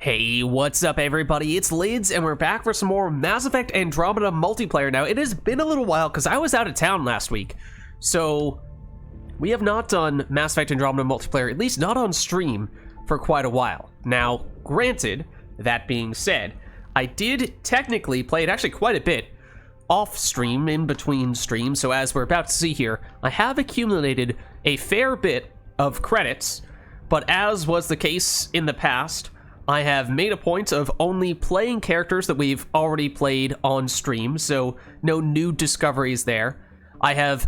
Hey, what's up everybody? It's Lids, and we're back for some more Mass Effect Andromeda multiplayer now. It has been a little while because I was out of town last week, so we have not done Mass Effect Andromeda multiplayer, at least not on stream, for quite a while. Now, granted, that being said, I did technically play it actually quite a bit off stream, in between streams, so as we're about to see here, I have accumulated a fair bit of credits, but as was the case in the past, I have made a point of only playing characters that we've already played on stream, so no new discoveries there. I have,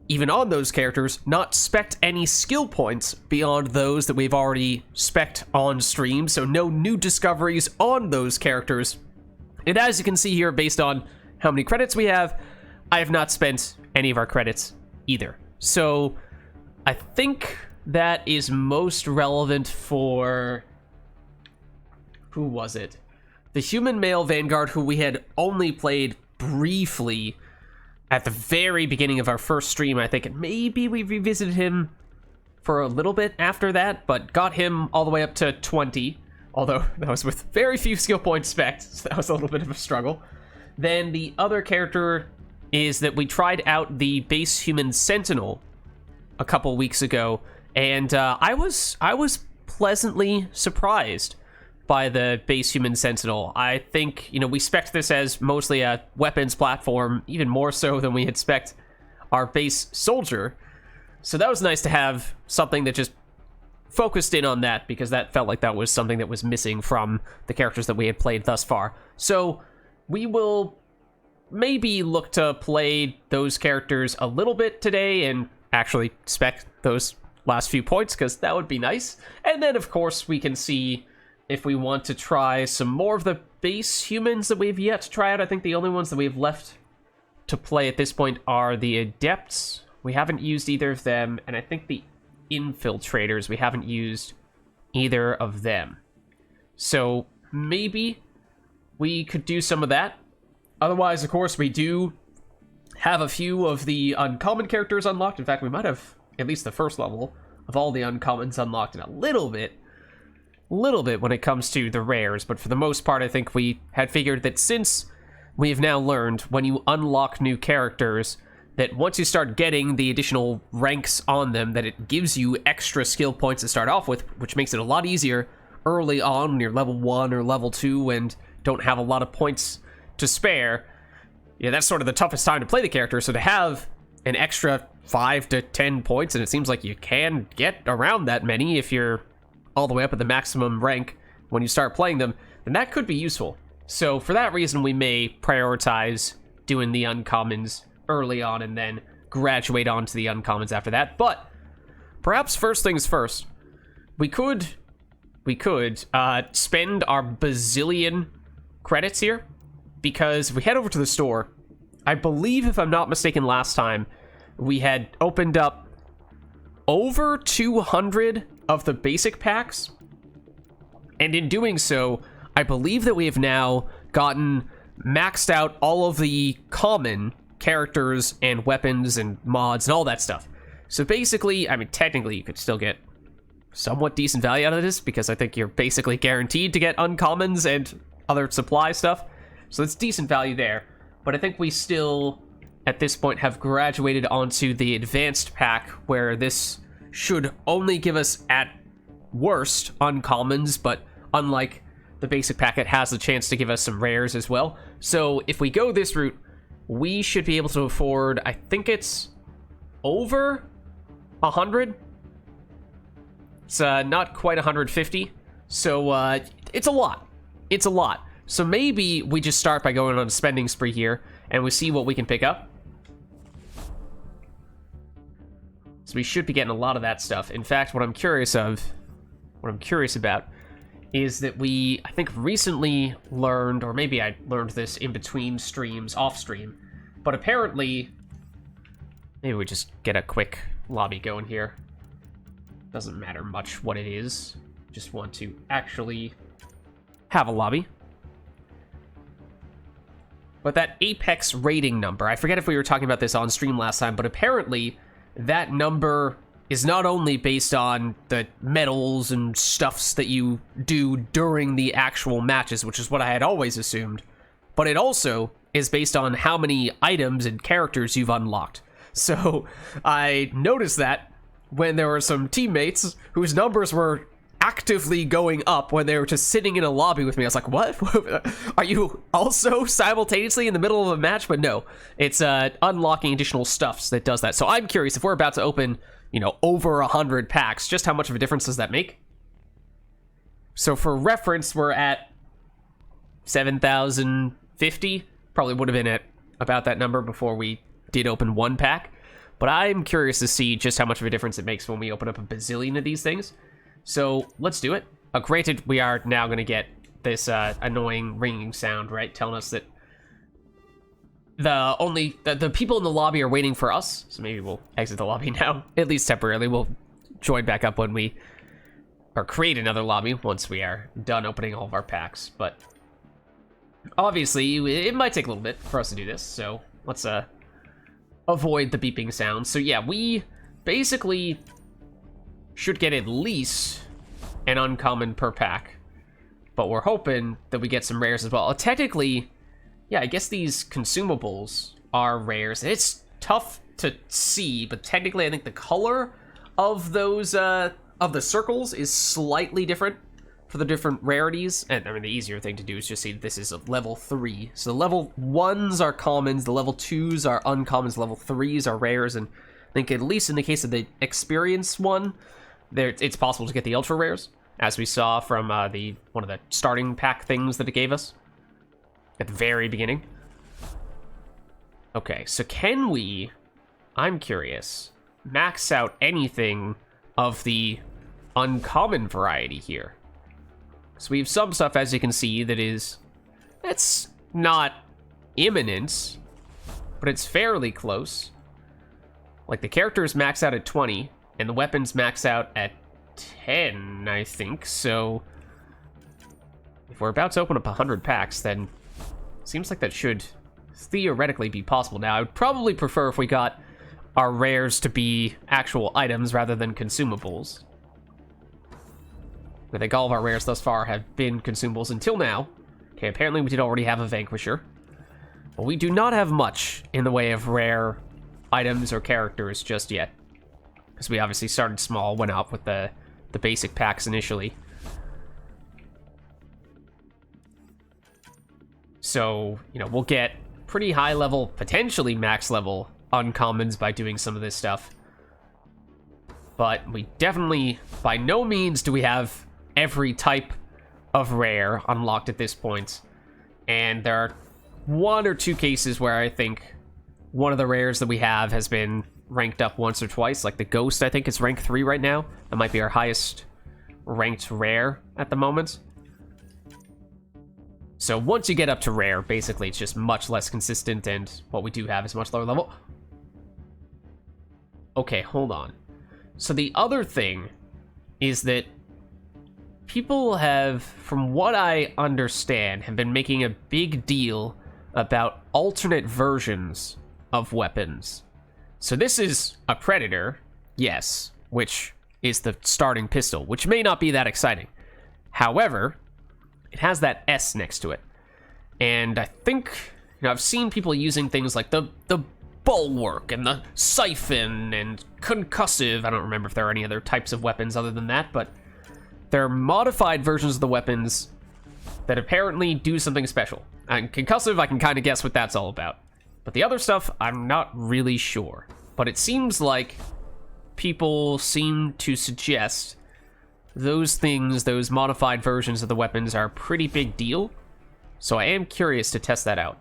even on those characters, not spec'd any skill points beyond those that we've already spec'd on stream, so no new discoveries on those characters. And as you can see here, based on how many credits we have, I have not spent any of our credits either. So I think that is most relevant for... who was it? The human male Vanguard, who we had only played briefly at the very beginning of our first stream, I think, and maybe we revisited him for a little bit after that, but got him all the way up to 20, although that was with very few skill points spec'd, so that was a little bit of a struggle. Then the other character is that we tried out the base human Sentinel a couple weeks ago, and I was pleasantly surprised by the base human Sentinel. I think, we spec'd this as mostly a weapons platform, even more so than we had spec'd our base soldier. So that was nice to have something that just focused in on that, because that felt like that was something that was missing from the characters that we had played thus far. So we will maybe look to play those characters a little bit today and actually spec those last few points, because that would be nice. And then, of course, we can see if we want to try some more of the base humans that we've yet to try out. I think the only ones that we've left to play at this point are the Adepts. We haven't used either of them, and I think the Infiltrators, we haven't used either of them. So maybe we could do some of that. Otherwise, of course, we do have a few of the uncommon characters unlocked. In fact, we might have at least the first level of all the uncommons unlocked in a little bit when it comes to the rares, but for the most part, I think we had figured that since we have now learned when you unlock new characters, that once you start getting the additional ranks on them, that it gives you extra skill points to start off with, which makes it a lot easier early on when you're level 1 or level 2 and don't have a lot of points to spare. Yeah, that's sort of the toughest time to play the character, so to have an extra 5 to 10 points, and it seems like you can get around that many if you're all the way up at the maximum rank when you start playing them, then that could be useful. So for that reason, we may prioritize doing the uncommons early on and then graduate on to the uncommons after that. But perhaps first things first, we could spend our bazillion credits here, because if we head over to the store, I believe, if I'm not mistaken, last time we had opened up over 200 of the basic packs, and in doing so, I believe that we have now gotten maxed out all of the common characters and weapons and mods and all that stuff. So basically, I mean, technically you could still get somewhat decent value out of this, because I think you're basically guaranteed to get uncommons and other supply stuff, so it's decent value there. But I think we still, at this point, have graduated onto the advanced pack, where this should only give us, at worst, uncommons, but unlike the basic pack, it has the chance to give us some rares as well. So if we go this route, we should be able to afford, I think it's over 100. It's not quite 150, so it's a lot. It's a lot. So maybe we just start by going on a spending spree here, and we see what we can pick up. So we should be getting a lot of that stuff. In fact, what I'm curious about is that we, I think, recently learned, or maybe I learned this in between streams, off stream, but apparently, maybe we just get a quick lobby going here. Doesn't matter much what it is. Just want to actually have a lobby. But that Apex rating number, I forget if we were talking about this on stream last time, but apparently that number is not only based on the medals and stuffs that you do during the actual matches, which is what I had always assumed, but it also is based on how many items and characters you've unlocked. So I noticed that when there were some teammates whose numbers were actively going up when they were just sitting in a lobby with me. I was like, what? Are you also simultaneously in the middle of a match? But no, it's unlocking additional stuffs that does that. So I'm curious, if we're about to open, you know, over 100 packs, just how much of a difference does that make? So for reference, we're at 7,050. Probably would have been at about that number before we did open one pack. But I'm curious to see just how much of a difference it makes when we open up a bazillion of these things. So let's do it. Granted, we are now going to get this annoying ringing sound, right? Telling us that the people in the lobby are waiting for us. So maybe we'll exit the lobby now, at least temporarily. We'll join back up when we, or create another lobby once we are done opening all of our packs. But obviously, it might take a little bit for us to do this. So let's avoid the beeping sounds. So yeah, we basically should get at least an uncommon per pack, but we're hoping that we get some rares as well. Technically, yeah, I guess these consumables are rares. It's tough to see, but technically I think the color of those of the circles is slightly different for the different rarities. And I mean, the easier thing to do is just see that this is a level 3. So the level 1s are commons, the level 2s are uncommons, level 3s are rares, and I think at least in the case of the experience one, it's possible to get the ultra rares, as we saw from one of the starting pack things that it gave us at the very beginning. Okay, so can we, I'm curious, max out anything of the uncommon variety here? So we have some stuff, as you can see, it's not imminent, but it's fairly close. Like the characters max out at 20, and the weapons max out at 10, I think. So if we're about to open up 100 packs, then it seems like that should theoretically be possible. Now, I would probably prefer if we got our rares to be actual items rather than consumables. I think all of our rares thus far have been consumables until now. Okay, apparently we did already have a Vanquisher. But we do not have much in the way of rare items or characters just yet, because we obviously started small, went up with the basic packs initially. So, you know, we'll get pretty high level, potentially max level uncommons by doing some of this stuff. But we definitely, by no means do we have every type of rare unlocked at this point. And there are 1 or 2 cases where I think one of the rares that we have has been ranked up once or twice. Like the Ghost, I think, is rank 3 right now. That might be our highest ranked rare at the moment. So once you get up to rare, basically it's just much less consistent, and what we do have is much lower level. Okay, hold on. So the other thing is that people have, from what I understand, have been making a big deal about alternate versions of weapons. So this is a Predator, yes, which is the starting pistol, which may not be that exciting. However, it has that S next to it. And I think, you know, I've seen people using things like the Bulwark and the Siphon and Concussive. I don't remember if there are any other types of weapons other than that, but they're modified versions of the weapons that apparently do something special. And Concussive, I can kind of guess what that's all about. But the other stuff, I'm not really sure. But it seems like people seem to suggest those things, those modified versions of the weapons, are a pretty big deal. So I am curious to test that out.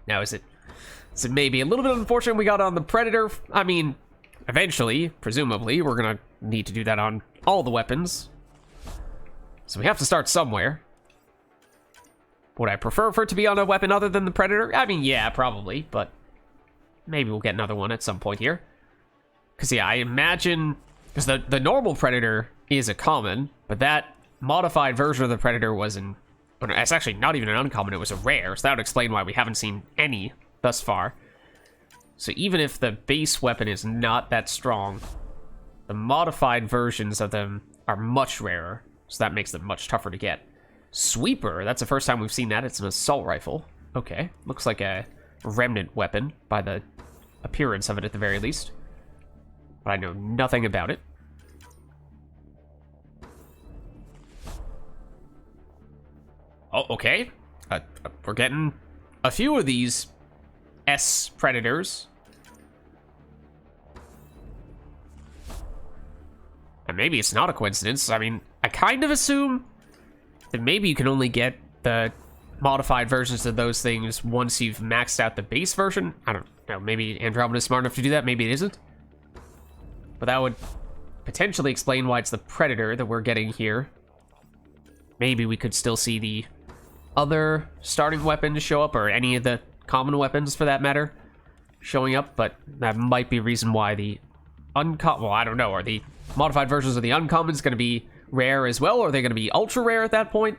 Now, is it maybe a little bit unfortunate we got on the Predator? I mean, eventually, presumably, we're gonna need to do that on all the weapons. So we have to start somewhere. Would I prefer for it to be on a weapon other than the Predator? I mean, yeah, probably, but maybe we'll get another one at some point here. Because, yeah, I imagine, because the normal Predator is a common, but that modified version of the Predator was it's actually not even an uncommon, it was a rare, so that would explain why we haven't seen any thus far. So even if the base weapon is not that strong, the modified versions of them are much rarer, so that makes them much tougher to get. Sweeper, that's the first time we've seen that. It's an assault rifle. Okay, looks like a remnant weapon by the appearance of it at the very least. But I know nothing about it. Oh, okay. We're getting a few of these S Predators. And maybe it's not a coincidence. I mean, I kind of assume that maybe you can only get the modified versions of those things once you've maxed out the base version. I don't know, maybe Andromeda's smart enough to do that, maybe it isn't. But that would potentially explain why it's the Predator that we're getting here. Maybe we could still see the other starting weapons show up, or any of the common weapons for that matter, showing up, but that might be a reason why the well, I don't know, are the modified versions of the uncommons going to be rare as well, or are they going to be ultra rare at that point?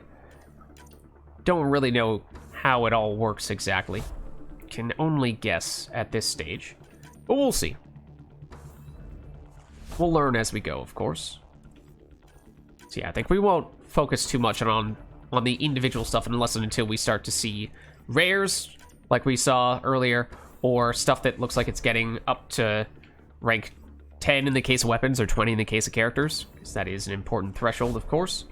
Don't really know how it all works exactly. Can only guess at this stage, but we'll see. We'll learn as we go, of course. So yeah, I think we won't focus too much on the individual stuff unless and until we start to see rares like we saw earlier, or stuff that looks like it's getting up to rank 10 in the case of weapons, or 20 in the case of characters, because that is an important threshold, of course.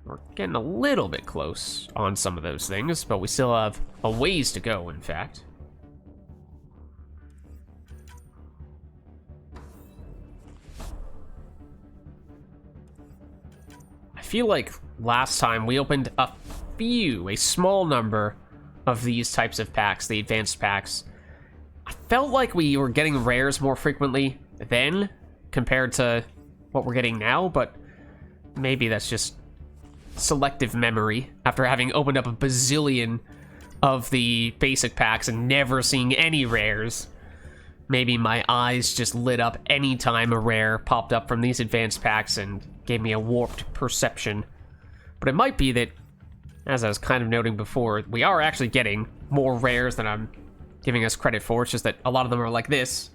We're getting a little bit close on some of those things, but we still have a ways to go, in fact. I feel like last time we opened a small number of these types of packs, the advanced packs. I felt like we were getting rares more frequently then compared to what we're getting now, but maybe that's just selective memory after having opened up a bazillion of the basic packs and never seeing any rares. Maybe my eyes just lit up anytime a rare popped up from these advanced packs and gave me a warped perception. But it might be that, as I was kind of noting before, we are actually getting more rares than I'm giving us credit for. It's just that a lot of them are like this.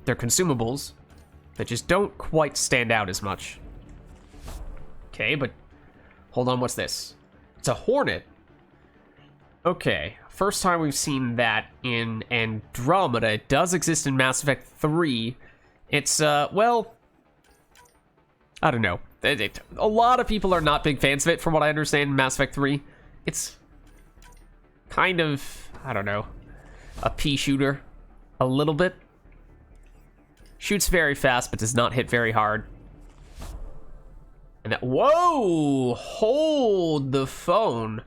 They're consumables that just don't quite stand out as much. Okay, but hold on, what's this? It's a Hornet. Okay, first time we've seen that in Andromeda. It does exist in Mass Effect 3. It's, well, I don't know. A lot of people are not big fans of it, from what I understand, in Mass Effect 3. It's kind of, I don't know, a pea shooter, a little bit. Shoots very fast, but does not hit very hard. And that, whoa, hold the phone.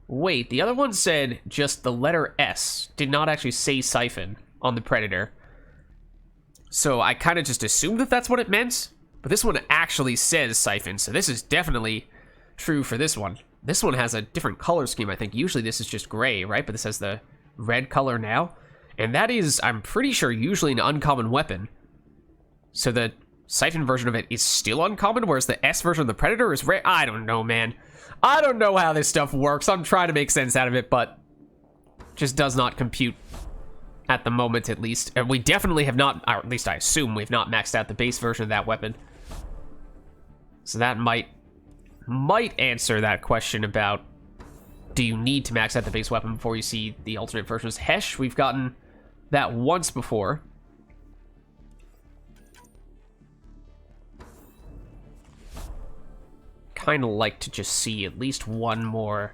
Wait, the other one said just the letter S, did not actually say Siphon on the Predator. So I kind of just assumed that that's what it meant, but this one actually says Siphon, so this is definitely true for this one. This one has a different color scheme, I think. Usually this is just gray, right? But this has the red color now. And that is, I'm pretty sure, usually an uncommon weapon. So the Siphon version of it is still uncommon, whereas the S version of the Predator is rare. I don't know, man. I don't know how this stuff works. I'm trying to make sense out of it, but just does not compute at the moment, at least. And we definitely have not, or at least I assume we've not maxed out the base version of that weapon. So that might answer that question about, do you need to max out the base weapon before you see the alternate versions? Hesh, we've gotten that once before. Kind of like to just see at least one more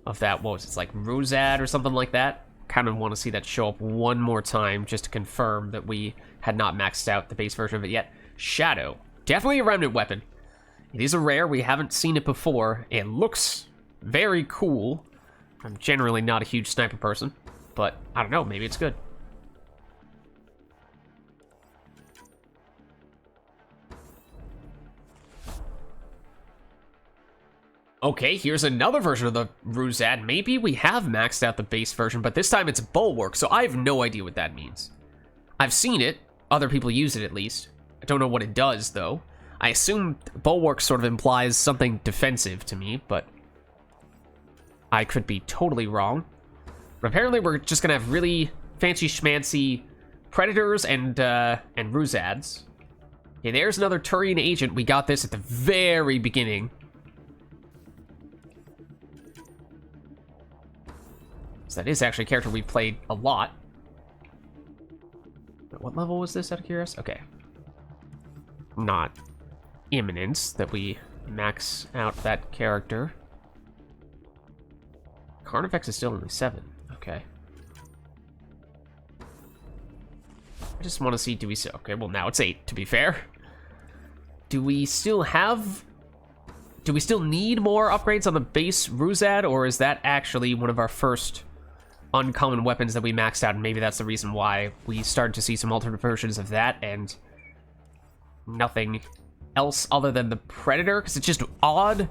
of that. What was it, like Rosad or something like that? Kind of want to see that show up one more time just to confirm that we had not maxed out the base version of it yet. Shadow, definitely a remnant weapon. It is a rare, we haven't seen it before. It looks very cool. I'm generally not a huge sniper person, but I don't know, maybe it's good. Okay, here's another version of the Ruzad. Maybe we have maxed out the base version, but this time it's Bulwark, so I have no idea what that means. I've seen it. Other people use it, at least. I don't know what it does, though. I assume Bulwark sort of implies something defensive to me, but I could be totally wrong. But apparently we're just going to have really fancy schmancy Predators and Ruzads. Okay, there's another Turian agent. We got this at the very beginning. So that is actually a character we've played a lot. What level was this out of curiosity? Okay. Not imminent that we max out that character. Carnifex is still only 7. Okay. I just want to see, do we still... Okay, well now it's 8, to be fair. Do we still need more upgrades on the base Ruzad, or is that actually one of our first uncommon weapons that we maxed out, and maybe that's the reason why we started to see some alternate versions of that and nothing else other than the Predator? Because it's just odd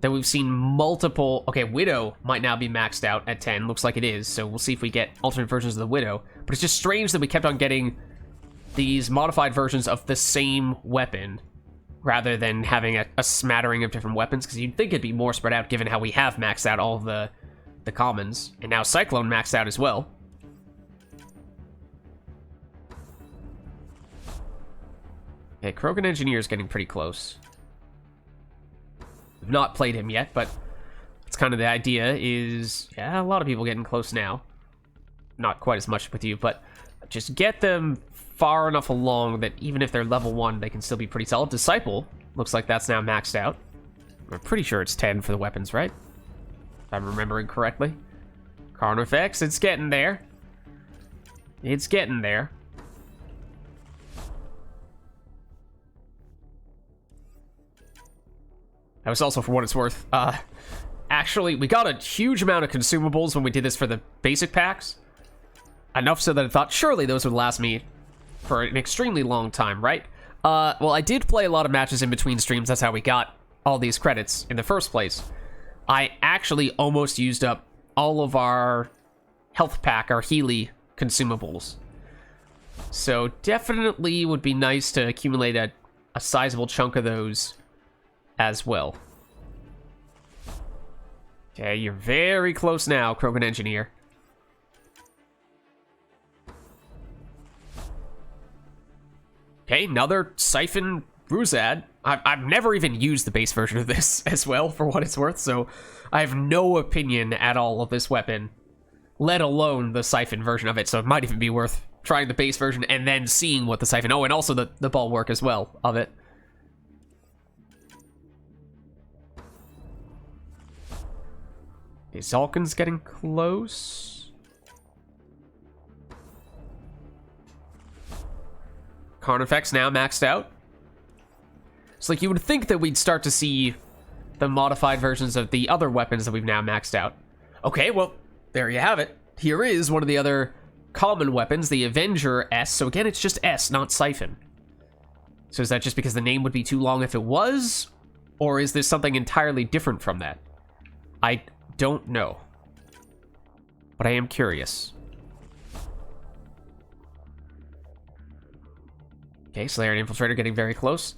that we've seen multiple... Okay, Widow might now be maxed out at 10. Looks like it is, so we'll see if we get alternate versions of the Widow. But it's just strange that we kept on getting these modified versions of the same weapon rather than having a smattering of different weapons, because you'd think it'd be more spread out given how we have maxed out all of the commons. And now Cyclone maxed out as well. Okay, Krogan Engineer is getting pretty close. We've not played him yet, but it's kind of the idea is, yeah, a lot of people getting close now. Not quite as much with you, but just get them far enough along that even if they're level 1, they can still be pretty solid. Disciple, looks like that's now maxed out. I'm pretty sure it's 10 for the weapons, right? If I'm remembering correctly. Carnifex, it's getting there. It's getting there. That was also, for what it's worth, actually, we got a huge amount of consumables when we did this for the basic packs. Enough so that I thought, surely those would last me for an extremely long time, right? Well, I did play a lot of matches in between streams. That's how we got all these credits in the first place. I actually almost used up all of our health pack, our Healy consumables. So definitely would be nice to accumulate a sizable chunk of those as well. Okay, you're very close now, Krogan Engineer. Okay, another Siphon Ruzad. I've never even used the base version of this as well, for what it's worth, so I have no opinion at all of this weapon, let alone the Siphon version of it, so it might even be worth trying the base version and then seeing what the Siphon... Oh, and also the Bulwark as well of it. Okay, Zalkin's getting close. Carnifex now maxed out. It's like you would think that we'd start to see the modified versions of the other weapons that we've now maxed out. Okay, well, there you have it. Here is one of the other common weapons, the Avenger S. So again, it's just S, not Siphon. So is that just because the name would be too long if it was? Or is this something entirely different from that? I don't know. But I am curious. Okay, Slayer and Infiltrator getting very close.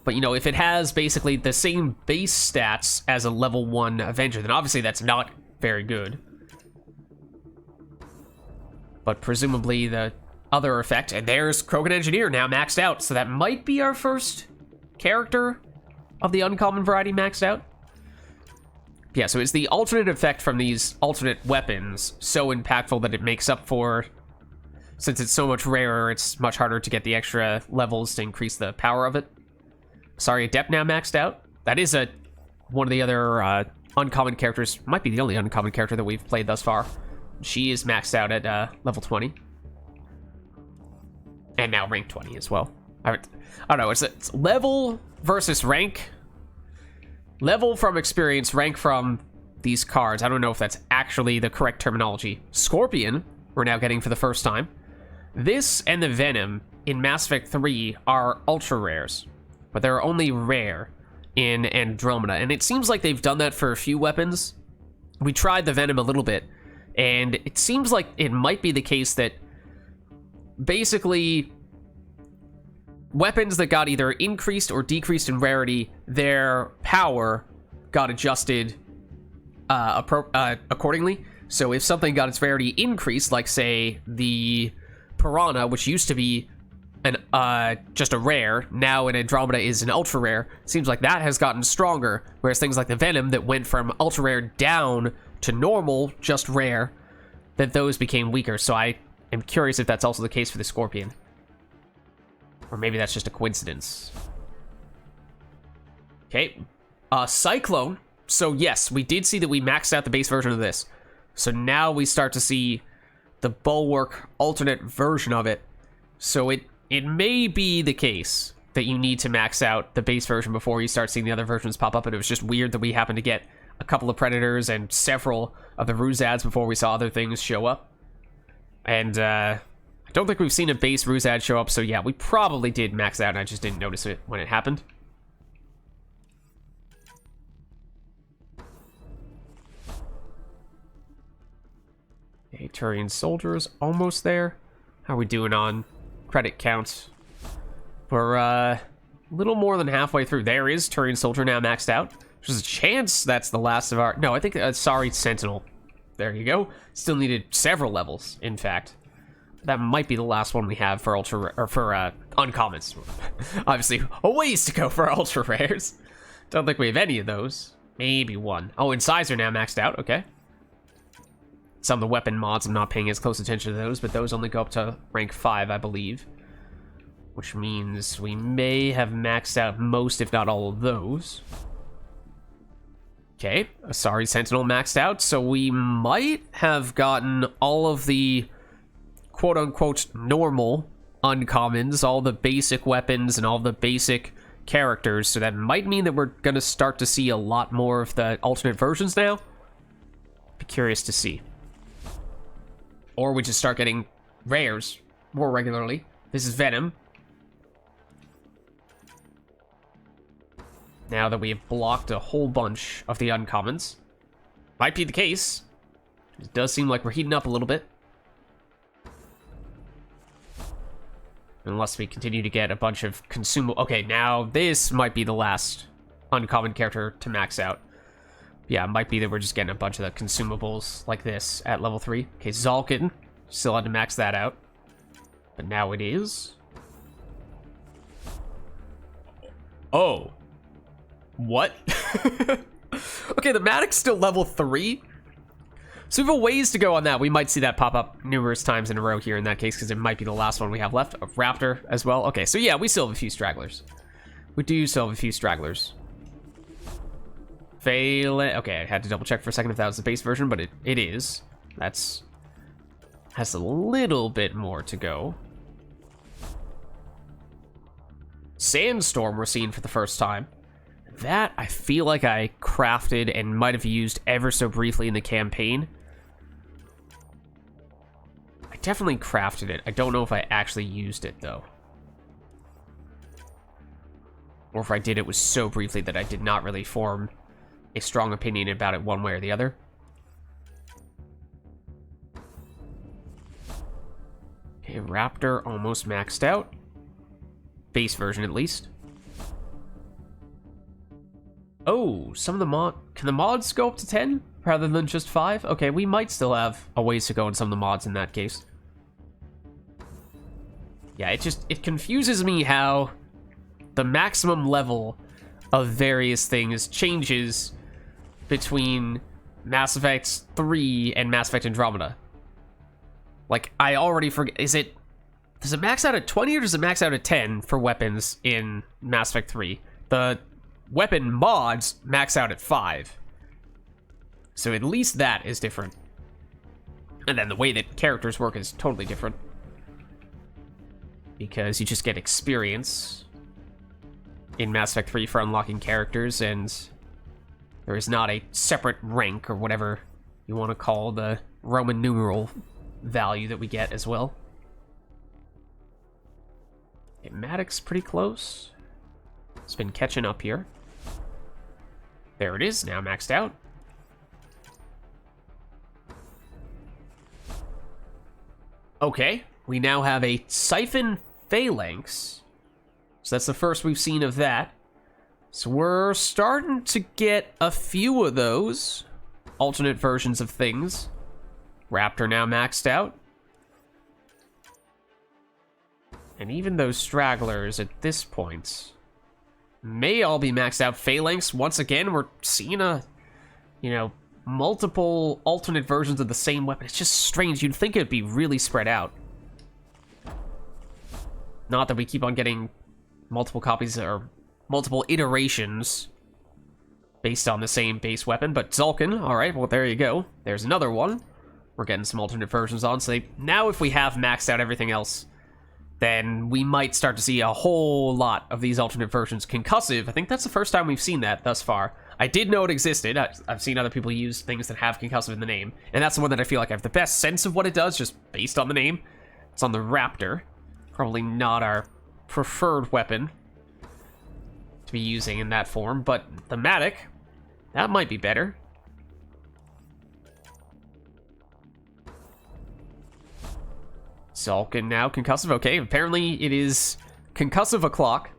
But, you know, if it has basically the same base stats as a level 1 Avenger, then obviously that's not very good. But presumably the other effect, and there's Krogan Engineer now maxed out, so that might be our first character of the uncommon variety maxed out. Yeah, so it's the alternate effect from these alternate weapons so impactful that it makes up for... Since it's so much rarer, it's much harder to get the extra levels to increase the power of it. Sorry, Adept now maxed out. That is one of the other uncommon characters. Might be the only uncommon character that we've played thus far. She is maxed out at level 20. And now rank 20 as well. I don't know, it's level versus rank. Level from experience, rank from these cards. I don't know if that's actually the correct terminology. Scorpion, we're now getting for the first time. This and the Venom in Mass Effect 3 are ultra rares, but they're only rare in Andromeda, and it seems like they've done that for a few weapons. We tried the Venom a little bit, and it seems like it might be the case that basically weapons that got either increased or decreased in rarity, their power got adjusted accordingly. So if something got its rarity increased, like say the Piranha, which used to be an just a rare, now in Andromeda is an ultra rare, seems like that has gotten stronger, whereas things like the Venom that went from ultra rare down to normal, just rare, that those became weaker. So I am curious if that's also the case for the Scorpion. Or maybe that's just a coincidence. Okay. Cyclone. So yes, we did see that we maxed out the base version of this. So now we start to see the Bulwark alternate version of it. So it may be the case that you need to max out the base version before you start seeing the other versions pop up. And it was just weird that we happened to get a couple of Predators and several of the Ruse ads before we saw other things show up. And I don't think we've seen a base Ruse ad show up. So yeah, we probably did max out and I just didn't notice it when it happened. Okay, Turian soldiers almost there. How are we doing on credit count? We're a little more than halfway through. There is Turian soldier now maxed out. There's a chance that's the last of our... No, I think... sorry, Sentinel. There you go. Still needed several levels, in fact. That might be the last one we have for ultra... or for uncommons. Obviously, a ways to go for ultra rares. Don't think we have any of those. Maybe one. Oh, Incisor now maxed out. Okay. Some of the weapon mods, I'm not paying as close attention to those, but those only go up to rank 5, I believe. Which means we may have maxed out most, if not all of those. Okay, Asari Sentinel maxed out, so we might have gotten all of the quote-unquote normal uncommons, all the basic weapons and all the basic characters, so that might mean that we're going to start to see a lot more of the alternate versions now. Be curious to see. Or we just start getting rares more regularly. This is Venom. Now that we have blocked a whole bunch of the uncommons. Might be the case. It does seem like we're heating up a little bit. Unless we continue to get a bunch of consumable... Okay, now this might be the last uncommon character to max out. Yeah, it might be that we're just getting a bunch of the consumables like this at level 3. Okay, Zalkin. Still had to max that out. But now it is. Oh. What? Okay, the Maddox still level 3. So we have a ways to go on that. We might see that pop up numerous times in a row here in that case, because it might be the last one we have left. A Raptor as well. Okay, so yeah, we still have a few stragglers. We do still have a few stragglers. Fail it. Okay, I had to double check for a second if that was the base version, but it is. That's... has a little bit more to go. Sandstorm we're seeing for the first time. That, I feel like I crafted and might have used ever so briefly in the campaign. I definitely crafted it. I don't know if I actually used it, though. Or if I did, it was so briefly that I did not really form a strong opinion about it one way or the other. Okay, Raptor almost maxed out. Base version, at least. Oh, some of the mod... Can the mods go up to 10 rather than just 5? Okay, we might still have a ways to go in some of the mods in that case. Yeah, it confuses me how the maximum level of various things changes between Mass Effect 3 and Mass Effect Andromeda. Like, I already forget... Does it max out at 20 or does it max out at 10 for weapons in Mass Effect 3? The weapon mods max out at 5. So at least that is different. And then the way that characters work is totally different. Because you just get experience in Mass Effect 3 for unlocking characters, and there is not a separate rank or whatever you want to call the Roman numeral value that we get as well. Okay, Maddox pretty close. It's been catching up here. There it is, now maxed out. Okay, we now have a Siphon Phalanx. So that's the first we've seen of that. So we're starting to get a few of those alternate versions of things. Raptor now maxed out. And even those stragglers at this point may all be maxed out. Phalanx, once again, we're seeing multiple alternate versions of the same weapon. It's just strange. You'd think it'd be really spread out. Not that we keep on getting multiple copies or multiple iterations based on the same base weapon, but Zulkin, alright, well, there you go. There's another one. We're getting some alternate versions on, so now if we have maxed out everything else, then we might start to see a whole lot of these alternate versions. Concussive, I think that's the first time we've seen that thus far. I did know it existed. I've seen other people use things that have Concussive in the name, and that's the one that I feel like I have the best sense of what it does, just based on the name. It's on the Raptor. Probably not our preferred weapon to be using in that form, but the Matic, that might be better. Zulkin now, Concussive, okay, apparently it is Concussive o'clock.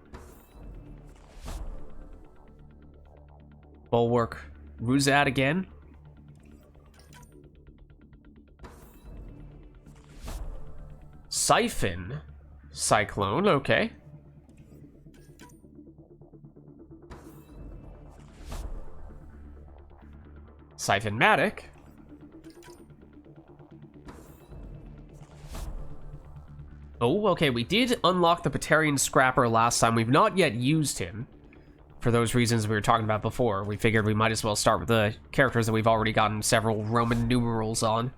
Bulwark, Ruzad again. Siphon, Cyclone, okay. Siphon-matic. Oh, okay, we did unlock the Batarian Scrapper last time. We've not yet used him. For those reasons we were talking about before. We figured we might as well start with the characters that we've already gotten several Roman numerals on.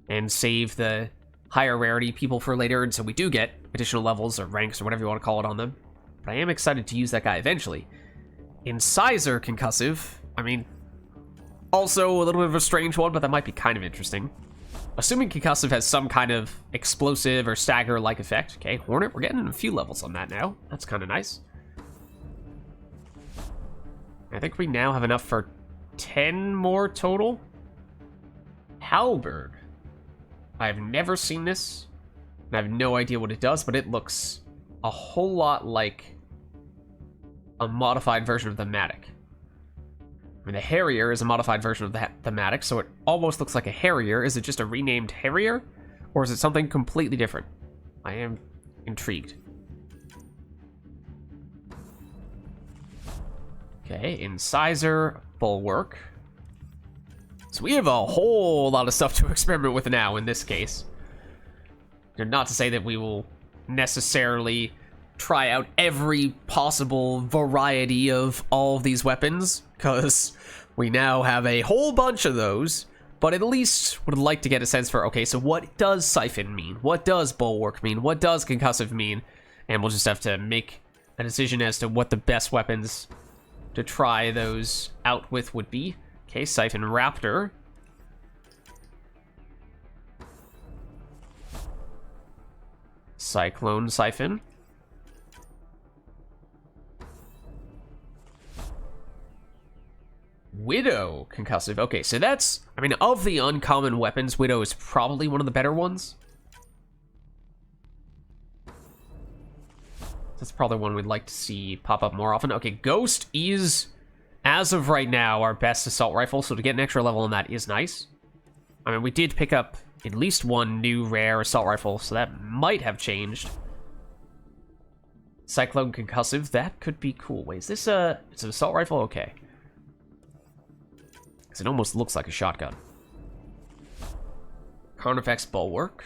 And save the higher rarity people for later until we do get additional levels or ranks or whatever you want to call it on them. But I am excited to use that guy eventually. Incisor Concussive, I mean, also a little bit of a strange one, but that might be kind of interesting. Assuming Concussive has some kind of explosive or stagger-like effect. Okay, Hornet, we're getting a few levels on that now. That's kind of nice. I think we now have enough for 10 more total. Halberd. I've never seen this, and I have no idea what it does, but it looks a whole lot like a modified version of the Matic. I mean, the Harrier is a modified version of the Matic, so it almost looks like a Harrier. Is it just a renamed Harrier, or is it something completely different? I am intrigued. Okay, Incisor, Bulwark. So we have a whole lot of stuff to experiment with now in this case. Not to say that we will necessarily try out every possible variety of all of these weapons, because we now have a whole bunch of those, but at least would like to get a sense for, okay, so what does Siphon mean? What does Bulwark mean? What does Concussive mean? And we'll just have to make a decision as to what the best weapons to try those out with would be. Okay, Siphon Raptor. Cyclone Siphon. Widow Concussive. Okay, so that's, I mean, of the uncommon weapons, Widow is probably one of the better ones. That's probably one we'd like to see pop up more often. Okay, Ghost is, as of right now, our best assault rifle, so to get an extra level on that is nice. I mean, we did pick up at least one new rare assault rifle, so that might have changed. Cyclone Concussive, that could be cool. Wait, is this it's an assault rifle? Okay. Because it almost looks like a shotgun. Carnifex Bulwark.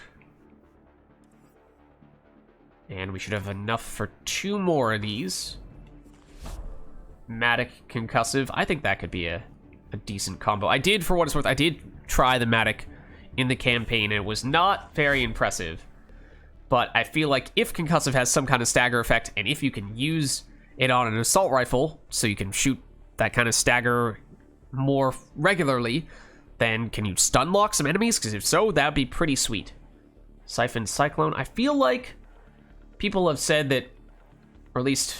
And we should have enough for 2 more of these. Matic Concussive. I think that could be a decent combo. I did, for what it's worth, I did try the Matic in the campaign, and it was not very impressive. But I feel like if Concussive has some kind of stagger effect, and if you can use it on an assault rifle, so you can shoot that kind of stagger more regularly, then can you stun lock some enemies? Because if so, that'd be pretty sweet. Siphon Cyclone. I feel like people have said that, or at least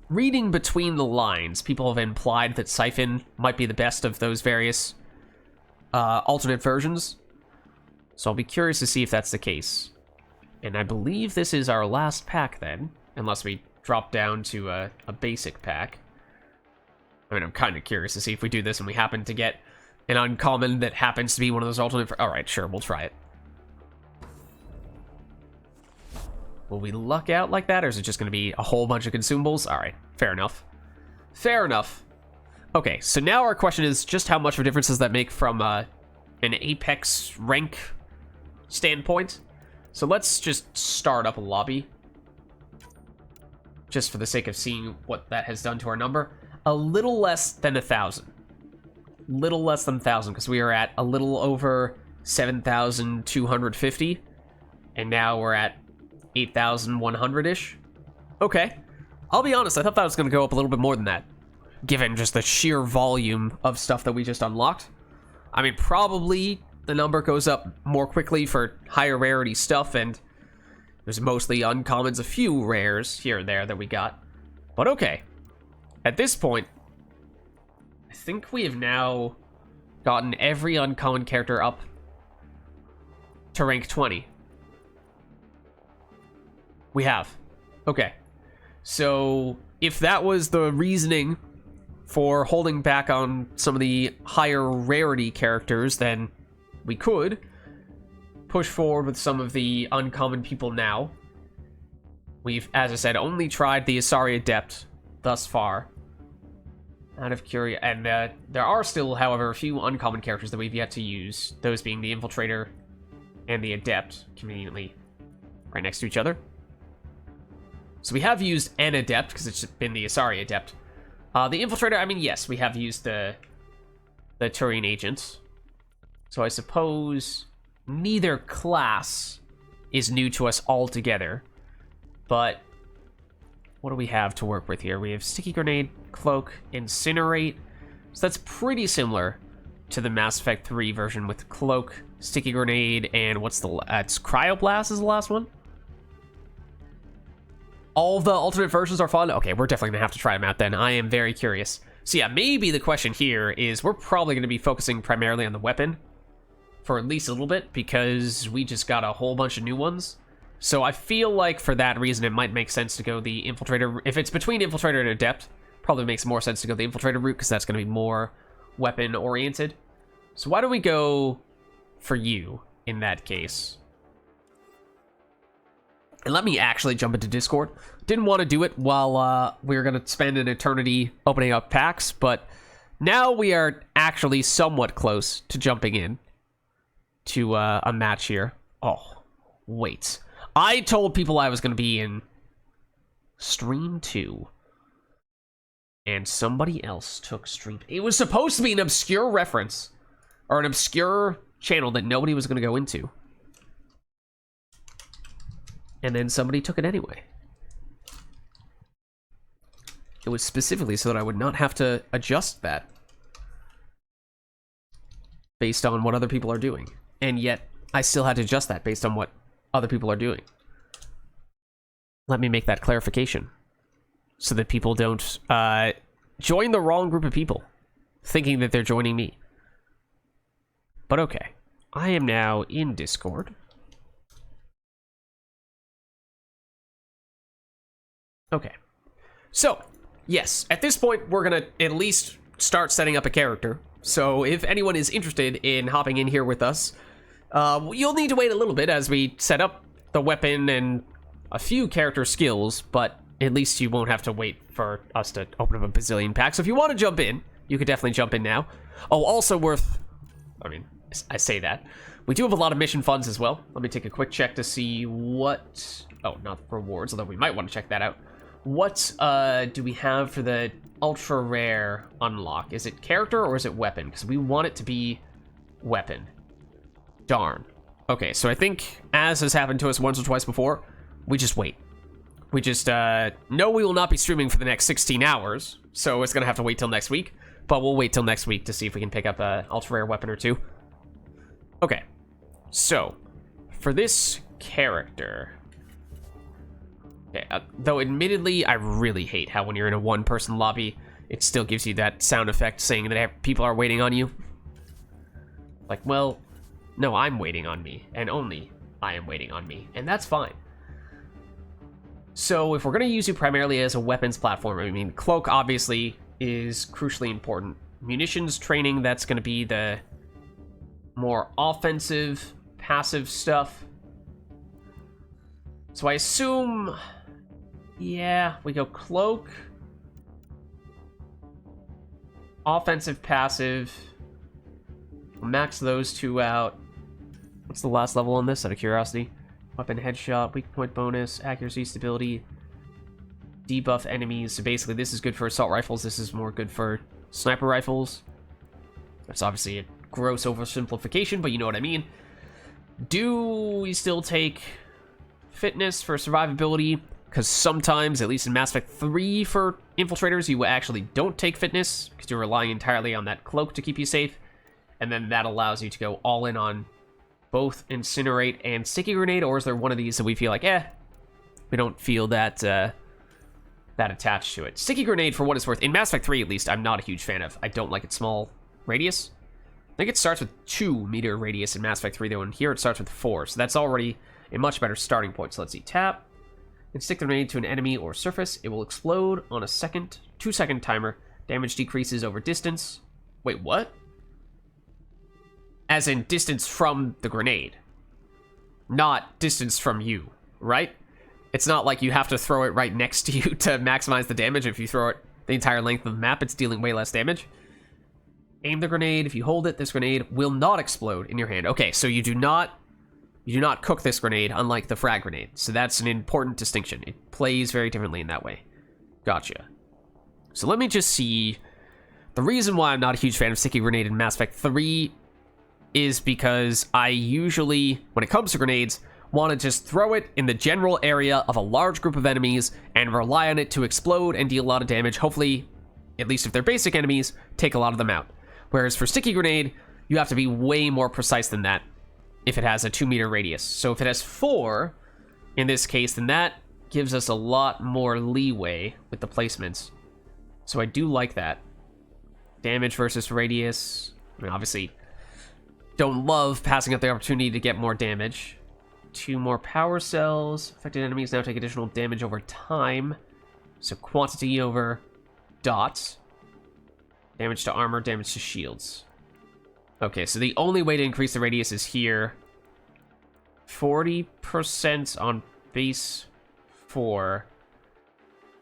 reading between the lines, people have implied that Siphon might be the best of those various alternate versions. So I'll be curious to see if that's the case. And I believe this is our last pack then, unless we drop down to a basic pack. I mean, I'm kind of curious to see if we do this and we happen to get an uncommon that happens to be one of those alternate... Alright, sure, we'll try it. Will we luck out like that, or is it just going to be a whole bunch of consumables? Alright, fair enough. Fair enough. Okay, so now our question is just how much of a difference does that make from an Apex rank standpoint? So let's just start up a lobby. Just for the sake of seeing what that has done to our number. A little less than 1,000. Little less than 1,000, because we are at a little over 7,250. And now we're at 8,100-ish. Okay. I'll be honest, I thought that was going to go up a little bit more than that, given just the sheer volume of stuff that we just unlocked. I mean, probably the number goes up more quickly for higher rarity stuff, and there's mostly uncommons, a few rares here and there that we got. But okay. At this point, I think we have now gotten every uncommon character up to rank 20. We have. Okay. So, if that was the reasoning for holding back on some of the higher rarity characters, then we could push forward with some of the uncommon people now. We've, as I said, only tried the Asari Adept thus far. Out of curiosity, and there are still, however, a few uncommon characters that we've yet to use. Those being the Infiltrator and the Adept, conveniently right next to each other. So we have used an Adept, because it's been the Asari Adept. The Infiltrator, I mean, yes, we have used the Turian Agent. So I suppose neither class is new to us altogether. But what do we have to work with here? We have Sticky Grenade, Cloak, Incinerate. So that's pretty similar to the Mass Effect 3 version with Cloak, Sticky Grenade, and what's the... it's Cryoblast is the last one? All the alternate versions are fun? Okay, we're definitely gonna have to try them out then. I am very curious. So yeah, maybe the question here is we're probably gonna be focusing primarily on the weapon for at least a little bit, because we just got a whole bunch of new ones. So I feel like for that reason, it might make sense to go the Infiltrator. If it's between Infiltrator and Adept, probably makes more sense to go the Infiltrator route, because that's gonna be more weapon oriented. So why don't we go for you in that case? And let me actually jump into Discord. Didn't want to do it while we were going to spend an eternity opening up packs, but now we are actually somewhat close to jumping in to a match here. Oh, wait. I told people I was going to be in Stream 2, and somebody else took Stream... It was supposed to be an obscure reference, or an obscure channel that nobody was going to go into. And then somebody took it anyway. It was specifically so that I would not have to adjust that based on what other people are doing. And yet, I still had to adjust that based on what other people are doing. Let me make that clarification, so that people don't join the wrong group of people, thinking that they're joining me. But okay, I am now in Discord. Okay, so, yes, at this point, we're gonna at least start setting up a character. So, if anyone is interested in hopping in here with us, you'll need to wait a little bit as we set up the weapon and a few character skills, but at least you won't have to wait for us to open up a bazillion packs. So if you want to jump in, you could definitely jump in now. Oh, also worth... I mean, I say that. We do have a lot of mission funds as well. Let me take a quick check to see what... Oh, not rewards, although we might want to check that out. What do we have for the ultra rare unlock? Is it character or is it weapon? Because we want it to be weapon. Darn. Okay, so I think, as has happened to us once or twice before, we just wait. We just know we will not be streaming for the next 16 hours, so it's going to have to wait till next week. But we'll wait till next week to see if we can pick up an ultra rare weapon or two. Okay, so for this character... Okay, though admittedly, I really hate how when you're in a one-person lobby, it still gives you that sound effect saying that people are waiting on you. Like, well, no, I'm waiting on me, and only I am waiting on me, and that's fine. So if we're going to use you primarily as a weapons platform, I mean, Cloak obviously is crucially important munitions training, that's going to be the more offensive, passive stuff. So I assume, yeah, we go cloak, offensive, passive. We'll max those two out. What's the last level on this, out of curiosity? Weapon headshot, weak point bonus, accuracy, stability, debuff enemies. So basically this is good for assault rifles, this is more good for sniper rifles. That's obviously a gross oversimplification, but you know what I mean. Do we still take fitness for survivability? Because sometimes, at least in Mass Effect 3 for infiltrators, you actually don't take fitness because you're relying entirely on that cloak to keep you safe. And then that allows you to go all in on both Incinerate and Sticky Grenade, or is there one of these that we feel like, we don't feel that that attached to it? Sticky Grenade, for what it's worth, in Mass Effect 3 at least, I'm not a huge fan of. I don't like its small radius. I think it starts with 2-meter radius in Mass Effect 3, though, and here it starts with 4, so that's already a much better starting point. So let's see, tap, and stick the grenade to an enemy or surface. It will explode on a 2-second timer. Damage decreases over distance. Wait, what? As in distance from the grenade, not distance from you, right? It's not like you have to throw it right next to you to maximize the damage. If you throw it the entire length of the map, it's dealing way less damage. Aim the grenade. If you hold it, this grenade will not explode in your hand. Okay, so you do not cook this grenade, unlike the frag grenade. So that's an important distinction. It plays very differently in that way. Gotcha. So let me just see. The reason why I'm not a huge fan of Sticky Grenade in Mass Effect 3 is because I usually, when it comes to grenades, want to just throw it in the general area of a large group of enemies and rely on it to explode and deal a lot of damage. Hopefully, at least if they're basic enemies, take a lot of them out. Whereas for Sticky Grenade, you have to be way more precise than that if it has a 2-meter radius. So if it has 4, in this case, then that gives us a lot more leeway with the placements. So I do like that. Damage versus radius. I mean, obviously, don't love passing up the opportunity to get more damage. 2 more power cells. Affected enemies now take additional damage over time. So quantity over dots. Damage to armor, damage to shields. Okay, so the only way to increase the radius is here. 40% on base 4.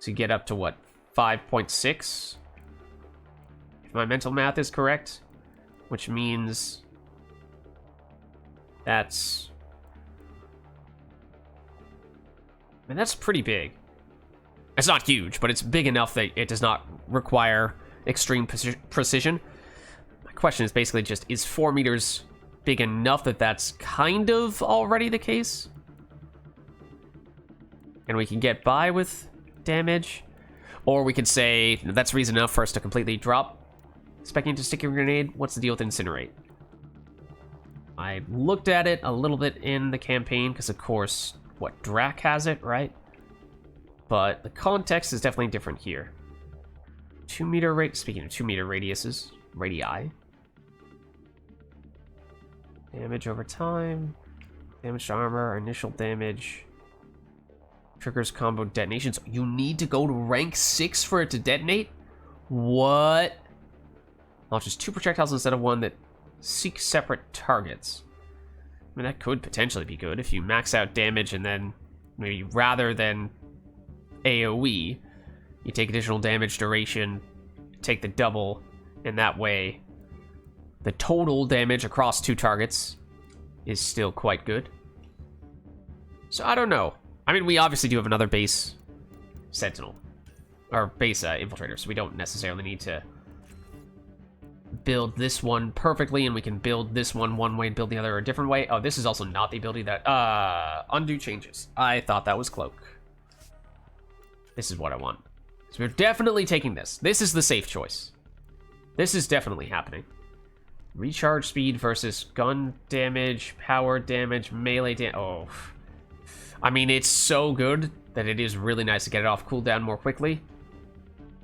To get up to what? 5.6? If my mental math is correct. Which means that's... I mean, that's pretty big. It's not huge, but it's big enough that it does not require extreme precision. My question is basically just, is 4 meters big enough that that's kind of already the case? And we can get by with damage? Or we could say, that's reason enough for us to completely drop Specking to Sticky Grenade. What's the deal with Incinerate? I looked at it a little bit in the campaign, because of course, what, Drac has it, right? But the context is definitely different here. 2-meter rate. Speaking of 2-meter radiuses, radii. Damage over time. Damage to armor. Initial damage. Triggers combo detonations. You need to go to rank 6 for it to detonate? What? Launches 2 projectiles instead of 1 that seek separate targets. I mean, that could potentially be good if you max out damage and then maybe rather than AoE, you take additional damage duration, take the double, and that way the total damage across 2 targets is still quite good. So I don't know. I mean, we obviously do have another base Sentinel, or base Infiltrator, so we don't necessarily need to build this one perfectly, and we can build this one way and build the other a different way. Oh, this is also not the ability that... undo changes. I thought that was Cloak. This is what I want. So we're definitely taking this. This is the safe choice. This is definitely happening. Recharge speed versus gun damage, power damage, melee damage. Oh. I mean, it's so good that it is really nice to get it off cooldown more quickly.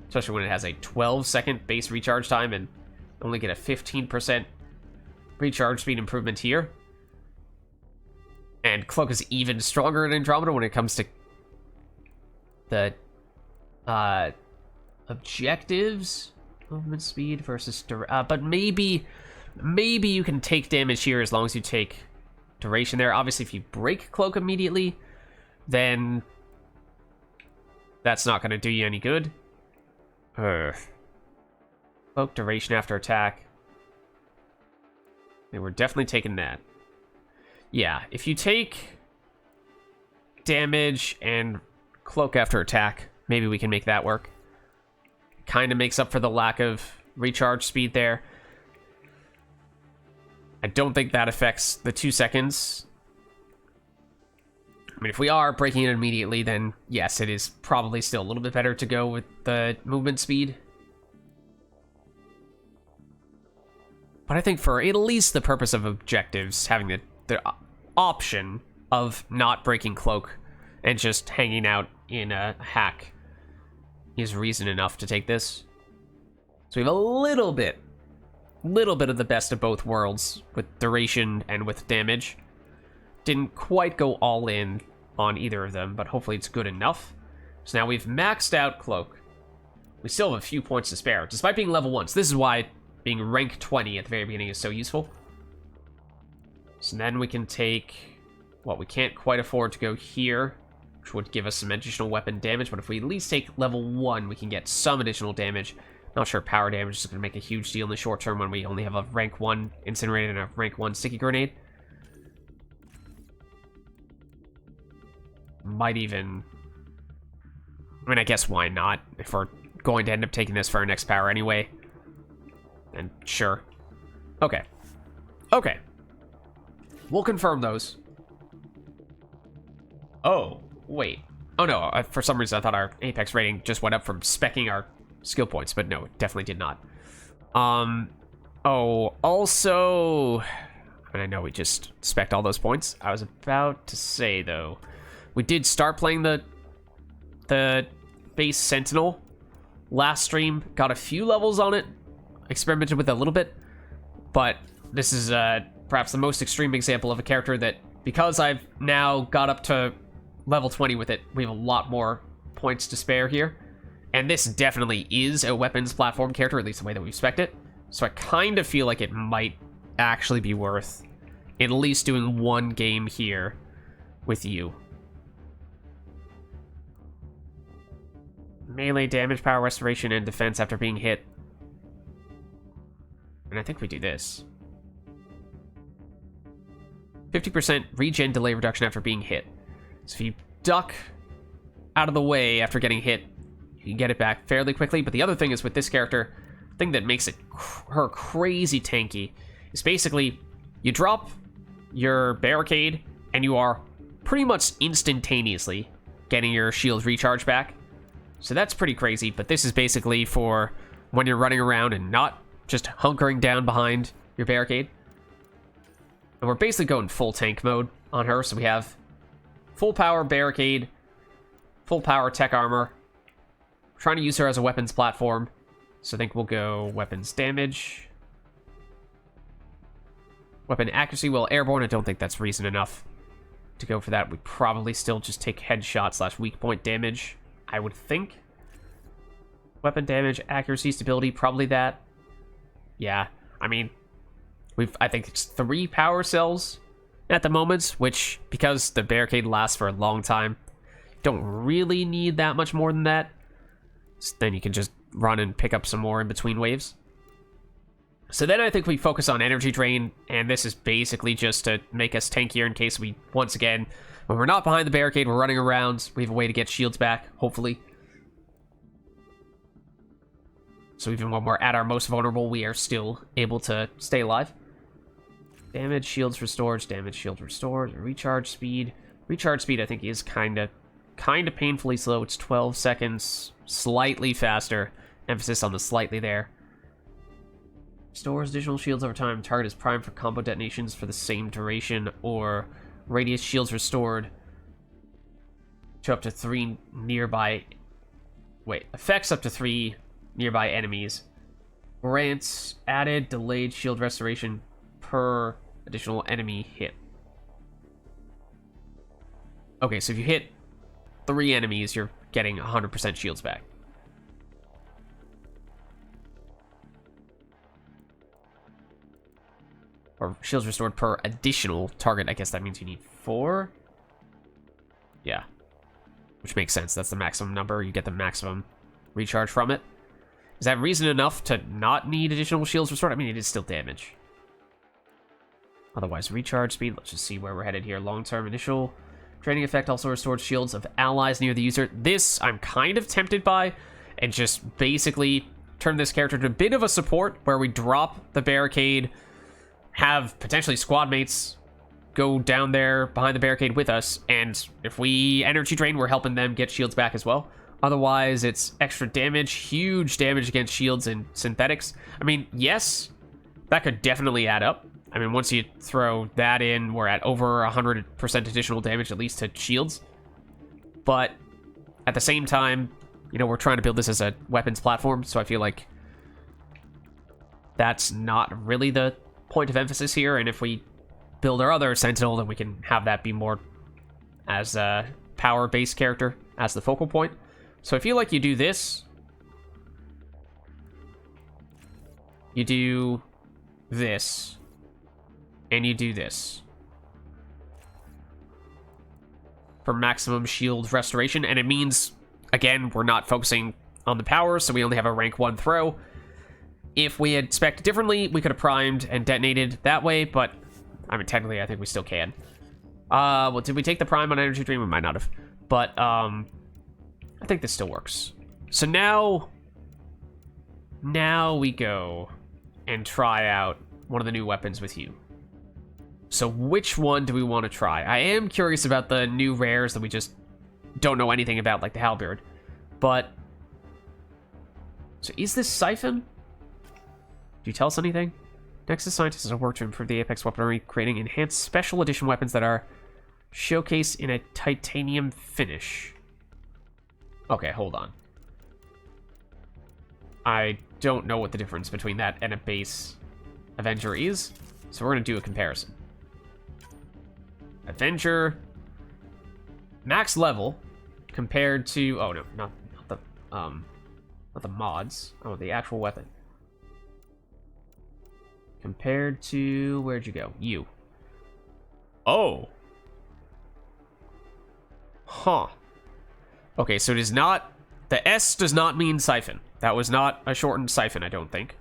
Especially when it has a 12-second base recharge time and only get a 15% recharge speed improvement here. And Cloak is even stronger in Andromeda when it comes to the objectives. Movement speed versus... but maybe you can take damage here as long as you take duration there. Obviously, if you break cloak immediately, then that's not going to do you any good. Cloak duration after attack. And we're definitely taking that. Yeah, if you take damage and cloak after attack, maybe we can make that work. Kind of makes up for the lack of recharge speed there. I don't think that affects the 2 seconds. I mean, if we are breaking it immediately, then yes, it is probably still a little bit better to go with the movement speed. But I think for at least the purpose of objectives, having the option of not breaking cloak and just hanging out in a hack is reason enough to take this. So we have a little bit of the best of both worlds with duration and with damage. Didn't quite go all in on either of them, but hopefully it's good enough. So now we've maxed out cloak. We still have a few points to spare, despite being level 1. So this is why being rank 20 at the very beginning is so useful. So then we can take... well, we can't quite afford to go here, which would give us some additional weapon damage, but if we at least take level 1, we can get some additional damage. Not sure power damage is going to make a huge deal in the short term when we only have a rank 1 incinerator and a rank 1 sticky grenade. Might even... I mean, I guess why not? If we're going to end up taking this for our next power anyway. Then sure. Okay. Okay. We'll confirm those. Oh, wait. Oh no, for some reason I thought our Apex rating just went up from speccing our skill points, but no, it definitely did not. Oh, also... and I know we just specced all those points. I was about to say, though, we did start playing the base Sentinel last stream. Got a few levels on it. Experimented with it a little bit. But this is perhaps the most extreme example of a character that, because I've now got up to level 20 with it, we have a lot more points to spare here. And this definitely is a weapons platform character, at least the way that we expect it. So I kind of feel like it might actually be worth at least doing one game here with you. Melee damage, power restoration, and defense after being hit. And I think we do this. 50% regen delay reduction after being hit. So if you duck out of the way after getting hit, you can get it back fairly quickly. But the other thing is with this character, the thing that makes her crazy tanky is basically you drop your barricade and you are pretty much instantaneously getting your shield recharge back. So that's pretty crazy, but this is basically for when you're running around and not just hunkering down behind your barricade. And we're basically going full tank mode on her, so we have full power barricade, full power tech armor. We're trying to use her as a weapons platform, so I think we'll go weapons damage. Weapon accuracy, well, airborne, I don't think that's reason enough to go for that. We probably still just take headshot / weak point damage, I would think. Weapon damage, accuracy, stability, probably that. Yeah, I mean, I think it's 3 power cells at the moment, which, because the barricade lasts for a long time, don't really need that much more than that. So then you can just run and pick up some more in between waves. So then I think we focus on energy drain, and this is basically just to make us tankier in case we, once again, when we're not behind the barricade, we're running around, we have a way to get shields back, hopefully. So even when we're at our most vulnerable, we are still able to stay alive. Damage, shields restored, damage, shield restored, recharge speed. Recharge speed, I think, is kind of painfully slow. It's 12 seconds, slightly faster. Emphasis on the slightly there. Stores additional shields over time. Target is primed for combo detonations for the same duration, or radius shields restored to up to 3 nearby... wait, effects up to 3 nearby enemies. Grants added delayed shield restoration per additional enemy hit. Okay, so if you hit 3 enemies, you're getting 100% shields back. Or shields restored per additional target. I guess that means you need 4. Yeah. Which makes sense. That's the maximum number. You get the maximum recharge from it. Is that reason enough to not need additional shields restored? I mean, it is still damage. Otherwise, recharge speed. Let's just see where we're headed here. Long-term initial training effect also restores shields of allies near the user. This I'm kind of tempted by, and just basically turn this character to a bit of a support where we drop the barricade, have potentially squad mates go down there behind the barricade with us, and if we energy drain, we're helping them get shields back as well. Otherwise, it's extra damage, huge damage against shields and synthetics. I mean, yes, that could definitely add up. I mean, once you throw that in, we're at over 100% additional damage, at least to shields. But at the same time, you know, we're trying to build this as a weapons platform, so I feel like that's not really the point of emphasis here. And if we build our other Sentinel, then we can have that be more as a power-based character as the focal point. So I feel like you do this. You do this. And you do this. For maximum shield restoration. And it means, again, we're not focusing on the power, so we only have a rank 1 throw. If we had spec'd differently, we could have primed and detonated that way, but I mean, technically, I think we still can. Well, did we take the prime on Energy Dream? We might not have. But, I think this still works. So now we go and try out one of the new weapons with you. So which one do we want to try? I am curious about the new rares that we just don't know anything about, like the halberd. But, so is this Siphon? Do you tell us anything? Nexus scientists have worked to improve the Apex weaponry, creating enhanced special edition weapons that are showcased in a titanium finish. Okay, hold on. I don't know what the difference between that and a base Avenger is, so we're going to do a comparison. Avenger, max level, compared to... Oh, no, not the mods. Oh, the actual weapon. Compared to... Where'd you go? You. Oh. Huh. Okay, so it is not... The S does not mean Siphon. That was not a shortened Siphon, I don't think.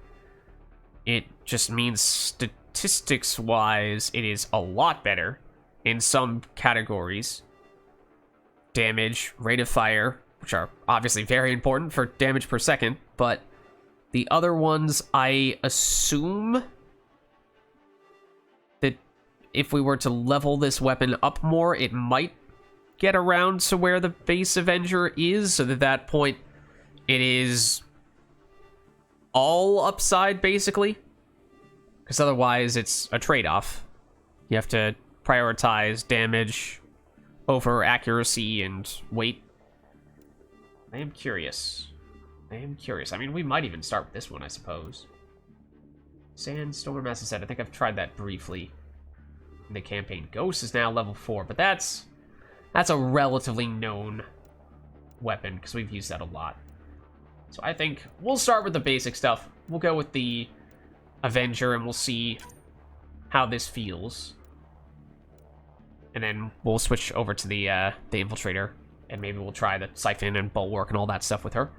It just means statistics-wise, it is a lot better in some categories. Damage, rate of fire, which are obviously very important for damage per second, but the other ones, I assume that if we were to level this weapon up more, it might get around to where the base Avenger is, so that at that point it is all upside, basically. Because otherwise it's a trade-off. You have to prioritize damage over accuracy and weight. I am curious. I mean, we might even start with this one, I suppose. Sandstorm, as I said, I think I've tried that briefly in the campaign. Ghost is now level 4, but that's a relatively known weapon, because we've used that a lot. So I think we'll start with the basic stuff. We'll go with the Avenger, and we'll see how this feels. And then we'll switch over to the Infiltrator, and maybe we'll try the Siphon and Bulwark and all that stuff with her.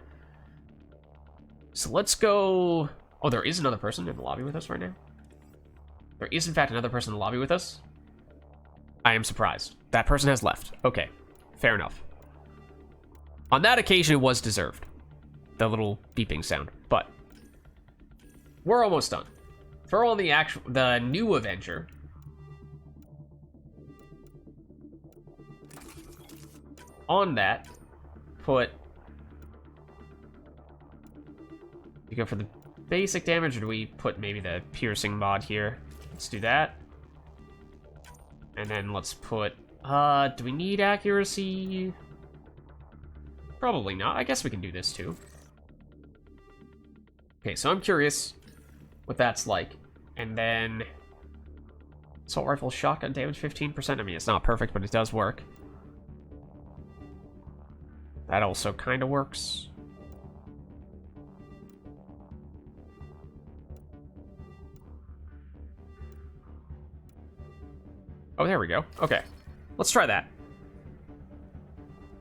So let's go... Oh, there is another person in the lobby with us right now. There is, in fact, another person in the lobby with us. I am surprised. That person has left. Okay, fair enough. On that occasion, it was deserved. The little beeping sound. But we're almost done. Throw on the new Avenger. On that, put... You go for the basic damage, or do we put maybe the piercing mod here? Let's do that. And then let's put... do we need accuracy? Probably not. I guess we can do this too. Okay, so I'm curious what that's like. And then... Assault rifle shotgun damage 15%. I mean, it's not perfect, but it does work. That also kind of works. Oh, there we go. Okay. Let's try that.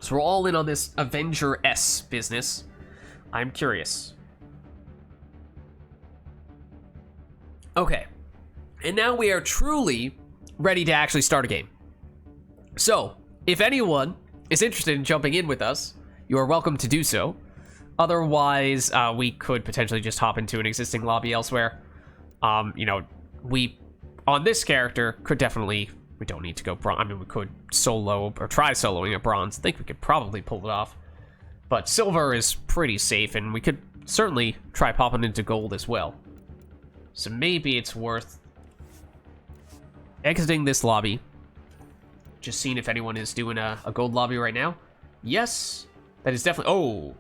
So we're all in on this Avenger S business. I'm curious. Okay. And now we are truly ready to actually start a game. So, if anyone is interested in jumping in with us, you are welcome to do so. Otherwise, we could potentially just hop into an existing lobby elsewhere. You know, we, on this character, could definitely, we don't need to go bronze. I mean, we could solo, or try soloing a bronze. I think we could probably pull it off. But silver is pretty safe, and we could certainly try popping into gold as well. So maybe it's worth exiting this lobby. Just seeing if anyone is doing a gold lobby right now. Yes, that is definitely, oh.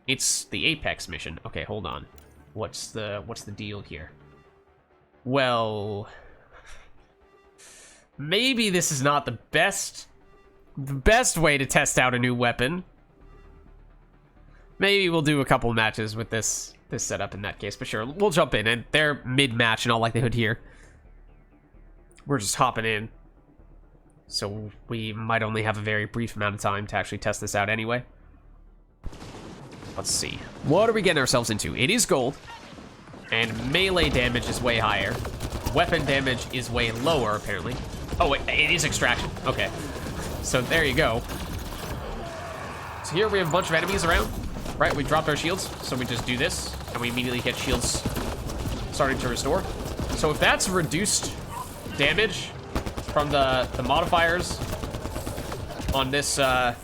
It's the Apex mission. Okay, hold on. What's the deal here? Well, maybe this is not the best way to test out a new weapon. Maybe we'll do a couple matches with this setup in that case, but sure, we'll jump in, and they're mid-match in all likelihood here. We're just hopping in, so we might only have a very brief amount of time to actually test this out anyway. Let's see. What are we getting ourselves into? It is gold, and melee damage is way higher. Weapon damage is way lower, apparently. Oh, wait, it is extraction. Okay. So there you go. So here we have a bunch of enemies around. Right, we dropped our shields, so we just do this, and we immediately get shields starting to restore. So if that's reduced damage from the modifiers on this type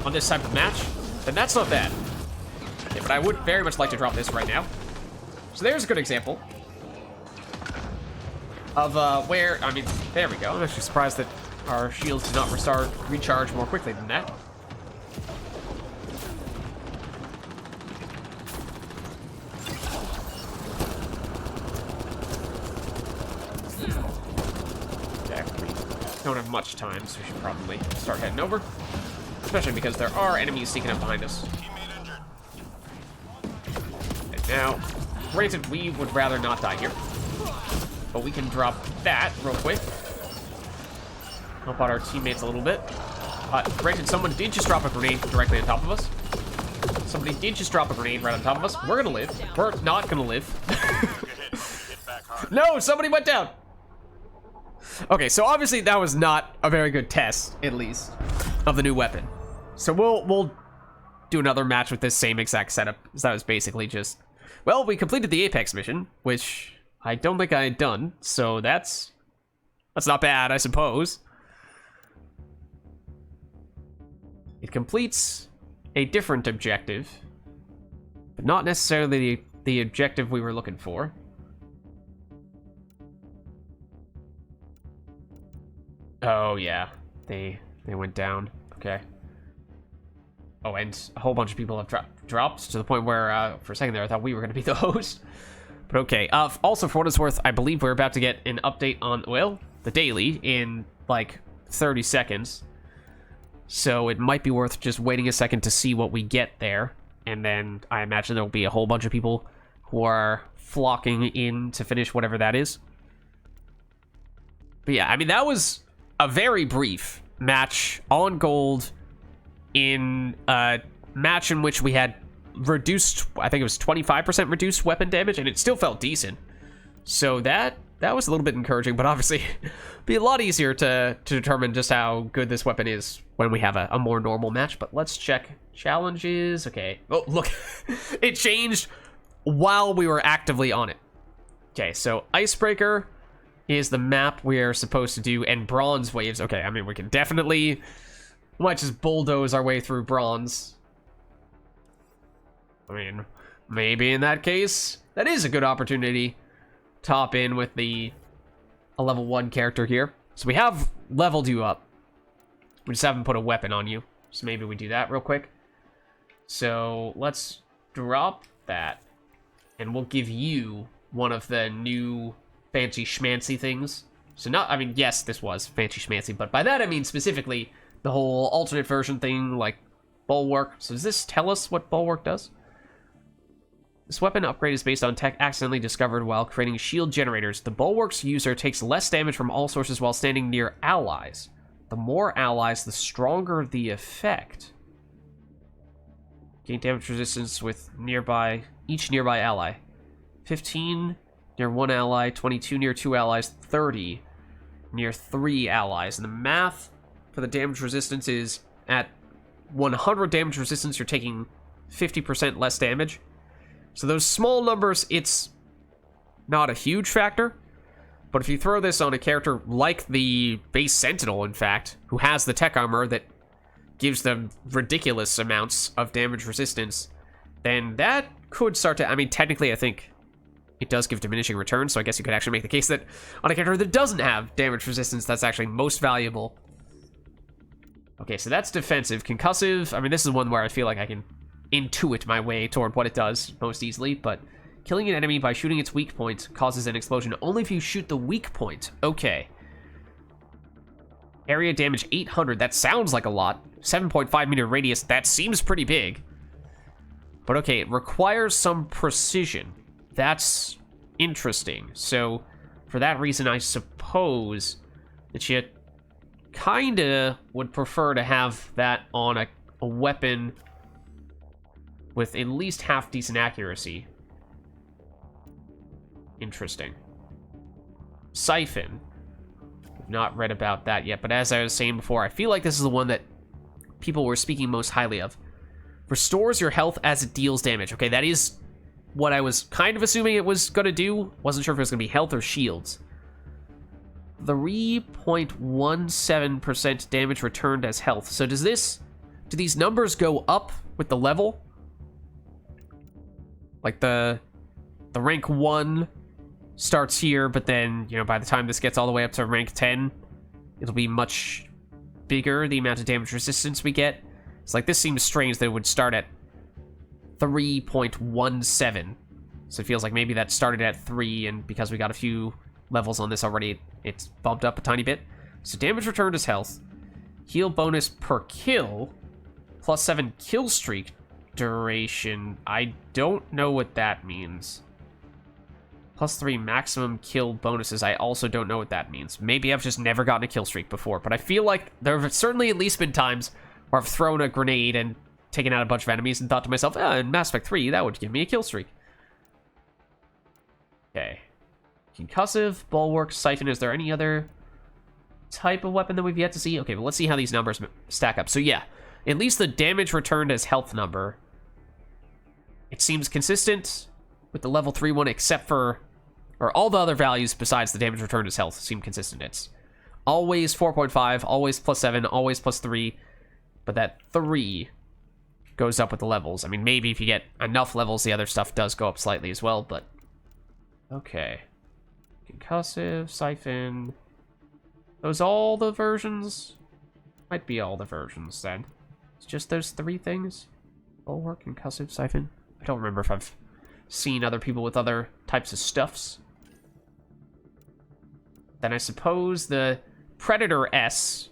of match, then that's not bad. Okay, but I would very much like to drop this right now. So there's a good example of where, I mean, there we go. I'm actually surprised that our shields did not recharge more quickly than that. Okay, we don't have much time, so we should probably start heading over. Especially because there are enemies sneaking up behind us. And now, granted, we would rather not die here. But we can drop that real quick. Help out our teammates a little bit. Granted, someone did just drop a grenade directly on top of us. Somebody did just drop a grenade right on top of us. We're gonna live. We're not gonna live. No, somebody went down. Okay, so obviously that was not a very good test, at least, of the new weapon. So we'll do another match with this same exact setup. So that was basically just, well, we completed the Apex mission, which I don't think I had done. So that's not bad, I suppose. It completes a different objective, but not necessarily the objective we were looking for. Oh yeah, they went down. Okay. Oh, and a whole bunch of people have dropped to the point where for a second there I thought we were going to be the host. But okay. Also, for what it's worth, I believe we're about to get an update on, well, the daily in like 30 seconds. So it might be worth just waiting a second to see what we get there. And then I imagine there'll be a whole bunch of people who are flocking in to finish whatever that is. But yeah, I mean, that was a very brief match on gold in a match in which we had reduced, I think it was 25% reduced weapon damage, and it still felt decent. So that was a little bit encouraging, but obviously it'd be a lot easier to determine just how good this weapon is when we have a more normal match. But let's check challenges. Okay. Oh, look, it changed while we were actively on it. Okay, so Icebreaker is the map we're supposed to do, and Bronze Waves. Okay, I mean, we can definitely, we might just bulldoze our way through Bronze. I mean, maybe in that case, that is a good opportunity. Top in with a level 1 character here. So we have leveled you up. We just haven't put a weapon on you. So maybe we do that real quick. So let's drop that. And we'll give you one of the new fancy schmancy things. So not, I mean, yes, this was fancy schmancy, but by that I mean specifically the whole alternate version thing, like Bulwark. So does this tell us what Bulwark does? This weapon upgrade is based on tech accidentally discovered while creating shield generators. The Bulwark's user takes less damage from all sources while standing near allies. The more allies, the stronger the effect. Gain damage resistance with each nearby ally. 15 near one ally, 22 near two allies, 30 near three allies. And the math for the damage resistance is at 100 damage resistance, you're taking 50% less damage. So those small numbers, it's not a huge factor. But if you throw this on a character like the base Sentinel, in fact, who has the tech armor that gives them ridiculous amounts of damage resistance, then that could start to... I mean, technically, I think it does give diminishing returns, so I guess you could actually make the case that on a character that doesn't have damage resistance, that's actually most valuable. Okay, so that's defensive. Concussive, I mean, this is one where I feel like I can intuit my way toward what it does most easily, but killing an enemy by shooting its weak point causes an explosion only if you shoot the weak point. Okay. Area damage 800, that sounds like a lot. 7.5 meter radius, that seems pretty big. But okay, it requires some precision. That's interesting. So, for that reason, I suppose that you kinda would prefer to have that on a weapon with at least half decent accuracy. Interesting. Siphon. I've not read about that yet, but as I was saying before, I feel like this is the one that people were speaking most highly of. Restores your health as it deals damage. Okay, that is what I was kind of assuming it was going to do. Wasn't sure if it was going to be health or shields. 3.17% damage returned as health. So do these numbers go up with the level? Like the rank 1 starts here, but then, you know, by the time this gets all the way up to rank 10, it'll be much bigger, the amount of damage resistance we get. It's like, this seems strange that it would start at 3.17. So it feels like maybe that started at 3, and because we got a few levels on this already, it's bumped up a tiny bit. So damage returned is health. Heal bonus per kill. +7 kill streak duration. I don't know what that means. +3 maximum kill bonuses. I also don't know what that means. Maybe I've just never gotten a kill streak before, but I feel like there have certainly at least been times where I've thrown a grenade and taken out a bunch of enemies and thought to myself, in Mass Effect 3, that would give me a kill streak. Okay. Concussive, Bulwark, Siphon. Is there any other type of weapon that we've yet to see? Okay, well, let's see how these numbers stack up. So yeah, at least the damage returned as health number, it seems consistent with the level 3 one, except for, or all the other values besides the damage returned as health seem consistent. It's always 4.5, always +7, always +3, but that 3 goes up with the levels. I mean, maybe if you get enough levels, the other stuff does go up slightly as well, but okay. Concussive, Siphon. Those all the versions? Might be all the versions then. It's just those 3 things? Bulwark, Concussive, Siphon. I don't remember if I've seen other people with other types of stuffs. Then I suppose the Predator S,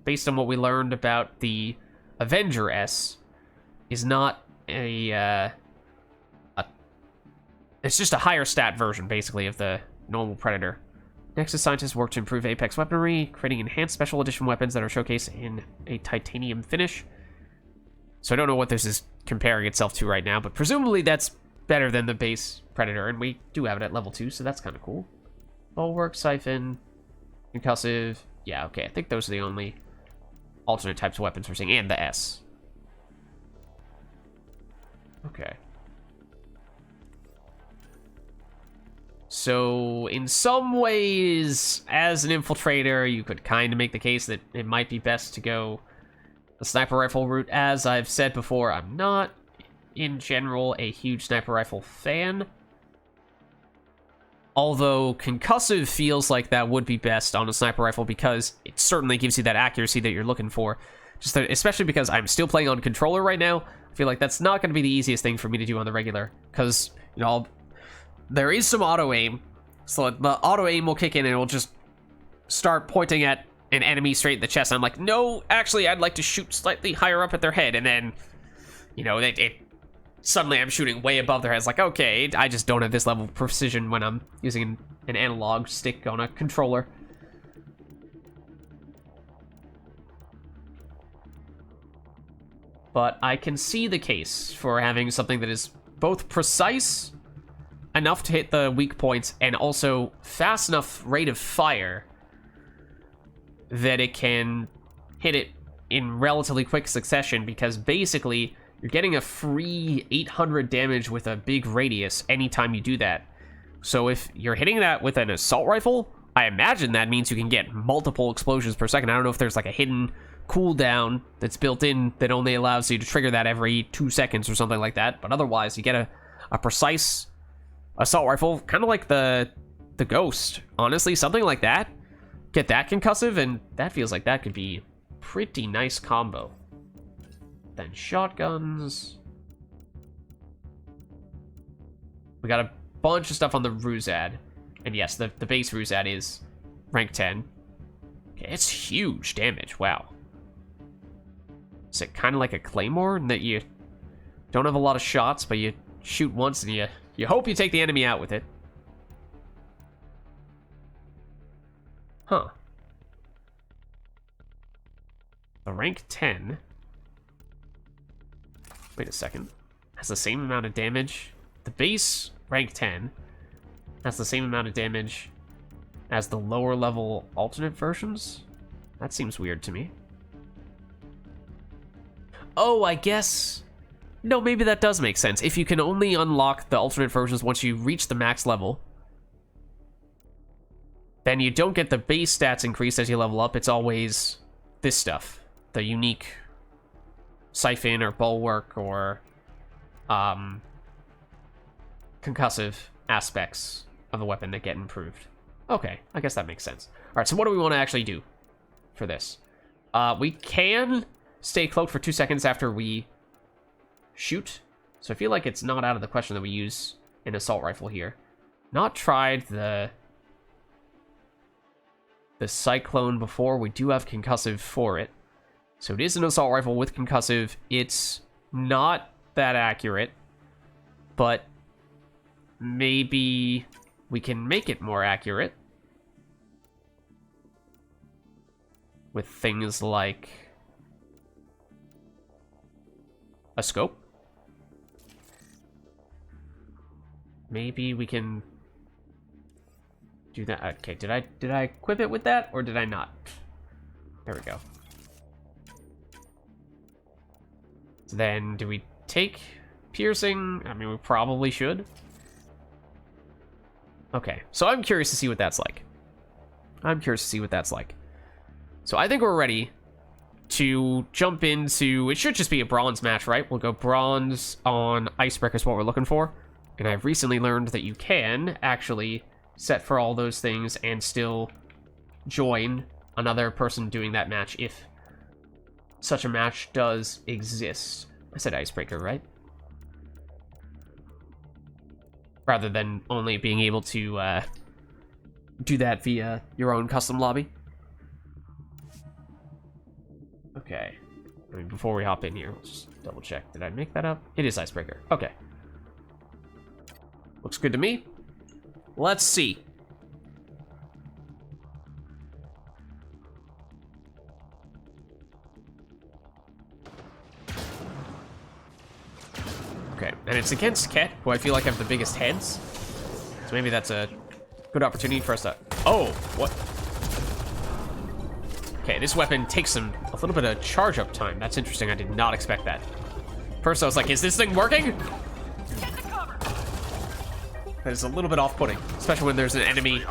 based on what we learned about the Avenger S, is not it's just a higher stat version, basically, of the normal Predator. Nexus scientists work to improve Apex weaponry, creating enhanced special edition weapons that are showcased in a titanium finish. So I don't know what this is comparing itself to right now, but presumably that's better than the base Predator, and we do have it at level 2, so that's kind of cool. Bulwark, Siphon, Concussive. Yeah, okay, I think those are the only alternate types of weapons we're seeing, and the S. Okay. So, in some ways, as an infiltrator, you could kind of make the case that it might be best to go the sniper rifle route. As I've said before, I'm not, in general, a huge sniper rifle fan. Although, Concussive feels like that would be best on a sniper rifle because it certainly gives you that accuracy that you're looking for. Just that, especially because I'm still playing on controller right now, I feel like that's not going to be the easiest thing for me to do on the regular. Because, you know, there is some auto-aim, so the auto-aim will kick in and it will just start pointing at an enemy straight in the chest. I'm like, no, actually, I'd like to shoot slightly higher up at their head, and then, you know, it suddenly I'm shooting way above their heads. Like, okay, I just don't have this level of precision when I'm using an analog stick on a controller. But I can see the case for having something that is both precise enough to hit the weak points and also fast enough rate of fire that it can hit it in relatively quick succession, because basically you're getting a free 800 damage with a big radius anytime you do that. So if you're hitting that with an assault rifle, I imagine that means you can get multiple explosions per second. I don't know if there's like a hidden cooldown that's built in that only allows you to trigger that every 2 seconds or something like that, but otherwise you get a precise assault rifle, kind of like the Ghost. Honestly, something like that. Get that concussive, and that feels like that could be pretty nice combo. Then shotguns. We got a bunch of stuff on the Ruzad. And yes, the base Ruzad is rank 10. Okay, it's huge damage, wow. Is it kind of like a claymore in that you don't have a lot of shots, but you shoot once and you hope you take the enemy out with it? Huh. The rank 10... Wait a second. Has the same amount of damage. The base rank 10 has the same amount of damage as the lower level alternate versions? That seems weird to me. Oh, I guess... No, maybe that does make sense. If you can only unlock the alternate versions once you reach the max level, then you don't get the base stats increase as you level up. It's always this stuff. The unique Siphon or Bulwark or concussive aspects of the weapon that get improved. Okay, I guess that makes sense. Alright, so what do we want to actually do for this? We can stay cloaked for 2 seconds after we shoot. So I feel like it's not out of the question that we use an assault rifle here. Not tried the Cyclone before. We do have concussive for it. So it is an assault rifle with concussive. It's not that accurate, but maybe we can make it more accurate with things like a scope. Maybe we can do that. Okay, did I equip it with that, or did I not? There we go. So then, do we take piercing? I mean, we probably should. Okay, so I'm curious to see what that's like. So I think we're ready to jump into... It should just be a bronze match, right? We'll go bronze on Icebreaker is what we're looking for. And I've recently learned that you can actually set for all those things and still join another person doing that match if such a match does exist. I said Icebreaker, right? Rather than only being able to do that via your own custom lobby. Okay. I mean, before we hop in here, let's just double check. Did I make that up? It is Icebreaker. Okay. Looks good to me. Let's see. Okay, and it's against Ket, who I feel like have the biggest heads. So maybe that's a good opportunity for us to... Oh, what? Okay, this weapon takes a little bit of charge up time. That's interesting. I did not expect that. First, I was like, is this thing working? That is a little bit off-putting, especially when there's an enemy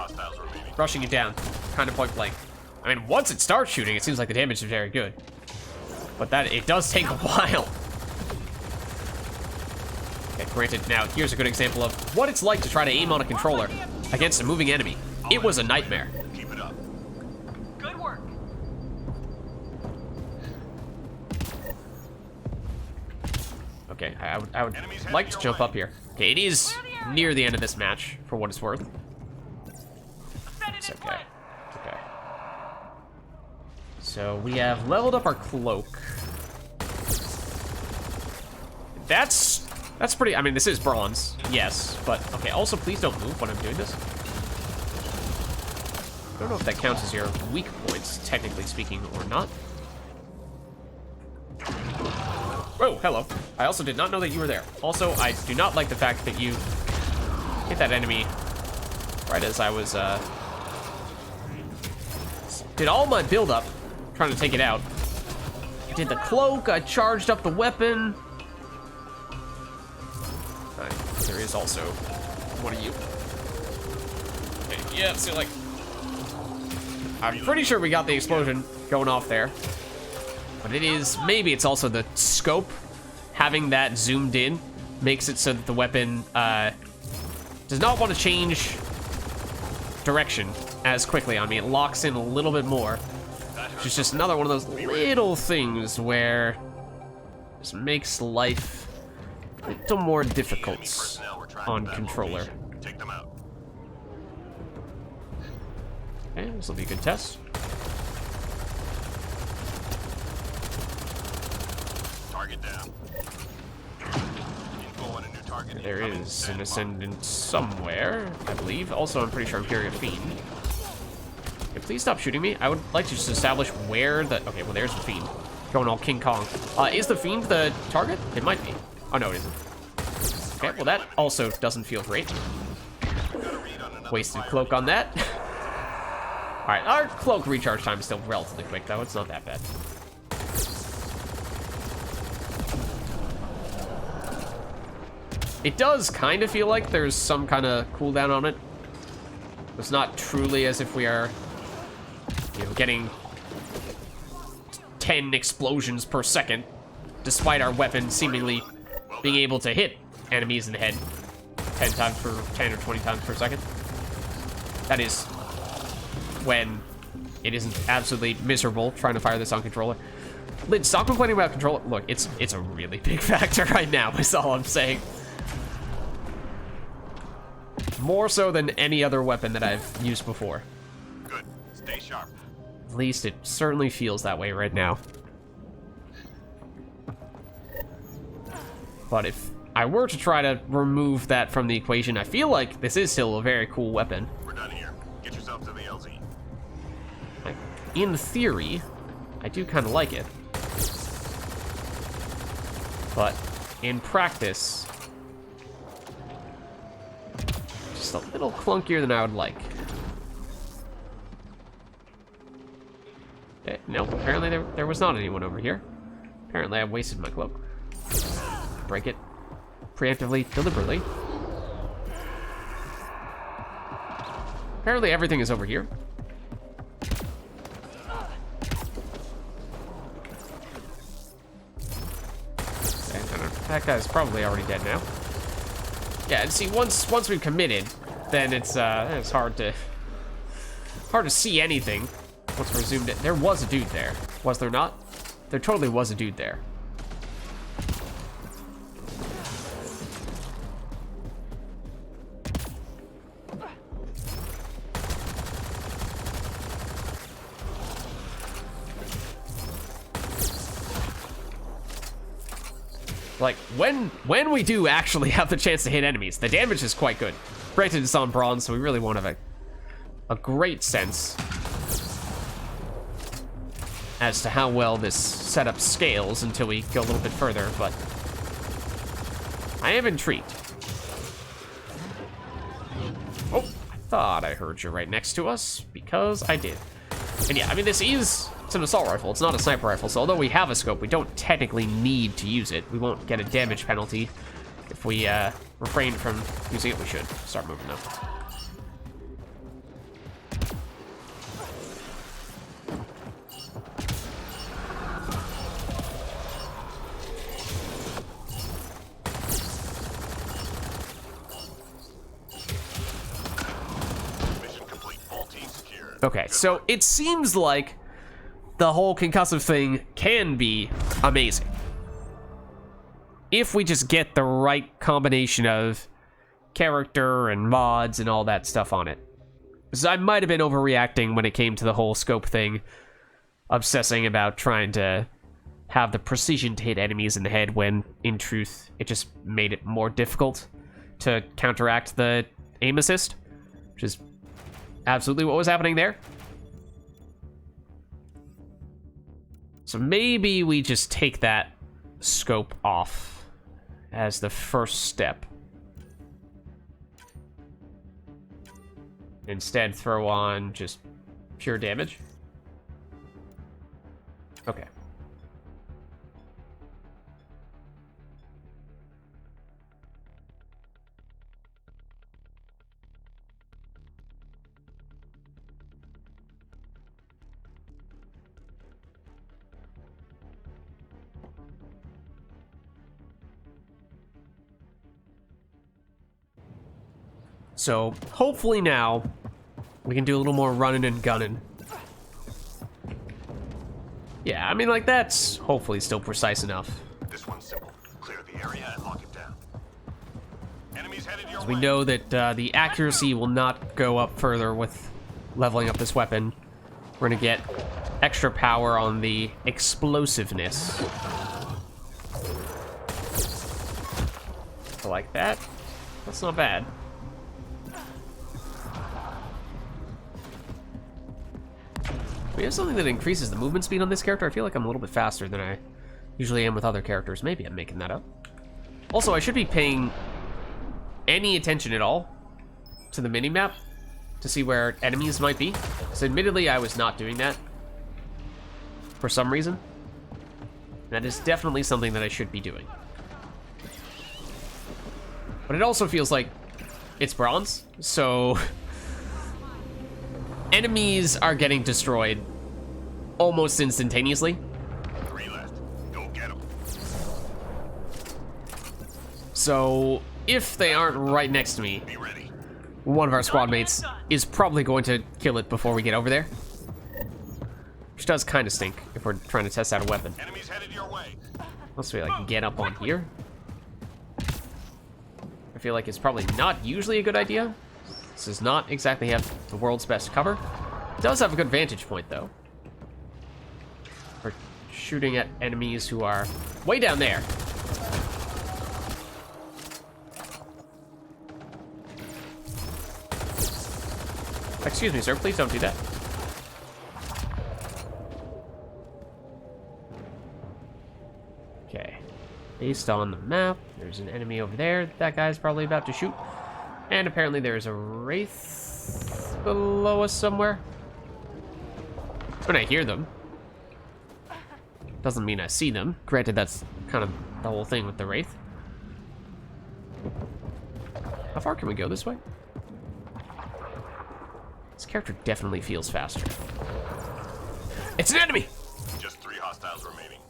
rushing you down, kind of point blank. I mean, once it starts shooting, it seems like the damage is very good. But that it does take a while. Okay, granted, now here's a good example of what it's like to try to aim on a controller against a moving enemy. It was a nightmare. Keep it up. Good work. Okay, I would like to jump up here. Okay, it is near the end of this match, for what it's worth. It's okay. It's okay. So we have leveled up our cloak. That's That's pretty, I mean, this is bronze, yes, but, okay, also please don't move when I'm doing this. I don't know if that counts as your weak points, technically speaking, or not. Oh, hello. I also did not know that you were there. Also, I do not like the fact that you hit that enemy right as I was, did all my build-up trying to take it out. Did the cloak, I charged up the weapon. There is also one of you. Okay, yeah, so like, I'm pretty sure we got the explosion going off there. But it is, maybe it's also the scope. Having that zoomed in makes it so that the weapon does not want to change direction as quickly on me. It locks in a little bit more. Which is just another one of those little things where this makes life a little more difficult on controller. Take them out. Okay, this will be a good test. Target down. Info on a new target. There is an ascendant somewhere, I believe. Also, I'm pretty sure I'm hearing a fiend. Okay, please stop shooting me. I would like to just establish where the... Okay, well, there's the fiend. Going all King Kong. Is the fiend the target? It might be. Oh, no, it isn't. Okay, well, that also doesn't feel great. Wasted cloak on that. Alright, our cloak recharge time is still relatively quick, though. It's not that bad. It does kind of feel like there's some kind of cooldown on it. It's not truly as if we are, you know, getting 10 explosions per second, despite our weapon seemingly being able to hit enemies in the head 10 times per 10 or 20 times per second. That is when it isn't absolutely miserable trying to fire this on controller. Lid, stop complaining about controller. Look, it's a really big factor right now, is all I'm saying. More so than any other weapon that I've used before. Good. Stay sharp. At least it certainly feels that way right now. But if I were to try to remove that from the equation, I feel like this is still a very cool weapon. We're done here. Get yourself to the LZ. Like, in theory, I do kind of like it. But in practice, just a little clunkier than I would like. No, apparently there was not anyone over here. Apparently I wasted my cloak. Break it preemptively, deliberately. Apparently everything is over here. Okay, that guy's probably already dead now. Yeah, and see, once we've committed, then it's hard to see anything once we're zoomed in. There was a dude there, was there not? There totally was a dude there. Like, when we do actually have the chance to hit enemies, the damage is quite good. Granted, it's on bronze, so we really won't have a great sense as to how well this setup scales until we go a little bit further, but I am intrigued. Oh, I thought I heard you right next to us, because I did. And yeah, I mean, it's an assault rifle. It's not a sniper rifle, so although we have a scope, we don't technically need to use it. We won't get a damage penalty. If we refrain from using it, we should start moving though. Mission complete. All teams secured. Okay, so it seems like the whole concussive thing can be amazing if we just get the right combination of character and mods and all that stuff on it. So I might have been overreacting when it came to the whole scope thing, obsessing about trying to have the precision to hit enemies in the head when, in truth, it just made it more difficult to counteract the aim assist, which is absolutely what was happening there. So maybe we just take that scope off as the first step. Instead, throw on just pure damage. Okay. So, hopefully now, we can do a little more running and gunning. Yeah, I mean, like, that's hopefully still precise enough. This one's simple. Clear the area and lock it down. Enemies headed your way. We know that the accuracy will not go up further with leveling up this weapon. We're gonna get extra power on the explosiveness. I like that. That's not bad. We have something that increases the movement speed on this character. I feel like I'm a little bit faster than I usually am with other characters. Maybe I'm making that up. Also, I should be paying any attention at all to the minimap to see where enemies might be. So admittedly, I was not doing that for some reason. That is definitely something that I should be doing. But it also feels like it's bronze, so enemies are getting destroyed almost instantaneously. 3 left. Go get them. So if they aren't right next to me, Be ready. one of our squad mates is probably going to kill it before we get over there. Which does kind of stink if we're trying to test out a weapon. Enemies headed your way. Let's see, like, get up on here. I feel like it's probably not usually a good idea. This does not exactly have the world's best cover. It does have a good vantage point, though. We're shooting at enemies who are way down there. Excuse me, sir. Please don't do that. Okay. Based on the map, there's an enemy over there that guy's probably about to shoot. And apparently there's a wraith below us somewhere. When I hear them. Doesn't mean I see them. Granted, that's kind of the whole thing with the wraith. How far can we go this way? This character definitely feels faster. It's an enemy! Just 3 hostiles remaining.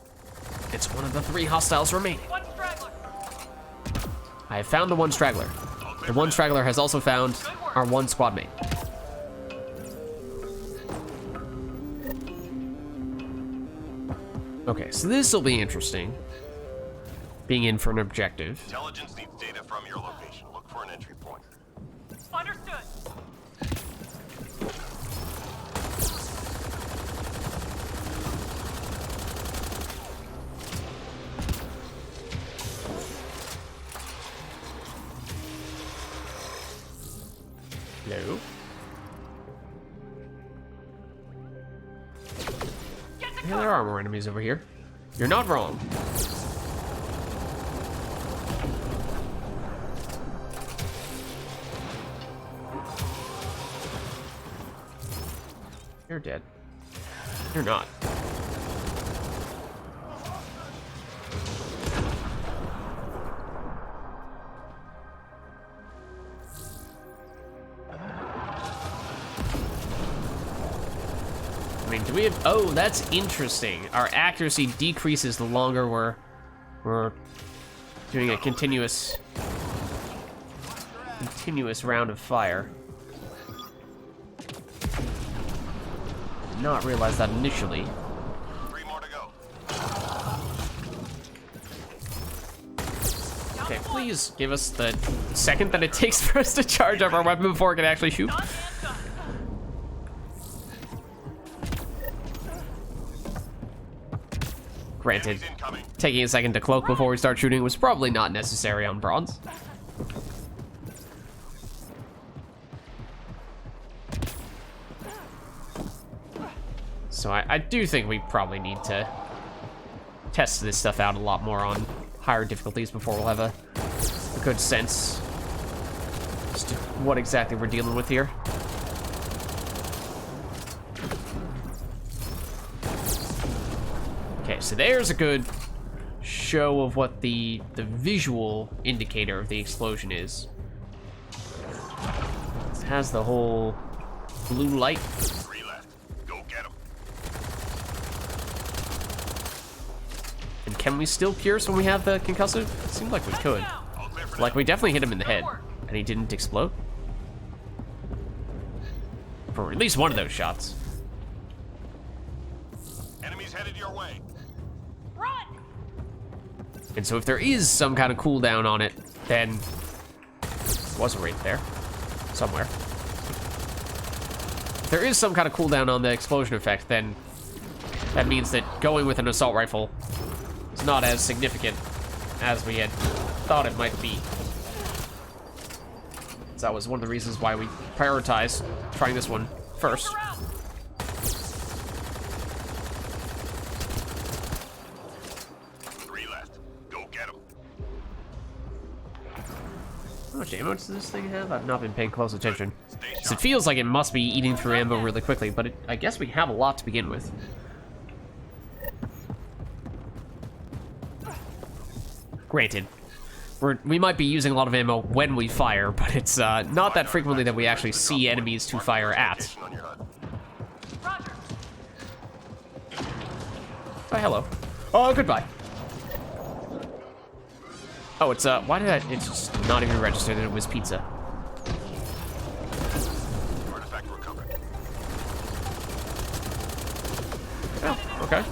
It's one of the 3 hostiles remaining. One straggler. I have found the one straggler. The one straggler has also found our one squad mate. Okay, so this will be interesting. Being in for an objective. Intelligence needs data from your location. Look for an entry point. Understood. Hello? Get the Yeah, there are more enemies over here. You're not wrong. You're dead. You're not. I mean, do we have... Oh, that's interesting. Our accuracy decreases the longer we're doing a continuous round of fire. Did not realize that initially. 3 more to go. Okay, please give us the second that it takes for us to charge up our weapon before it can actually shoot. done and done. Granted, Enemies incoming. taking a second to cloak before we start shooting was probably not necessary on bronze. So I do think we probably need to test this stuff out a lot more on higher difficulties before we'll have a good sense as to what exactly we're dealing with here. Okay, so there's a good show of what the visual indicator of the explosion is. It has the whole blue light. 3 left. Go get them. And can we still pierce when we have the concussive? It seemed like we could. All clear for Like, we definitely hit him in the head, and he didn't explode. For at least one of those shots. now. Enemies headed your way. Run! And so if there is some kind of cooldown on it, then it wasn't right there. Somewhere. If there is some kind of cooldown on the explosion effect, then that means that going with an assault rifle is not as significant as we had thought it might be. So that was one of the reasons why we prioritized trying this one first. Around. 3 left. Go get them. How much ammo does this thing have? I've not been paying close attention. Stay 'Cause it sharp. feels like it must be eating through ammo really quickly, but I guess we have a lot to begin with. Granted, we might be using a lot of ammo when we fire, but it's not that frequently that we actually see enemies to fire at. Location on your HUD. Roger. Oh, hello. Oh, goodbye. Oh, it's, why did it's just not even registered that it was pizza. Artifact recovered. Oh, okay.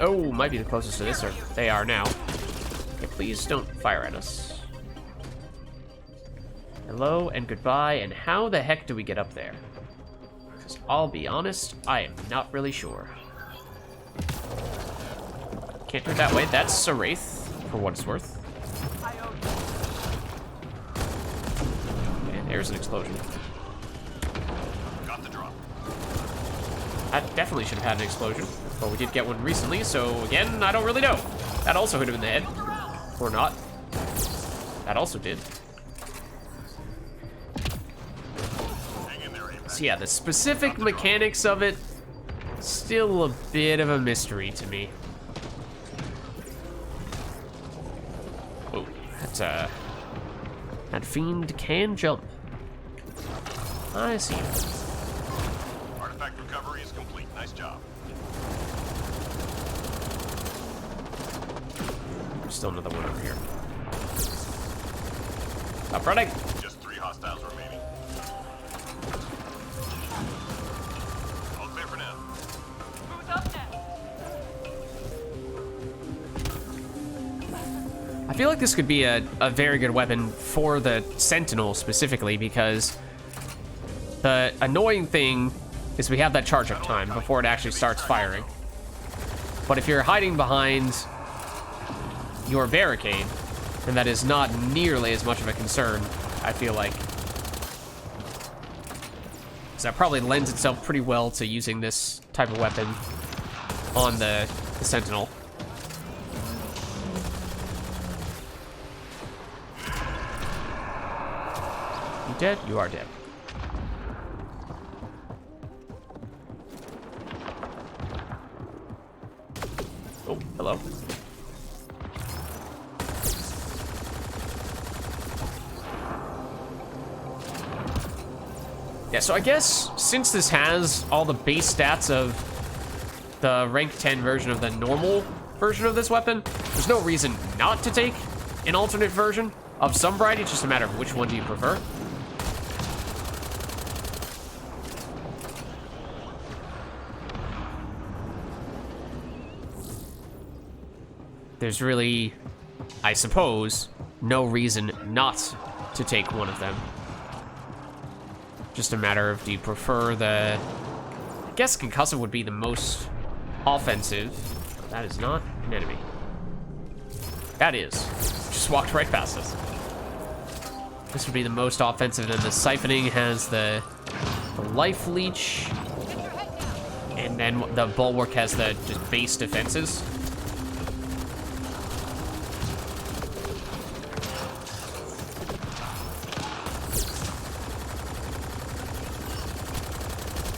Oh, might be the closest to this, or they are now. Okay, please don't fire at us. Hello and goodbye, and how the heck do we get up there? Because I'll be honest, I am not really sure. Can't do it that way. That's a wraith, for what it's worth. I owe you. And there's an explosion. Got the drop. That definitely should have had an explosion. But we did get one recently, so again, I don't really know. That also hit him in the head. Or not. That also did. Hang in there, Apex. So yeah, the specific mechanics of it, still a bit of a mystery to me. Oh, that fiend can jump. I see. Artifact recovery is complete. Nice job. There's still another one over here. Stop running. Just 3 hostiles remaining. All clear for now. Who's up next? I feel like this could be a very good weapon for the Sentinel specifically, because the annoying thing is we have that charge up time before it actually starts firing. But if you're hiding behind your barricade, then that is not nearly as much of a concern, I feel like. So that probably lends itself pretty well to using this type of weapon on the Sentinel. You dead? You are dead. Oh, hello. Yeah, so I guess since this has all the base stats of the rank 10 version of the normal version of this weapon, there's no reason not to take an alternate version of some variety. It's just a matter of which one do you prefer. There's really, I suppose, no reason not to take one of them. Just a matter of, do you prefer the I guess Concussive would be the most offensive. That is not an enemy. That is. Just walked right past us. This would be the most offensive, and the Siphoning has the life leech. And then the Bulwark has the just base defenses.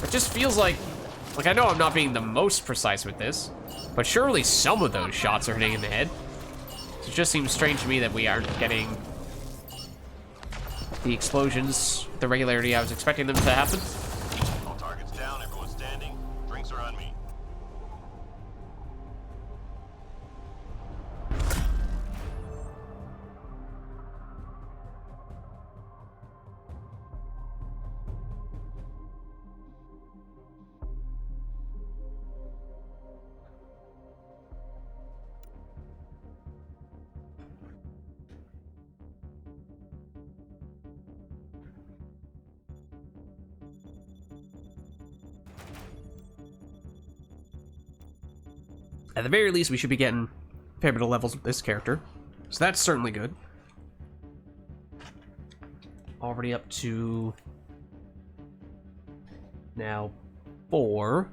It just feels like I know I'm not being the most precise with this, but surely some of those shots are hitting in the head. It just seems strange to me that we aren't getting the explosions, the regularity I was expecting them to happen. All targets down, everyone standing. Drinks are on me. At the very least, we should be getting a fair bit of levels with this character. So that's certainly good. Already up to now 4.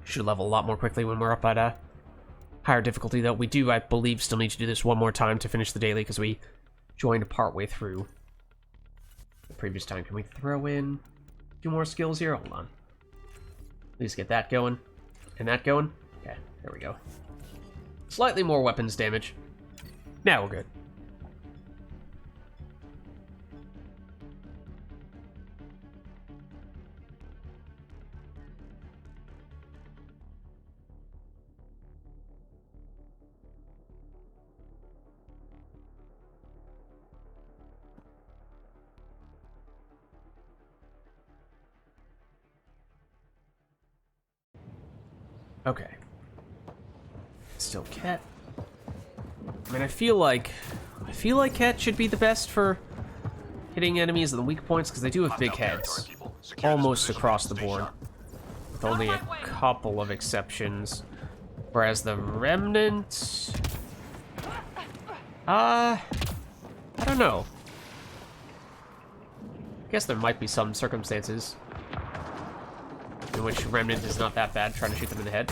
Should level a lot more quickly when we're up at a higher difficulty, though. We do, I believe, still need to do this one more time to finish the daily because we joined partway through the previous time. Can we throw in 2 more skills here? Hold on. At least get that going. And that going. Okay, there we go. Slightly more weapons damage. Now we're good. Okay. Still Cat. I mean, I feel like Cat should be the best for hitting enemies at the weak points because they do have big heads, almost across the board, with only a couple of exceptions. Whereas the Remnant, I don't know. I guess there might be some circumstances in which Remnant is not that bad, trying to shoot them in the head.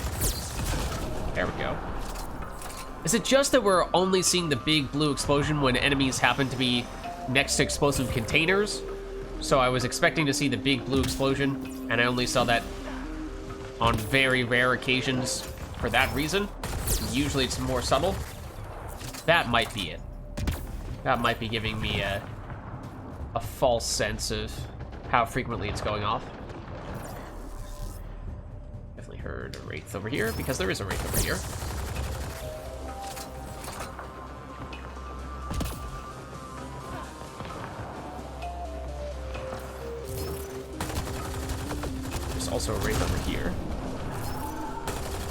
There we go. Is it just that we're only seeing the big blue explosion when enemies happen to be next to explosive containers? So I was expecting to see the big blue explosion, and I only saw that on very rare occasions for that reason. Usually it's more subtle. That might be it. That might be giving me a false sense of how frequently it's going off. Heard a Wraith over here, because there is a Wraith over here. There's also a Wraith over here.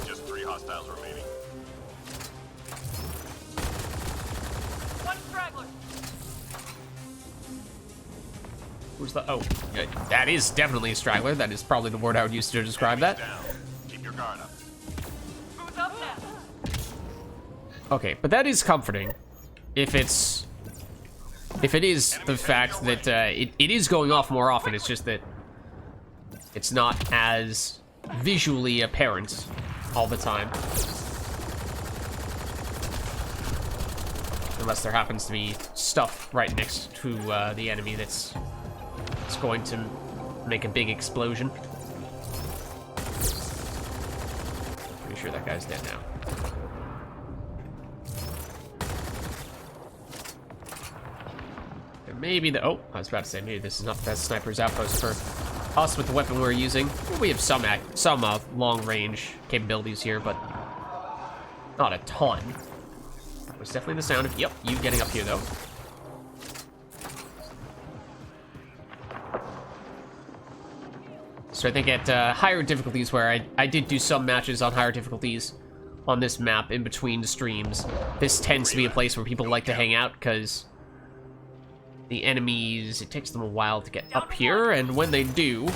Just 3 hostiles remaining. One straggler. Who's the... Oh, that is definitely a straggler. That is probably the word I would use to describe that. Down. Keep your guard up. Who's up now? Okay, but that is comforting. If it is the fact that it is going off more often, it's just that it's not as visually apparent all the time. Unless there happens to be stuff right next to the enemy that's going to make a big explosion. Pretty sure that guy's dead now. There may be the... Oh, I was about to say, maybe this is not the best sniper's outpost for us with the weapon we're using. We have some long-range capabilities here, but not a ton. That was definitely the sound of... Yep, you getting up here, though. So I think at higher difficulties, where I did do some matches on higher difficulties on this map in between the streams, this tends to be a place where people like to hang out, because the enemies, it takes them a while to get up here, and when they do,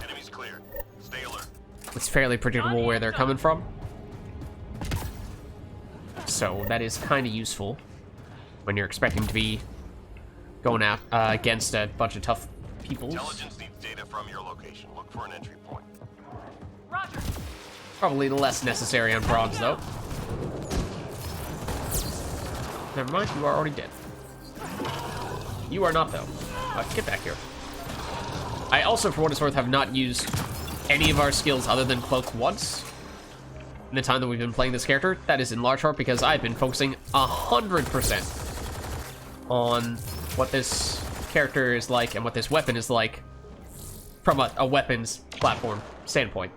Enemies cleared. Stay alert. it's fairly predictable where they're coming from. So that is kind of useful when you're expecting to be going out against a bunch of tough peoples. Intelligence needs data from your location. Look for an entry point. Roger. Probably less necessary on bronze, though. Never mind, you are already dead. You are not, though. Get back here. I also, for what it's worth, have not used any of our skills other than Cloak once in the time that we've been playing this character. That is in large part because I've been focusing 100% on what this character is like and what this weapon is like from a weapons platform standpoint.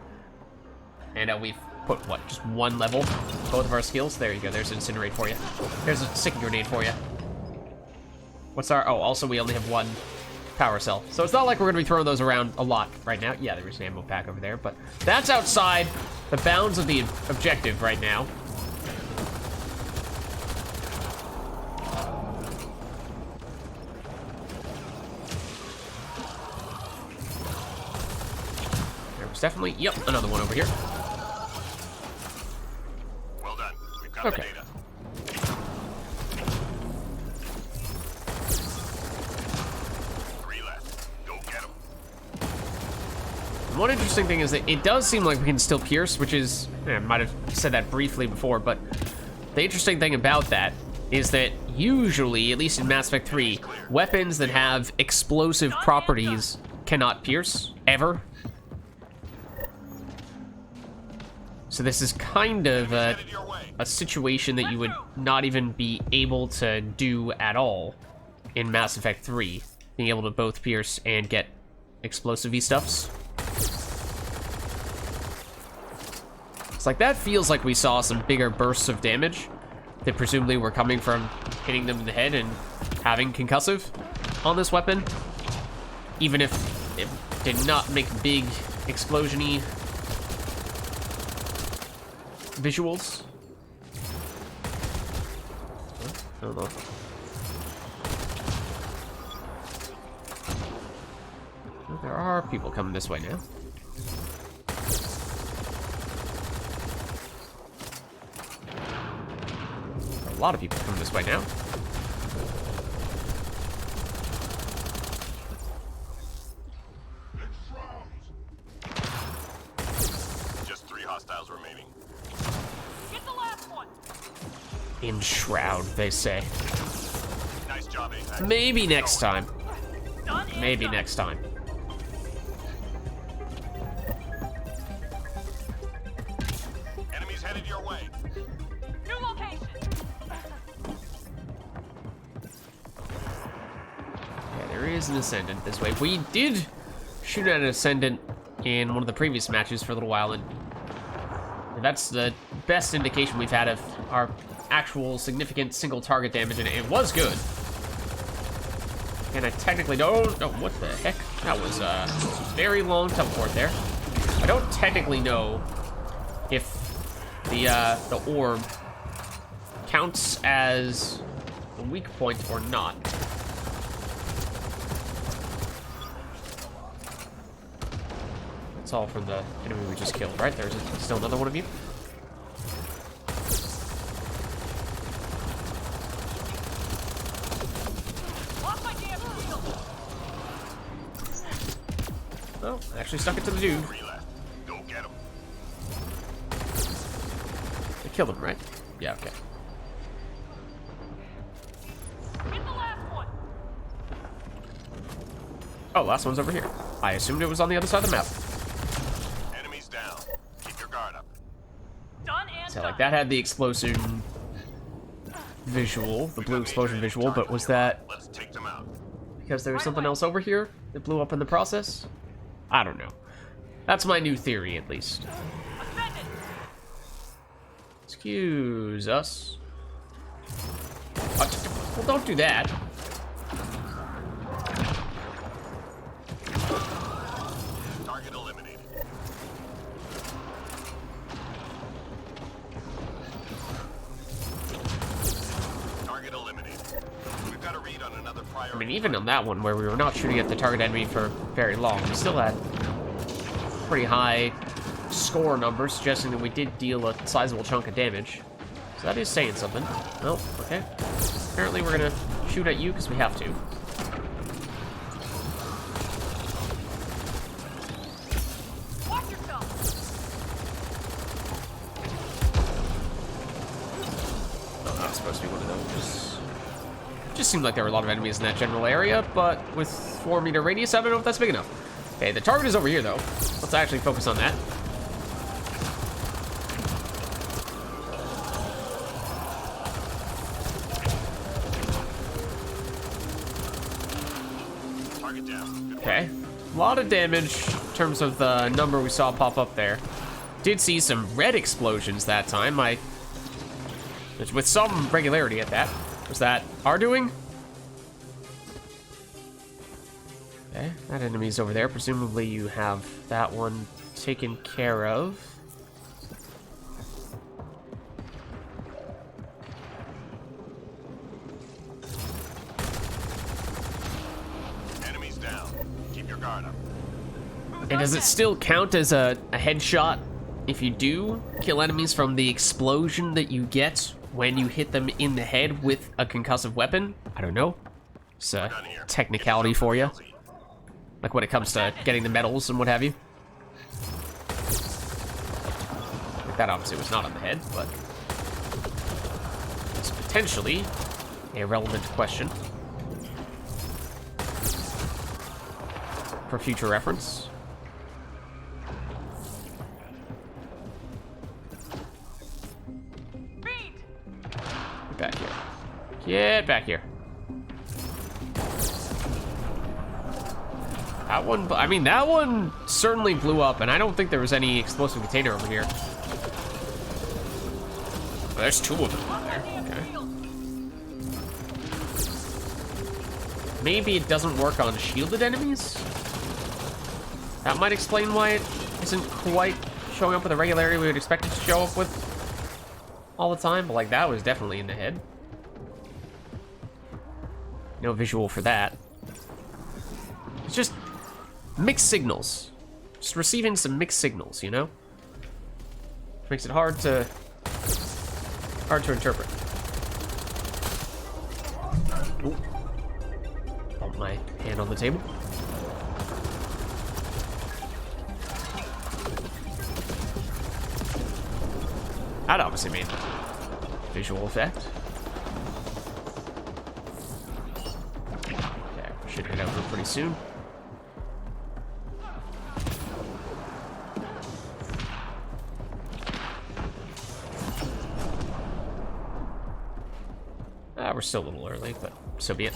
And we've put, what, just one level, both of our skills? There you go, there's an Incinerate for you. There's a Sticking Grenade for you. What's our, oh, also we only have one Power Cell. So it's not like we're gonna be throwing those around a lot right now. Yeah, there is an ammo pack over there, but that's outside the bounds of the objective right now. There was definitely, yep, another one over here. Well done. We've got Okay. the data. Three left. Go get them. One interesting thing is that it does seem like we can still pierce, which is, I might have said that briefly before, but the interesting thing about that is that usually, at least in Mass Effect 3, weapons that have explosive properties cannot pierce, ever. So this is kind of a situation that you would not even be able to do at all in Mass Effect 3, being able to both pierce and get explosive-y stuffs. It's like, that feels like we saw some bigger bursts of damage that presumably were coming from hitting them in the head and having concussive on this weapon, even if it did not make big explosion-y visuals. I don't know. Well, there are people coming this way now. A lot of people coming this way now. Just 3 hostiles remaining. Get the last one. In Shroud, they say. Nice job, Apex. Maybe next time. Done and Maybe done. next time. Enemies headed your way. New location. Yeah, there is an Ascendant this way. We did shoot at an Ascendant in one of the previous matches for a little while, and that's the best indication we've had of our actual significant single target damage, and it was good. And I technically don't... Oh, what the heck? That was a very long teleport there. I don't technically know if the orb counts as a weak point or not. That's all from the enemy we just killed, right? There's still another one of you. Lost my damn shield. Oh, I actually stuck it to the dude. 3 left. Go get them. I killed him, right? Yeah, okay. Get the last one. Oh, last one's over here. I assumed it was on the other side of the map. Enemies down. Keep your guard up. Done and So, done. like, that had the explosion visual, the blue explosion visual, but was that Let's take them out. because there was something else over here that blew up in the process? I don't know. That's my new theory, at least. Ascendant. Excuse us. Well, don't do that. Target eliminated. Target eliminated. We've got a read on another priority I mean, even on that one where we were not shooting at the target enemy for very long, we still had pretty high score numbers, suggesting that we did deal a sizable chunk of damage. So that is saying something. Oh, okay. Apparently we're gonna shoot at you because we have to. Watch yourself. Oh, not supposed to be one of those. Just seemed like there were a lot of enemies in that general area, but with 4-meter radius, I don't know if that's big enough. Okay, the target is over here, though. Let's actually focus on that. Target down. Okay. A lot of damage in terms of the number we saw pop up there. Did see some red explosions that time. With some regularity at that. Was that our doing? Okay, that enemy's over there. Presumably you have that one taken care of. Enemies down. Keep your guard up. And does it still count as a headshot if you do kill enemies from the explosion that you get when you hit them in the head with a concussive weapon? I don't know. It's a technicality for you. Like when it comes to getting the medals and what have you. Like that obviously was not on the head, but it's potentially a relevant question for future reference. Reed. Get back here. Get back here. That one, I mean, that one certainly blew up, and I don't think there was any explosive container over here. Oh, there's two of them in there. Okay. Maybe it doesn't work on shielded enemies? That might explain why it isn't quite showing up with the regularity we would expect it to show up with all the time, but like that was definitely in the head. No visual for that. It's just mixed signals. Just receiving some mixed signals, you know? Makes it hard to interpret. Ooh. Bump my hand on the table. That obviously made visual effect. Okay, should get over pretty soon. We're still a little early, but so be it.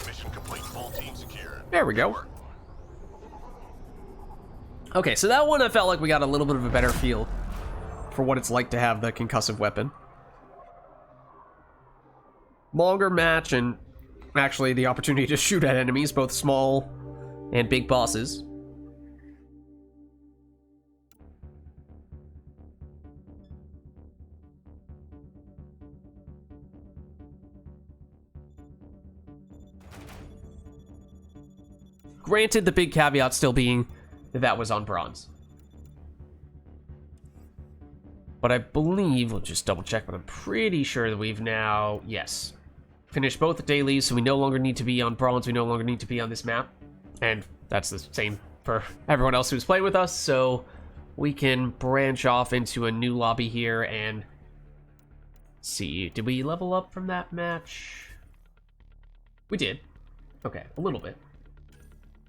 Mission complete. Full team secure. There we go. Okay, so that one I felt like we got a little bit of a better feel for what it's like to have the concussive weapon. Longer match and actually the opportunity to shoot at enemies, both small and big bosses. Granted, the big caveat still being that that was on bronze. But I believe, we'll just double check, but I'm pretty sure that we've now, yes, finished both the dailies, so we no longer need to be on bronze, we no longer need to be on this map. And that's the same for everyone else who's playing with us, so we can branch off into a new lobby here and see. Did we level up from that match? We did. Okay, a little bit.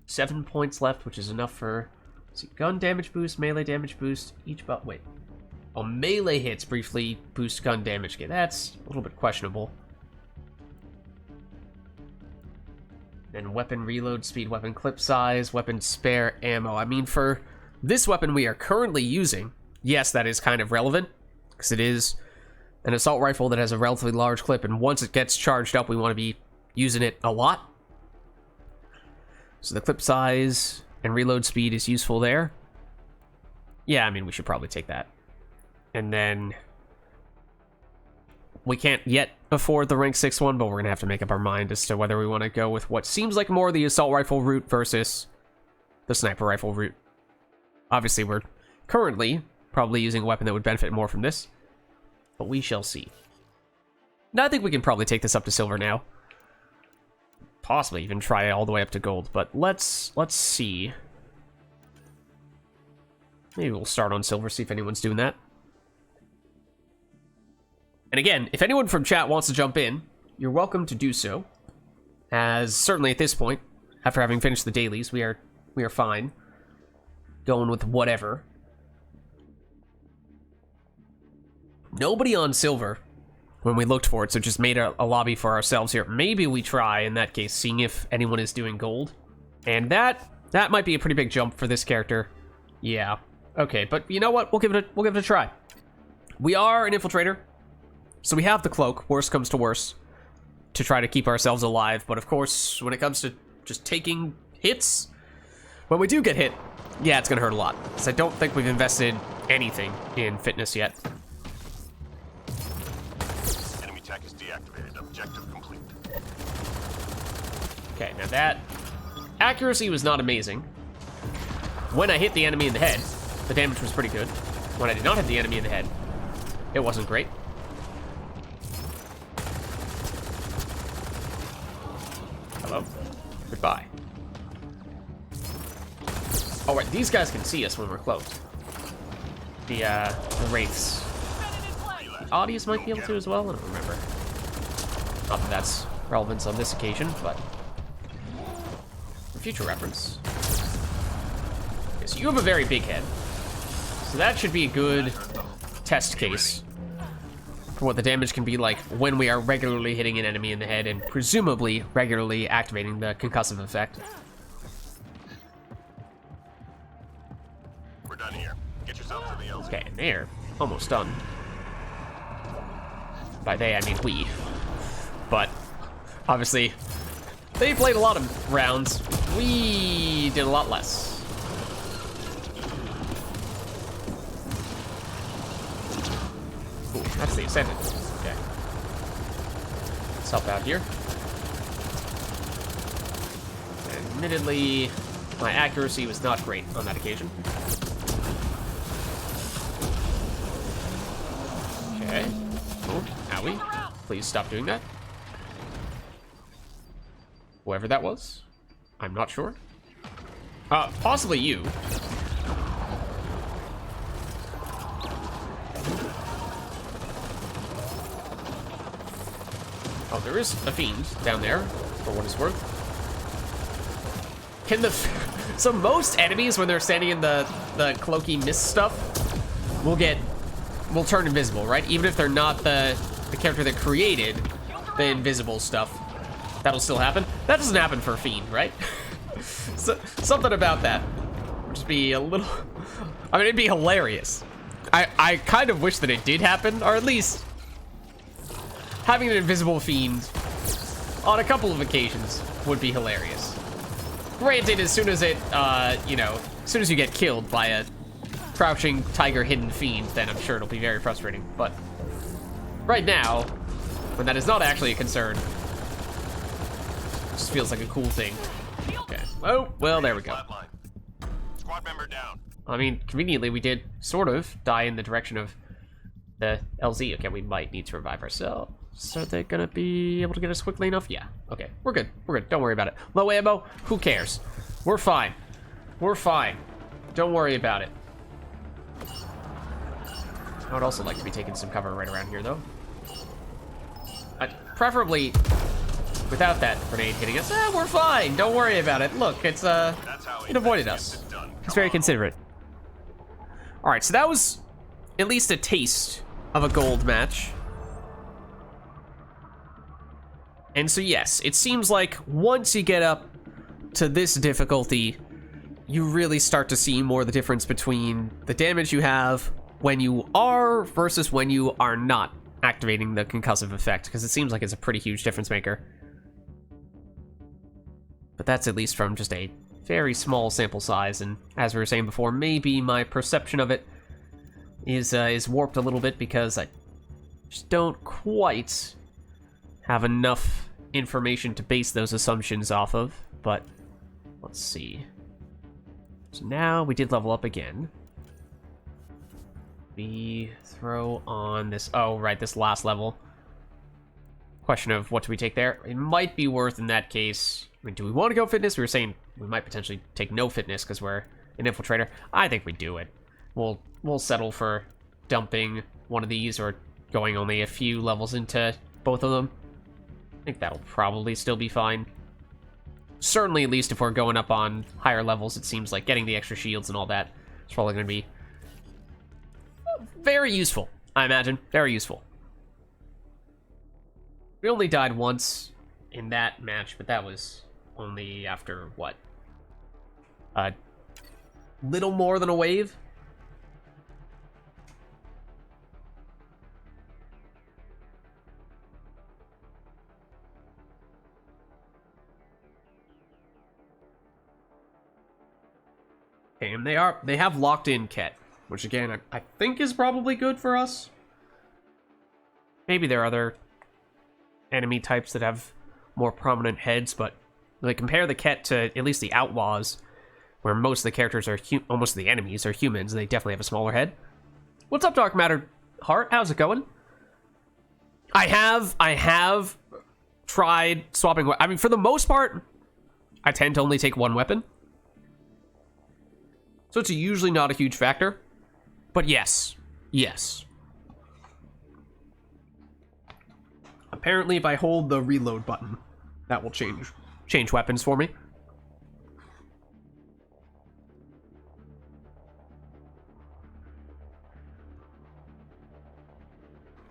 7 points left, which is enough for, let's see, gun damage boost, melee damage boost, each but wait. Oh, melee hits briefly boost gun damage. Okay, that's a little bit questionable. Then weapon reload speed, weapon clip size, weapon spare ammo. I mean, for this weapon we are currently using, yes, that is kind of relevant, because it is an assault rifle that has a relatively large clip, and once it gets charged up, we want to be using it a lot. So the clip size and reload speed is useful there. Yeah, I mean, we should probably take that. And then we can't yet afford the rank 6 one, but we're going to have to make up our mind as to whether we want to go with what seems like more the assault rifle route versus the sniper rifle route. Obviously, we're currently probably using a weapon that would benefit more from this, but we shall see. Now, I think we can probably take this up to silver now. Possibly even try all the way up to gold, but let's see. Maybe we'll start on silver, see if anyone's doing that. And again, if anyone from chat wants to jump in, you're welcome to do so. As certainly at this point, after having finished the dailies, we are fine. Going with whatever. Nobody on silver when we looked for it, so just made a lobby for ourselves here. Maybe we try, in that case, seeing if anyone is doing gold. And that might be a pretty big jump for this character. Yeah. Okay, but you know what? We'll give it a try. We are an infiltrator, so we have the cloak, worst comes to worst, to try to keep ourselves alive. But of course, when it comes to just taking hits, when we do get hit, yeah, it's gonna hurt a lot. So I don't think we've invested anything in fitness yet. Enemy tech is deactivated. Objective complete. Okay, now that accuracy was not amazing. When I hit the enemy in the head, the damage was pretty good. When I did not hit the enemy in the head, it wasn't great. Hello. Goodbye. Oh, right, these guys can see us when we're close. The wraiths. The Audis might be able to as well, I don't remember. Not that that's relevant on this occasion, but for future reference. Okay, so you have a very big head. So that should be a good test case for what the damage can be like when we are regularly hitting an enemy in the head and presumably regularly activating the concussive effect. We're done here. Get yourself to the LZ. Okay, and they're almost done. By they, I mean we. But obviously, they played a lot of rounds. We did a lot less. Ooh, that's the Ascendant. Okay. Let's help out here. Admittedly, my accuracy was not great on that occasion. Okay. Oh, owie. Please stop doing that. Whoever that was. I'm not sure. Possibly you. Oh, there is a fiend down there, for what it's worth. Can the... So most enemies, when they're standing in the cloaky mist stuff, will turn invisible, right? Even if they're not the character that created the invisible stuff. That'll still happen. That doesn't happen for a fiend, right? So, something about that would just be a little... I mean, it'd be hilarious. I kind of wish that it did happen, or at least having an invisible fiend on a couple of occasions would be hilarious. Granted, as soon as it, you know, as soon as you get killed by a crouching tiger hidden fiend, then I'm sure it'll be very frustrating. But right now, when that is not actually a concern, it just feels like a cool thing. Okay. Oh, well, there we go. Squad member down. I mean, conveniently, we did sort of die in the direction of the LZ. Okay, we might need to revive ourselves. So they're gonna be able to get us quickly enough? Yeah. Okay, we're good. We're good. Don't worry about it. Low ammo? Who cares? We're fine. We're fine. Don't worry about it. I would also like to be taking some cover right around here, though. Preferably without that grenade hitting us. We're fine. Don't worry about it. Look, it's, it avoided us. It's very considerate. Alright, so that was at least a taste of a gold match. And so yes, it seems like once you get up to this difficulty, you really start to see more the difference between the damage you have when you are versus when you are not activating the concussive effect, because it seems like it's a pretty huge difference maker. But that's at least from just a very small sample size, and as we were saying before, maybe my perception of it is warped a little bit because I just don't quite have enough information to base those assumptions off of. But let's see. So now we did level up again. We throw on this, oh right, this last level. Question of what do we take there? It might be worth in that case. I mean, do we want to go fitness? We were saying we might potentially take no fitness because we're an infiltrator. I think we do it. We'll settle for dumping one of these or going only a few levels into both of them. I think that'll probably still be fine. Certainly, at least if we're going up on higher levels, it seems like getting the extra shields and all that is probably going to be very useful, I imagine. Very useful. We only died once in that match, but that was only after, what? A little more than a wave? Okay, and they have locked in Ket, which again, I think is probably good for us. Maybe there are other enemy types that have more prominent heads, but like compare the Ket to at least the Outlaws, where most of the characters are almost the enemies are humans, and they definitely have a smaller head. What's up, Dark Matter Heart? How's it going? I have tried swapping. I mean, for the most part, I tend to only take one weapon, so it's usually not a huge factor. But yes. Apparently, if I hold the reload button, that will change weapons for me.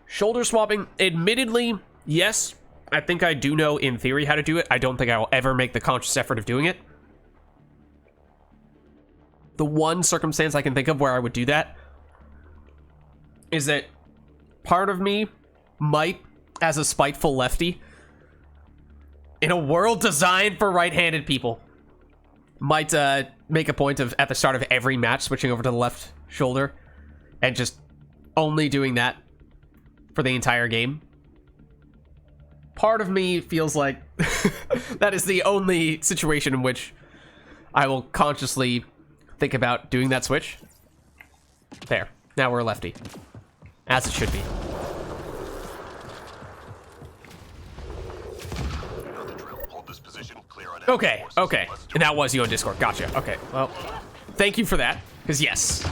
Shoulder swapping, admittedly, yes, I think I do know in theory how to do it. I don't think I will ever make the conscious effort of doing it. The one circumstance I can think of where I would do that is that part of me might, as a spiteful lefty, in a world designed for right-handed people, might make a point of, at the start of every match, switching over to the left shoulder and just only doing that for the entire game. Part of me feels like that is the only situation in which I will consciously think about doing that switch. There. Now we're a lefty. As it should be. Okay, okay. And that was you on Discord. Gotcha. Okay, well, thank you for that. Because yes,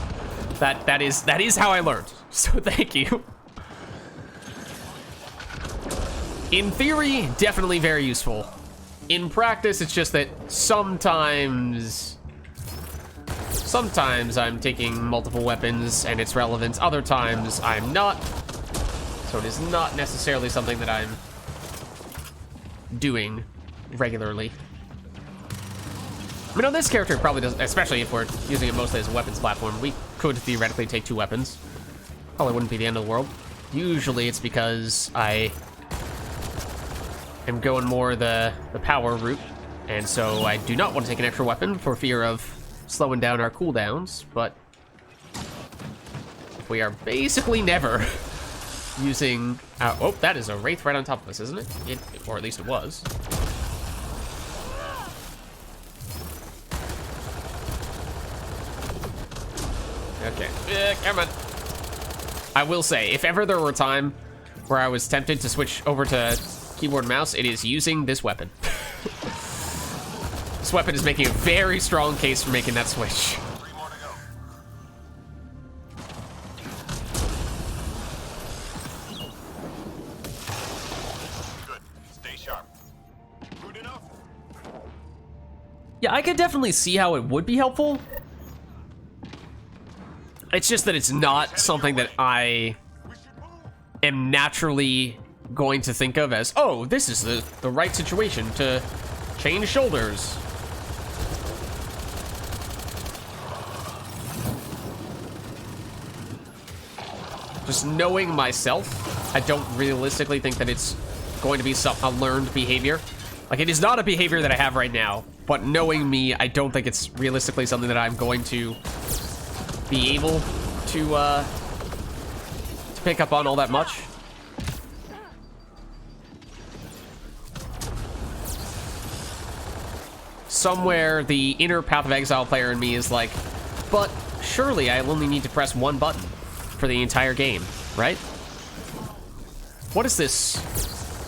that is how I learned. So thank you. In theory, definitely very useful. In practice, it's just that sometimes I'm taking multiple weapons and it's relevant. Other times I'm not. So it is not necessarily something that I'm doing regularly. I mean, on this character, it probably doesn't, especially if we're using it mostly as a weapons platform. We could theoretically take two weapons. Probably wouldn't be the end of the world. Usually it's because I am going more the power route, and so I do not want to take an extra weapon for fear of slowing down our cooldowns, but we are basically never using... oh, that is a Wraith right on top of us, isn't it? Or at least it was. Okay, come on. I will say, if ever there were a time where I was tempted to switch over to keyboard and mouse, it is using this weapon. This weapon is making a very strong case for making that switch. Good. Stay sharp. Good enough. Yeah, I could definitely see how it would be helpful. It's just that it's not something that I am naturally going to think of as, oh, this is the right situation to change shoulders. Just knowing myself, I don't realistically think that it's going to be a learned behavior Like, it is not a behavior that I have right now, but knowing me, I don't think it's realistically something that I'm going to be able to pick up on all that much. Somewhere the inner Path of Exile player in me is like, but surely I only need to press one button for the entire game, right? What is this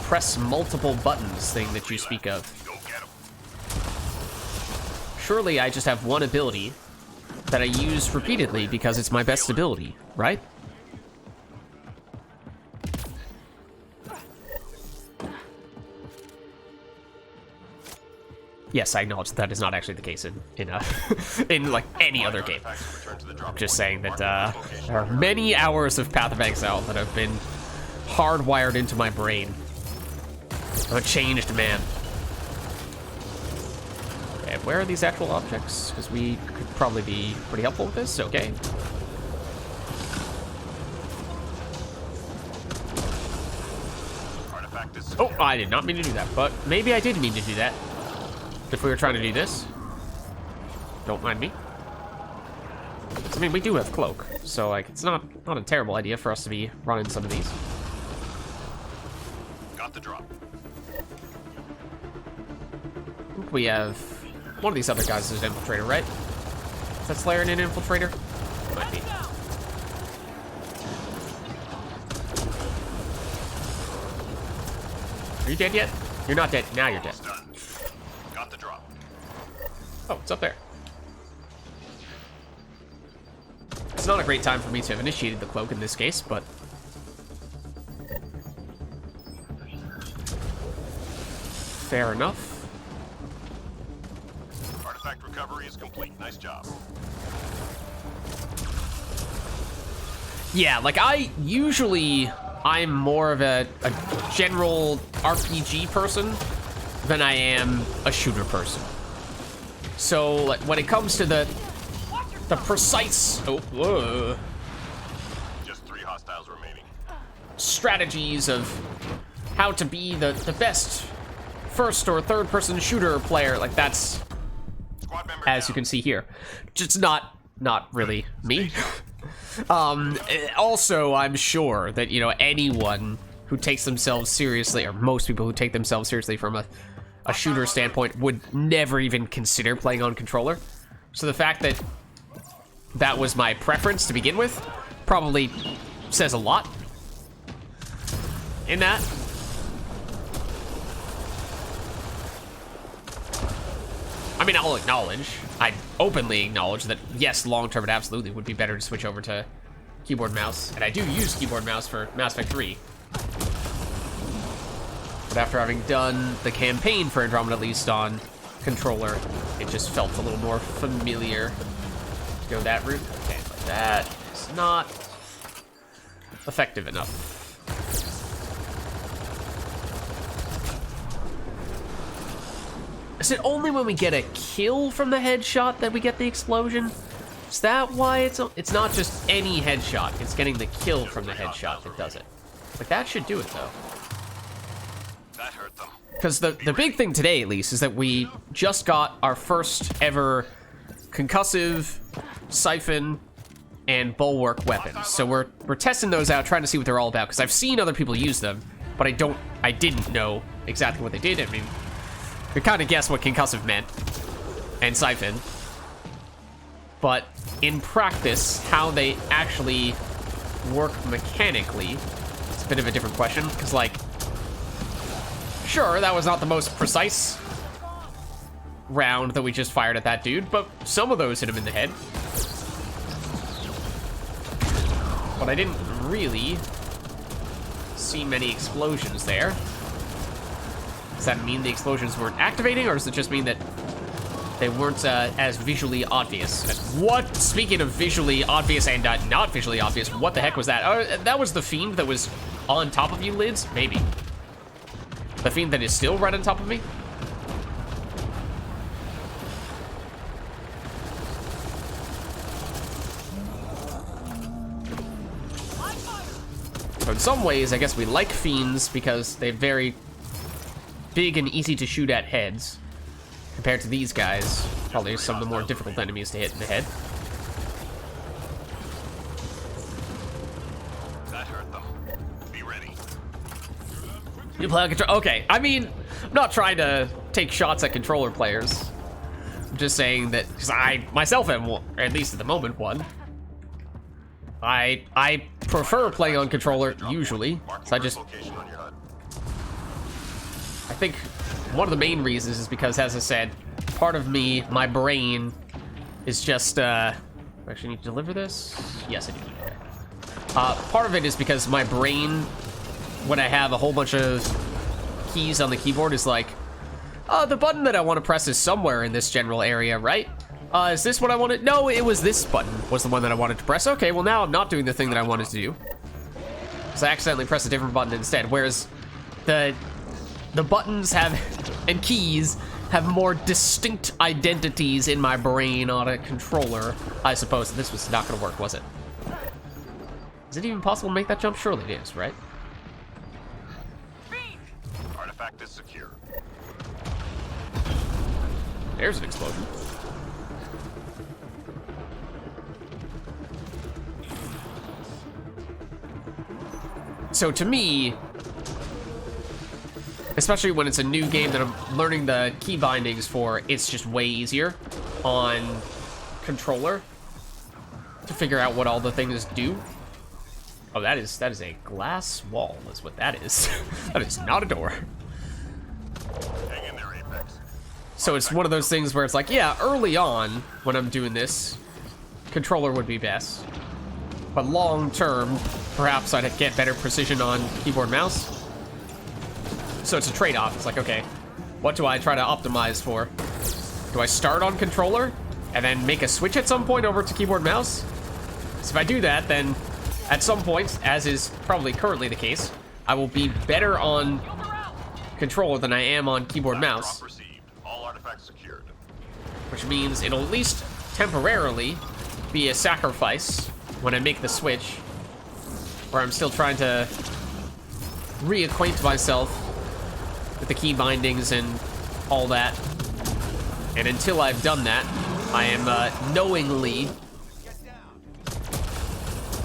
press multiple buttons thing that you speak of? Surely I just have one ability that I use repeatedly because it's my best ability, right? Yes, I acknowledge that is not actually the case in like any other game. I'm just saying that there are many hours of Path of Exile that have been hardwired into my brain. I'm a changed man. Okay, where are these actual objects? Because we could probably be pretty helpful with this. Okay. Oh, I did not mean to do that, but maybe I did mean to do that. If we were trying to do this. Don't mind me. I mean, we do have cloak, so like it's not a terrible idea for us to be running some of these. Got the drop. I think we have one of these other guys is an infiltrator, right? Is that Slayer an infiltrator? Might be. Are you dead yet? You're not dead. Now you're dead. Got the drop. Oh, it's up there. It's not a great time for me to have initiated the cloak in this case, but... fair enough. Artifact recovery is complete. Nice job. Yeah, like I'm more of a general RPG person than I am a shooter person. So like when it comes to the precise Just 3 hostiles remaining. strategies of how to be the best first or third person shooter player, like that's, Squad member as down. you can see here, just not really me. Also, I'm sure that, you know, anyone who takes themselves seriously, or most people who take themselves seriously from a shooter standpoint, would never even consider playing on controller. So the fact that that was my preference to begin with probably says a lot in that. I mean, I openly acknowledge that, yes, long-term it absolutely would be better to switch over to keyboard mouse, and I do use keyboard mouse for Mass Effect 3. But after having done the campaign for Andromeda, at least on controller, it just felt a little more familiar to go that route. Okay, but that is not effective enough. Is it only when we get a kill from the headshot that we get the explosion? Is that why it's not just any headshot, it's getting the kill from the headshot that does it? Like, that should do it, though. That hurt them. Because the big thing today, at least, is that we just got our first ever Concussive, Siphon, and Bulwark weapons. So we're testing those out, trying to see what they're all about, because I've seen other people use them, but I didn't know exactly what they did. I mean, we kind of guessed what Concussive meant, and Siphon. But in practice, how they actually work mechanically, it's a bit of a different question, because, like, sure, that was not the most precise round that we just fired at that dude, but some of those hit him in the head. But I didn't really see many explosions there. Does that mean the explosions weren't activating, or does it just mean that they weren't as visually obvious? What? Speaking of visually obvious and not visually obvious, what the heck was that? That was the fiend that was on top of you, Lids? Maybe. The fiend that is still right on top of me? So in some ways, I guess we like fiends because they very big and easy to shoot at heads compared to these guys. Probably some of the more difficult enemies to hit in the head. That hurt them. Be ready. You play on control. Okay, I mean, I'm not trying to take shots at controller players. I'm just saying that because I myself am, or at least at the moment, one. I prefer playing on controller usually. So I just, Location on your HUD. I think one of the main reasons is because, as I said, part of me, my brain, is just I actually need to deliver this. Yes, I do. Okay. Part of it is because my brain, when I have a whole bunch of keys on the keyboard, is like, the button that I want to press is somewhere in this general area, right? Is this what I wanted? No, it was this button was the one that I wanted to press. Okay, well now I'm not doing the thing that I wanted to do. So I accidentally pressed a different button instead, whereas the buttons have, and keys have more distinct identities in my brain on a controller. I suppose this was not gonna work, was it? Is it even possible to make that jump? Surely it is, right? Artifact is secure. There's an explosion. So to me, especially when it's a new game that I'm learning the key bindings for, it's just way easier on controller to figure out what all the things do. Oh, that is a glass wall is what that is. That is not a door. Hang in there, Apex. So it's one of those things where it's like, yeah, early on when I'm doing this, controller would be best. But long term, perhaps I'd get better precision on keyboard mouse. So it's a trade-off. It's like, okay, what do I try to optimize for? Do I start on controller and then make a switch at some point over to keyboard mouse? So if I do that, then at some point, as is probably currently the case, I will be better on controller than I am on keyboard mouse. Drop received. All artifacts secured. Which means it'll at least temporarily be a sacrifice when I make the switch, where I'm still trying to reacquaint myself with the key bindings and all that. And until I've done that, I am knowingly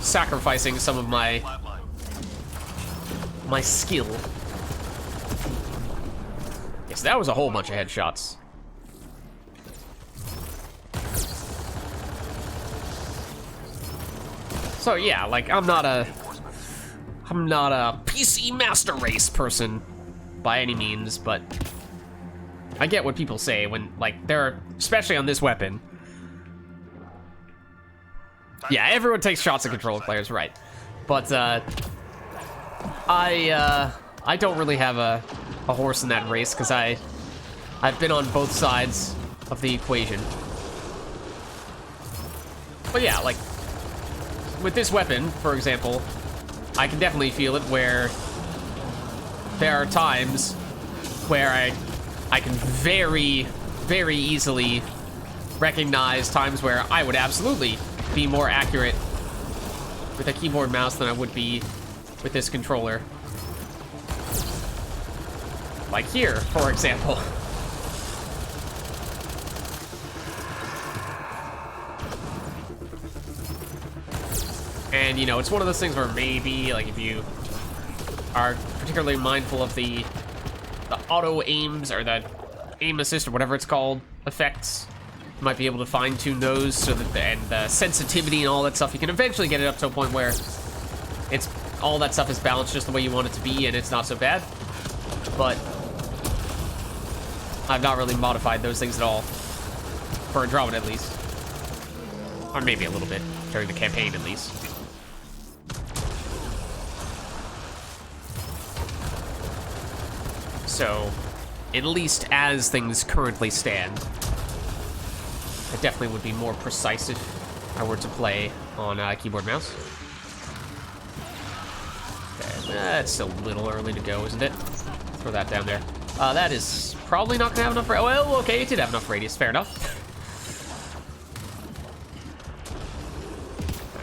sacrificing some of my skill. Yes, that was a whole bunch of headshots. So yeah, like I'm not a PC master race person by any means, but I get what people say when, like, they're, especially on this weapon. Yeah, everyone takes shots at controller players, right? But I don't really have a horse in that race because I've been on both sides of the equation. But yeah, like with this weapon, for example, I can definitely feel it where there are times where I can very, very easily recognize times where I would absolutely be more accurate with a keyboard mouse than I would be with this controller. Like here, for example. And, you know, it's one of those things where maybe, like, if you are particularly mindful of the auto aims or the aim assist or whatever it's called effects, you might be able to fine-tune those so that and the sensitivity and all that stuff, you can eventually get it up to a point where it's all that stuff is balanced just the way you want it to be and it's not so bad. But I've not really modified those things at all for Andromeda, at least, or maybe a little bit during the campaign at least. So, at least as things currently stand, I definitely would be more precise if I were to play on keyboard mouse. Okay, it's still a little early to go, isn't it? Throw that down there. That is probably not gonna have enough. Well, okay, it did have enough radius. Fair enough.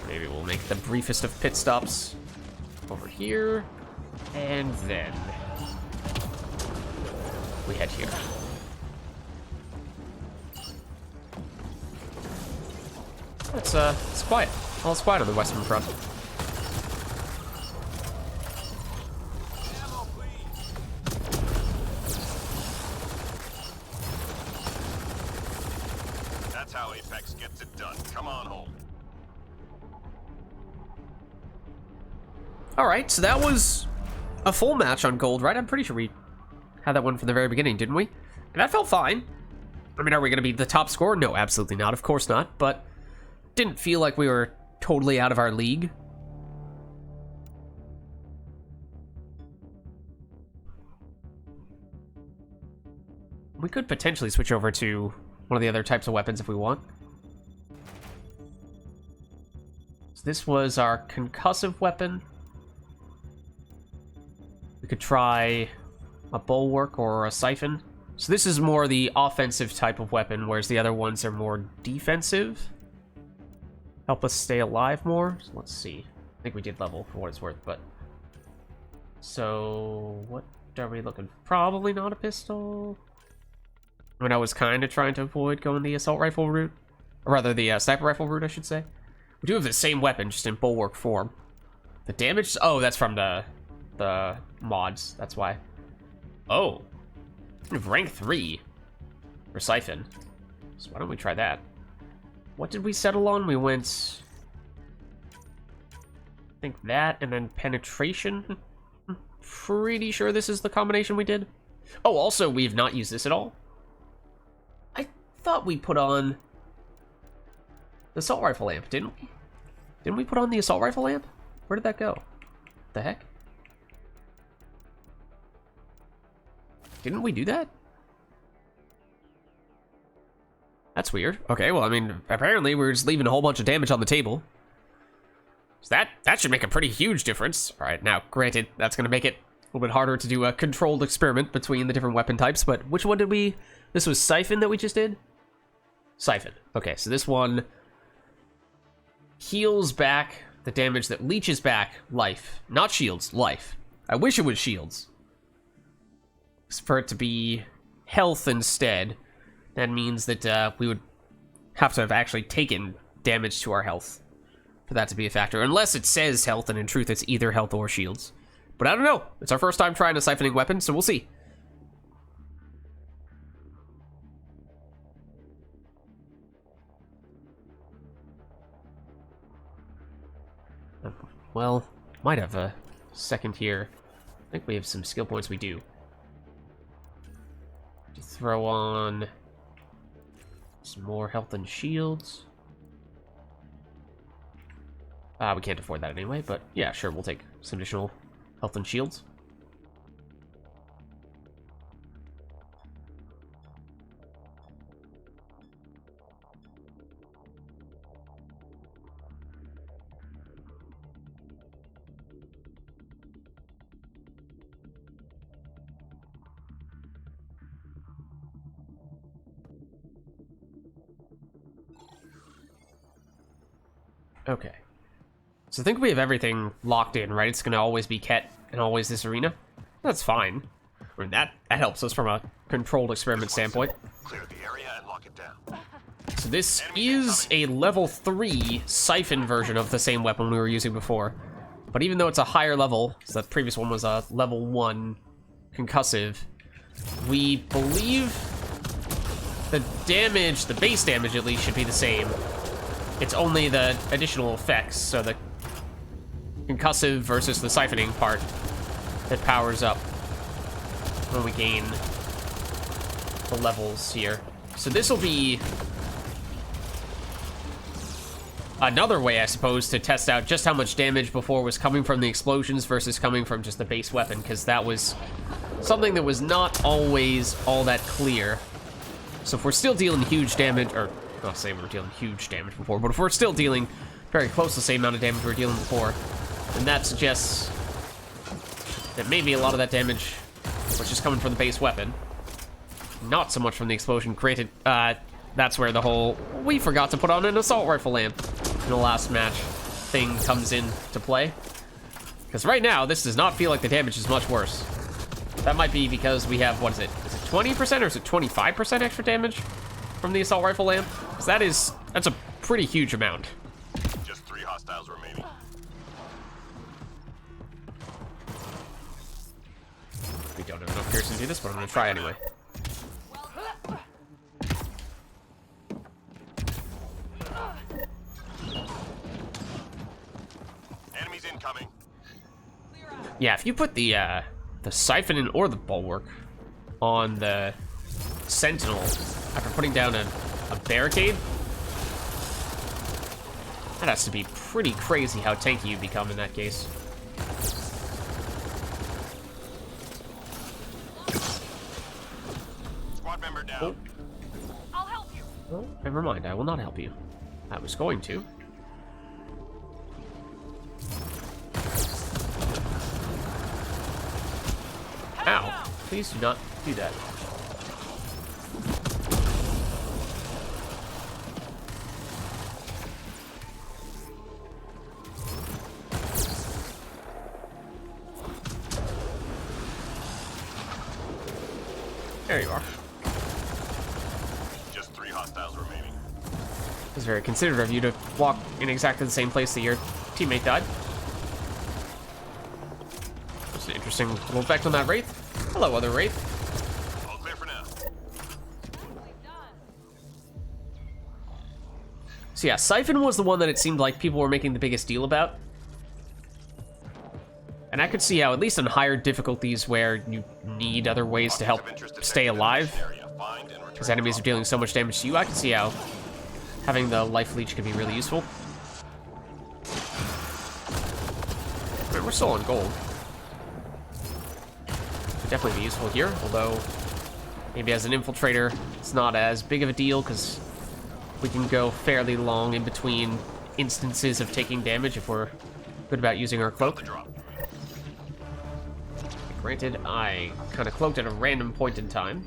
Maybe we'll make the briefest of pit stops over here, and then we head here. It's quiet. Well, it's quiet on the western front. That's how Apex gets it done. Come on home. All right, so that was a full match on gold, right? I'm pretty sure we had that one from the very beginning, didn't we? And that felt fine. I mean, are we going to be the top scorer? No, absolutely not. Of course not. But didn't feel like we were totally out of our league. We could potentially switch over to one of the other types of weapons if we want. So this was our concussive weapon. We could try a Bulwark or a Siphon. So this is more the offensive type of weapon, whereas the other ones are more defensive. Help us stay alive more. So let's see. I think we did level for what it's worth, but... So, what are we looking for? Probably not a pistol. I mean, I was kind of trying to avoid going the assault rifle route. Or rather, the sniper rifle route, I should say. We do have the same weapon, just in Bulwark form. The damage... Oh, that's from the mods. That's why. Oh. We have rank 3 for Siphon. So why don't we try that? What did we settle on? We went... I think that, and then penetration. Pretty sure this is the combination we did. Oh, also, we've not used this at all. I thought we put on the assault rifle lamp, didn't we? Didn't we put on the assault rifle lamp? Where did that go? The heck? Didn't we do that? That's weird. Okay, well, I mean, apparently we're just leaving a whole bunch of damage on the table. So that should make a pretty huge difference. All right, now, granted, that's going to make it a little bit harder to do a controlled experiment between the different weapon types, but which one did we... This was Siphon that we just did? Siphon. Okay, so this one heals back the damage that leeches back life. Not shields, life. I wish it was shields. For it to be health instead, that means that we would have to have actually taken damage to our health for that to be a factor. Unless it says health, and in truth it's either health or shields. But I don't know. It's our first time trying a siphoning weapon, so we'll see. Well, might have a second here. I think we have some skill points we do. To throw on some more health and shields. We can't afford that anyway, but yeah, sure, we'll take some additional health and shields. Okay. So I think we have everything locked in, right? It's going to always be Ket and always this arena. That's fine. I mean, that helps us from a controlled experiment standpoint. Clear the area and lock it down. So this is a level 3 Siphon version of the same weapon we were using before. But even though it's a higher level, so the previous one was a level 1 concussive, we believe the damage, the base damage at least, should be the same. It's only the additional effects, so the concussive versus the siphoning part that powers up when we gain the levels here. So this will be another way, I suppose, to test out just how much damage before was coming from the explosions versus coming from just the base weapon, because that was something that was not always all that clear. So if we're still dealing huge damage, or I'll say we were dealing huge damage before, but if we're still dealing very close to the same amount of damage we were dealing before, then that suggests that maybe a lot of that damage was just coming from the base weapon, not so much from the explosion. Granted, that's where the whole "we forgot to put on an assault rifle lamp in the last match" thing comes into play. Because right now, this does not feel like the damage is much worse. That might be because we have, what is it? Is it 20% or is it 25% extra damage from the assault rifle lamp? Because that's a pretty huge amount. Just 3 hostiles remaining. We don't have enough piercing to do this, but I'm gonna try anyway. Enemies incoming. Yeah, if you put the Siphon in, or the Bulwark on the Sentinel after putting down a barricade, that has to be pretty crazy how tanky you become in that case. Squad member down. Oh. I'll help you. Oh, never mind, I will not help you. I was going to. Ow, please do not do that. There you are. Just 3 hostiles remaining. It's very considerate of you to walk in exactly the same place that your teammate died. It's an interesting little effect on that Wraith. Hello, other Wraith. All clear for now. So yeah, Siphon was the one that it seemed like people were making the biggest deal about. And I could see how, at least on higher difficulties where you need other ways to help stay alive, because enemies are dealing so much damage to you, I could see how having the life leech could be really useful. I mean, we're still on gold. Could definitely be useful here, although maybe as an infiltrator, it's not as big of a deal, because we can go fairly long in between instances of taking damage if we're good about using our cloak. Granted, I kind of cloaked at a random point in time,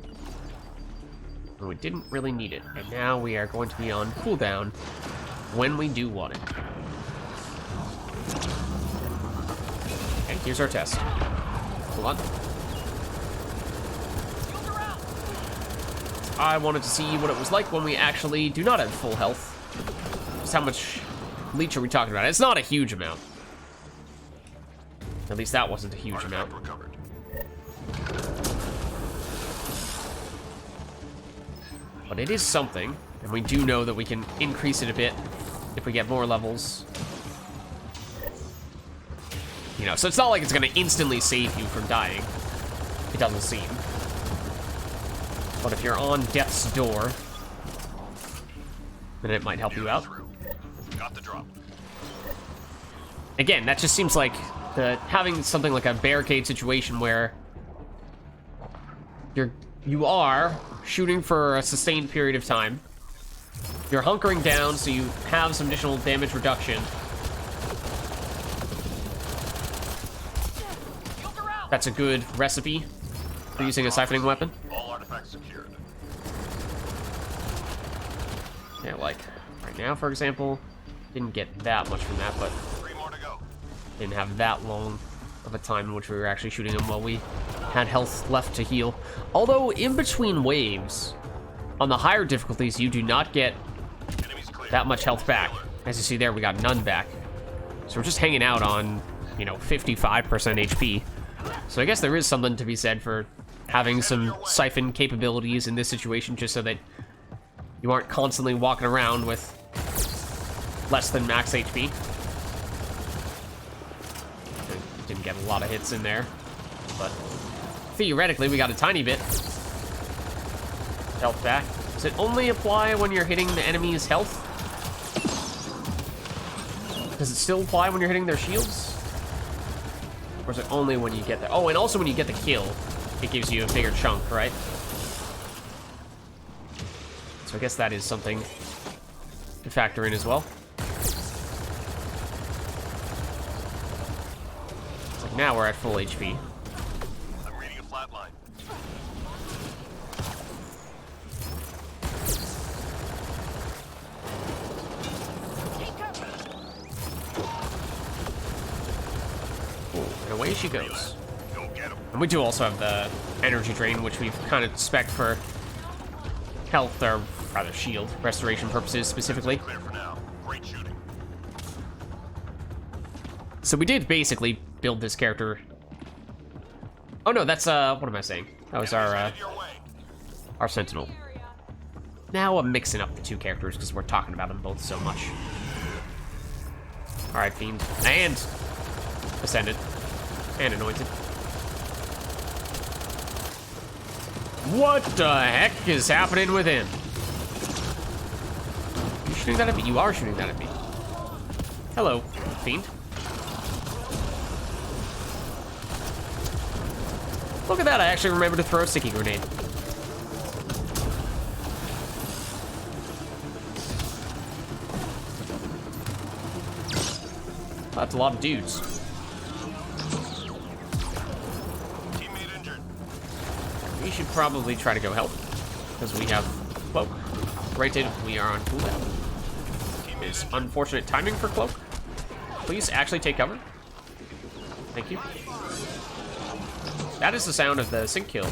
and we didn't really need it. And now we are going to be on cooldown when we do want it. And here's our test. Hold on. I wanted to see what it was like when we actually do not have full health. Just how much leech are we talking about? It's not a huge amount. At least that wasn't a huge amount. Recovered. But it is something, and we do know that we can increase it a bit if we get more levels. You know, so it's not like it's gonna instantly save you from dying. It doesn't seem. But if you're on death's door, then it might help you out. Got the drop. Again, that just seems like having something like a barricade situation where you are shooting for a sustained period of time. You're hunkering down so you have some additional damage reduction. That's a good recipe for using a siphoning weapon. All artifacts secured. Yeah, like right now, for example, didn't get that much from that, but 3 more to go. didn't have that long of a time in which we were actually shooting them while we had health left to heal. Although, in between waves, on the higher difficulties, you do not get Enemies clear. that much health back. As you see there, we got none back. So we're just hanging out on, 55% HP. So I guess there is something to be said for having some siphon capabilities in this situation, just so that you aren't constantly walking around with less than max HP. Didn't get a lot of hits in there, but theoretically we got a tiny bit health back. Does it only apply when you're hitting the enemy's health? Does it still apply when you're hitting their shields? Or is it only when you get the... Oh, and also when you get the kill, it gives you a bigger chunk, right? So I guess that is something to factor in as well. Now we're at full HP. I'm reading a flat line. And away she goes. Go get him. And we do also have the energy drain, which we've kind of spec'd for health, or rather shield restoration purposes specifically. Clear for now. Great shooting. So we did basically build this character. Oh no, that's what am I saying? That was Headed your way. our sentinel. Now I'm mixing up the two characters because we're talking about them both so much. All right, Fiend and Ascendant and Anointed. What the heck is happening with him? You shooting that at me? You are shooting that at me. Hello, Fiend. Look at that, I actually remembered to throw a sticky grenade. That's a lot of dudes. Teammate injured. We should probably try to go help, because we have Cloak. Granted, we are on cooldown. It's unfortunate timing for Cloak. Please actually take cover. Thank you. That is the sound of the sync kill.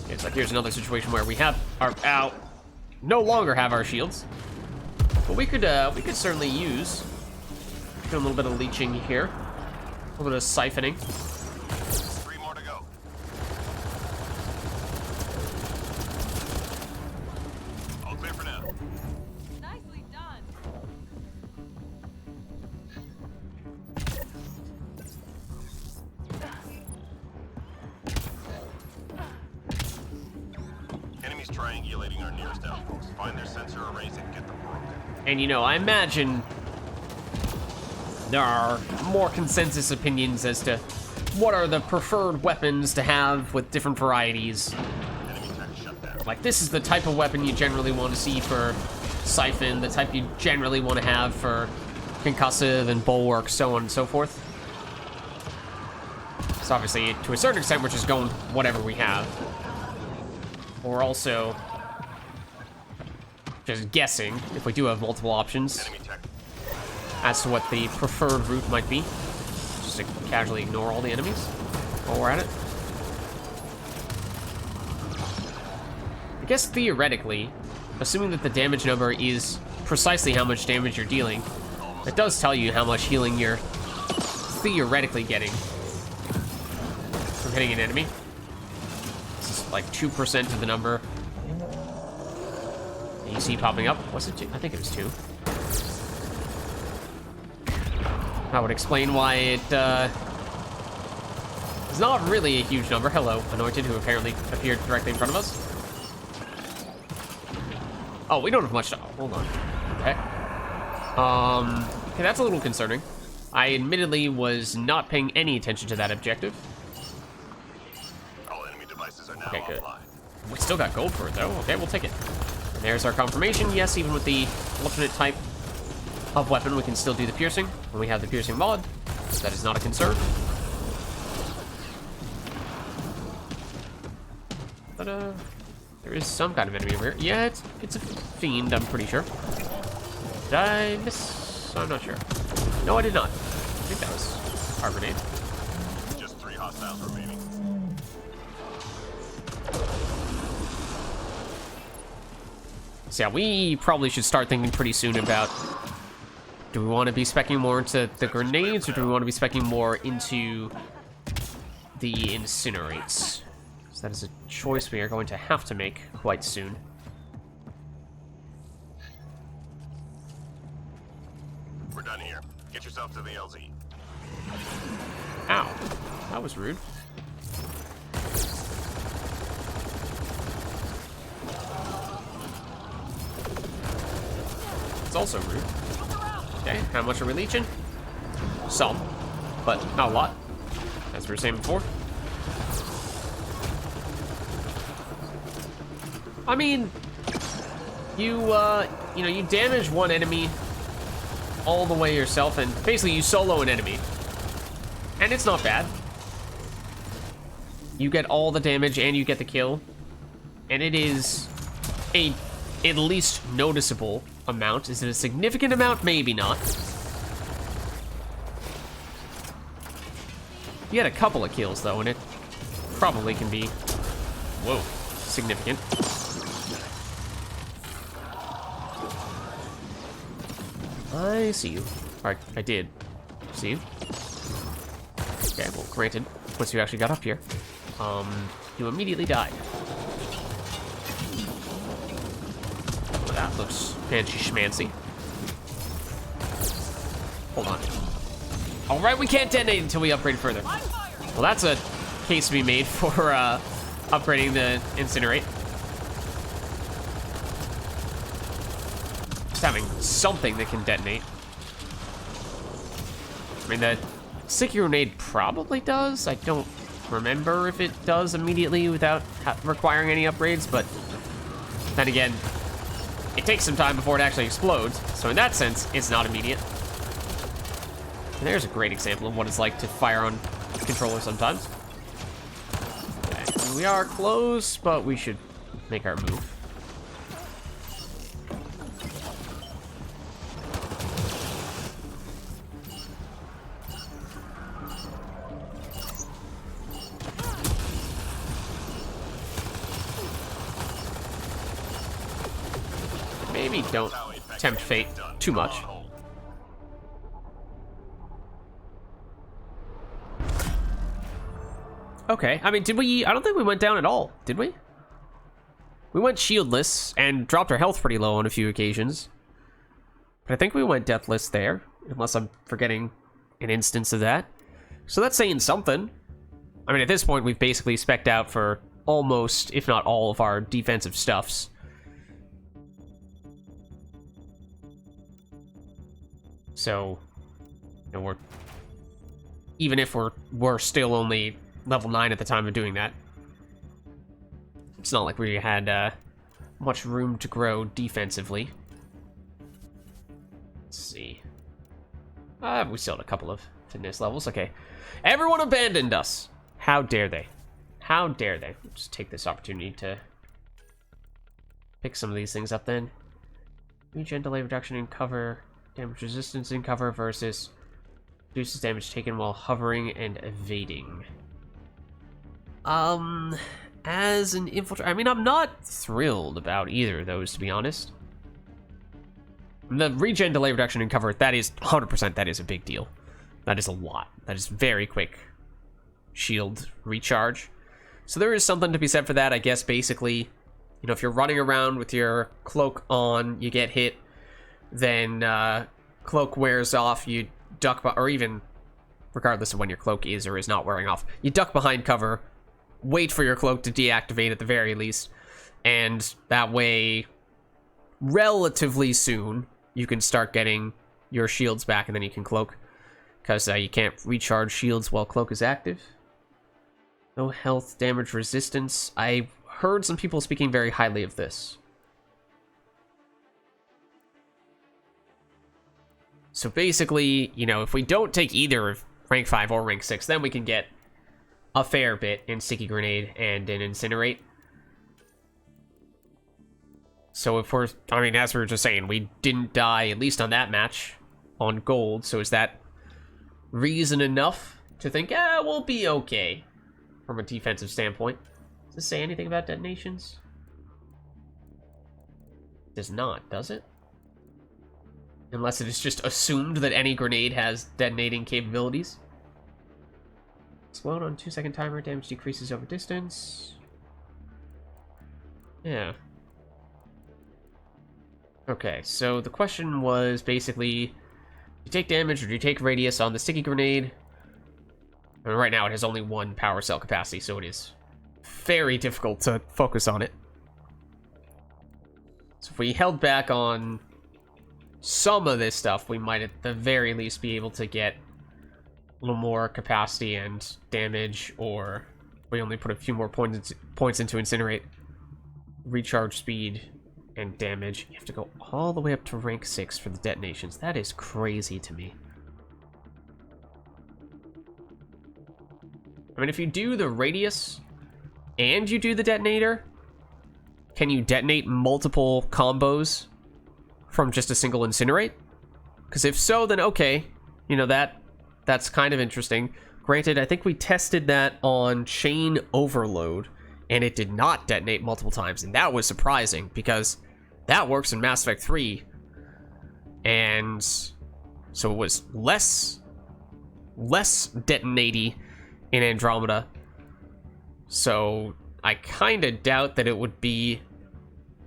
Okay, so here's another situation where we have our no longer have our shields. But we could certainly use a little bit of leeching here. A little bit of siphoning. 3 more to go. All clear for now. Nicely done. Enemies triangulating our nearest outpost. Find their sensor arrays and get them broken. And you know, I imagine there are more consensus opinions as to what are the preferred weapons to have with different varieties. Enemy tech shut down. Like, this is the type of weapon you generally want to see for Siphon, the type you generally want to have for Concussive and Bulwark, so on and so forth. So obviously, to a certain extent, we're just going whatever we have. We're also just guessing, if we do have multiple options, Enemy tech. as to what the preferred route might be. Just to casually ignore all the enemies while we're at it. I guess theoretically, assuming that the damage number is precisely how much damage you're dealing, it does tell you how much healing you're theoretically getting from hitting an enemy. This is like 2% of the number. You see popping up. Was it 2? I think it was 2. That would explain why it is not really a huge number. Hello, Anointed, who apparently appeared directly in front of us. Oh, we don't have much to... Hold on. Okay. Okay, that's a little concerning. I admittedly was not paying any attention to that objective. All enemy devices are now Okay, good. offline. We still got gold for it, though. Okay, we'll take it. And there's our confirmation. Yes, even with the alternate type of weapon, we can still do the piercing. When we have the piercing mod, that is not a concern. But, there is some kind of enemy over here. Yeah, it's a fiend, I'm pretty sure. Did I miss? I'm not sure. No, I did not. I think that was our grenade. Just 3 hostiles remaining. So yeah, we probably should start thinking pretty soon about, do we want to be speccing more into the grenades, or do we want to be speccing more into the incinerates? So that is a choice we are going to have to make quite soon. We're done here. Get yourself to the LZ. Ow, that was rude. It's also rude. Okay, how much are we leeching? Some, but not a lot, as we were saying before. I mean, you know, you damage one enemy all the way yourself, and basically you solo an enemy, and it's not bad. You get all the damage and you get the kill, and it is a at least noticeable amount. Is it a significant amount? Maybe not. He had a couple of kills, though, and it probably can be, whoa, significant. I see you. Alright, I did see you. Okay, well, granted, once you actually got up here, you immediately died. Well, that looks fancy schmancy. Hold on. Alright, we can't detonate until we upgrade further. Well, that's a case to be made for upgrading the incinerate. Just having something that can detonate. I mean, the sticky grenade probably does. I don't remember if it does immediately without requiring any upgrades, but then again, it takes some time before it actually explodes. So in that sense, it's not immediate. And there's a great example of what it's like to fire on controller sometimes. Okay, we are close, but we should make our move. Maybe don't tempt fate too much. Okay, I mean, I don't think we went down at all, did we? We went shieldless and dropped our health pretty low on a few occasions. But I think we went deathless there, unless I'm forgetting an instance of that. So that's saying something. I mean, at this point, we've basically spec'd out for almost, if not all, of our defensive stuffs. So, you know, even if we're still only level 9 at the time of doing that, it's not like we had much room to grow defensively. Let's see. We still had a couple of fitness levels. Okay. Everyone abandoned us. How dare they? How dare they? Just take this opportunity to pick some of these things up then. Regen delay reduction in cover. Damage resistance in cover versus reduces damage taken while hovering and evading. As an infiltrator, I mean, I'm not thrilled about either of those, to be honest. The regen delay reduction in cover, that is 100%, that is a big deal. That is a lot. That is very quick shield recharge. So there is something to be said for that, I guess. Basically, you know, if you're running around with your cloak on, you get hit, then cloak wears off, you duck, or even regardless of when your cloak is or is not wearing off, you duck behind cover, wait for your cloak to deactivate at the very least, and that way, relatively soon, you can start getting your shields back, and then you can cloak, because you can't recharge shields while cloak is active. No health damage resistance. I heard some people speaking very highly of this. So basically, you know, if we don't take either rank 5 or rank 6, then we can get a fair bit in Sticky Grenade and in Incinerate. So if we're, I mean, as we were just saying, we didn't die, at least on that match, on gold. So is that reason enough to think, we'll be okay from a defensive standpoint? Does this say anything about detonations? It does not, does it? Unless it is just assumed that any grenade has detonating capabilities. Explode on 2-second timer, damage decreases over distance. Yeah. Okay, so the question was basically, do you take damage or do you take radius on the sticky grenade? I mean, right now it has only 1 power cell capacity, so it is very difficult to focus on it. So if we held back on some of this stuff, we might at the very least be able to get a little more capacity and damage, or we only put a few more points into Incinerate. Recharge speed and damage. You have to go all the way up to rank 6 for the detonations. That is crazy to me. I mean, if you do the radius and you do the detonator, can you detonate multiple combos from just a single Incinerate? Because if so, then okay, you know, that's kind of interesting. Granted, I think we tested that on chain overload, and it did not detonate multiple times, and that was surprising, because that works in Mass Effect 3, and so it was less detonatey in Andromeda, so I kind of doubt that it would be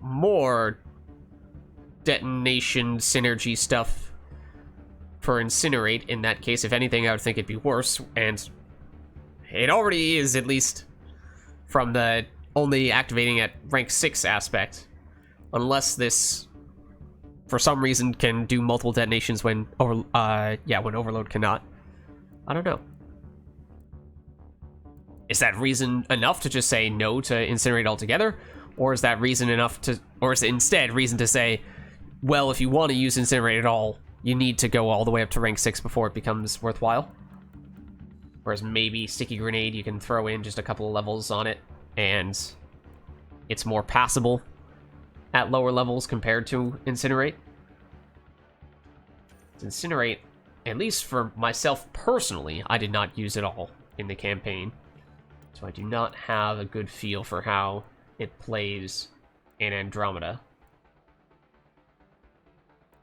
more detonation synergy stuff for Incinerate in that case. If anything, I would think it'd be worse, and it already is, at least from the only activating at rank 6 aspect, unless this for some reason can do multiple detonations when when Overload cannot. I don't know. Is that reason enough to just say no to Incinerate altogether? Or is that reason enough to, or is it instead reason to say, well, if you want to use Incinerate at all, you need to go all the way up to rank 6 before it becomes worthwhile? Whereas maybe Sticky Grenade, you can throw in just a couple of levels on it, and it's more passable at lower levels compared to Incinerate. Incinerate, at least for myself personally, I did not use it all in the campaign. So I do not have a good feel for how it plays in Andromeda.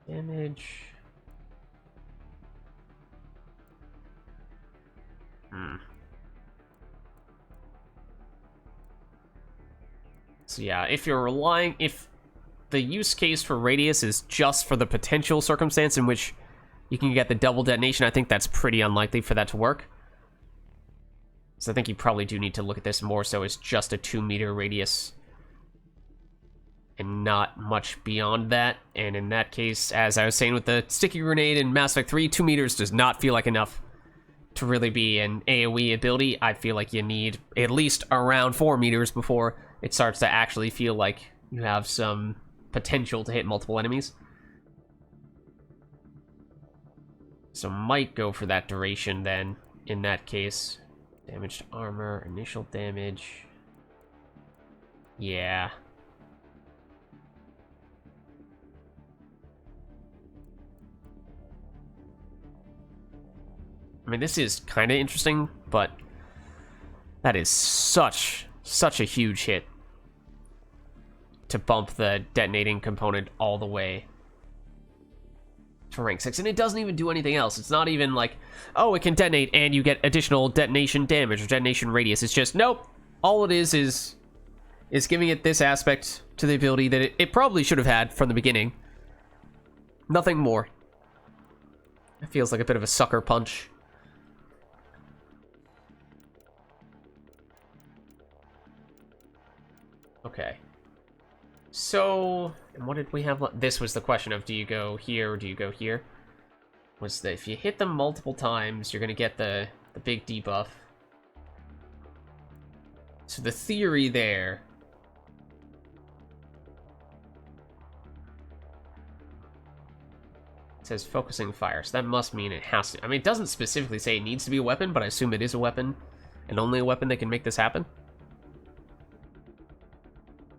Damage. So yeah, if the use case for Radius is just for the potential circumstance in which you can get the double detonation, I think that's pretty unlikely for that to work. So I think you probably do need to look at this more so as just a 2-meter radius and not much beyond that. And in that case, as I was saying with the Sticky Grenade in Mass Effect 3, 2 meters does not feel like enough to really be an AoE ability. I feel like you need at least around 4 meters before it starts to actually feel like you have some potential to hit multiple enemies. So might go for that duration then, in that case. Damage to armor, initial damage. Yeah. I mean, this is kind of interesting, but that is such a huge hit to bump the detonating component all the way to rank 6, and it doesn't even do anything else. It's not even like, oh, it can detonate and you get additional detonation damage or detonation radius. It's just, nope, all it is giving it this aspect to the ability that it probably should have had from the beginning. Nothing more. It feels like a bit of a sucker punch. Okay. So, and what did we have? This was the question of, do you go here or do you go here? Was that if you hit them multiple times, you're going to get the big debuff. So the theory there it says focusing fire, so that must mean it has to. I mean, it doesn't specifically say it needs to be a weapon, but I assume it is a weapon, and only a weapon that can make this happen.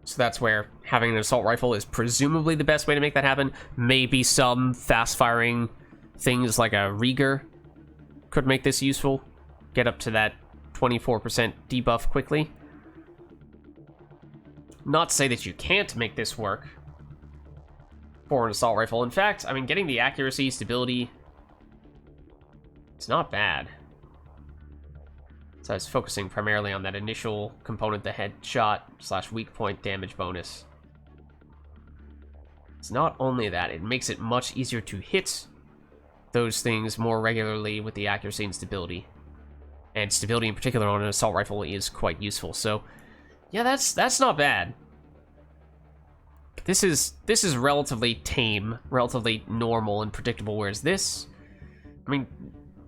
So that's where having an assault rifle is presumably the best way to make that happen. Maybe some fast-firing things like a Rieger could make this useful. Get up to that 24% debuff quickly. Not to say that you can't make this work for an assault rifle. In fact, I mean, getting the accuracy, stability, it's not bad. So I was focusing primarily on that initial component, the headshot / weak point damage bonus. It's not only that, it makes it much easier to hit those things more regularly with the accuracy and stability. And stability in particular on an assault rifle is quite useful. So yeah, that's not bad. This is relatively tame, relatively normal and predictable, whereas this, I mean,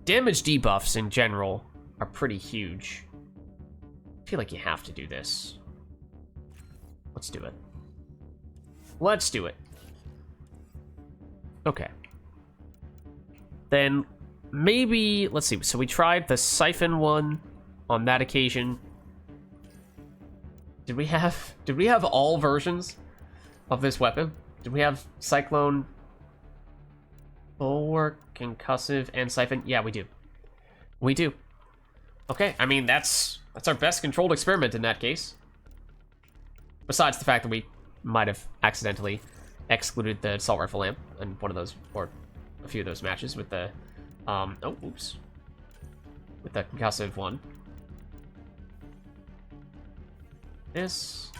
damage debuffs in general are pretty huge. I feel like you have to do this. Let's do it. Let's do it. Okay. Then maybe, let's see, so we tried the Siphon one on that occasion. Did we have all versions of this weapon? Did we have Cyclone, Bulwark, Concussive, and Siphon? Yeah, we do. We do. Okay, I mean, that's our best controlled experiment in that case. Besides the fact that we might have accidentally excluded the assault rifle lamp in one of those, or a few of those matches with the, oh, oops. With the concussive one. This,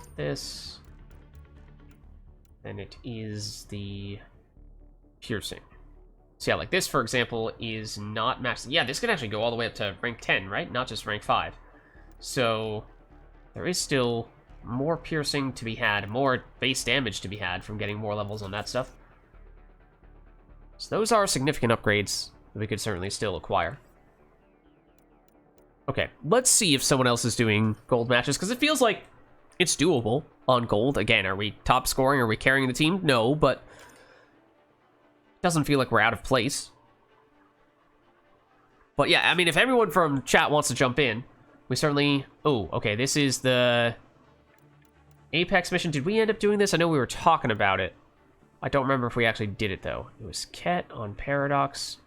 and it is the piercing. So yeah, like this, for example, is not maxed. Yeah, this can actually go all the way up to rank 10, right? Not just rank 5. So there is still more piercing to be had, more base damage to be had from getting more levels on that stuff. So those are significant upgrades that we could certainly still acquire. Okay, let's see if someone else is doing gold matches, because it feels like it's doable on gold. Again, are we top scoring? Are we carrying the team? No, but doesn't feel like we're out of place. But yeah, I mean, if everyone from chat wants to jump in, we certainly... Oh, okay, this is the Apex mission. Did we end up doing this? I know we were talking about it. I don't remember if we actually did it, though. It was Ket on Paradox.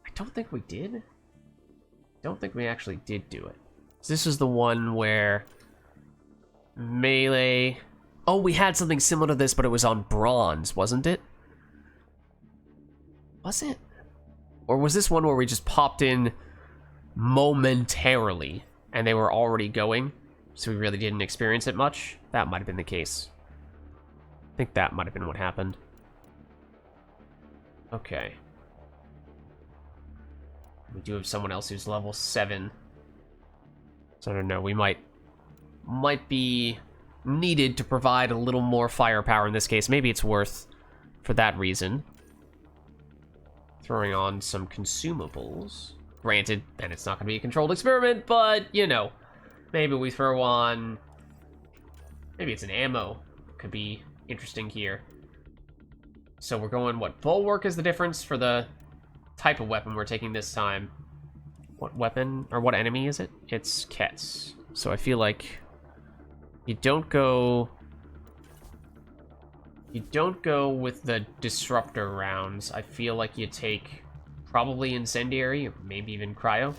I don't think we did. Don't think we actually did do it. This is the one where melee... Oh, we had something similar to this, but it was on bronze, wasn't it? Was it? Or was this one where we just popped in momentarily and they were already going, so we really didn't experience it much? That might have been the case. I think that might have been what happened. Okay. We do have someone else who's level 7. So I don't know, we might be needed to provide a little more firepower in this case. Maybe it's worth, for that reason, throwing on some consumables. Granted, and it's not going to be a controlled experiment, but, you know, maybe we throw on... Maybe it's an ammo. Could be interesting here. So we're going, what, Bulwark is the difference for the type of weapon we're taking this time. What weapon, or what enemy is it? It's Kets. So I feel like you don't go with the disruptor rounds. I feel like you take probably incendiary, or maybe even cryo.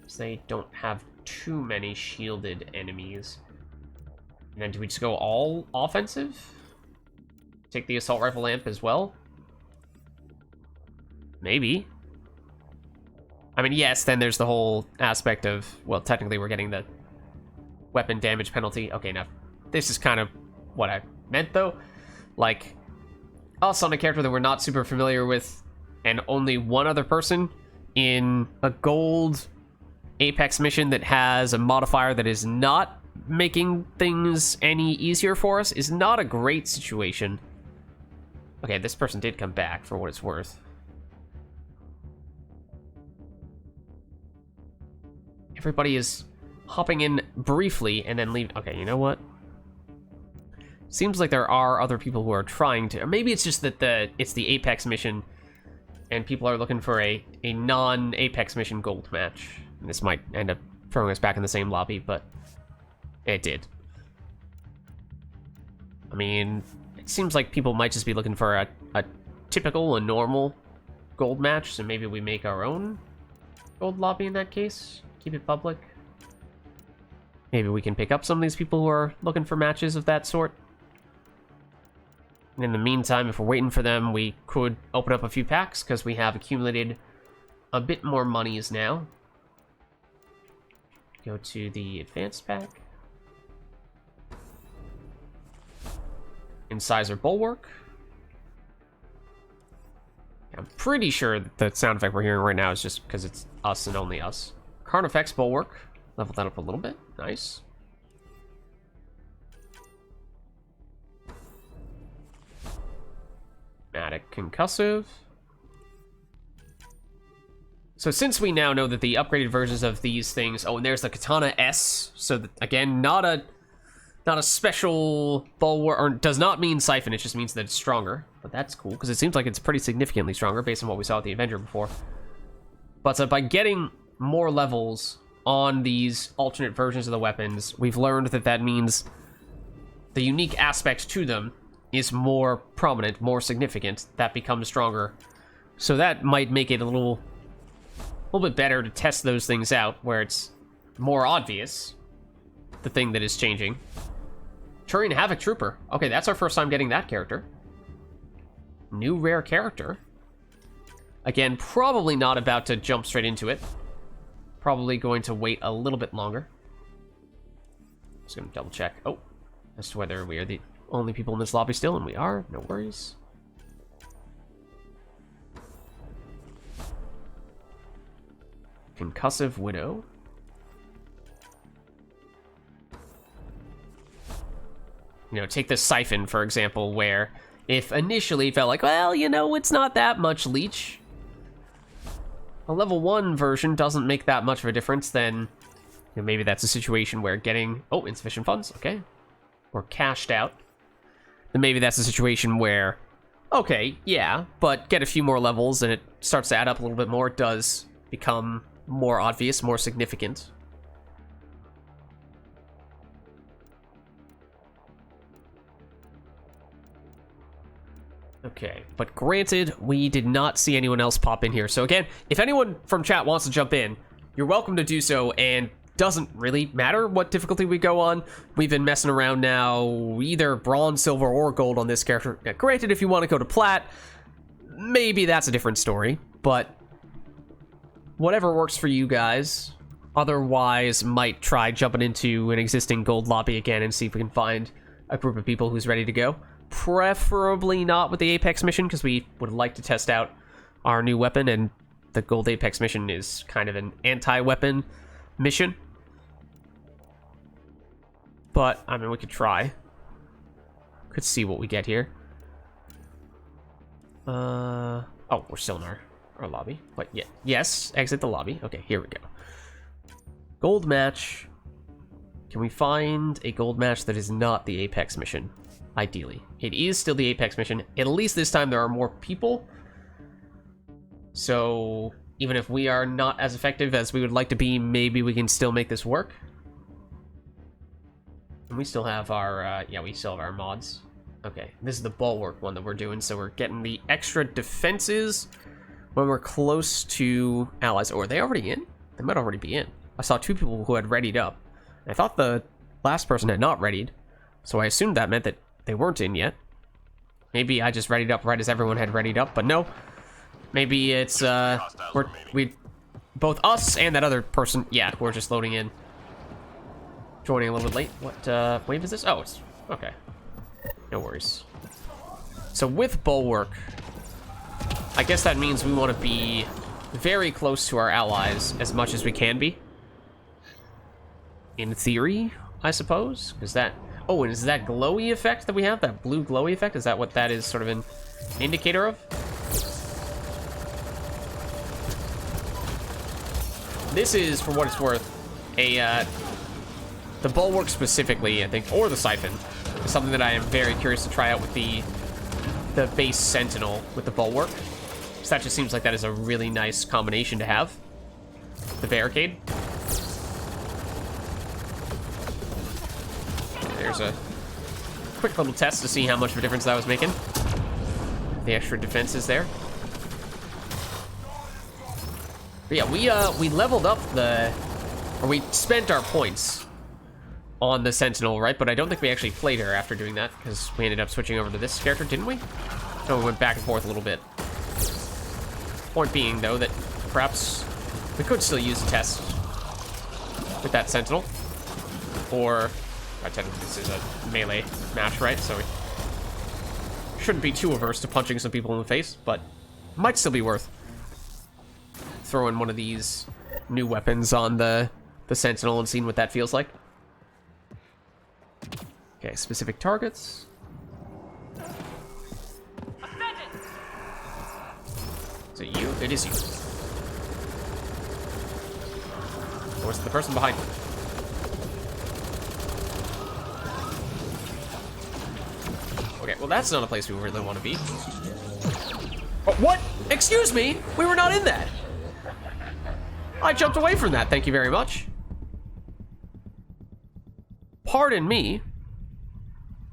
So they don't have too many shielded enemies. And then do we just go all offensive? Take the assault rifle lamp as well? Maybe. I mean, yes, then there's the whole aspect of, well, technically we're getting the weapon damage penalty. Okay, now, this is kind of what I meant, though. Like, us on a character that we're not super familiar with, and only one other person in a gold Apex mission that has a modifier that is not making things any easier for us is not a great situation. Okay, this person did come back, for what it's worth. Everybody is hopping in briefly and then leave. Okay, you know what? Seems like there are other people who are trying to. Or maybe it's just that it's the Apex mission and people are looking for a non-Apex mission gold match. And this might end up throwing us back in the same lobby, but it did. I mean, it seems like people might just be looking for a typical, a normal gold match, so maybe we make our own gold lobby in that case. Keep it public. Maybe we can pick up some of these people who are looking for matches of that sort. And in the meantime, if we're waiting for them, we could open up a few packs, because we have accumulated a bit more monies now. Go to the advanced pack. Incisor Bulwark. I'm pretty sure that the sound effect we're hearing right now is just because it's us and only us. Carnifex Bulwark. Level that up a little bit. Nice. Concussive. So since we now know that the upgraded versions of these things... Oh, and there's the Katana S. So, that, again, not a special Bulwark... Or does not mean Siphon, it just means that it's stronger. But that's cool, because it seems like it's pretty significantly stronger based on what we saw at the Avenger before. But by getting more levels on these alternate versions of the weapons, we've learned that that means the unique aspect to them is more prominent, more significant. That becomes stronger. So that might make it a little little bit better to test those things out where it's more obvious the thing that is changing. Turian Havoc Trooper. Okay, that's our first time getting that character. New rare character. Again, probably not about to jump straight into it. Probably going to wait a little bit longer. Just gonna double check. Oh, as to whether we are the only people in this lobby still, and we are. No worries. Concussive Widow. You know, take the Siphon, for example, where if initially it felt like, well, you know, it's not that much leech. A level 1 version doesn't make that much of a difference, then you know, maybe that's a situation where getting, oh, insufficient funds, okay, or cashed out. Then maybe that's a situation where, okay, yeah, but get a few more levels and it starts to add up a little bit more. It does become more obvious, more significant. Okay, but granted, we did not see anyone else pop in here. So again, if anyone from chat wants to jump in, you're welcome to do so, and doesn't really matter what difficulty we go on. We've been messing around now, either bronze, silver, or gold on this character. Now, granted, if you want to go to plat, maybe that's a different story, but whatever works for you guys. Otherwise, might try jumping into an existing gold lobby again and see if we can find a group of people who's ready to go. Preferably not with the Apex mission, because we would like to test out our new weapon, and the gold Apex mission is kind of an anti-weapon mission. But, I mean, we could try. Could see what we get here. Oh, we're still in our lobby. What? Yeah. Yes, exit the lobby. Okay, here we go. Gold match. Can we find a gold match that is not the Apex mission? Ideally. It is still the Apex mission. At least this time there are more people. So, even if we are not as effective as we would like to be, maybe we can still make this work. And we still have our, yeah, we still have our mods. Okay, this is the Bulwark one that we're doing, so we're getting the extra defenses when we're close to allies. Or are they already in? They might already be in. I saw 2 people who had readied up. I thought the last person had not readied, so I assumed that meant that they weren't in yet. Maybe I just readied up right as everyone had readied up, but no. Maybe it's, we both us and that other person, yeah, we're just loading in. Joining a little bit late. What, wave is this? Oh, it's, okay. No worries. So with Bulwark, I guess that means we want to be very close to our allies as much as we can be. In theory, I suppose. Is that... Oh, and is that glowy effect that we have? That blue glowy effect? Is that what that is sort of an indicator of? This is, for what it's worth, a, the Bulwark specifically, I think, or the Siphon, is something that I am very curious to try out with the base Sentinel with the Bulwark. So that just seems like that is a really nice combination to have. The barricade. There's a quick little test to see how much of a difference that was making. The extra defenses there. But yeah, we leveled up or we spent our points on the Sentinel, right? But I don't think we actually played her after doing that, because we ended up switching over to this character, didn't we? No, we went back and forth a little bit. Point being, though, that perhaps we could still use a test with that Sentinel. Or, technically this is a melee match, right? So we shouldn't be too averse to punching some people in the face, but might still be worth throwing one of these new weapons on the Sentinel and seeing what that feels like. Okay, specific targets. So you, it is you. Or is it the person behind you? Okay, well that's not a place we really want to be. Oh, what? Excuse me? We were not in that. I jumped away from that, thank you very much. Pardon me.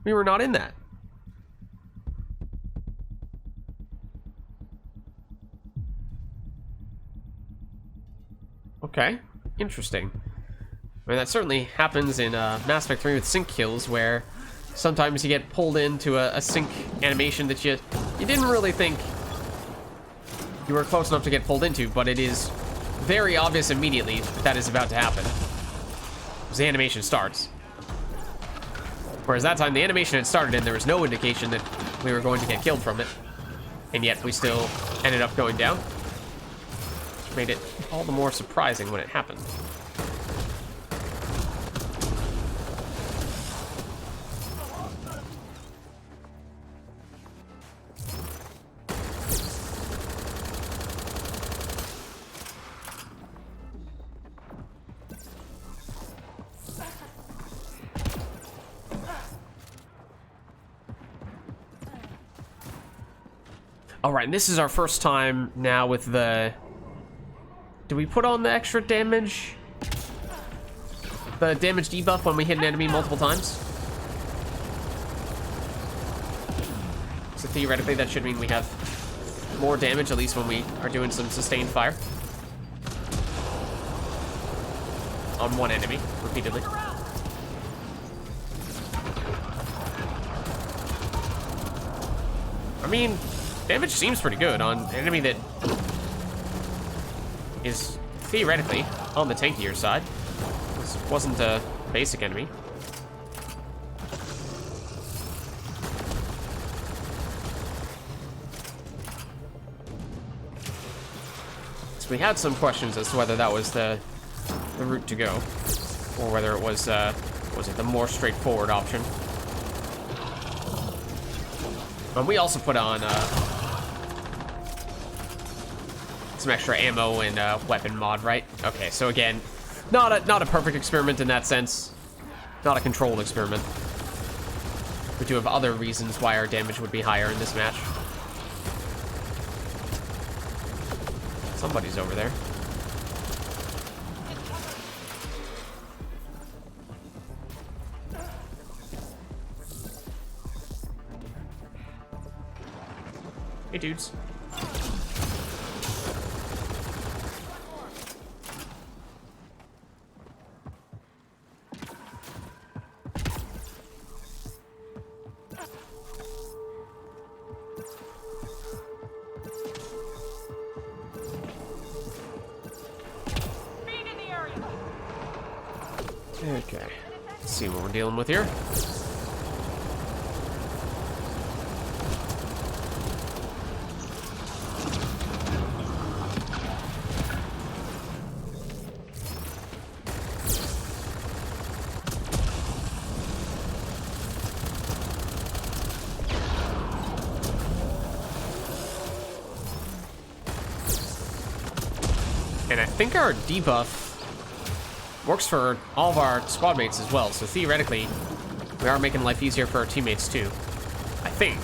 We were not in that. Okay, interesting. I mean, that certainly happens in Mass Effect 3 with sync kills, where sometimes you get pulled into a sync animation that you didn't really think you were close enough to get pulled into, but it is very obvious immediately that is about to happen as the animation starts. Whereas that time, the animation had started and there was no indication that we were going to get killed from it, and yet we still ended up going down. Which made it all the more surprising when it happened. Alright, and this is our first time now with the... Do we put on the extra damage? The damage debuff when we hit an enemy multiple times? So theoretically that should mean we have more damage, at least when we are doing some sustained fire. On one enemy, repeatedly. I mean... damage seems pretty good on an enemy that is theoretically on the tankier side. This wasn't a basic enemy. So we had some questions as to whether that was the route to go, or whether it was it the more straightforward option. And we also put on some extra ammo and weapon mod, right? Okay, so again, not a perfect experiment in that sense. Not a controlled experiment. We do have other reasons why our damage would be higher in this match. Somebody's over there. Hey, dudes. Okay, let's see what we're dealing with here. And I think our debuff works for all of our squad mates as well, so theoretically, we are making life easier for our teammates too. I think.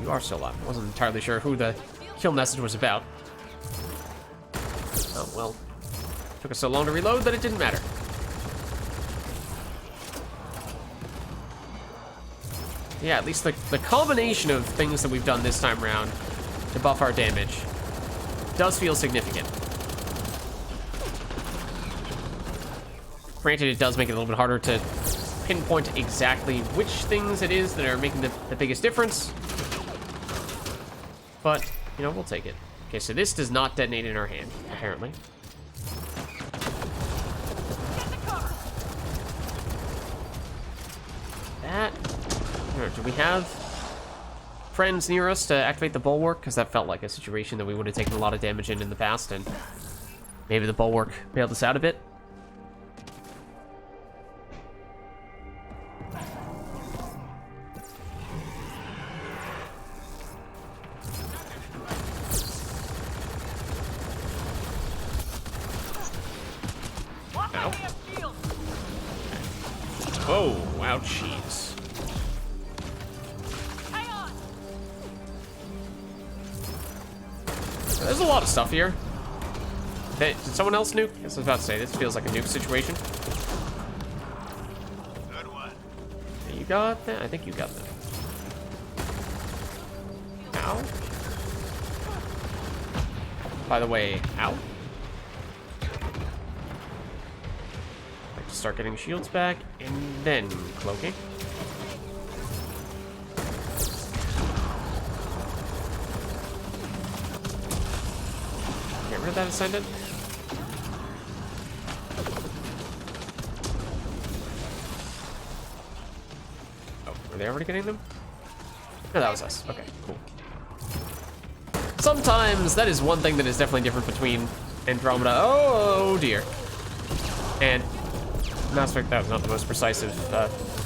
You are still alive. I wasn't entirely sure who the kill message was about. Oh, well. Took us so long to reload that it didn't matter. Yeah, at least the combination of things that we've done this time around to buff our damage does feel significant. Granted, it does make it a little bit harder to pinpoint exactly which things it is that are making the biggest difference. But, you know, we'll take it. Okay, so this does not detonate in our hand, apparently. That... Do we have friends near us to activate the Bulwark? Because that felt like a situation that we would have taken a lot of damage in the past, and maybe the Bulwark bailed us out a bit. Oh, ouchies. There's a lot of stuff here. Hey, did someone else nuke? I was about to say, this feels like a nuke situation. Good one. You got that? I think you got that. Ow. by the way, ow. Like to start getting shields back, and then cloaking. Get rid of that Ascendant. Oh, were they already getting them? No, that was us. Okay, cool. Sometimes that is one thing that is definitely different between Andromeda. Oh dear. And Mass Effect, that was not the most precise of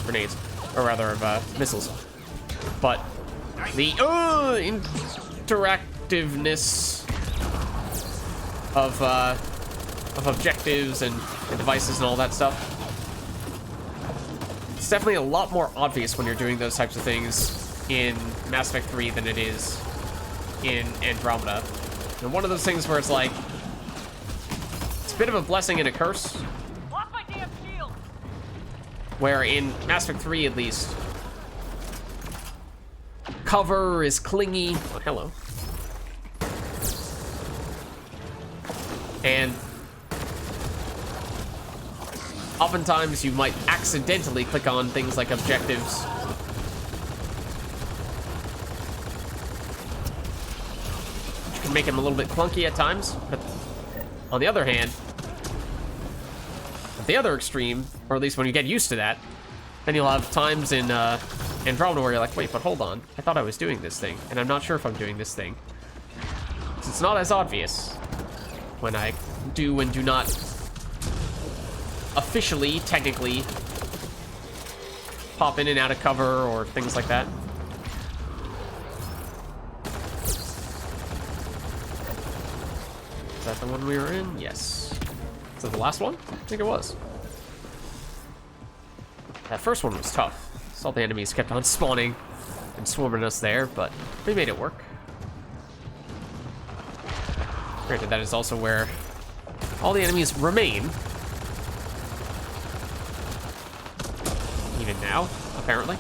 grenades, or rather of missiles. But the interactiveness of objectives and devices and all that stuff. It's definitely a lot more obvious when you're doing those types of things in Mass Effect 3 than it is in Andromeda. And one of those things where it's like, it's a bit of a blessing and a curse. Lost my damn shield. Where in Mass Effect 3 at least, cover is clingy. Oh, hello. And oftentimes you might accidentally click on things like objectives. Which can make them a little bit clunky at times. But on the other hand, at the other extreme, or at least when you get used to that, then you'll have times in Andromeda where you're like, wait, but hold on. I thought I was doing this thing, and I'm not sure if I'm doing this thing. So it's not as obvious when I do and do not officially, technically, pop in and out of cover or things like that. Is that the one we were in? Yes. Is that the last one? I think it was. That first one was tough. All the enemies kept on spawning and swarming us there, but we made it work. Granted, that is also where all the enemies remain. Even now, apparently.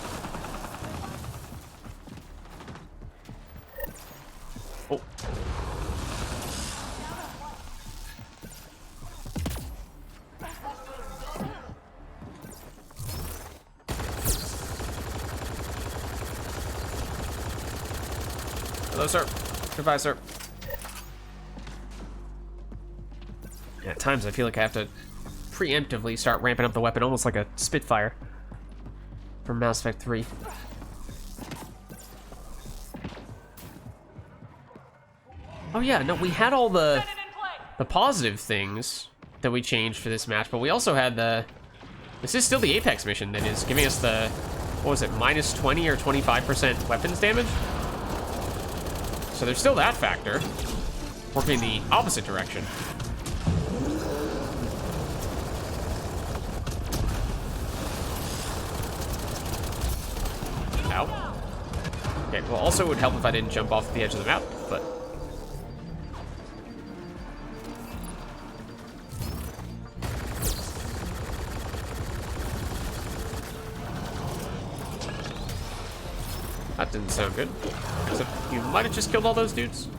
Oh. Hello, sir. Goodbye, sir. Yeah, at times I feel like I have to preemptively start ramping up the weapon, almost like a Spitfire from Mass Effect 3. Oh yeah, no, we had all the positive things that we changed for this match, but we also had this is still the Apex mission that is giving us the, what was it, minus 20 or 25% weapons damage? So there's still that factor, working the opposite direction. Ow. Okay, well, also it would help if I didn't jump off the edge of the map, but... That didn't sound good. Except you might have just killed all those dudes.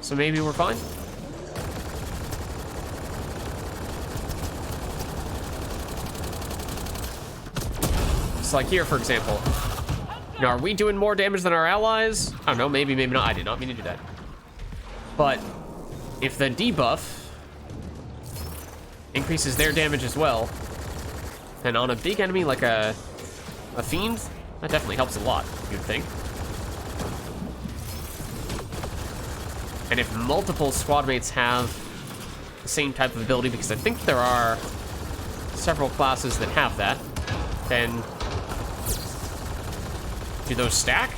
So maybe we're fine. It's like here, for example. Now, are we doing more damage than our allies? I don't know, maybe, maybe not. I did not mean to do that. But if the debuff increases their damage as well, then on a big enemy like a fiend, that definitely helps a lot, you'd think. And if multiple squad mates have the same type of ability, because I think there are several classes that have that, then do those stack?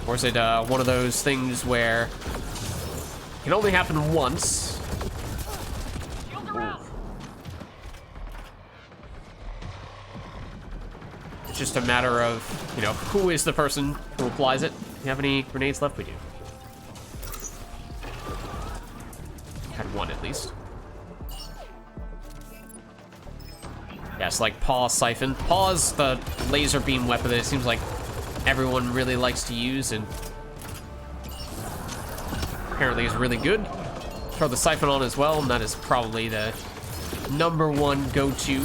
Or is it one of those things where it can only happen once? It's just a matter of, you know, who is the person who applies it. Do you have any grenades left? We do. Had one at least. Yes, like Paw Siphon. Paw's the laser beam weapon that it seems like everyone really likes to use, and apparently is really good. Throw the Siphon on as well, and that is probably the #1 go-to.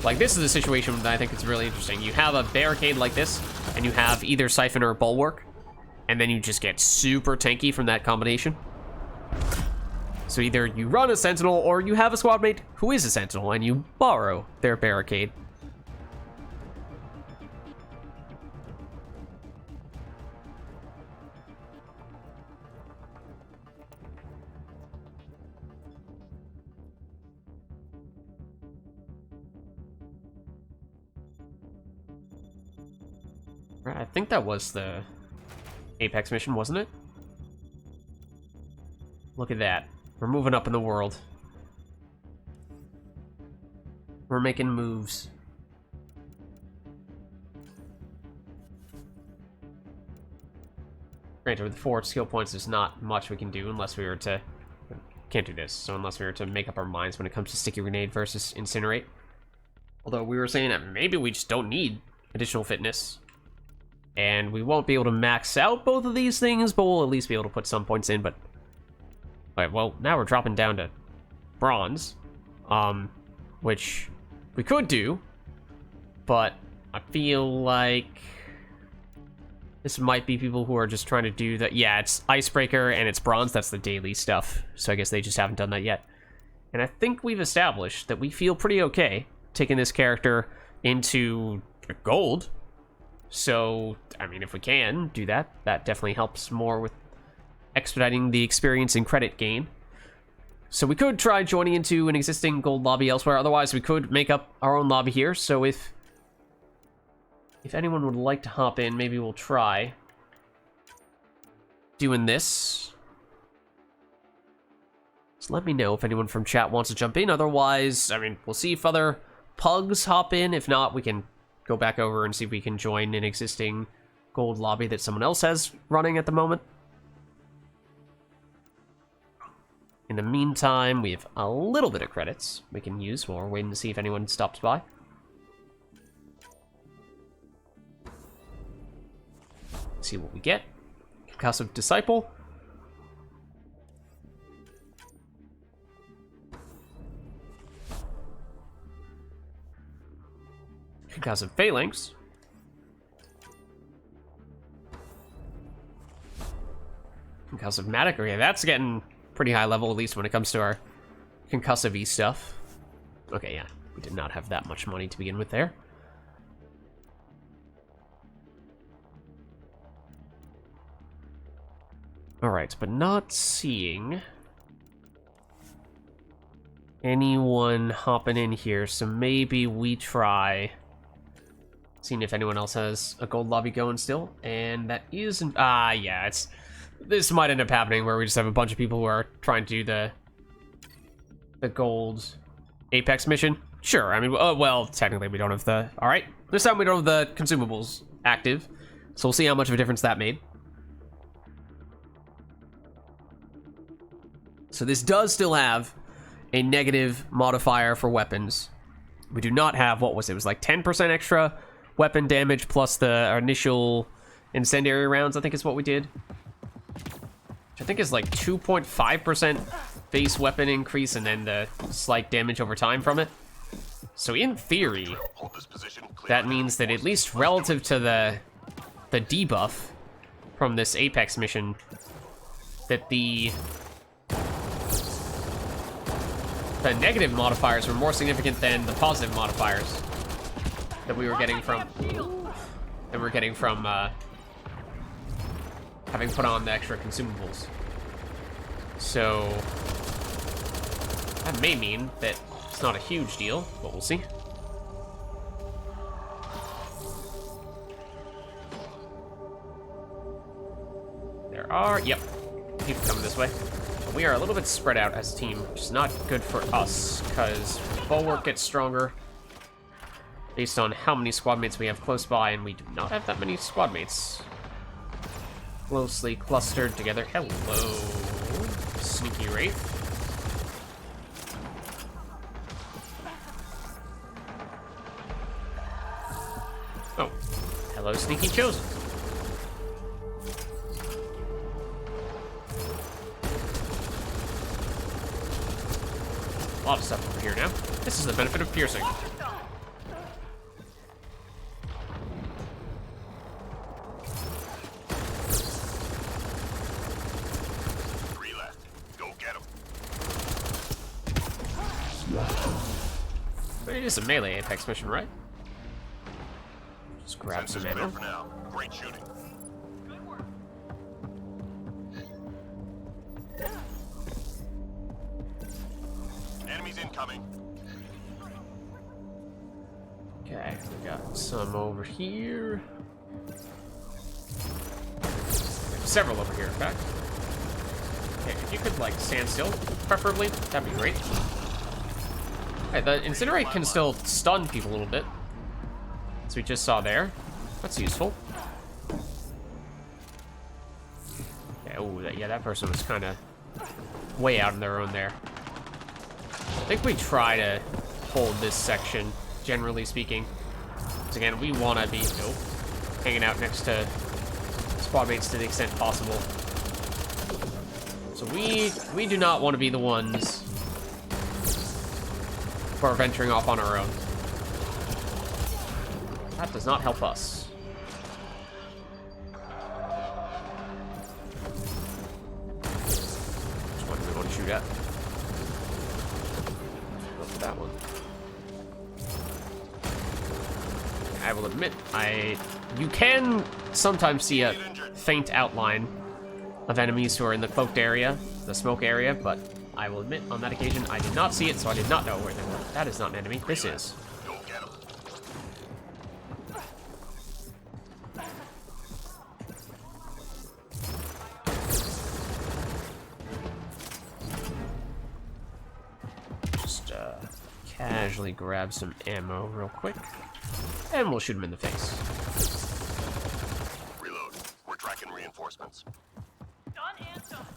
Like, this is a situation that I think is really interesting. You have a barricade like this, and you have either Siphon or Bulwark, and then you just get super tanky from that combination. So either you run a Sentinel, or you have a squad mate who is a Sentinel, and you borrow their barricade. I think that was the Apex mission, wasn't it? Look at that. We're moving up in the world. We're making moves. Granted, with 4 skill points, there's not much we can do unless we were to... Can't do this, so unless we were to make up our minds when it comes to Sticky Grenade versus Incinerate. Although we were saying that maybe we just don't need additional fitness. And we won't be able to max out both of these things, but we'll at least be able to put some points in, but... Alright, well, now we're dropping down to bronze, which we could do, but I feel like this might be people who are just trying to do that. Yeah, it's Icebreaker and it's bronze, that's the daily stuff, so I guess they just haven't done that yet. And I think we've established that we feel pretty okay taking this character into gold. So, I mean, if we can do that, that definitely helps more with expediting the experience and credit gain. So we could try joining into an existing gold lobby elsewhere. Otherwise, we could make up our own lobby here. So if anyone would like to hop in, maybe we'll try doing this. So let me know if anyone from chat wants to jump in. Otherwise, I mean, we'll see if other pugs hop in. If not, we can go back over and see if we can join an existing gold lobby that someone else has running at the moment. In the meantime, we have a little bit of credits we can use while we're waiting to see if anyone stops by. See what we get. Concussive Disciple. Concussive Phalanx. Concussive Matic. Okay, that's getting pretty high level, at least when it comes to our concussive-y stuff. Okay, yeah, we did not have that much money to begin with there. Alright, but not seeing anyone hopping in here, so maybe we try seeing if anyone else has a gold lobby going still, and that isn't... yeah, this might end up happening where we just have a bunch of people who are trying to do the gold Apex mission. Sure, I mean, well, technically we don't have the... Alright, this time we don't have the consumables active, so we'll see how much of a difference that made. So this does still have a negative modifier for weapons. We do not have, what was it? It was like 10% extra weapon damage plus the initial incendiary rounds, I think is what we did. Which I think is like 2.5% base weapon increase and then the slight damage over time from it. So in theory, that means that at least relative to the debuff from this Apex mission, that the negative modifiers were more significant than the positive modifiers that we were getting from having put on the extra consumables. So that may mean that it's not a huge deal, but we'll see. There are, yep, people coming this way. But we are a little bit spread out as a team, which is not good for us, because Bulwark gets stronger based on how many squad mates we have close by, and we do not have that many squad mates closely clustered together. Hello, Sneaky Wraith. Oh, hello, Sneaky Chosen. lot of stuff over here now. This is the benefit of piercing. Three left. Go get them. It is a melee Apex mission, right? Just grab some Sensors ammo. for now. Great shooting. Good work. Enemies incoming. Okay, we got some over here. Several over here, in fact. Okay, if you could, like, stand still, preferably, that'd be great. Hey, the Incinerate can still stun people a little bit. As we just saw there. That's useful. Okay, oh, yeah, that person was kind of way out on their own there. I think we try to hold this section, generally speaking. Because again, we want to be hanging out next to squad mates to the extent possible. So we do not want to be the ones who are venturing off on our own. That does not help us. Which one do we want to shoot at? Go for that one. I will admit, you can sometimes see a faint outline of enemies who are in the cloaked area, the smoke area, but I will admit, on that occasion, I did not see it, so I did not know where they were. That is not an enemy. This is. Go get them. Just casually grab some ammo real quick, and we'll shoot him in the face. Reload. We're tracking reinforcements. Done and done.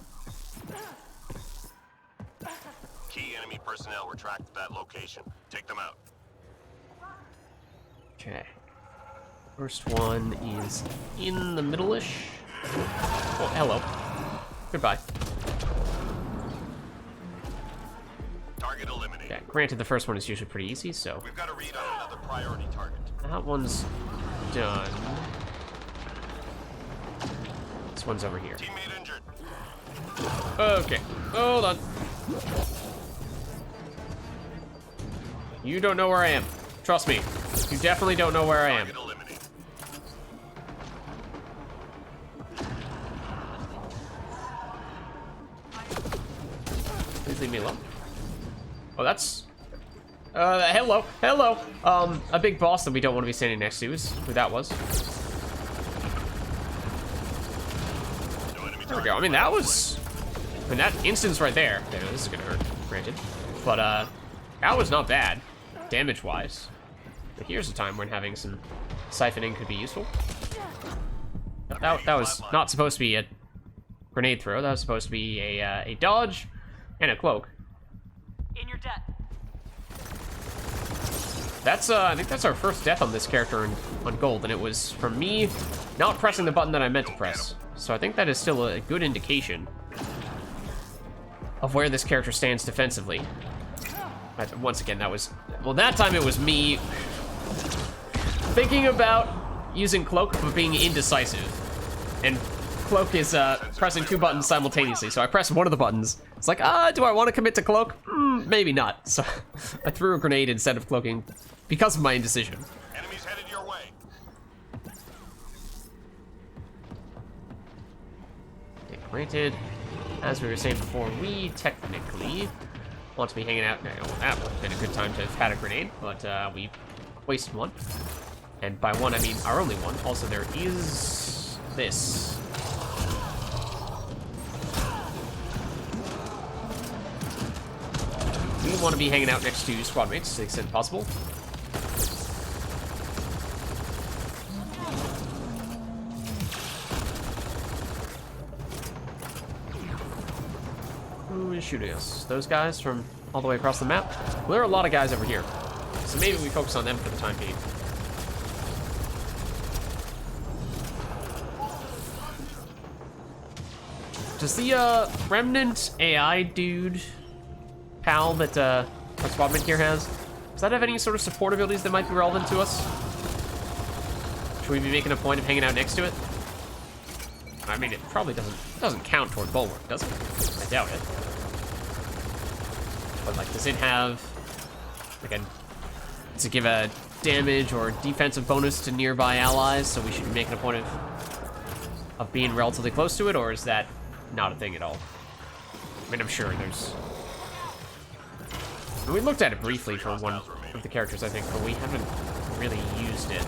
Key enemy personnel were tracked to that location. Take them out. Okay. First one is in the middle-ish. Oh, hello. Goodbye. Target eliminated. Okay, granted, the first one is usually pretty easy, so We've got a read on another priority target. that one's done. This one's over here. Teammate injured. Okay, hold on. You don't know where I am. Trust me. You definitely don't know where I am. Target eliminated. Please leave me alone. Oh, that's... hello, hello. A big boss that we don't want to be standing next to is who that was. No enemy There we go. I mean, that was... I mean, that instance right there... Okay, this is gonna hurt, granted. But, that was not bad, damage-wise. But here's a time when having some siphoning could be useful. That was not supposed to be a grenade throw. That was supposed to be a dodge and a cloak. In your debt. That's, I think that's our first death on this character on gold, and it was from me not pressing the button that I meant to press. So I think that is still a good indication of where this character stands defensively. Once again, that was... Well, that time it was me thinking about using cloak, but being indecisive. And cloak is pressing two buttons simultaneously, so I pressed one of the buttons. It's like, do I want to commit to cloak? Maybe not. So I threw a grenade instead of cloaking because of my indecision. Enemies headed your way. Okay, granted, as we were saying before, we technically want to be hanging out. Well, that would have been a good time to have had a grenade, but we wasted one. And by one, I mean our only one. Also, there is this. We want to be hanging out next to squad mates to the extent possible. Who is shooting us? Those guys from all the way across the map? Well, there are a lot of guys over here. So maybe we focus on them for the time being. Does the Remnant AI dude, pal that our squad mate here has. Does that have any sort of support abilities that might be relevant to us? Should we be making a point of hanging out next to it? I mean, it probably doesn't count toward Bulwark, does it? I doubt it. But like, does it have like does it give a damage or defensive bonus to nearby allies? So we should be making a point of being relatively close to it, or is that not a thing at all? I mean, I'm sure there's. We looked at it briefly for one of the characters, I think, but we haven't really used it.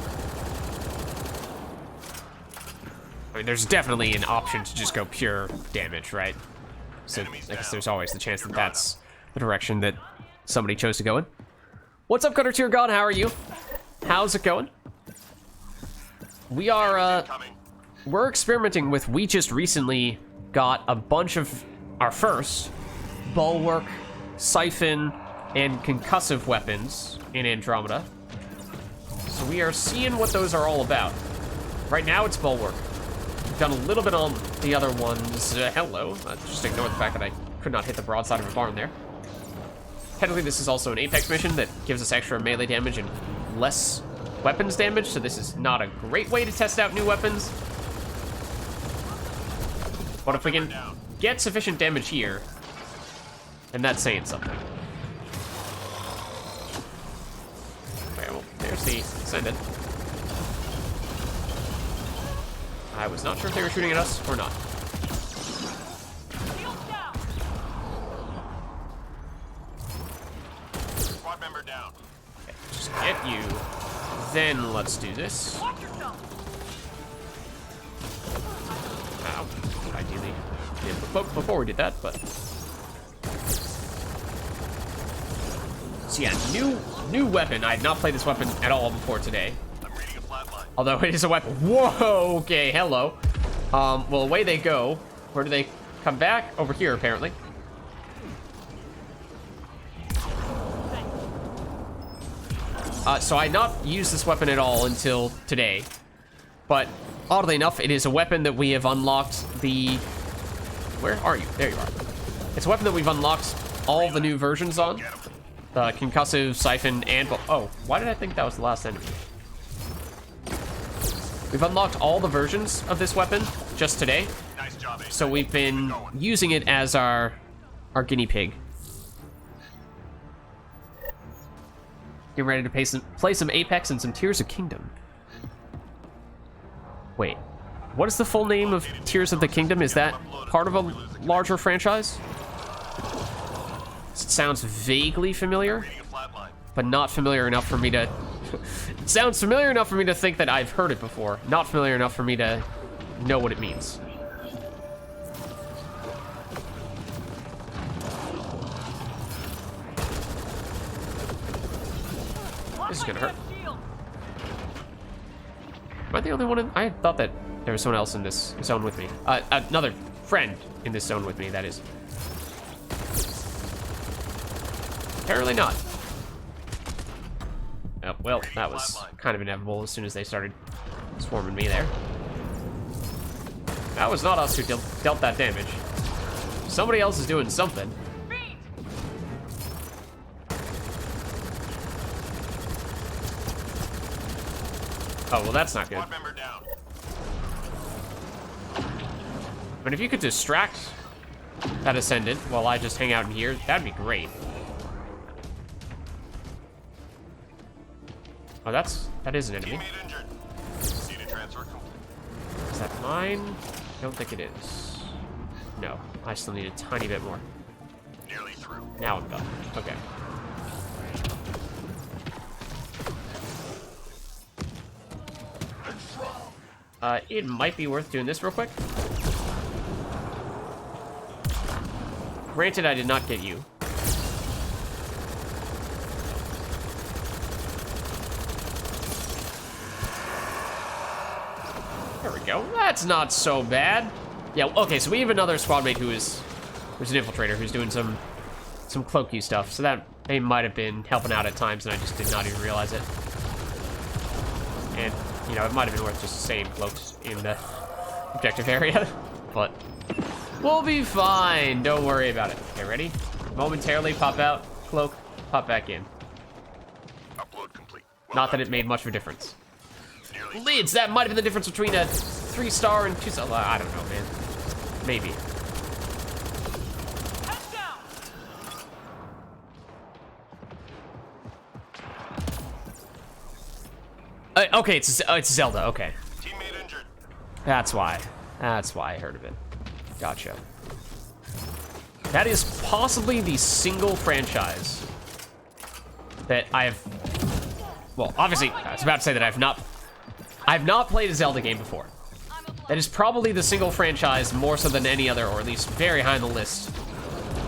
I mean, there's definitely an option to just go pure damage, right? So I guess there's always the chance that that's the direction that somebody chose to go in. What's up, Cutter Tier God? How are you? How's it going? We are, we're experimenting with, we just recently got a bunch of our first Bulwark, Siphon, and Concussive weapons in Andromeda. So we are seeing what those are all about. Right now, it's Bulwark. We've done a little bit on the other ones. Hello. Just ignore the fact that I could not hit the broadside of a barn there. Technically, this is also an Apex mission that gives us extra melee damage and less weapons damage, so this is not a great way to test out new weapons. But if we can get sufficient damage here, then that's saying something. Okay, well, there's the Ascendant. I was not sure if they were shooting at us or not. Squad member down. Okay, just get you. Then let's do this. Ow. Ideally, yeah, before we did that, but. So yeah, new weapon. I had not played this weapon at all before today. I'm reading a flat line. Although it is a weapon. Whoa, okay, hello. Well, away they go. Where do they come back? Over here, apparently. So I had not used this weapon at all until today. But, oddly enough, it is a weapon that we have unlocked the... Where are you? There you are. It's a weapon that we've unlocked all the new versions on. The Concussive, Siphon, and... Oh, why did I think that was the last enemy? We've unlocked all the versions of this weapon just today. Nice job, Ace. So we've been using it as our guinea pig. Getting ready to play some Apex and some Tears of Kingdom. Wait, what is the full name of Tears of the Kingdom? Is that part of a larger franchise? It sounds vaguely familiar, Reading a flat line. but not familiar enough for me to... It sounds familiar enough for me to think that I've heard it before. Not familiar enough for me to know what it means. This is gonna hurt. Am I the only one in... I thought that there was someone else in this zone with me. Another friend in this zone with me, that is. Apparently not. Oh, well, that was kind of inevitable as soon as they started swarming me there. That was not us who dealt that damage. Somebody else is doing something. Oh, well, that's not good. Squad member down. But if you could distract that Ascendant while I just hang out in here, that'd be great. Oh, that is an enemy. Teammate injured. Data transfer complete. Is that mine? I don't think it is. No, I still need a tiny bit more. Nearly through. Now I'm done. Okay. It might be worth doing this real quick. Granted, I did not get you. There we go. That's not so bad. Yeah, okay, so we have another squad mate who's an infiltrator who's doing some cloaky stuff. So that they might have been helping out at times and I just did not even realize it. And, you know, it might have been worth just saying cloaks in the objective area. But we'll be fine. Don't worry about it. Okay, ready? Momentarily pop out. cloak, pop back in. Upload complete. Well Not that done. it made much of a difference. Nearly Lids, that might have been the difference between a 3-star and 2-star. I don't know, man. Maybe. Heads down. Okay, it's Zelda. Okay, teammate injured. that's why. That's why I heard of it. Gotcha. That is possibly the single franchise that I've. Well, obviously, I was about to say that I've not played a Zelda game before. That is probably the single franchise more so than any other, or at least very high on the list,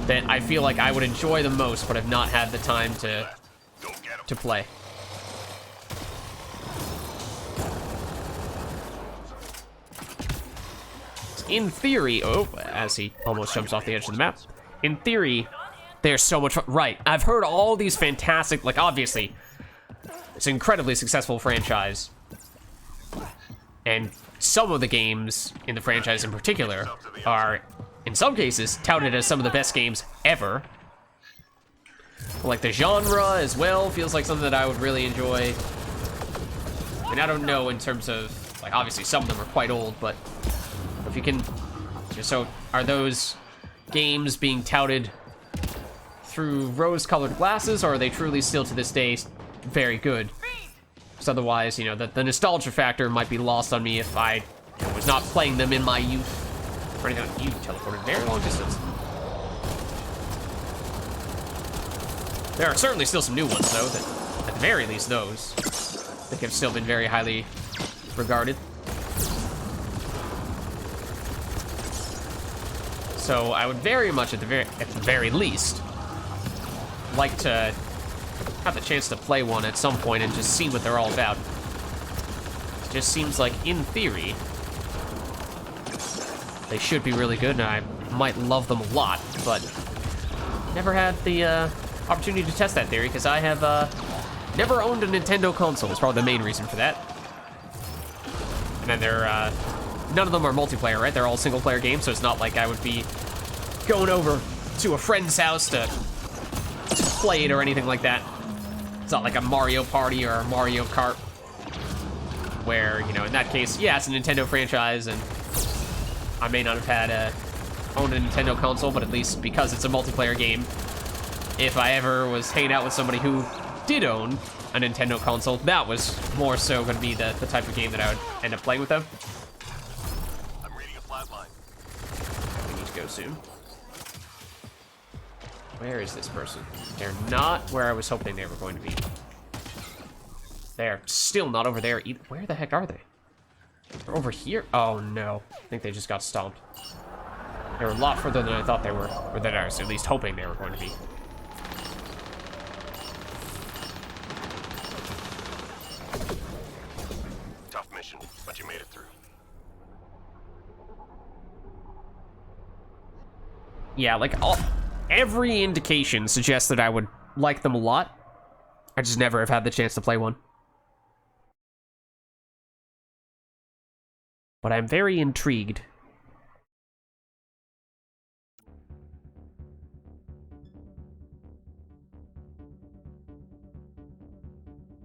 that I feel like I would enjoy the most, but have not had the time to Go get him. play. In theory, as he almost jumps off the edge of the map. In theory, there's so much fun. Right, I've heard all these fantastic, like obviously, it's an incredibly successful franchise. And some of the games in the franchise in particular are, in some cases, touted as some of the best games ever. Like the genre as well feels like something that I would really enjoy. I mean, I don't know in terms of, like obviously some of them are quite old, but if you can, so are those games being touted through rose-colored glasses, or are they truly still to this day very good? Because otherwise, you know, the nostalgia factor might be lost on me if I was not playing them in my youth. Or anything. You teleported very long distance. There are certainly still some new ones, though, that, at the very least, those, I think have still been very highly regarded. So I would very much, at the very least, like to have the chance to play one at some point and just see what they're all about. It just seems like, in theory, they should be really good, and I might love them a lot, but never had the opportunity to test that theory, because I have never owned a Nintendo console. It's probably the main reason for that. And then they're, none of them are multiplayer, right? They're all single-player games, so it's not like I would be going over to a friend's house to play it or anything like that. It's not like a Mario Party or a Mario Kart, where, you know, in that case, yeah, it's a Nintendo franchise, and I may not have had owned a Nintendo console, but at least because it's a multiplayer game, if I ever was hanging out with somebody who did own a Nintendo console, that was more so going to be the type of game that I would end up playing with them. I'm reading a flat line. We need to go soon. Where is this person? They're not where I was hoping they were going to be. They're still not over there either. Where the heck are they? They're over here? Oh no. I think they just got stomped. They were a lot further than I thought they were, or than I was at least hoping they were going to be. Tough mission, but you made it through. Yeah, like every indication suggests that I would like them a lot. I just never have had the chance to play one. But I'm very intrigued.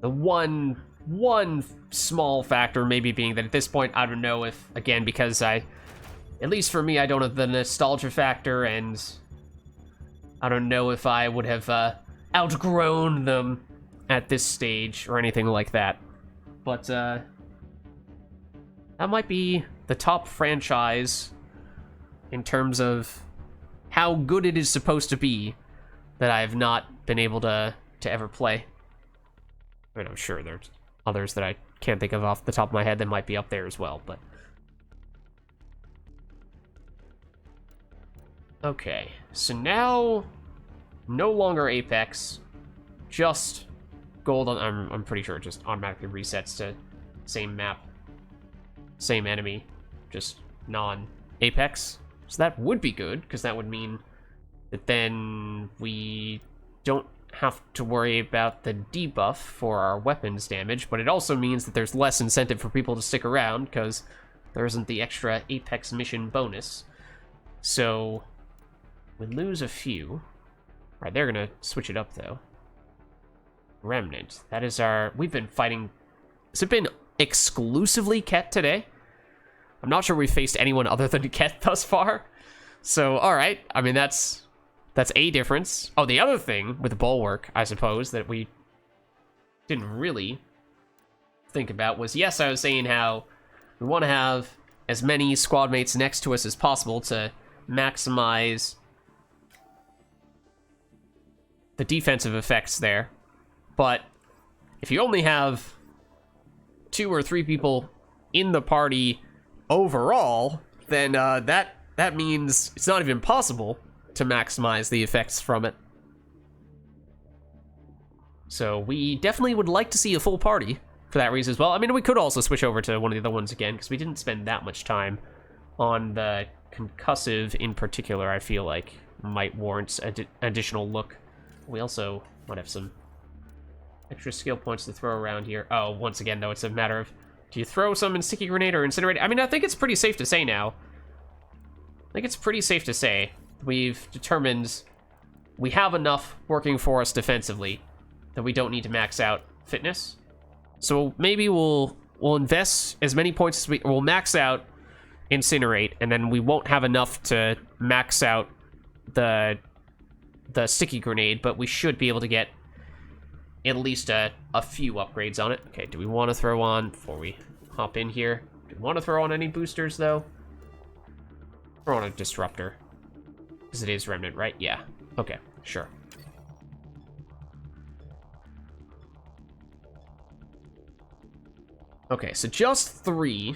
The one small factor maybe being that at this point, I don't know if, again, because at least for me, I don't have the nostalgia factor, and I don't know if I would have outgrown them at this stage or anything like that. But that might be the top franchise in terms of how good it is supposed to be that I have not been able to ever play. I mean, I'm sure there's others that I can't think of off the top of my head that might be up there as well, but... Okay, so now, no longer Apex, just gold on, I'm pretty sure it just automatically resets to same map, same enemy, just non-Apex. So that would be good, because that would mean that then we don't have to worry about the debuff for our weapons damage, but it also means that there's less incentive for people to stick around, because there isn't the extra Apex mission bonus. So we lose a few. Alright, they're gonna switch it up, though. Remnant. That is our... We've been fighting... Has it been exclusively Ket today? I'm not sure we've faced anyone other than Ket thus far. So, alright. I mean, that's a difference. Oh, the other thing with the Bulwark, I suppose, that we didn't really think about was, yes, I was saying how we want to have as many squad mates next to us as possible to maximize the defensive effects there. But if you only have 2 or 3 people in the party overall, then that means it's not even possible to maximize the effects from it. So we definitely would like to see a full party for that reason as well. I mean, we could also switch over to one of the other ones again, because we didn't spend that much time on the Concussive in particular. I feel like might warrant an additional look. We also might have some extra skill points to throw around here. Oh, once again, though, it's a matter of, do you throw some in sticky grenade or incinerate? I mean, I think it's pretty safe to say now. I think it's pretty safe to say we've determined we have enough working for us defensively that we don't need to max out fitness. So maybe we'll invest as many points as we'll max out incinerate, and then we won't have enough to max out the sticky grenade, but we should be able to get at least a few upgrades on it. Okay, do we want to throw on, before we hop in here, do we want to throw on any boosters, though? Throw on a disruptor, because it is Remnant, right? Yeah. Okay, sure. Okay, so just 3.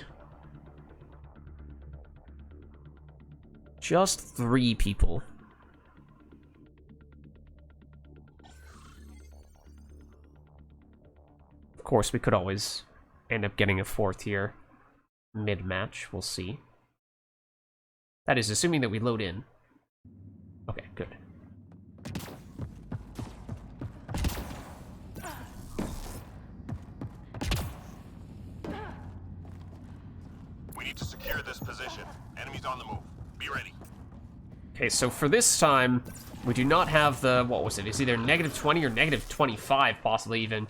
Just 3 people. Of course, we could always end up getting a 4th here mid-match. We'll see. That is assuming that we load in. Okay, good. We need to secure this position. Enemies on the move. Be ready. Okay, so for this time, we do not have the, what was it? It's either -20 or -25, possibly even,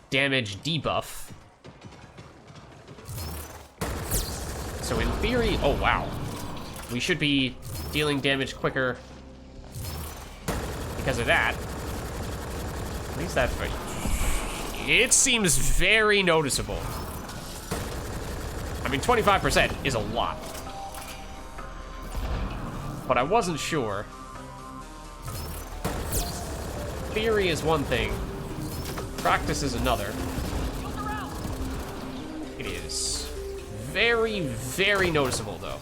damage debuff. So in theory, oh wow. We should be dealing damage quicker because of that. At least that, it seems very noticeable. I mean, 25% is a lot. But I wasn't sure. Theory is one thing. Practice is another. It is very, very noticeable, though.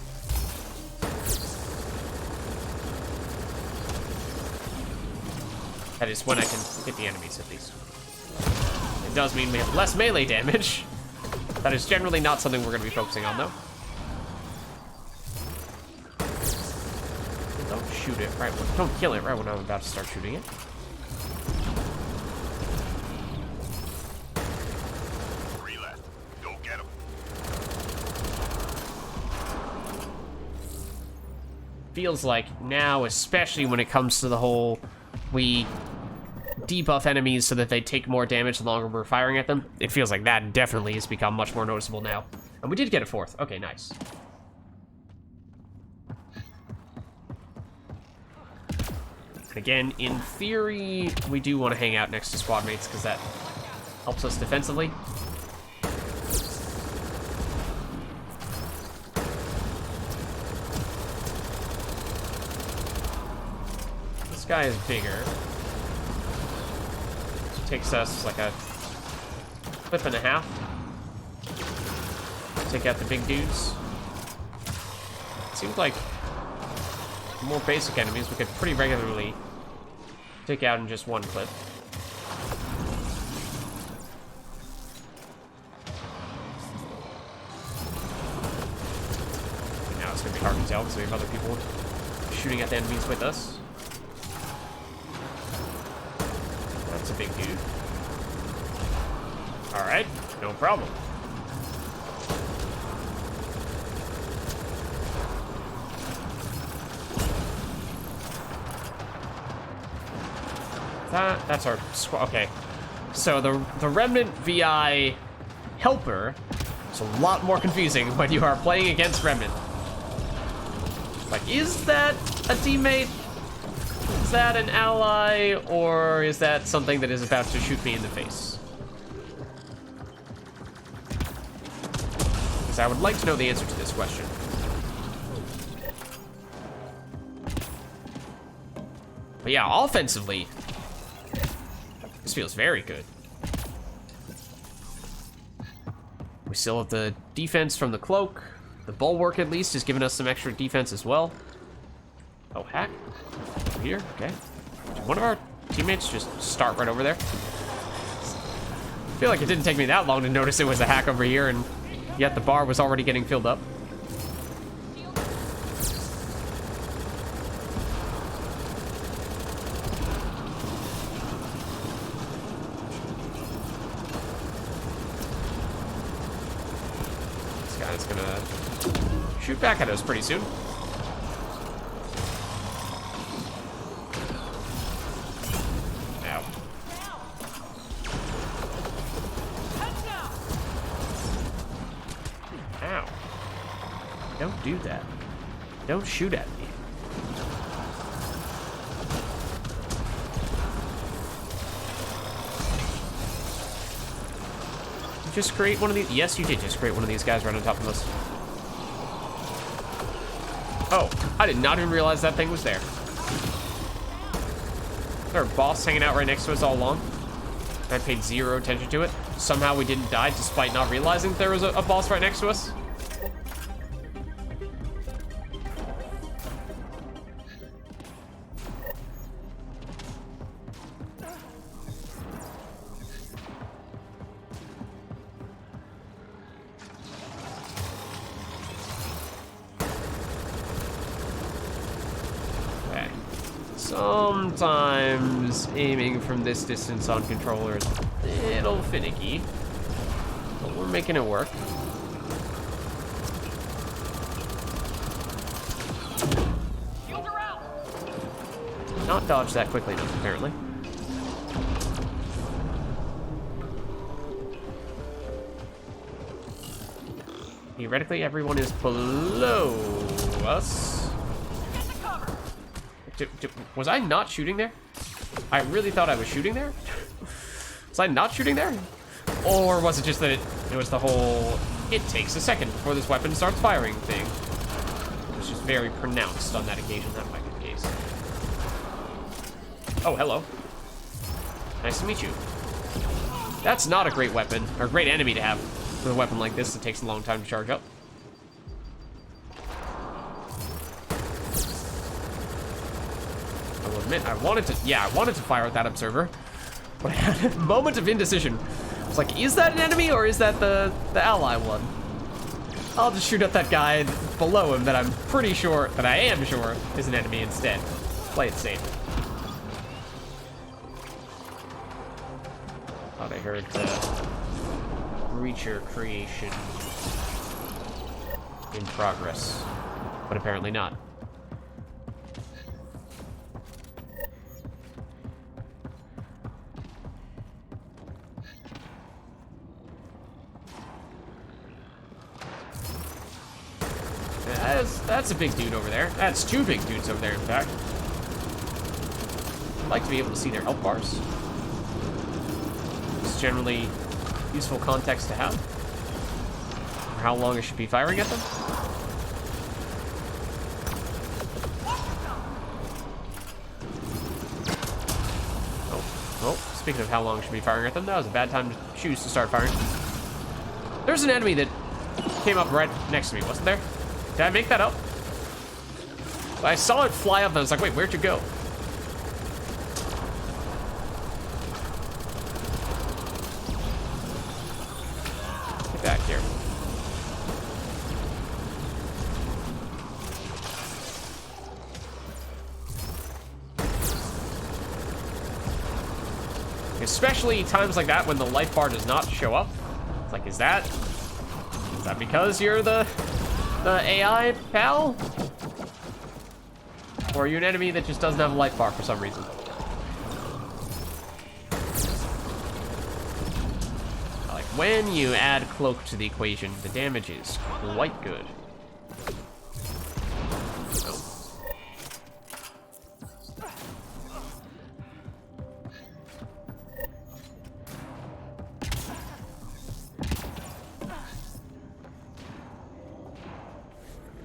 That is when I can hit the enemies, at least. It does mean we have less melee damage. That is generally not something we're going to be focusing on, though. Don't shoot it right when... Don't kill it right when I'm about to start shooting it. 3 left. Go get them. Feels like now, especially when it comes to the whole... We debuff enemies so that they take more damage the longer we're firing at them. It feels like that definitely has become much more noticeable now. And we did get a 4th. Okay, nice. Again, in theory, we do want to hang out next to squad mates because that helps us defensively. This guy is bigger. Takes us like a clip and a half. Take out the big dudes. Seems like more basic enemies we could pretty regularly take out in just one clip. Now it's gonna be hard to tell because we have other people shooting at the enemies with us. That's a big dude. Alright, no problem. That's our squad. Okay. So the Remnant VI helper is a lot more confusing when you are playing against Remnant. Like, is that a teammate? Is that an ally? Or is that something that is about to shoot me in the face? Because I would like to know the answer to this question. But yeah, offensively, this feels very good. We still have the defense from the cloak. The Bulwark, at least, is giving us some extra defense as well. Oh, hack. Over here, okay. Did one of our teammates just start right over there? I feel like it didn't take me that long to notice it was a hack over here, and yet the bar was already getting filled up. It's gonna shoot back at us pretty soon. Ow. Ow. Don't do that. Don't shoot at me. Just create one of these. Yes, you did just create one of these guys right on top of us. Oh, I did not even realize that thing was there. Is there a boss hanging out right next to us all along? I paid zero attention to it. Somehow we didn't die despite not realizing there was a boss right next to us. Sometimes aiming from this distance on controller is a little finicky, but we're making it work. Not dodge that quickly enough, apparently. Theoretically, everyone is below us. Was I not shooting there? I really thought I was shooting there? Was I not shooting there? Or was it just that it was the whole, it takes a second before this weapon starts firing thing? It was just very pronounced on that occasion. That might be the case. Oh, hello. Nice to meet you. That's not a great weapon, or a great enemy to have with a weapon like this that takes a long time to charge up. I will admit, I wanted to fire at that observer, but I had a moment of indecision. I was like, is that an enemy or is that the ally one? I'll just shoot at that guy below him that I am sure is an enemy instead. Play it safe. Thought I heard breacher creation in progress, but apparently not. That's a big dude over there. That's two big dudes over there, in fact. I'd like to be able to see their health bars. It's generally useful context to have. For how long I should be firing at them. Oh, speaking of how long I should be firing at them, that was a bad time to choose to start firing. There's an enemy that came up right next to me, wasn't there? Did I make that up? I saw it fly up and I was like, wait, where'd you go? Get back here. Especially times like that when the life bar does not show up. It's like, is that because you're the AI pal? Or are you an enemy that just doesn't have a life bar for some reason? when you add cloak to the equation, the damage is quite good.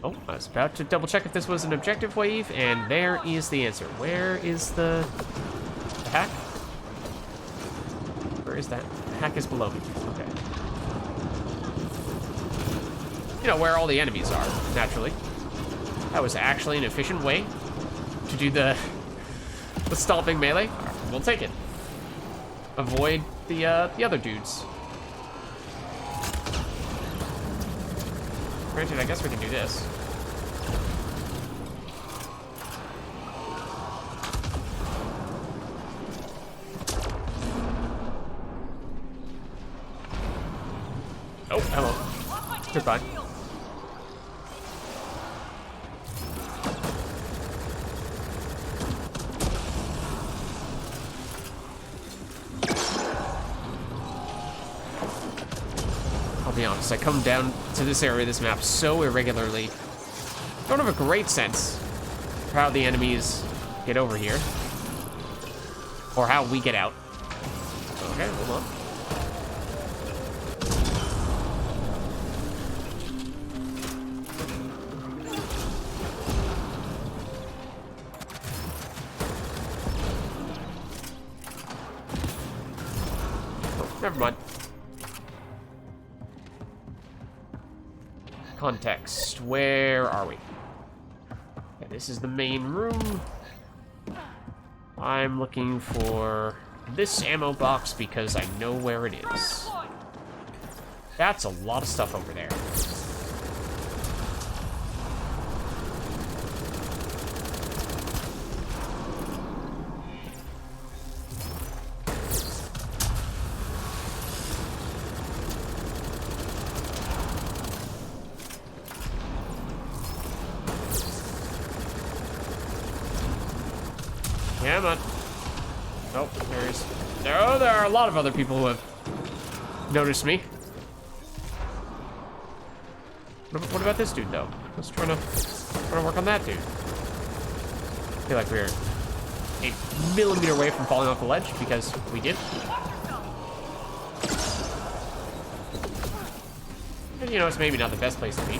Oh, I was about to double check if this was an objective wave, and there is the answer. Where is the hack? Where is that? The hack is below me. Okay. You know, where all the enemies are, naturally. That was actually an efficient way to do the stomping melee. Right, we'll take it. Avoid the other dudes. Granted, I guess we can do this. Oh, hello. Goodbye. I'll be honest, I come down to this area of this map so irregularly. Don't have a great sense for how the enemies get over here. Or how we get out. Okay, hold on. Oh, never mind. Context. Where are we? Okay, this is the main room. I'm looking for this ammo box because I know where it is. That's a lot of stuff over there. Yeah, man. Oh, there are a lot of other people who have noticed me. What about this dude, though? Let's try to work on that dude. I feel like we're a millimeter away from falling off the ledge because we did. And, you know, it's maybe not the best place to be.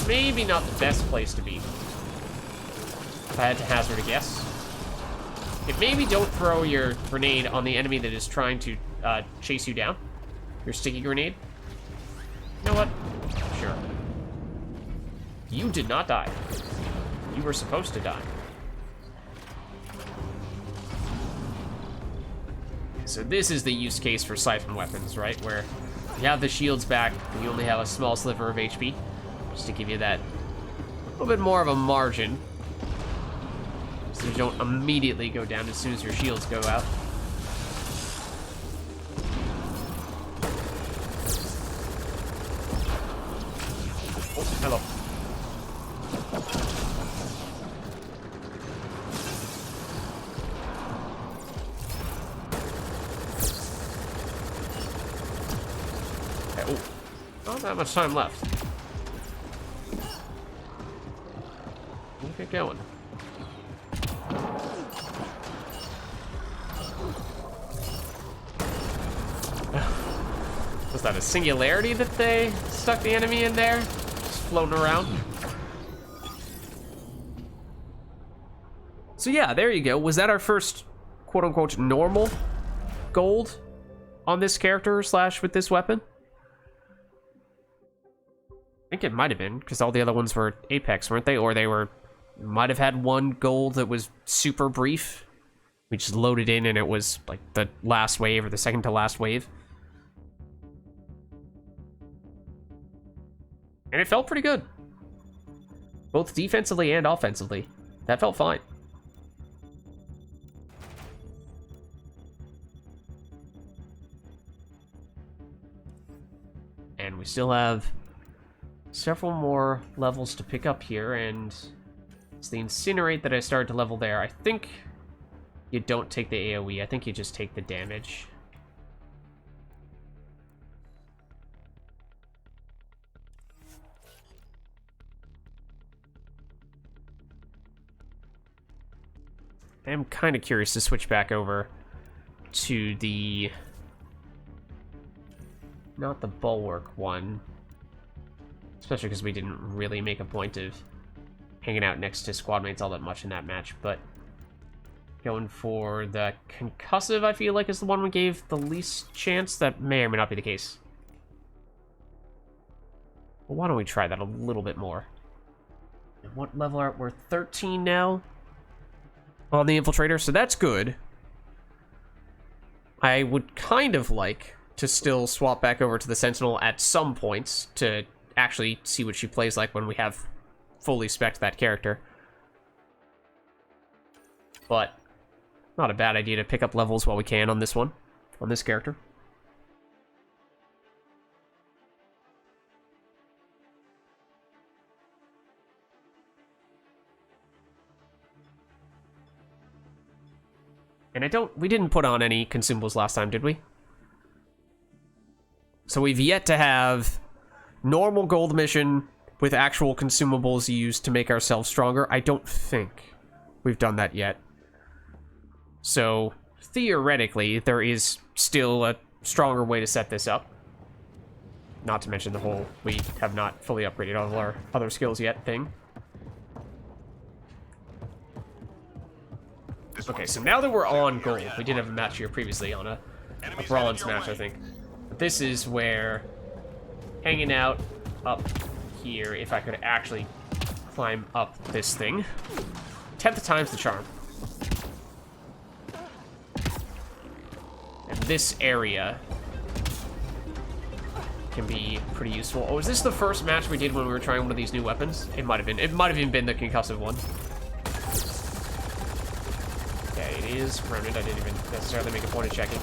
Maybe not the best place to be. If I had to hazard a guess. Maybe don't throw your grenade on the enemy that is trying to chase you down. Your sticky grenade. You know what? Sure. You did not die. You were supposed to die. So this is the use case for Siphon weapons, right? Where you have the shields back, and you only have a small sliver of HP. Just to give you that little bit more of a margin. So you don't immediately go down as soon as your shields go out. Oh, hello. Okay, oh, not that much time left. We'll get going. Was that a singularity that they stuck the enemy in there? Just floating around? So yeah, there you go. Was that our first quote-unquote normal gold on this character / with this weapon? I think it might have been, because all the other ones were Apex, weren't they? Or they might have had one gold that was super brief. We just loaded in and it was like the last wave or the second to last wave. And it felt pretty good. Both defensively and offensively. That felt fine. And we still have several more levels to pick up here, and it's the Incinerate that I started to level there. I think You don't take the AoE. I think you just take the damage. I'm kind of curious to switch back over to the... not the Bulwark one. Especially because we didn't really make a point of hanging out next to squad mates all that much in that match, but going for the Concussive, I feel like, is the one we gave the least chance. That may or may not be the case. Well, why don't we try that a little bit more? And what level are we? 13 now on the Infiltrator, so that's good. I would kind of like to still swap back over to the Sentinel at some points to actually see what she plays like when we have fully spec'd that character. But not a bad idea to pick up levels while we can on this one, on this character. And we didn't put on any consumables last time, did we? So we've yet to have normal gold mission with actual consumables used to make ourselves stronger. I don't think we've done that yet. So theoretically, there is still a stronger way to set this up. Not to mention the whole we have not fully upgraded all of our other skills yet thing. Okay, so now that we're on gold, we did have a match here previously on a bronze match, I think. But this is where hanging out up here, if I could actually climb up this thing. 10th time's the charm. And this area can be pretty useful. Oh, is this the first match we did when we were trying one of these new weapons? It might have been. It might have even been the concussive one. Okay, it is remnant. I didn't even necessarily make a point of checking.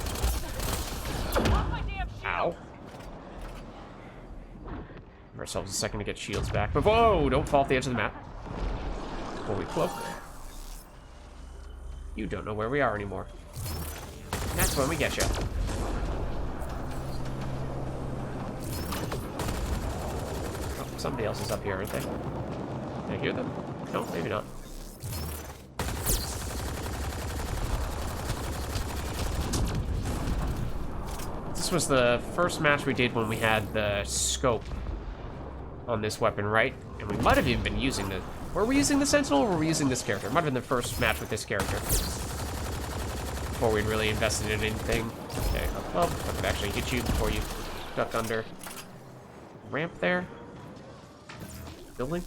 Ow. Give ourselves a second to get shields back. But whoa, don't fall off the edge of the map. Before we cloak. You don't know where we are anymore. And that's when we get you. Oh, somebody else is up here, aren't they? Can I hear them? No, maybe not. This was the first match we did when we had the scope on this weapon, right? And we might have even been using the... Were we using the Sentinel or were we using this character? It might have been the first match with this character. Before we'd really invested in anything. Okay, well, I could actually hit you before you duck under. Ramp there. Building.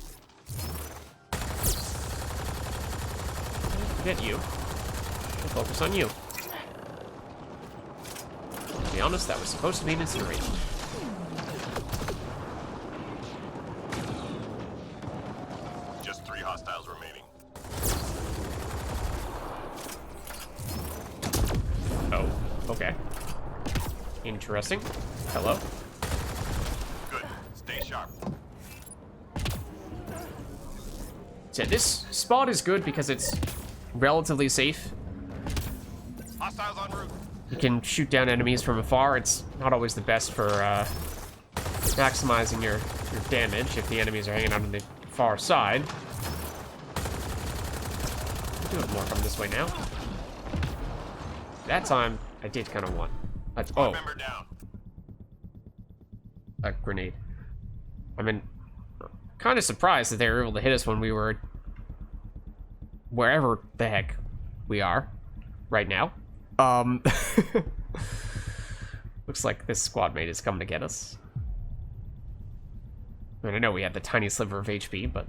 Forget you. We'll focus on you. To be honest, that was supposed to be an incineration. Just 3 hostiles remaining. Oh, okay. Interesting. Hello. Good. Stay sharp. So this spot is good because it's relatively safe. Hostiles en route. You can shoot down enemies from afar. It's not always the best for maximizing your damage if the enemies are hanging out on the far side. I'll do it more coming this way now. That time, I did kind of want oh, Member down. a grenade. I mean, kind of surprised that they were able to hit us when we were wherever the heck we are right now. Looks like this squad mate is coming to get us. I mean, I know we had the tiny sliver of HP, but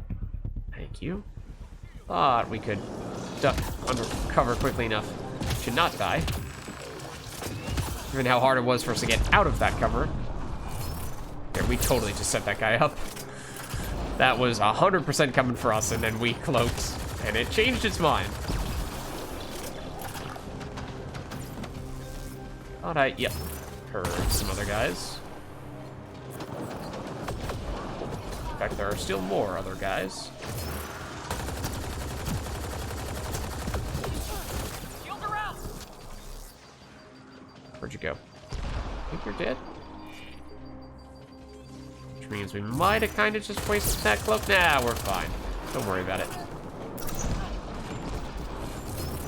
thank you. Thought we could duck under cover quickly enough to not die. Given how hard it was for us to get out of that cover. There, we totally just set that guy up. That was 100% coming for us, and then we cloaked, and it changed its mind. Thought I, yep, heard some other guys. In fact, there are still more other guys. Shields are Where'd you go? I think you're dead. Which means we might have kind of just wasted that cloak. Nah, we're fine. Don't worry about it.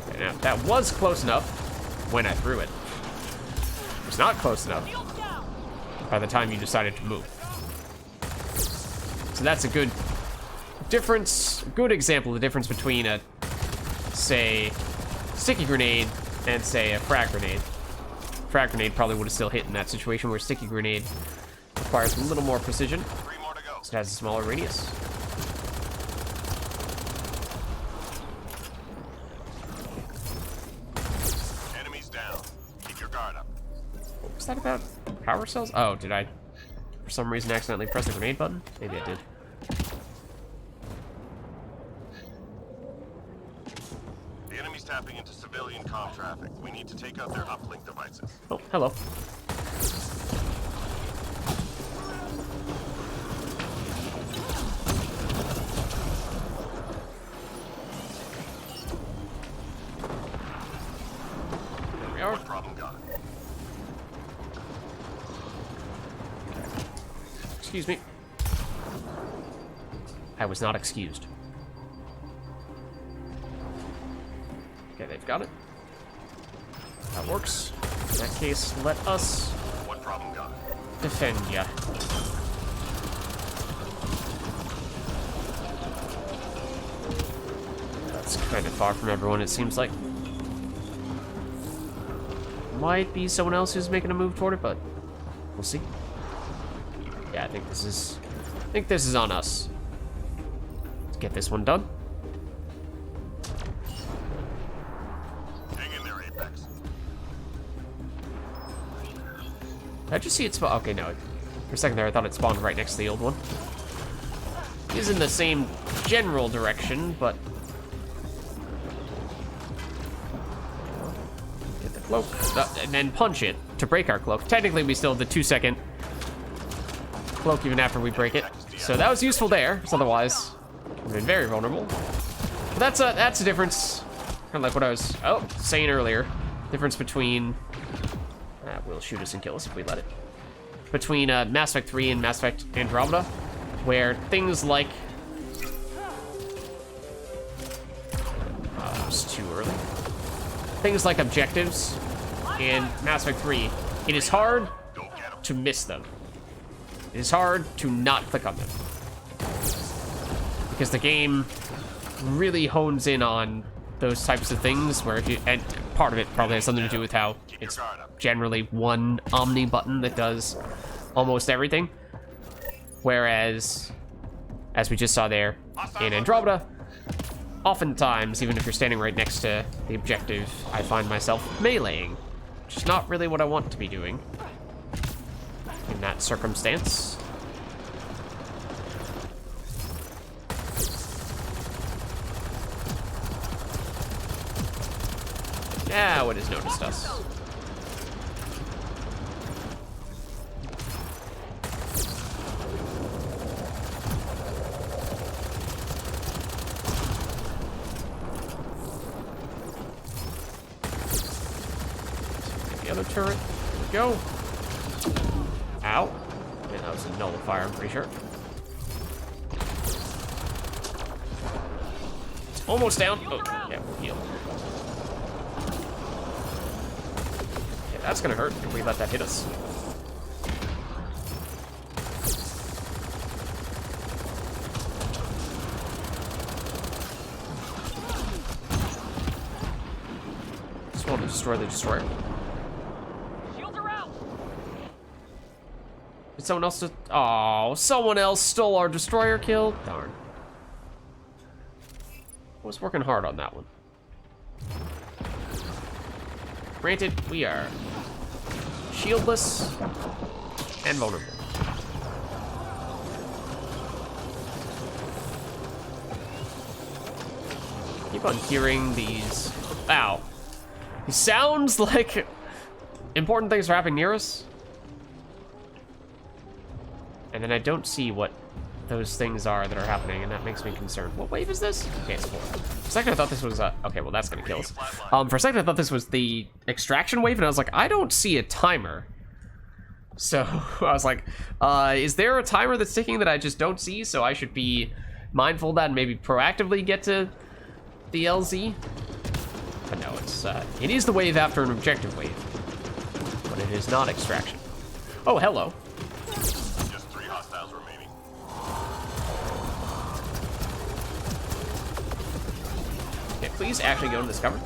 Okay, now, that was close enough when I threw it. It was not close enough by the time you decided to move. So that's a good difference, good example of the difference between a, say, sticky grenade and, say, a frag grenade. Frag grenade probably would have still hit in that situation, where sticky grenade requires a little more precision. 3 more to go. So it has a smaller radius. Enemies down. Keep your guard up. What was that about? Power cells? Oh, did I, for some reason, accidentally press the grenade button? Maybe I did. The enemy's tapping into civilian comm traffic. We need to take out their uplink devices. Oh, hello. There we are. One problem gone. Excuse me. I was not excused. Okay, they've got it. That works. In that case, let us One problem gone. defend ya. That's kind of far from everyone, it seems like. Might be someone else who's making a move toward it, but we'll see. Yeah, I think this is on us. Let's get this one done. Hang in there, Apex. Did I just see it spawn? Okay, no. For a second there, I thought it spawned right next to the old one. It is in the same general direction, but... Get the cloak. And then punch it to break our cloak. Technically, we still have the 2-second cloak even after we break it. So that was useful there, because otherwise, we've been very vulnerable. But that's a difference. Kind of like what I was saying earlier. Difference between... will shoot us and kill us if we let it. Between Mass Effect 3 and Mass Effect Andromeda, where things like... it was too early. Things like objectives in Mass Effect 3, it is hard Don't get him. to miss them. It is hard to not click on them. Because the game really hones in on those types of things where if you, and part of it probably has something to do with how it's generally one Omni button that does almost everything. Whereas, as we just saw there in Andromeda, oftentimes, even if you're standing right next to the objective, I find myself meleeing, which is not really what I want to be doing in that circumstance. Now it has noticed us. The other turret. There we go. Ow. Man, that was a nullifier, I'm pretty sure. It's almost down. Oh, yeah, we'll heal. Yeah, that's gonna hurt if we let that hit us. Just want to destroy the destroyer. Shields are out. Did someone else just... Oh, someone else stole our destroyer kill? Darn. I was working hard on that one. Granted, we are shieldless and vulnerable. Keep on hearing these... Ow. It sounds like important things are happening near us. And then I don't see what those things are that are happening, and that makes me concerned. What wave is this? Okay, it's 4. For a second, I thought this was, okay, well, that's gonna kill us. For a second, I thought this was the extraction wave, and I was like, I don't see a timer. So, I was like, is there a timer that's ticking that I just don't see? So I should be mindful of that and maybe proactively get to the LZ? But no, it is the wave after an objective wave. But it is not extraction. Oh, hello. Just 3 hostiles remaining. Okay, please actually go to this cover.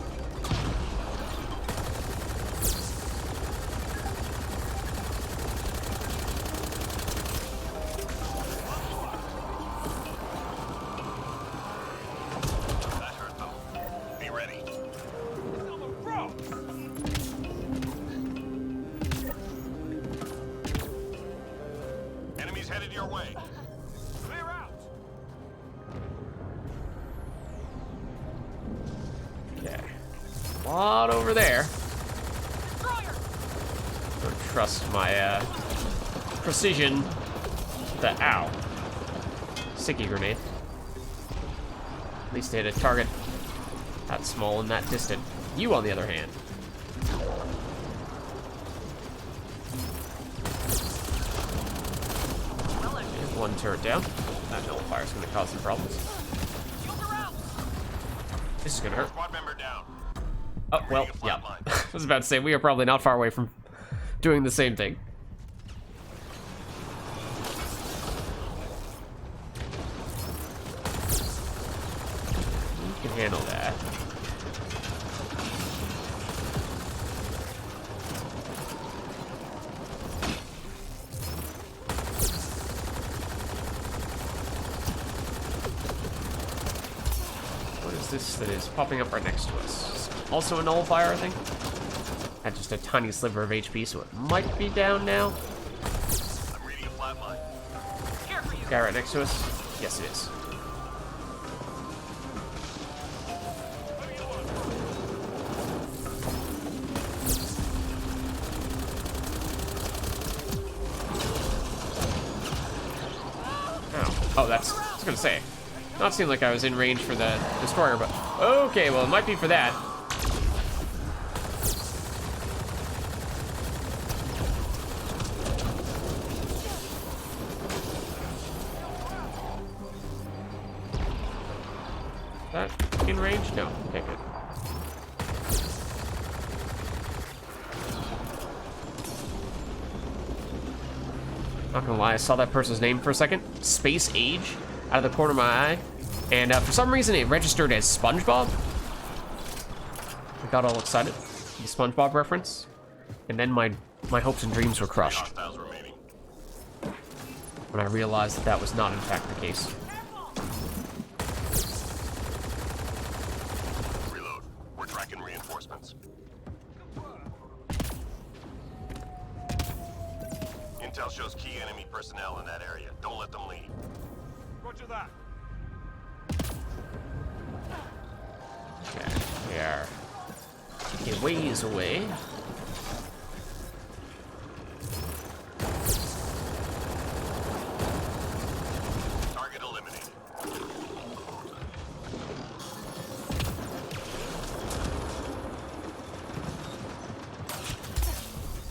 That hurt them. Be ready. Enemies headed your way. Clear out. Okay. A lot over there. Destroyer! Don't trust my precision. The ow. Sticky grenade. At least hit a target that small and that distant. You, on the other hand. Okay, 1 turret down. That nullifier is going to cause some problems. Shields are out! This is going to hurt. Squad member down. Oh, well, yeah. I was about to say, we are probably not far away from doing the same thing. You can handle that. What is this that is popping up right next to us? Also a nullifier, I think. Had just a tiny sliver of HP, so it might be down now. I'm reading a flatline. Here for you! Guy right next to us? Yes, it is. Oh, that's, I was gonna say, not seem like I was in range for the destroyer, but okay, well, it might be for that. That in range? No. Okay, good. Not gonna lie, I saw that person's name for a second. Space Age out of the corner of my eye. And for some reason it registered as SpongeBob. I got all excited. The SpongeBob reference. And then my hopes and dreams were crushed Hostiles remaining. when I realized that was not in fact the case. Reload. We're tracking reinforcements. Intel shows key enemy personnel in that area. Don't let them lead. Roger that. Okay, we are a ways away. Target eliminated.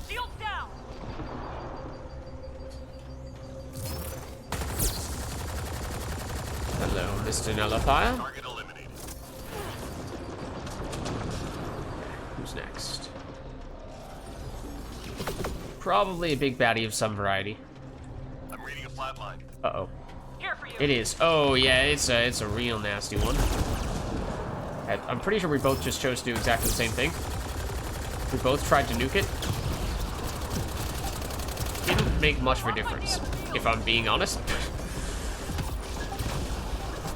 Shields down! Hello, Mr. Nullifier. Target eliminated. Who's next? Probably a big baddie of some variety. I'm reading a flatline. Uh-oh. Here for you! It is. Oh, yeah, it's a real nasty one. I'm pretty sure we both just chose to do exactly the same thing. We both tried to nuke it. Didn't make much of a difference, if I'm being honest.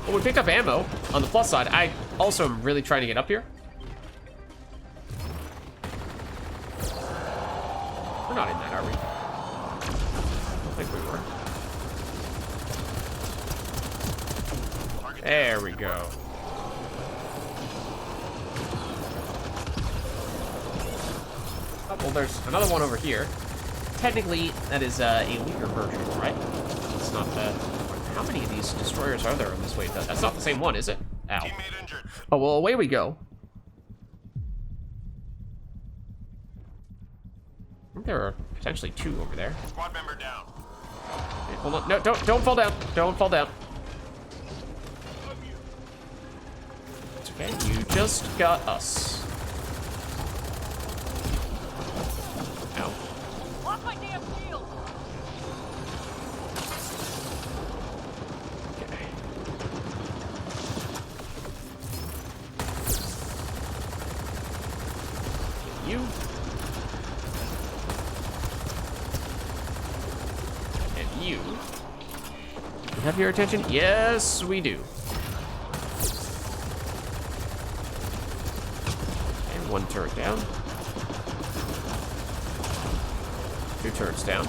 Well, we picked up ammo. On the plus side, I also am really trying to get up here. We're not in that, are we? I think we were. There we go. Oh, well, there's another one over here. Technically, that is a weaker version, right? It's not the How many of these destroyers are there on this way? That's not the same one, is it? Ow. Teammate injured. Oh, well, away we go. I think there are potentially 2 over there. Squad member down. Okay, hold on. No, don't fall down. Don't fall down. It's okay. You just got us. Ow. Lock my damn shield. Okay. You. And you. We have your attention? Yes, we do. And 1 turret down. 2 turrets down.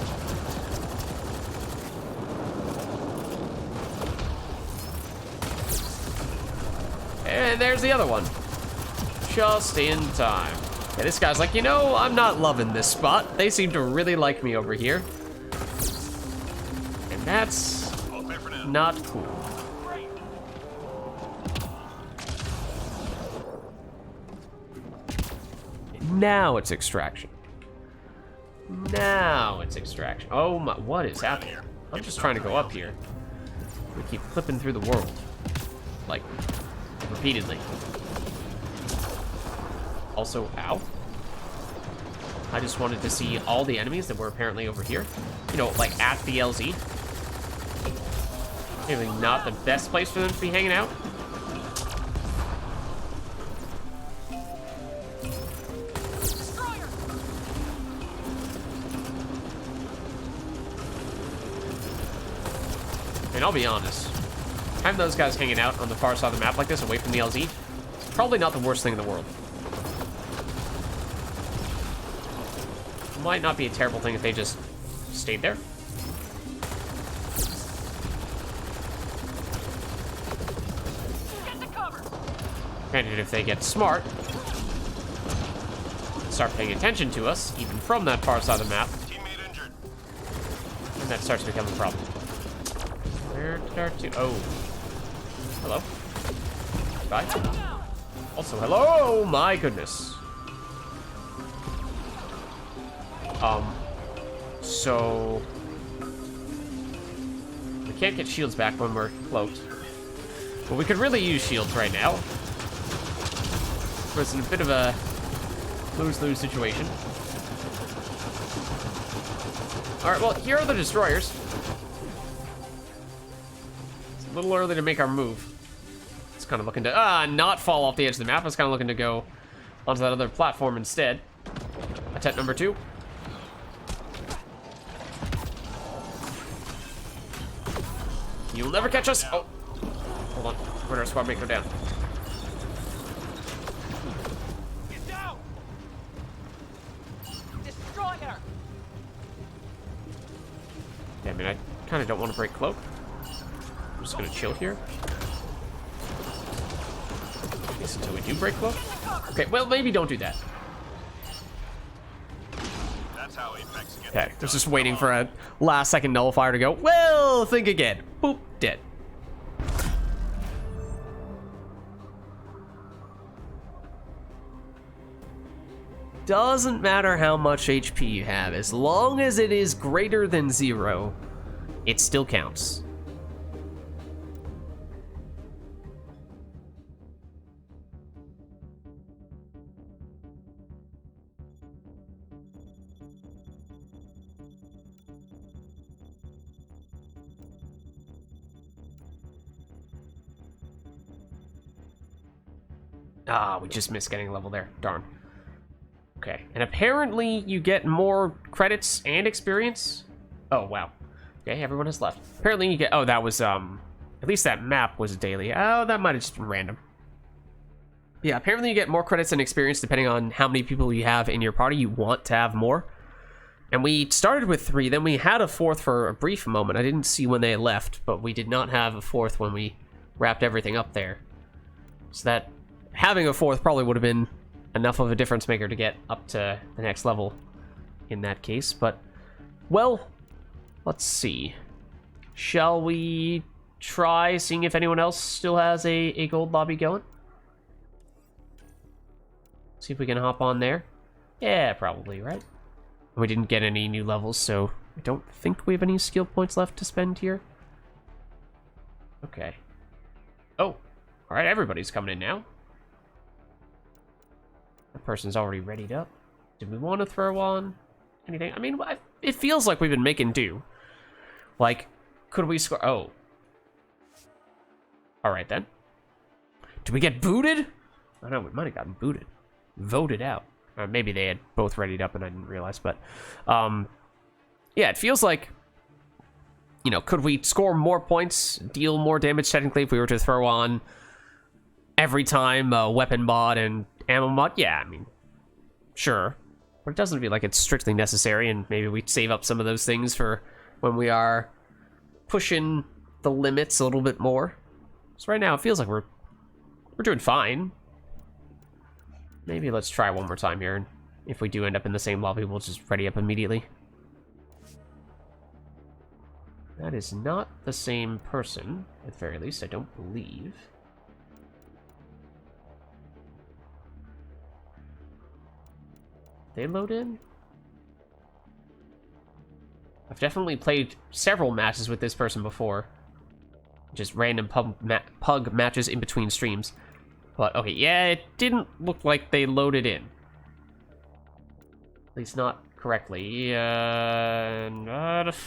And there's the other one. Just in time. Yeah, this guy's like, you know, I'm not loving this spot. They seem to really like me over here. And that's All clear for now. not cool. Great. Now it's extraction. Now it's extraction. Oh my, what is happening? I'm just trying to go up here. We keep flipping through the world. Like, repeatedly. Also, ow. I just wanted to see all the enemies that were apparently over here. You know, like at the LZ. Maybe not the best place for them to be hanging out. Destroyer. And I'll be honest, having those guys hanging out on the far side of the map like this, away from the LZ, is probably not the worst thing in the world. Might not be a terrible thing if they just stayed there. Get to cover. Granted, if they get smart, start paying attention to us, even from that far side of the map, Teammate injured. and that starts to become a problem. Where did our two? Oh. Hello. Bye. Down. Also, hello! Oh my goodness. So... we can't get shields back when we're cloaked. But we could really use shields right now. But it's in a bit of a lose-lose situation. Alright, well, here are the destroyers. It's a little early to make our move. It's kind of looking to, not fall off the edge of the map. I was kind of looking to go onto that other platform instead. Attempt number 2. You'll never catch us. Oh, hold on. Where'd our squad mate go down? Get down. Destroyer. Yeah, I mean, I kind of don't want to break cloak. I'm just gonna chill here. I guess until we do break cloak. Okay, well, maybe don't do that. That's how Apex gets Okay, it I was done. just waiting for a last-second nullifier to go. Well, think again. Boop, dead. Doesn't matter how much HP you have, as long as it is greater than 0, it still counts. Ah, we just missed getting a level there. Darn. Okay, and apparently you get more credits and experience. Oh, wow. Okay, everyone has left. Apparently you get... oh, that was, at least that map was daily. Oh, that might have just been random. Yeah, apparently you get more credits and experience depending on how many people you have in your party. You want to have more. And we started with 3, then we had a 4th for a brief moment. I didn't see when they left, but we did not have a 4th when we wrapped everything up there. So that... having a 4th probably would have been enough of a difference maker to get up to the next level in that case, but, well, let's see. Shall we try seeing if anyone else still has a gold lobby going. See if we can hop on there. Yeah, probably, right? We didn't get any new levels, so I don't think we have any skill points left to spend here. Okay. Oh, alright, everybody's coming in now. That person's already readied up. Did we want to throw on anything? I mean, it feels like we've been making do. Like, could we score? Oh. Alright then. Did we get booted? I don't know, we might have gotten booted. Voted out. Or maybe they had both readied up and I didn't realize, but... yeah, it feels like... You know, could we score more points, deal more damage technically if we were to throw on every time weapon mod and ammo mod? Yeah, I mean, sure. But it doesn't feel like it's strictly necessary, and maybe we save up some of those things for when we are pushing the limits a little bit more. So right now it feels like we're doing fine. Maybe let's try one more time here, and if we do end up in the same lobby, we'll just ready up immediately. That is not the same person, at the very least, I don't believe. They load in? I've definitely played several matches with this person before. Just random pug matches in between streams. But, okay, yeah, it didn't look like they loaded in. At least not correctly.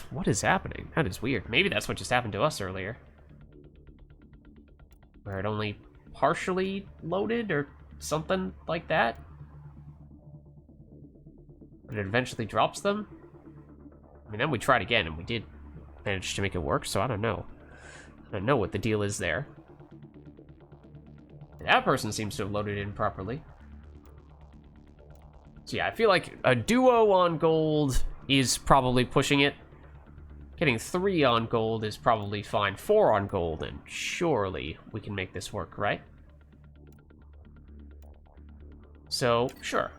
What is happening? That is weird. Maybe that's what just happened to us earlier. Where it only partially loaded or something like that. But it eventually drops them. I mean, then we tried again and we did manage to make it work, so I don't know. I don't know what the deal is there. That person seems to have loaded in properly. So yeah, I feel like a duo on gold is probably pushing it. Getting 3 on gold is probably fine. 4 on gold, and surely we can make this work, right? So, sure.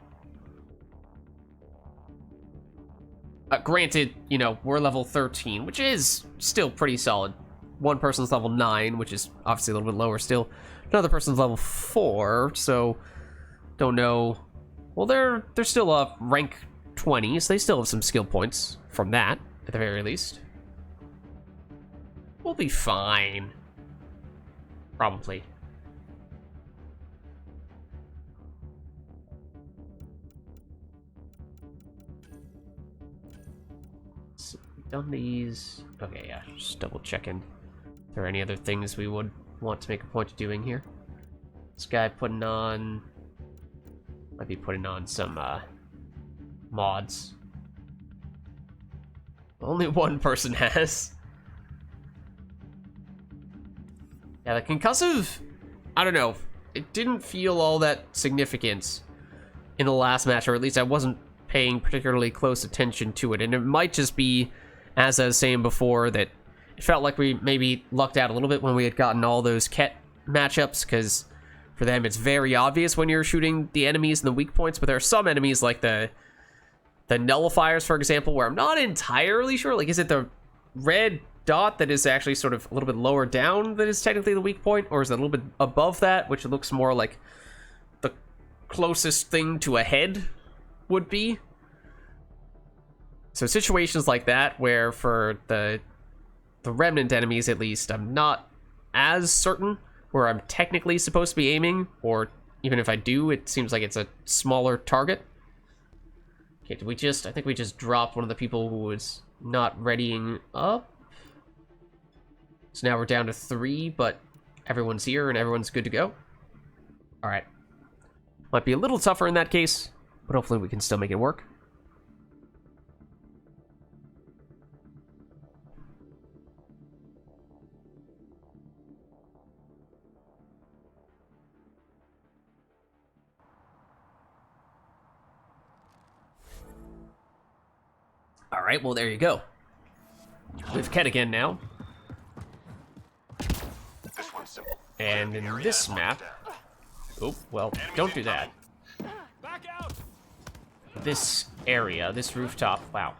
Granted, you know, we're level 13, which is still pretty solid. One person's level 9, which is obviously a little bit lower still. Another person's level 4, so don't know. Well, they're still a rank 20, so they still have some skill points from that, at the very least. We'll be fine. Probably. So, we've done these. Okay, yeah, just double checking. Are there any other things we would want to make a point of doing here? This guy putting on... Might be putting on some mods. Only one person has. Yeah, the concussive, I don't know. It didn't feel all that significant in the last match, or at least I wasn't paying particularly close attention to it. And it might just be, as I was saying before, that it felt like we maybe lucked out a little bit when we had gotten all those Ket matchups, because for them it's very obvious when you're shooting the enemies and the weak points, but there are some enemies like the nullifiers, for example, where I'm not entirely sure, like, is it the red dot that is actually sort of a little bit lower down that is technically the weak point, or is it a little bit above that, which looks more like the closest thing to a head would be? So situations like that, where for the remnant enemies at least, I'm not as certain where I'm technically supposed to be aiming, or even if I do, it seems like it's a smaller target. Okay, did we just... I think we just dropped one of the people who was not readying up. So now we're down to 3, but everyone's here and everyone's good to go. Alright. Might be a little tougher in that case, but hopefully we can still make it work. Alright, well there you go. With Ket again now. This one's simple. And in this map... Oh, well, don't do that. Back out! This area, this rooftop, wow.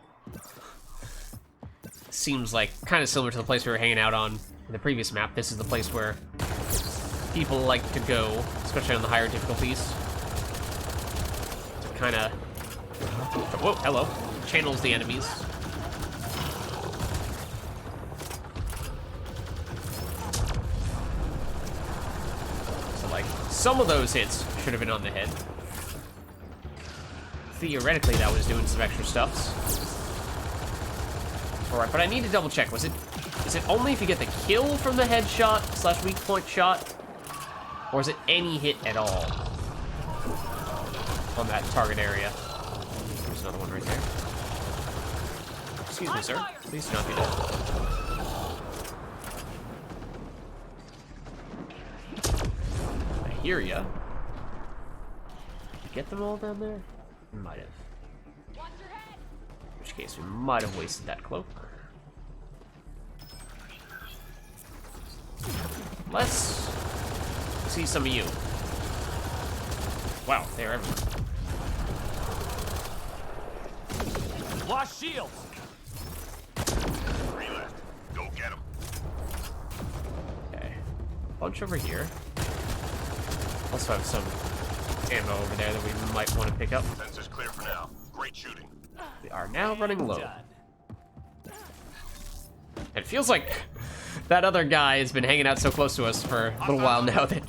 Seems like kind of similar to the place we were hanging out on in the previous map, this is the place where people like to go, especially on the higher difficulties. To kind of, whoa, hello, channels the enemies. So like, some of those hits should have been on the head. Theoretically, that was doing some extra stuffs. Alright, but I need to double check. Is it only if you get the kill from the headshot / weak point shot? Or is it any hit at all on that target area? There's another one right there. Excuse me, sir. Please do not do that. I hear ya. Did you get them all down there? Might have. Watch your head. In which case, we might have wasted that cloak. Let's see some of you. Wow, they're everywhere. Lost shields. 3 left. Go get them. Okay. Bunch over here. Also have some ammo over there that we might want to pick up. Sensors clear for now. Great shooting. We are now running low. It feels like that other guy has been hanging out so close to us for a little while now that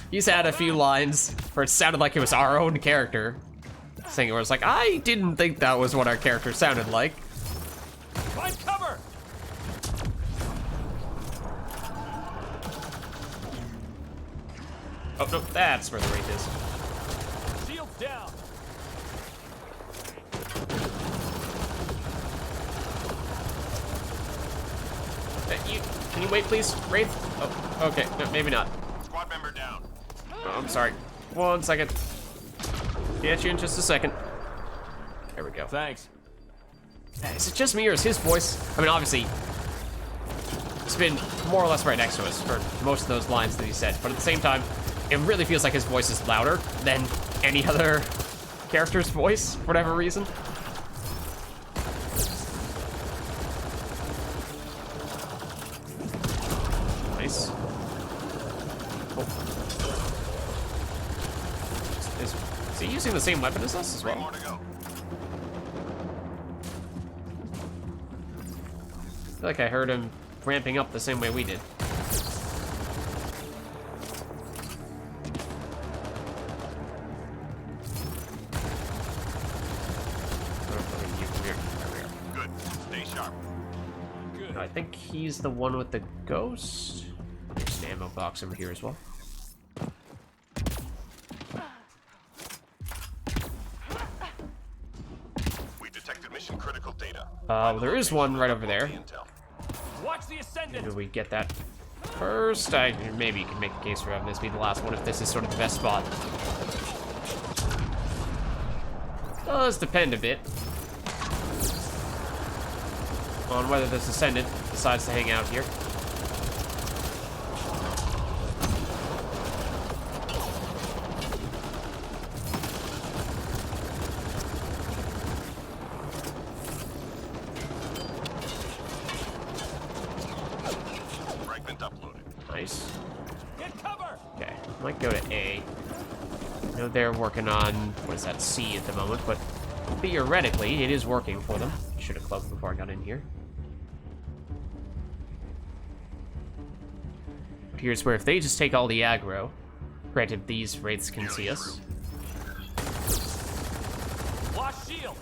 he's had a few lines where it sounded like it was our own character saying it was like, I didn't think that was what our character sounded like. Find cover. Oh, no, that's where the wraith is. Shields down. Can you wait, please, Wraith? Oh, okay, no, maybe not. Squad member down. Oh, I'm sorry. 1 second. Get you in just a second. There we go. Thanks. Is it just me or is his voice? I mean, obviously, it's been more or less right next to us for most of those lines that he said, but at the same time, it really feels like his voice is louder than any other character's voice, for whatever reason. Nice. Oh. Is he using the same weapon as us as 3 well? more to go. I feel like I heard him ramping up the same way we did. Good. Stay sharp. Good. I think he's the one with the ghost. There's an ammo box over here as well. We detected mission critical data. Well, there is one right over there. Intel. Watch the ascendant. Maybe we get that first. Maybe you can make a case for having this be the last one if this is sort of the best spot. Does depend a bit on whether this Ascendant decides to hang out here. Fragment uploaded. Nice. Get cover. Okay, might go to A. I know they're working on, what is that, C at the moment, but theoretically, it is working for them. Should have cloaked before I got in here. But here's where if they just take all the aggro, granted these wraiths can see us. Lost shield.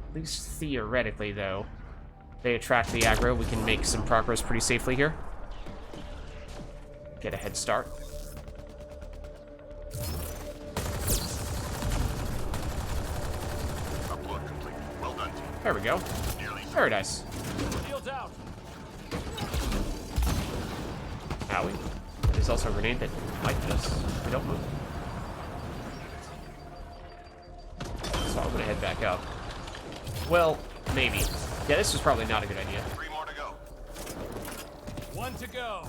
At least theoretically, though, if they attract the aggro, we can make some progress pretty safely here. Get a head start. Upload complete. Well done, team. There we go. Nearly. Paradise. Shields out. Owie. There's also a grenade that might hit us if we don't move. So I'm gonna head back up. Well, maybe. Yeah, this was probably not a good idea. 3 more to go. 1 to go.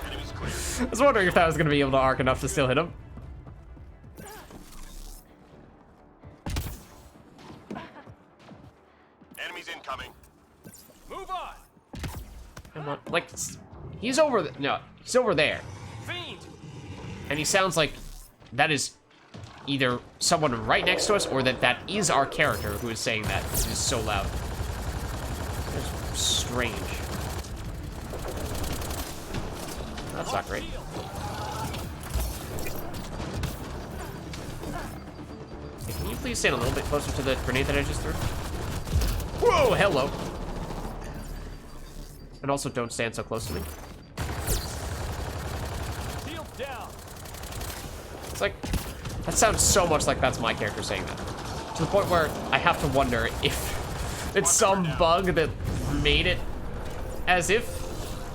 Enemies clear. I was wondering if that was gonna be able to arc enough to still hit him. Enemies incoming. Move on. Come on, like, he's over, no, he's over there. Fiend. And he sounds like that is either someone right next to us or that is our character who is saying that. It is so loud. It's strange. That's not great. Hey, can you please stand a little bit closer to the grenade that I just threw? Whoa, hello. And also don't stand so close to me. Shield down. It's like, that sounds so much like that's my character saying that. To the point where I have to wonder if it's some bug that made it as if...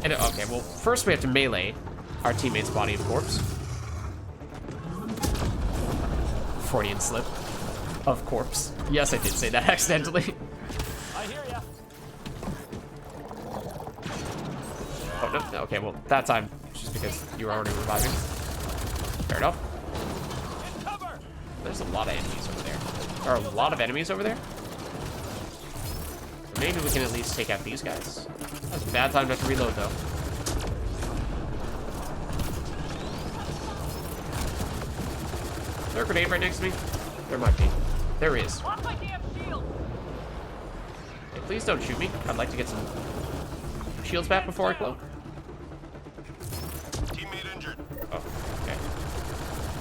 And okay, well, first we have to melee our teammate's body of corpse. Freudian slip of corpse. Yes, I did say that accidentally. I hear ya. Oh, no, okay, well, that time, just because you were already reviving. Fair enough. Get cover. There's a lot of enemies over there. There are a lot of enemies over there. Maybe we can at least take out these guys. That's a bad time to have to reload, though. Is there a grenade right next to me? There might be. There is. Off my damn shield. Hey, please don't shoot me. I'd like to get some shields back before I cloak. Teammate injured. Oh, okay.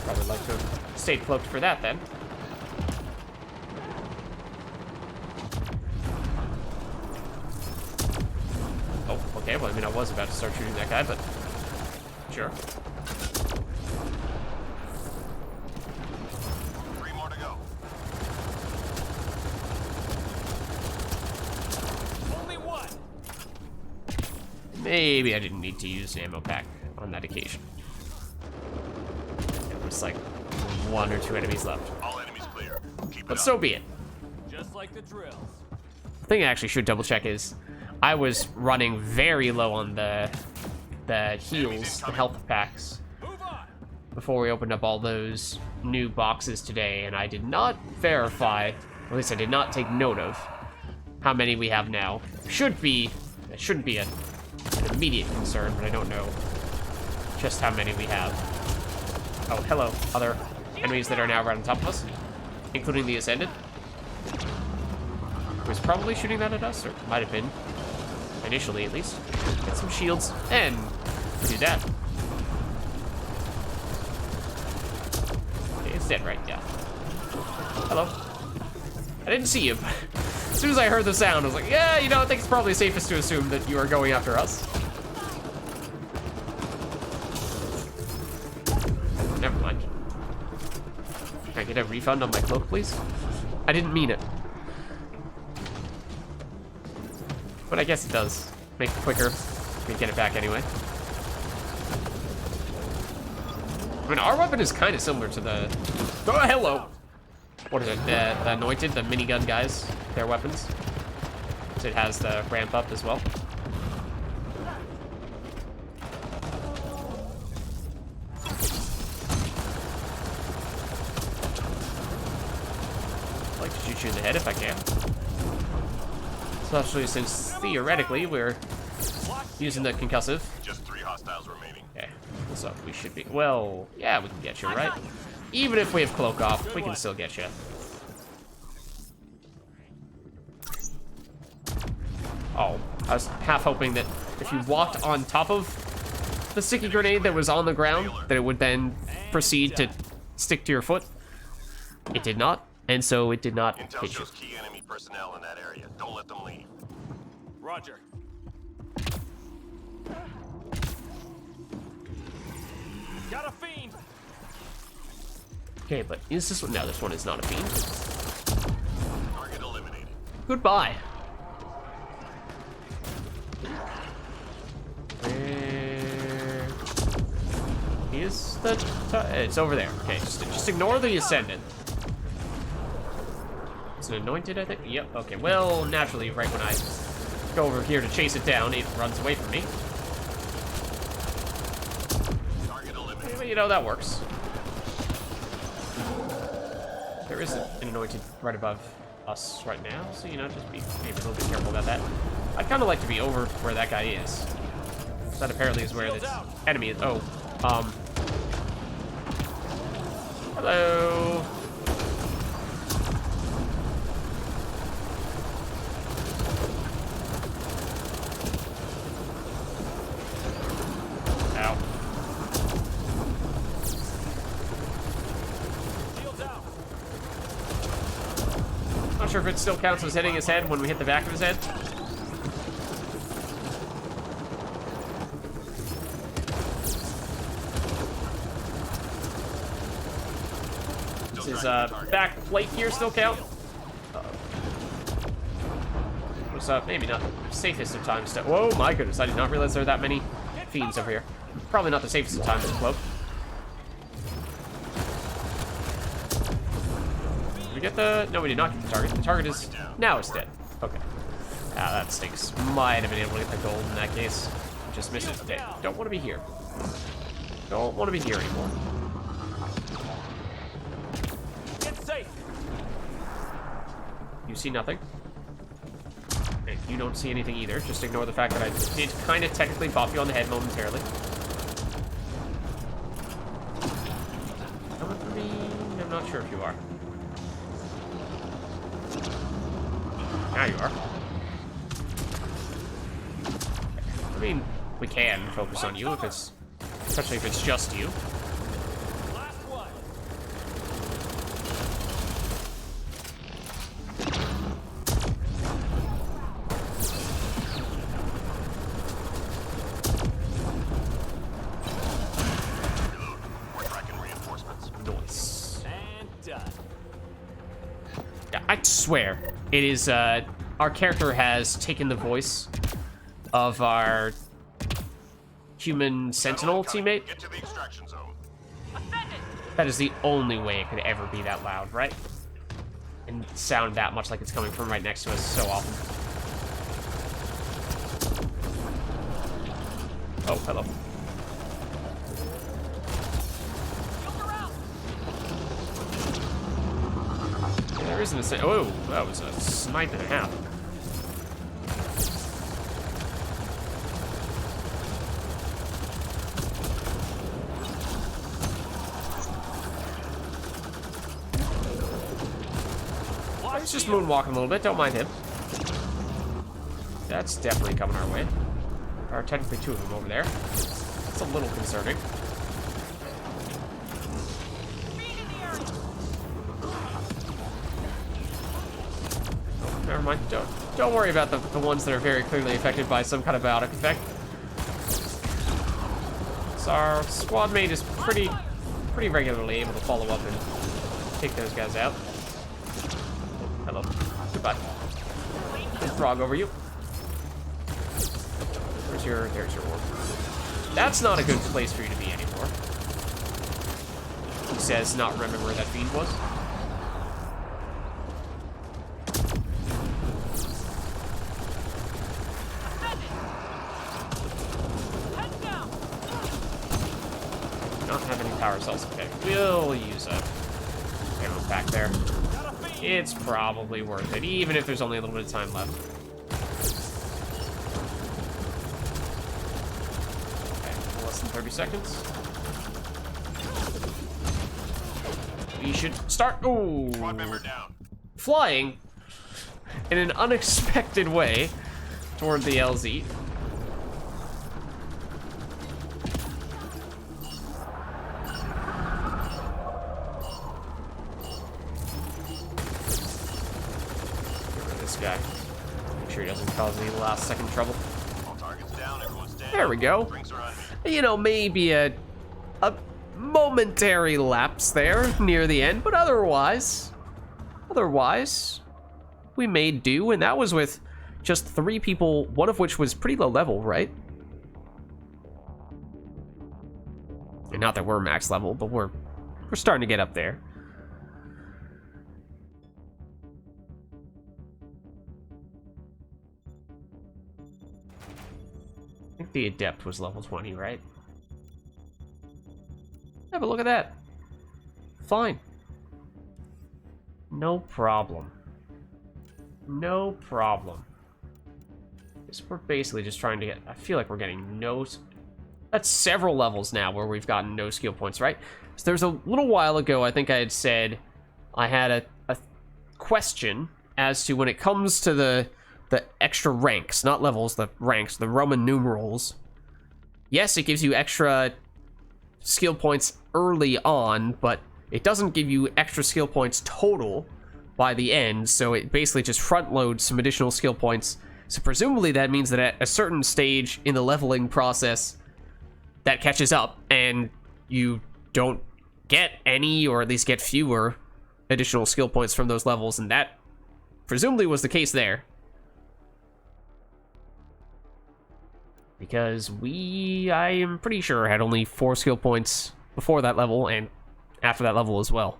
Probably like to have stayed cloaked for that, then. Oh, okay. Well, I mean, I was about to start shooting that guy, but sure. 3 more to go. Only one. Maybe I didn't need to use an ammo pack on that occasion. There was like 1 or 2 enemies left. All enemies clear. Keep it But up. so be it. Just like the drills. The thing I actually should double check is I was running very low on the heals, the health packs, Move on. before we opened up all those new boxes today, and I did not verify, or at least I did not take note of, how many we have now. It shouldn't be an immediate concern, but I don't know just how many we have. Oh, hello, other enemies that are now right on top of us, including the Ascended. Was probably shooting that at us, or might have been, initially at least. Get some shields, and do that. Okay, it's dead, right? Yeah. Hello. I didn't see you, but as soon as I heard the sound, I was like, yeah, you know, I think it's probably safest to assume that you are going after us. Never mind. Can I get a refund on my cloak, please? I didn't mean it. But I guess it does make it quicker. We can get it back anyway. I mean, our weapon is kind of similar to the... Oh, hello! What is it? The Anointed, the minigun guys, their weapons. So it has the ramp up as well. I'd like to shoot you in the head if I can. Especially since, theoretically, we're using the concussive. Just 3 hostiles remaining. Okay, so we should be... Well, yeah, we can get you, right? Even if we have cloak off, we can still get you. Oh, I was half hoping that if you walked on top of the sticky grenade that was on the ground, that it would then proceed to stick to your foot. It did not, and so it did not Intel hit you. shows key enemy personnel in that area. Don't let them leave. Roger. Got a fiend. Okay, but is this one? No, this one is not a fiend. Target eliminated. Goodbye. Where is the? It's over there. Okay, just ignore the Ascendant. It's an Anointed, I think. Yep. Okay. Well, naturally, right when I go over here to chase it down, it runs away from me. you know, that works. There is an anointed right above us right now, so, you know, just be maybe a little bit careful about that. I'd kind of like to be over where that guy is. That apparently is where this enemy is. Oh, hello. Ow. Not sure if it still counts as hitting his head when we hit the back of his head. Does his back plate here still count? What's up? Maybe not the safest of times to... Whoa, my goodness, I did not realize there were that many fiends over here. Probably not the safest of times to cloak. Did we get the... No, we did not get the target. The target is... Now it's dead. Okay. Ah, that stinks. Might have been able to get the gold in that case. Just missed it. Hey, don't want to be here. Don't want to be here anymore. Get safe. You see nothing. And you don't see anything either. Just ignore the fact that I did kind of technically bop you on the head momentarily. Coming for me? I'm not sure if you are. Now you are. I mean, we can focus on you if it's, especially if it's just you. Last one. We're tracking reinforcements. Nice. And done. Yeah, I swear, it is, our character has taken the voice of our human sentinel teammate. Get to the extraction zone. That is the only way it could ever be that loud, right? And sound that much like it's coming from right next to us so often. Oh, hello. Yeah, there isn't a... Oh, that was a snipe and a half. He's just moonwalking a little bit. Don't mind him. That's definitely coming our way. There are technically two of them over there. That's a little concerning. Oh, never mind. Don't worry about the ones that are very clearly affected by some kind of biotic effect. So our squad mate is pretty regularly able to follow up and take those guys out. Hello. Goodbye. Frog over you. There's your orb. That's not a good place for you to be anymore. He says, not remembering where that fiend was. Not have any power cells. Okay, we'll use a ammo pack there. It's probably worth it, even if there's only a little bit of time left. Okay, less than 30 seconds. We should start. Oh, Squad member down. flying in an unexpected way toward the LZ. Guy. Make sure he doesn't cause any last-second trouble. All targets down, everyone's dead. There we go. Drinks are on me. You know, maybe a momentary lapse there near the end, but otherwise, we made do, and that was with just 3 people, one of which was pretty low level, right? And not that we're max level, but we're starting to get up there. I think the Adept was level 20, right? but look at that. Fine. No problem. No problem. So we're basically just trying to get... I feel like we're getting no... That's several levels now where we've gotten no skill points, right? So there's a little while ago, I think I had said I had a question as to when it comes to the extra ranks, not levels, the ranks, the Roman numerals. Yes, it gives you extra skill points early on, but it doesn't give you extra skill points total by the end, so it basically just front loads some additional skill points. So presumably that means that at a certain stage in the leveling process, that catches up, and you don't get any, or at least get fewer, additional skill points from those levels, and that presumably was the case there. Because I am pretty sure, had only 4 skill points before that level, and after that level as well.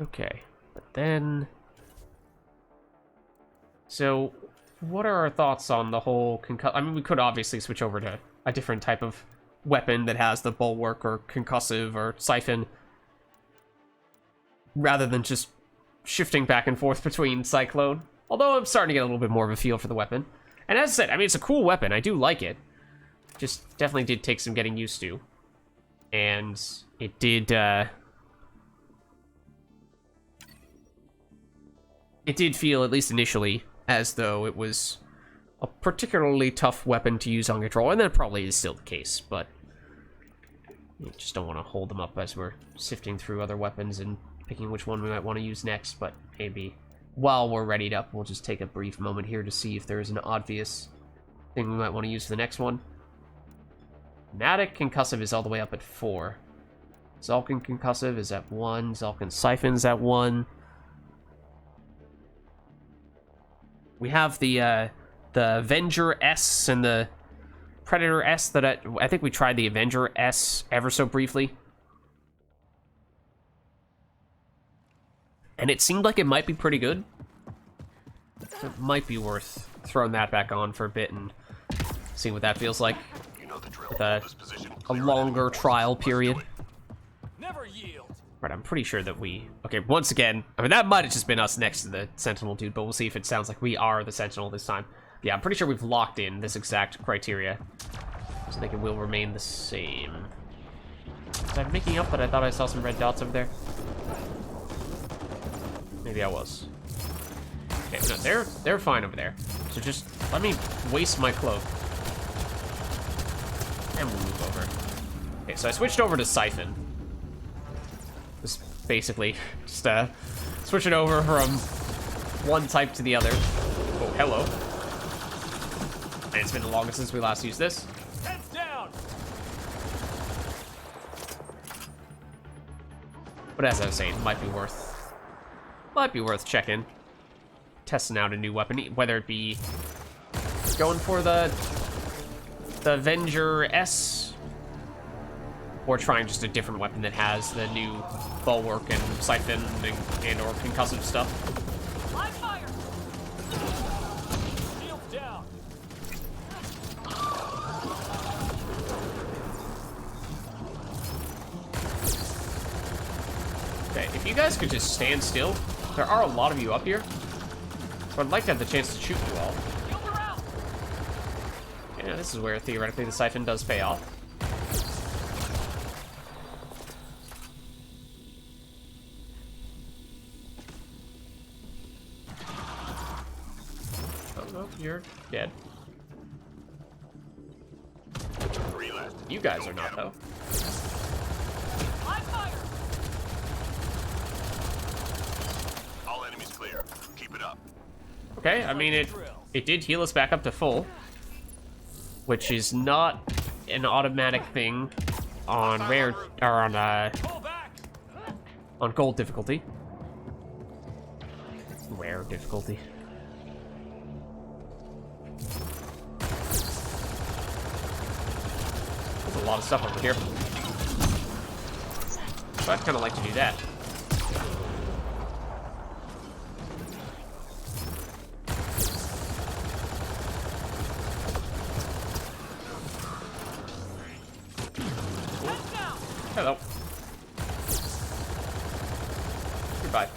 Okay, but then... So, what are our thoughts on the whole concussive? I mean, we could obviously switch over to a different type of weapon that has the Bulwark or Concussive or Siphon, rather than just shifting back and forth between Cyclone. Although I'm starting to get a little bit more of a feel for the weapon. And as I said, I mean, it's a cool weapon. I do like it. Just definitely did take some getting used to. And it did, it did feel, at least initially, as though it was a particularly tough weapon to use on control. And that probably is still the case, but you just don't want to hold them up as we're sifting through other weapons and picking which one we might want to use next. But maybe while we're readied up, we'll just take a brief moment here to see if there's an obvious thing we might want to use for the next one. Pneumatic Concussive is all the way up at 4. Zulkan Concussive is at 1. Zulkan Siphon's at 1. We have the Avenger S and the Predator S that I think we tried the Avenger S ever so briefly. And it seemed like it might be pretty good. So it might be worth throwing that back on for a bit and seeing what that feels like. You know the drill. With a longer trial period. Never yield. Right, I'm pretty sure that we... Okay, once again, I mean, that might have just been us next to the Sentinel dude, but we'll see if it sounds like we are the Sentinel this time. Yeah, I'm pretty sure we've locked in this exact criteria. So I think it will remain the same. Was I making up that I thought I saw some red dots over there? Maybe I was. Okay, no, they're fine over there. So just let me waste my cloak. And we'll move over. Okay, so I switched over to Siphon. Just basically just switch it over from one type to the other. Oh, hello. And it's been the longest since we last used this. Heads down. But as I was saying, might be worth checking, testing out a new weapon, whether it be going for the Avenger S, or trying just a different weapon that has the new Bulwark and Siphon and or concussive stuff. Live fire. Shields down. Okay, if you guys could just stand still. There are a lot of you up here, so I'd like to have the chance to shoot you all. Shields are out. Yeah, this is where theoretically the Siphon does pay off. Oh no, you're dead. 3 left. You guys are not, though. Live fire. All enemies clear. Keep it up. Okay, I mean, it did heal us back up to full, which is not an automatic thing on rare, or Pull back. on gold difficulty. Rare difficulty. There's a lot of stuff over here. So I'd kind of like to do that. Goodbye.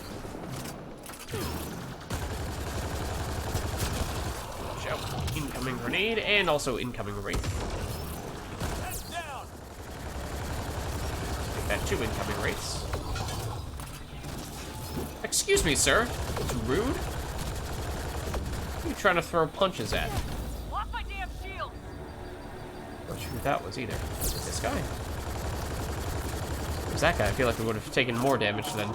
Show. Incoming grenade and also incoming wraith. Heads down. Make that 2 incoming wraiths. Excuse me, sir. It's rude. Who are you trying to throw punches at? Lock my damn shield. Not sure who that was either. This guy. Who's that guy? I feel like we would have taken more damage than.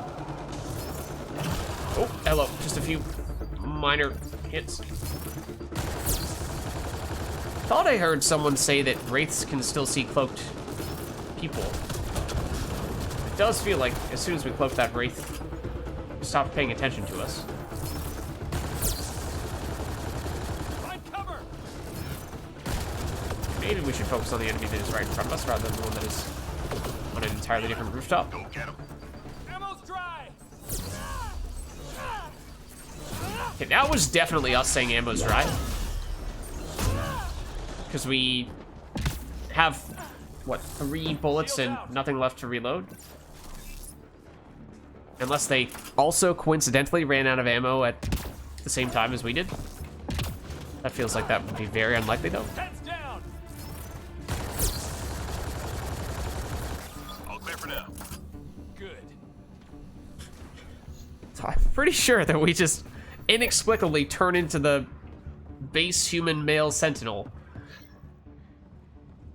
Oh, hello. Just a few minor hits. Thought I heard someone say that wraiths can still see cloaked people. It does feel like as soon as we cloak that wraith, it stopped paying attention to us. Find cover. Maybe we should focus on the enemy that is right in front of us rather than the one that is on an entirely different rooftop. Go get him. Ammo's dry. Okay, that was definitely us saying ammo's dry. Because we have, what, 3 bullets and nothing left to reload? Unless they also coincidentally ran out of ammo at the same time as we did. That feels like that would be very unlikely, though. Heads down. All clear for now. Good. So I'm pretty sure that we just inexplicably turn into the base human male sentinel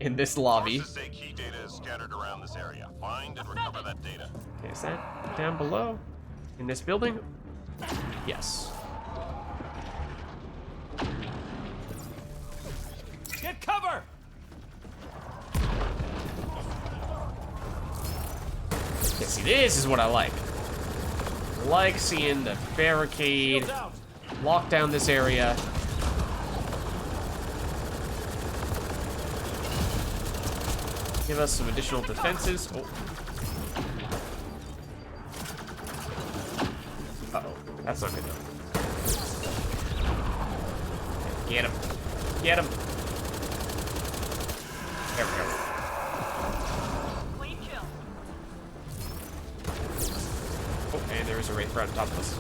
in this lobby. Sources say key data is scattered around this area. Find and recover that data. Okay, is that down below? In this building? Yes. Get cover. Okay, see, this is what I like. I like seeing the barricade, Shields out. lock down this area. Give us some additional defenses. Oh. Uh-oh. That's not good, though. Get him. Get him. There we go. Clean kill. Oh, and there is a wraith right on top of us.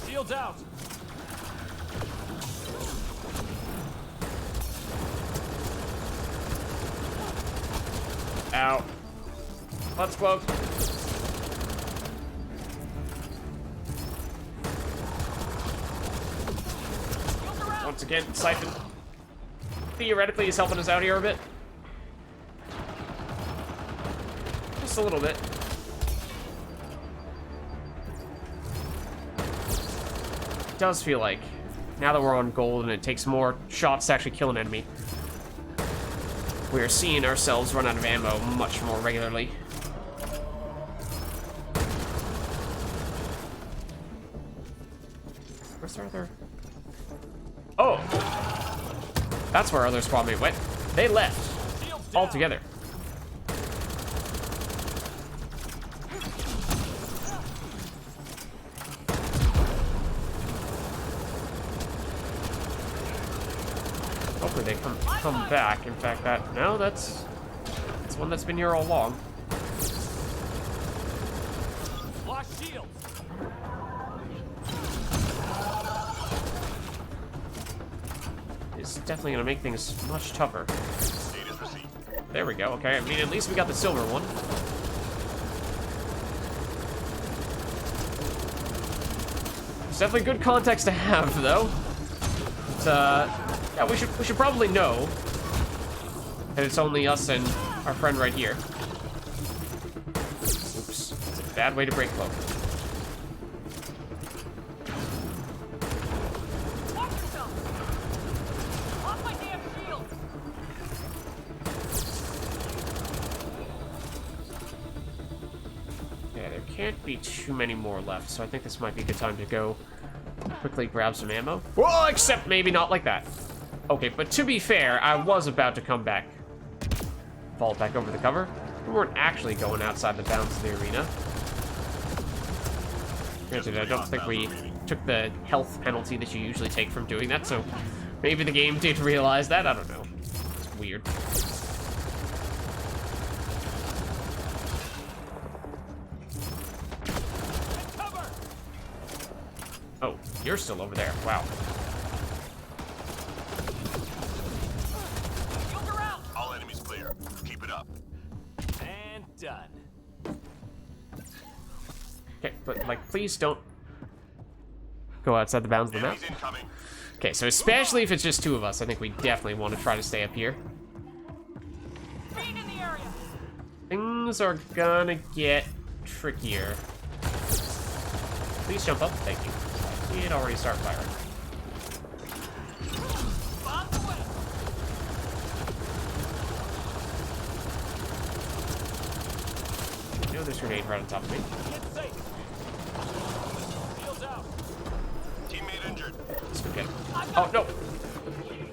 Shields out. Ow. Let's cloak. Shields around. Once again, Siphon theoretically is helping us out here a bit. Just a little bit. It does feel like, now that we're on gold and it takes more shots to actually kill an enemy, we are seeing ourselves run out of ammo much more regularly. Where's our other? Oh! That's where our other squad mate went. They left. Shields down. Altogether. Hopefully they come back. In fact, that's one that's been here all along. Lock shields. It's definitely gonna make things much tougher. Data's received. There we go. Okay, I mean, at least we got the silver one. It's definitely good context to have, though. But, yeah, we should probably know that it's only us and our friend right here. Oops, it's a bad way to break cloak. Watch yourself. Lock my damn shield. Yeah, there can't be too many more left, so I think this might be a good time to go quickly grab some ammo. Whoa, except maybe not like that. Okay, but to be fair, I was about to come back. Fall back over the cover. We weren't actually going outside the bounds of the arena. Granted, I don't think we took the health penalty that you usually take from doing that, so maybe the game did realize that. I don't know. It's weird. Get Oh, you're still over there. Wow. Shields are out. All enemies clear. Keep it up. And done. Okay, but like, please don't go outside the bounds of the map. Enemies incoming. Okay, so especially if it's just two of us, I think we definitely want to try to stay up here. Being in the area. Things are gonna get trickier. Please jump up, thank you. I did already start firing. Bombs away. You know there's a grenade right on top of me. Get safe. Shields out. Teammate injured. Let's go get him. Oh, no!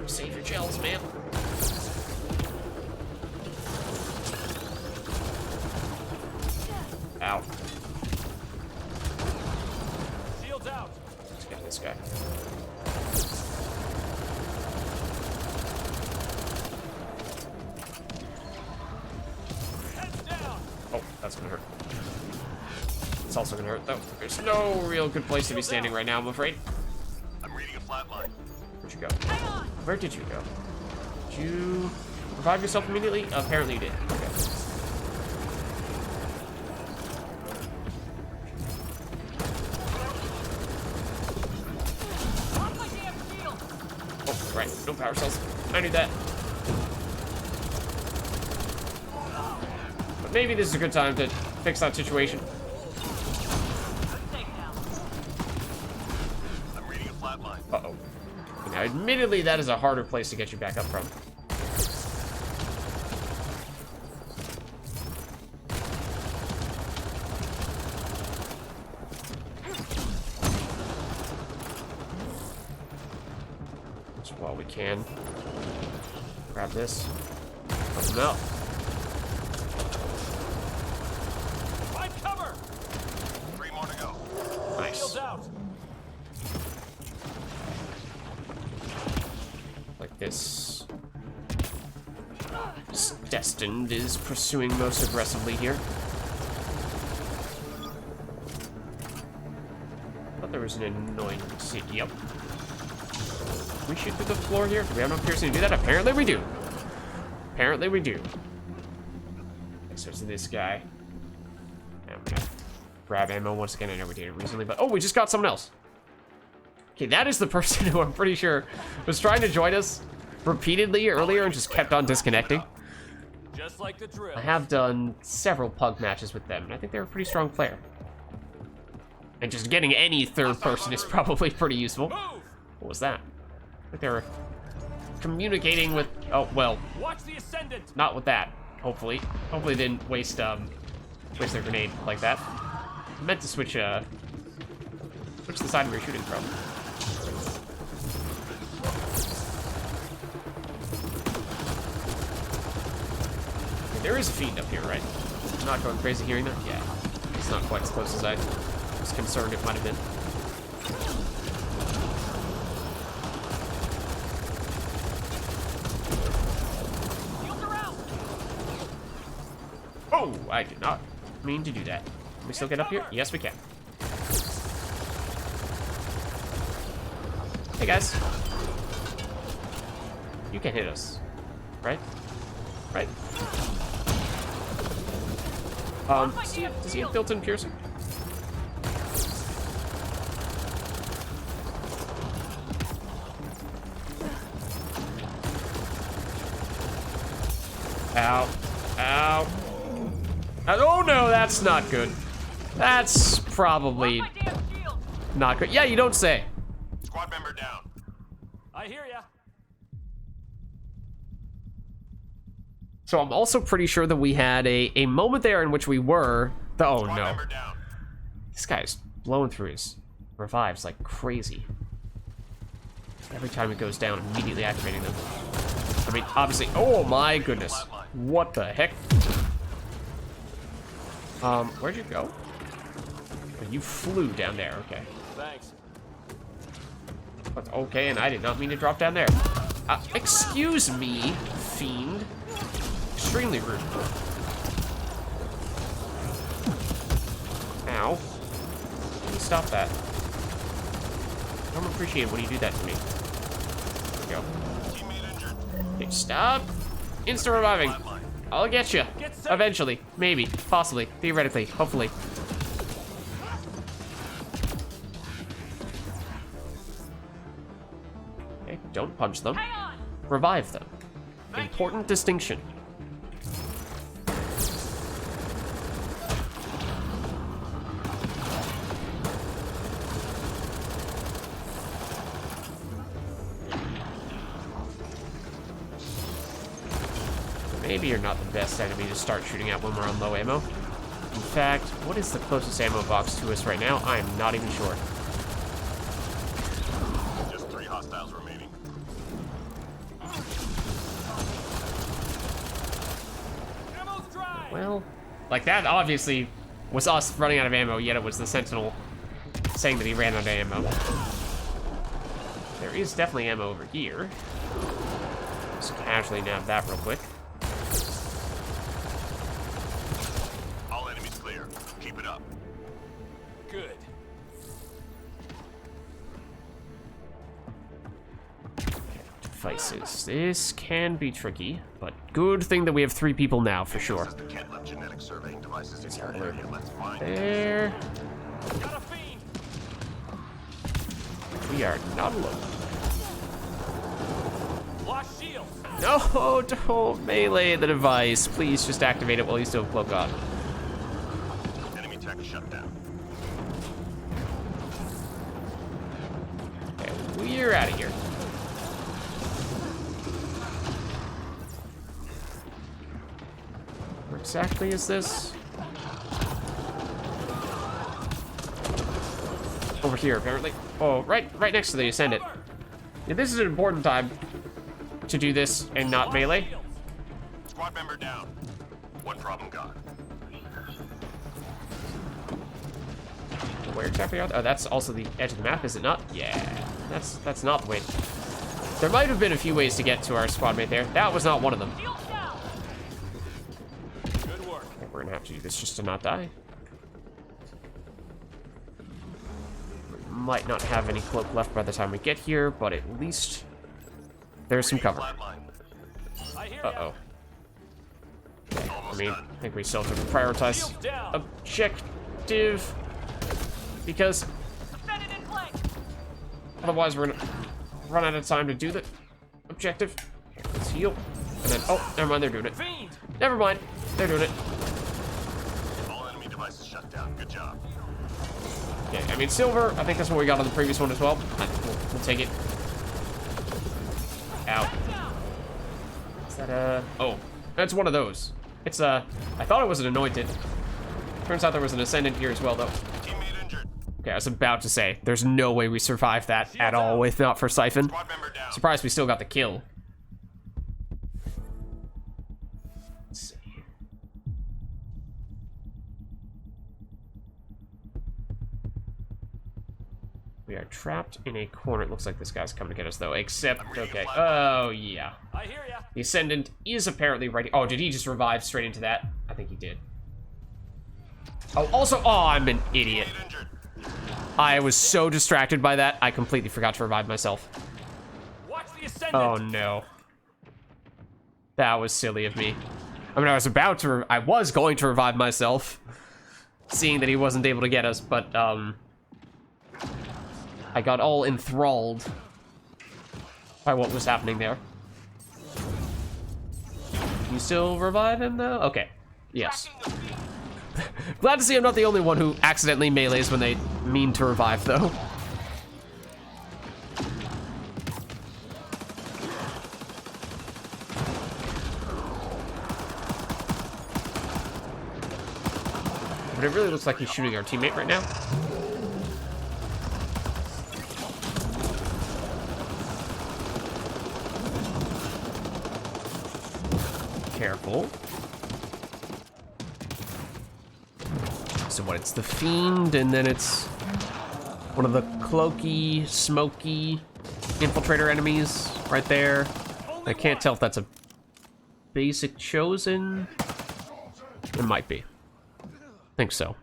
Save your gels, man. Ow. Shields out. Let's get this guy. Heads down. Oh, that's gonna hurt. It's also gonna hurt, though. There's no real good place to be standing right now, I'm afraid. I'm reading a flat line. Where'd you go? Hang on. Where did you go? Did you revive yourself immediately? Apparently you did. Okay. Off my damn shield. Oh, right. No power cells. I knew that. But maybe this is a good time to fix that situation. Take down. I'm reading a flat line. Uh-oh. Now, admittedly, that is a harder place to get you back up from. So while we can, grab this. Open them out. Find cover. 3 more to go. Nice. Shields out. Like this. Destined is pursuing most aggressively here. Thought there was an annoying seat. Yep. Can we shoot through the floor here? Do we have no piercing to do that? Apparently we do. Apparently we do. Okay, so it's this guy. And we're gonna grab ammo once again. I know we did it recently, but oh, we just got someone else. Okay, that is the person who I'm pretty sure was trying to join us repeatedly earlier and just kept on disconnecting. Just like the drill. I have done several pug matches with them, and I think they're a pretty strong player. And just getting any third person is probably pretty useful. Move. What was that? I think they were communicating with, oh, well, Watch the ascendant. not with that, hopefully. Hopefully they didn't waste their grenade like that. I meant to switch the side we were shooting from. Okay, there is a fiend up here, right? I'm not going crazy hearing that? Yeah. It's not quite as close as I was concerned it might have been. Shields are out. Oh, I did not mean to do that. Can we still get up here? Yes, we can. Hey, guys. You can hit us. Right? Right? Does he have built-in piercing? Ow. Ow. Oh no, that's not good. That's probably My damn shield. not good. Yeah, you don't say. Squad member down. I hear ya. So I'm also pretty sure that we had a moment there in which we were the, oh Squad no. member down. This guy's blowing through his revives like crazy. Every time it goes down, immediately activating them. I mean, obviously, oh my goodness. What the heck? Where'd you go? Oh, you flew down there, okay. Thanks. But okay, and I did not mean to drop down there. Excuse me, fiend. Extremely rude. Ow. Can you stop that? don't appreciate when you do that to me. There we go. Teammate injured. Okay, stop. Insta reviving. Flatline. I'll get you. Eventually. Maybe. Possibly. Theoretically. Hopefully. Okay, don't punch them. Hang on! Revive them. Important distinction. Maybe you're not the best enemy to start shooting at when we're on low ammo. In fact, what is the closest ammo box to us right now? I am not even sure. Just 3 hostiles remaining. Ammo's dry! Well, like that obviously was us running out of ammo, yet it was the Sentinel saying that he ran out of ammo. There is definitely ammo over here. Just casually nab that real quick. All enemies clear. Keep it up. Good. Devices. This can be tricky, but good thing that we have 3 people now for sure. System can't let genetic surveying devices in your area. Let's find it. There. Got a fiend! We are not alone. Lost shield! No, don't melee the device. Please just activate it while you still have cloak on. Enemy tech shut down. Okay, we're out of here. Where exactly is this? Over here, apparently. Oh, right next to the Ascendant. Yeah, this is an important time to do this and not melee. Squad member down. One problem gone. Where exactly are they? Oh, that's also the edge of the map, is it not? Yeah, that's not the way. There might have been a few ways to get to our squad mate there. That was not one of them. Shield down! Good work. Okay, we're gonna have to do this just to not die. We might not have any cloak left by the time we get here, but at least there's some cover. Flatline. I hear ya. Uh-oh. I Almost mean, done. I think we still have to prioritize Shield down. objective, because Defended in flank! otherwise we're gonna run out of time to do the objective. Okay, let's heal. And then, oh, never mind, they're doing it. Fiend! Never mind, they're doing it. All enemy devices shut down. Good job. Okay, I mean, silver, I think that's what we got on the previous one as well. We'll take it. Ow. Is that a... Oh, that's one of those. It's a... I thought it was an anointed. Turns out there was an ascendant here as well, though. Teammate injured. Okay, I was about to say, there's no way we survived that at all if not for Siphon. Squad member down. Surprised we still got the kill. Let's see. We are trapped in a corner. It looks like this guy's coming to get us, though. Except, okay. Oh, yeah. I hear ya. The Ascendant is apparently ready. Oh, did he just revive straight into that? I think he did. Oh, also, oh, I'm an idiot. Teammate injured. I was so distracted by that, I completely forgot to revive myself. Watch the ascendant! Oh, no. That was silly of me. I mean, I was going to revive myself, seeing that he wasn't able to get us, but, I got all enthralled by what was happening there. You still revive him, though? Okay. Yes. Glad to see I'm not the only one who accidentally melees when they mean to revive, though. But it really looks like he's shooting our teammate right now. Careful. So what, it's the Fiend, and then it's one of the cloaky, smoky infiltrator enemies right there. I can't tell if that's a basic chosen. It might be. Think so.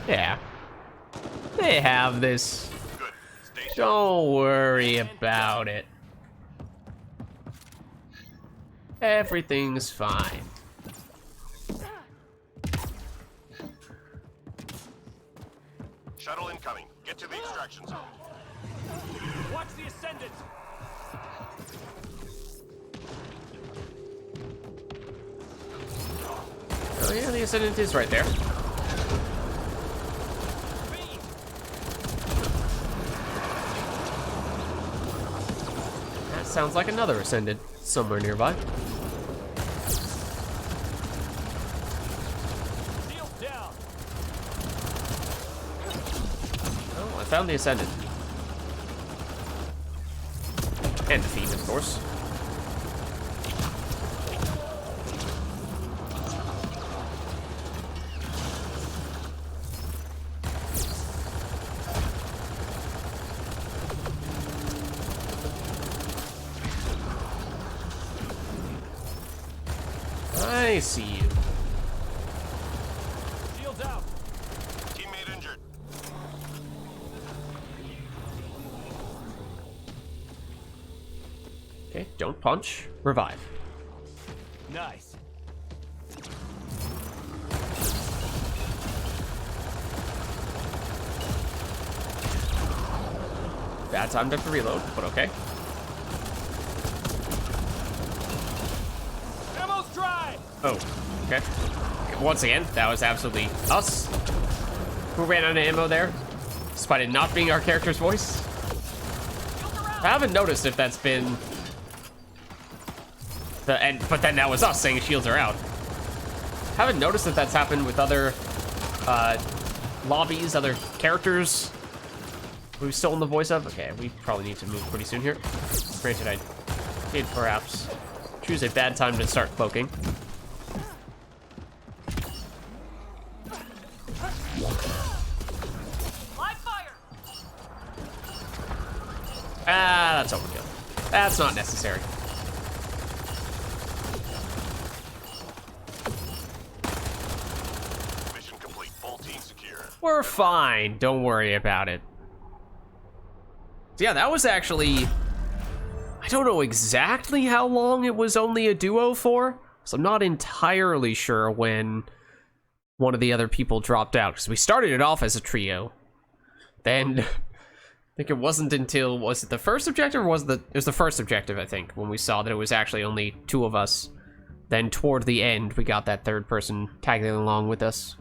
Yeah. They have this. Good. Stay Don't worry about it. Everything's fine. Shuttle incoming. Get to the extraction zone. Watch the Ascendant! Oh yeah, the Ascendant is right there. Beam! That sounds like another Ascendant somewhere nearby. Shield down! Oh, I found the Ascendant. And the Fiend, of course. I see you. Shields out! Teammate injured. Okay, don't punch. Revive. Nice. Bad time to reload, but okay. Ammo's dry! Oh, okay. Once again, that was absolutely us who ran out of ammo there, despite it not being our character's voice. I haven't noticed if that's been but then that was us saying shields are out. Haven't noticed if that's happened with other lobbies, other characters we've stolen the voice of. Okay, we probably need to move pretty soon here. Granted, I did perhaps choose a bad time to start cloaking. Live fire! Ah, that's overkill. That's not necessary. Mission complete. Full team secure. We're fine. Don't worry about it. So yeah, that was actually... I don't know exactly how long it was only a duo for, so I'm not entirely sure when one of the other people dropped out, because we started it off as a trio. Then, I think it wasn't until, was it the first objective, or it was the first objective, I think, when we saw that it was actually only two of us. Then toward the end, we got that third person tagging along with us.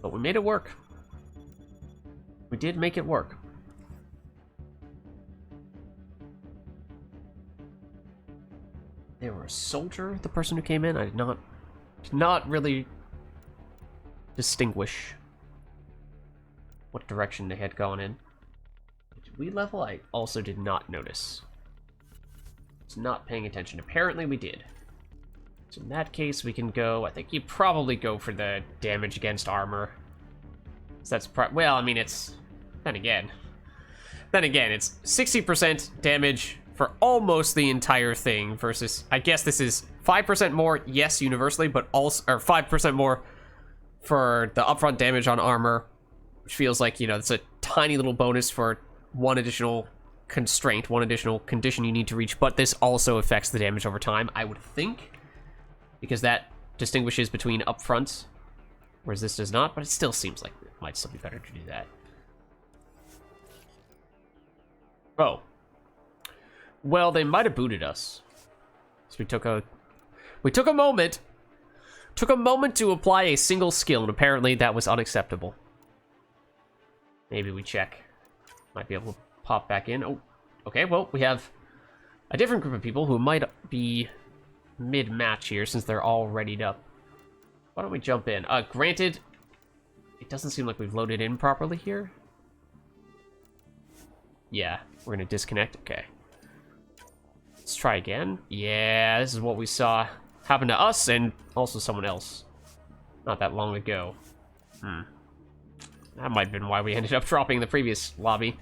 But we made it work. We did make it work. They were a soldier, the person who came in. I did not really distinguish what direction they had gone in. Did we level? I also did not notice. I was not paying attention. Apparently we did. So in that case, we can go... I think you probably go for the damage against armor. So that's... well, I mean, it's... Then again, it's 60% damage for almost the entire thing versus... I guess this is 5% more, yes, universally, but also... Or 5% more for the upfront damage on armor, which feels like, you know, it's a tiny little bonus for one additional constraint, one additional condition you need to reach, but this also affects the damage over time, I would think. Because that distinguishes between upfront, whereas this does not, but it still seems like it might still be better to do that. Oh. Well, they might have booted us. So we took a moment to apply a single skill, and apparently that was unacceptable. Maybe we check. Might be able to pop back in. Oh, okay, well, we have a different group of people who might be mid-match here, since they're all readied up. Why don't we jump in? Granted, it doesn't seem like we've loaded in properly here. Yeah, we're gonna disconnect. Okay. Let's try again. Yeah, this is what we saw happen to us and also someone else not that long ago. That might have been why we ended up dropping the previous lobby.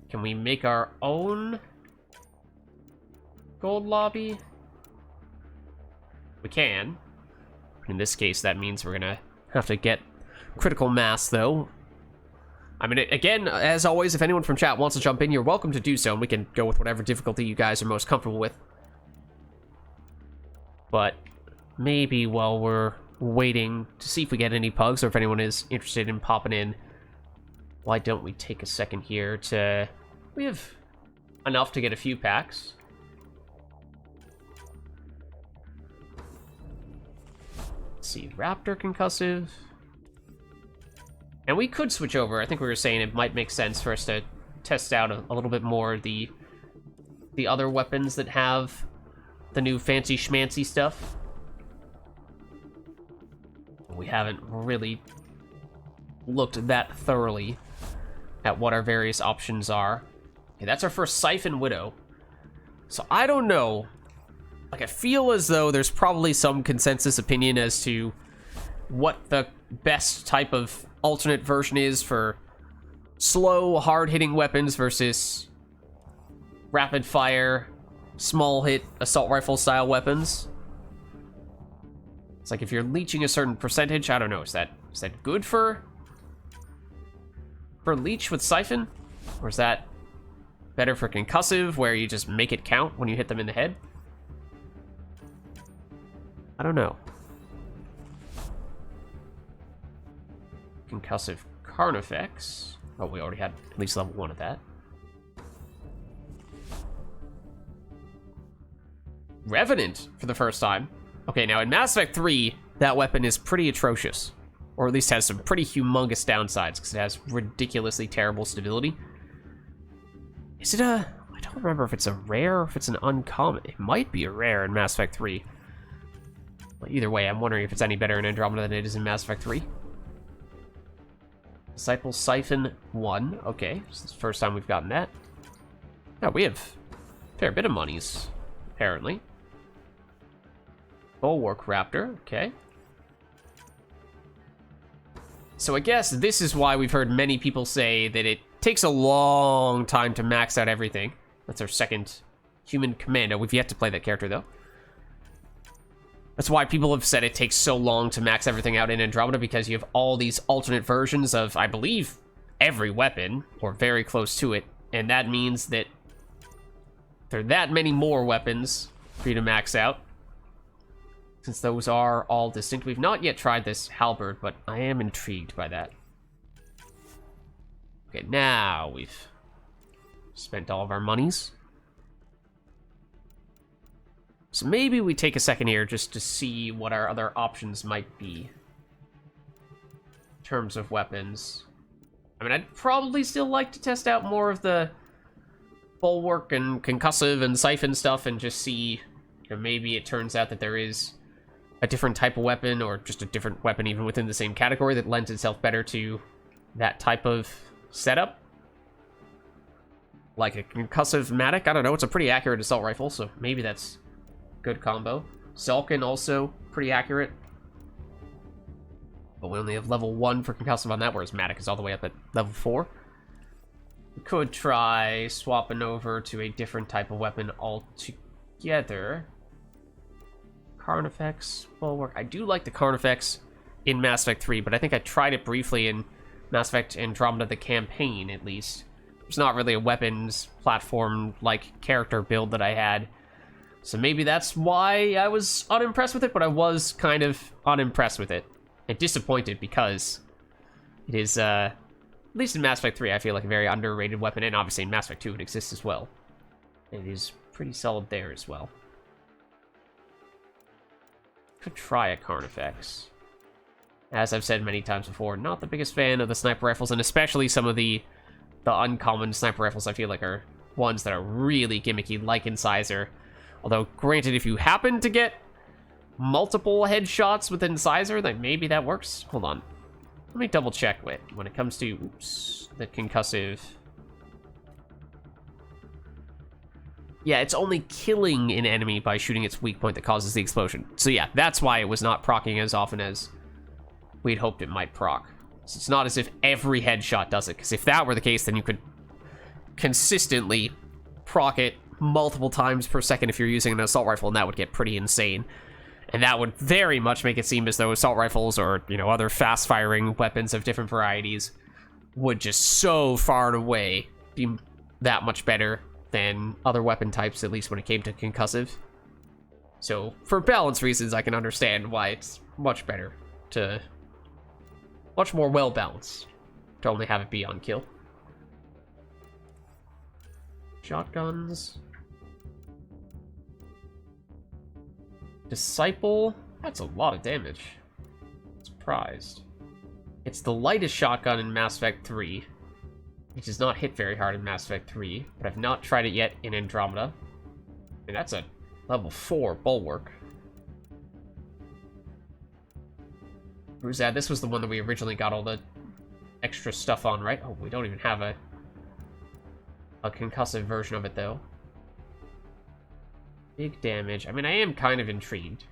Can we make our own gold lobby? We can. In this case, that means we're gonna have to get critical mass, though. I mean, again, as always, if anyone from chat wants to jump in, you're welcome to do so, and we can go with whatever difficulty you guys are most comfortable with. But maybe while we're waiting to see if we get any pugs, or if anyone is interested in popping in, why don't we take a second here to... We have enough to get a few packs. Let's see, Raptor Concussive. And we could switch over. I think we were saying it might make sense for us to test out a little bit more the other weapons that have the new fancy schmancy stuff. We haven't really looked that thoroughly at what our various options are. Okay, that's our first Siphon Widow. So I don't know. Like, I feel as though there's probably some consensus opinion as to what the best type of alternate version is for slow, hard-hitting weapons versus rapid-fire, small-hit, assault rifle-style weapons. It's like if you're leeching a certain percentage, I don't know, is that good for leech with Siphon? Or is that better for Concussive, where you just make it count when you hit them in the head? I don't know. Concussive Carnifex. Oh, we already had at least level 1 of that. Revenant for the first time. Okay, now in Mass Effect 3, that weapon is pretty atrocious. Or at least has some pretty humongous downsides, because it has ridiculously terrible stability. Is it a... I don't remember if it's a rare or if it's an uncommon. It might be a rare in Mass Effect 3. Well, either way, I'm wondering if it's any better in Andromeda than it is in Mass Effect 3. Disciple Siphon 1. Okay, this is the first time we've gotten that. Yeah, we have a fair bit of monies, apparently. Bulwark Raptor, okay. So I guess this is why we've heard many people say that it takes a long time to max out everything. That's our second human commando. We've yet to play that character, though. That's why people have said it takes so long to max everything out in Andromeda, because you have all these alternate versions of, I believe, every weapon, or very close to it, and that means that there are that many more weapons for you to max out, since those are all distinct. We've not yet tried this halberd, but I am intrigued by that. Okay, now we've spent all of our monies. So maybe we take a second here just to see what our other options might be in terms of weapons. I mean, I'd probably still like to test out more of the Bulwark and Concussive and Siphon stuff and just see, you know, maybe it turns out that there is a different type of weapon, or just a different weapon even within the same category, that lends itself better to that type of setup. Like a Concussive Matic, I don't know, it's a pretty accurate assault rifle, so maybe that's good combo. Salkin also pretty accurate, but we only have level 1 for Concussive on that, whereas Matic is all the way up at level 4. We could try swapping over to a different type of weapon altogether. Carnifex, Bulwark. I do like the Carnifex in Mass Effect 3, but I think I tried it briefly in Mass Effect Andromeda, the campaign, at least. It's not really a weapons platform-like character build that I had. So maybe that's why I was unimpressed with it, but I was kind of unimpressed with it. And disappointed, because it is, at least in Mass Effect 3, I feel like a very underrated weapon, and obviously in Mass Effect 2 it exists as well. And it is pretty solid there as well. Could try a Carnifex. As I've said many times before, not the biggest fan of the sniper rifles, and especially some of the uncommon sniper rifles I feel like are ones that are really gimmicky, like Incisor. Although, granted, if you happen to get multiple headshots with Incisor, then maybe that works. Hold on. Let me double check when it comes to, the Concussive. Yeah, it's only killing an enemy by shooting its weak point that causes the explosion. So yeah, that's why it was not proccing as often as we'd hoped it might proc. So it's not as if every headshot does it, because if that were the case, then you could consistently proc it multiple times per second if you're using an assault rifle, and that would get pretty insane. And that would very much make it seem as though assault rifles or, you know, other fast-firing weapons of different varieties would just so far and away be that much better than other weapon types, at least when it came to concussive. So, for balance reasons, I can understand why it's much better to... much more well-balanced to only have it be on kill. Shotguns. Disciple. That's a lot of damage. Surprised. It's the lightest shotgun in Mass Effect 3. It does not hit very hard in Mass Effect 3, but I've not tried it yet in Andromeda. And that's a level 4 Bulwark. Who's that? This was the one that we originally got all the extra stuff on, right? Oh, we don't even have a concussive version of it, though. Big damage. I mean, I am kind of intrigued.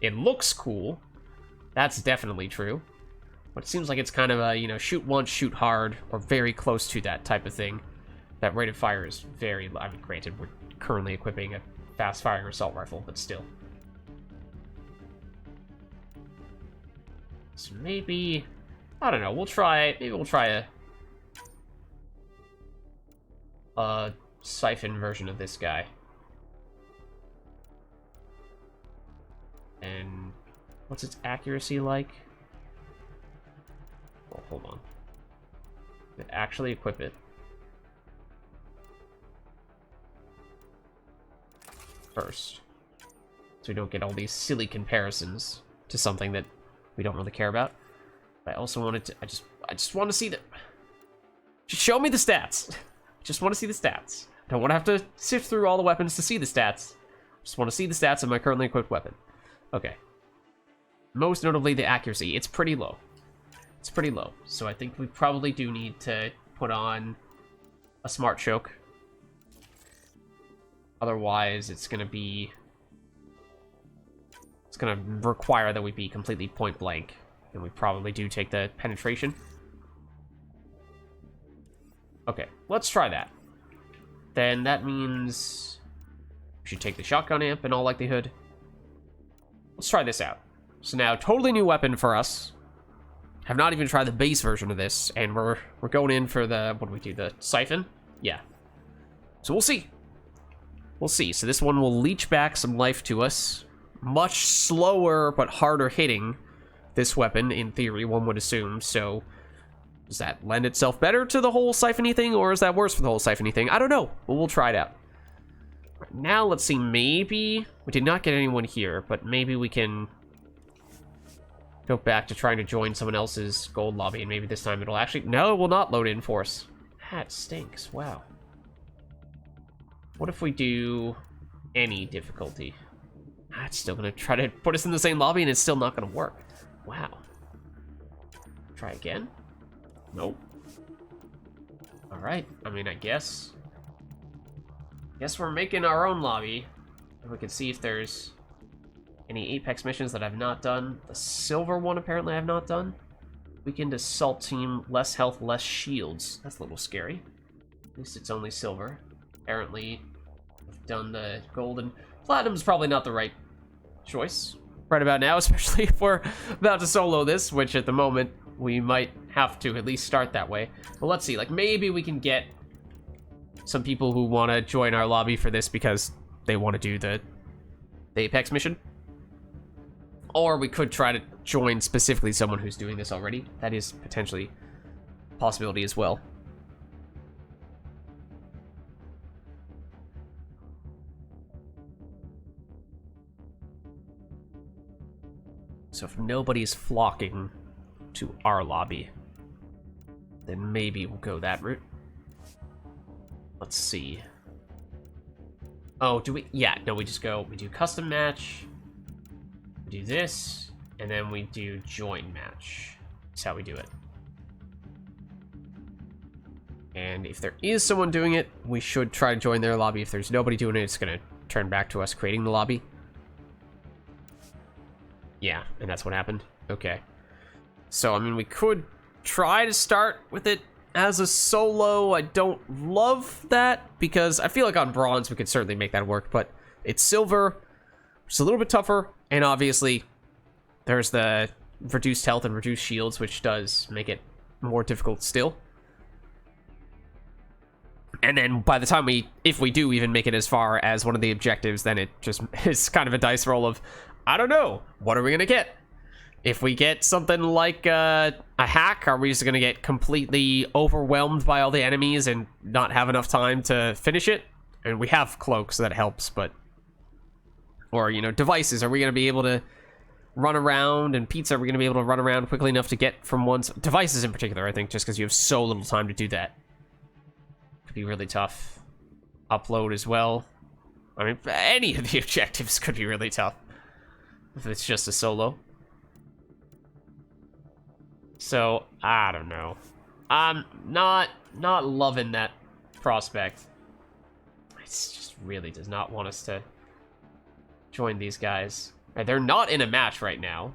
It looks cool. That's definitely true. But it seems like it's kind of a, you know, shoot once, shoot hard, or very close to that type of thing. That rate of fire is very... I mean, granted, we're currently equipping a fast-firing assault rifle, but still. So maybe... I don't know, we'll try... Maybe we'll try a Siphon version of this guy. And... what's its accuracy like? Well, hold on. Actually equip it. First. So we don't get all these silly comparisons to something that we don't really care about. But I also wanted to... I just want to see the... Just show me the stats. Just want to see the stats. I don't want to have to sift through all the weapons to see the stats. Just want to see the stats of my currently equipped weapon. Okay. Most notably, the accuracy. It's pretty low. It's pretty low. So I think we probably do need to put on a smart choke. Otherwise, it's going to be... it's going to require that we be completely point blank. And we probably do take the penetration. Okay, let's try that. Then that means we should take the shotgun amp in all likelihood. Let's try this out. So now, totally new weapon for us. Have not even tried the base version of this, and we're going in for the... what do we do? The Siphon? Yeah. So we'll see. We'll see. So this one will leech back some life to us. Much slower, but harder hitting. This weapon, in theory, one would assume. So does that lend itself better to the whole siphony thing, or is that worse for the whole siphony thing? I don't know, but we'll try it out. Right, now, let's see, maybe... we did not get anyone here, but maybe we can go back to trying to join someone else's gold lobby, and maybe this time it'll actually... no, it will not load in for us. That stinks, wow. What if we do any difficulty? It's still gonna try to put us in the same lobby, and it's still not gonna work. Wow. Try again? Nope. Alright, I mean, I guess we're making our own lobby. And we can see if there's any Apex missions that I've not done. The silver one, apparently, I've not done. Weakened assault team, less health, less shields. That's a little scary. At least it's only silver. Apparently, I've done the golden. Platinum's probably not the right choice right about now, especially if we're about to solo this, which at the moment we might have to at least start that way. But let's see, like maybe we can get some people who want to join our lobby for this because they want to do the Apex mission. Or we could try to join specifically someone who's doing this already. That is potentially a possibility as well. So if nobody's flocking to our lobby, then maybe we'll go that route. Let's see. Oh, do we? Yeah, no, we just go, we do custom match, we do this, and then we do join match. That's how we do it. And if there is someone doing it, we should try to join their lobby. If there's nobody doing it, it's gonna turn back to us creating the lobby. Yeah, and that's what happened. Okay. So, I mean, we could try to start with it as a solo, I don't love that, because I feel like on bronze we could certainly make that work, but it's silver, which is a little bit tougher, and obviously there's the reduced health and reduced shields, which does make it more difficult still. And then by the time if we do even make it as far as one of the objectives, then it just is kind of a dice roll of, I don't know, what are we gonna get? If we get something like a hack, are we just gonna get completely overwhelmed by all the enemies and not have enough time to finish it? And we have cloaks, so that helps, but... Or, you know, devices, are we gonna be able to run around? And pizza, are we gonna be able to run around quickly enough to get from one's... Devices in particular, I think, just because you have so little time to do that. Could be really tough. Upload as well. I mean, any of the objectives could be really tough if it's just a solo. So, I don't know. I'm not loving that prospect. It just really does not want us to join these guys. Right, they're not in a match right now.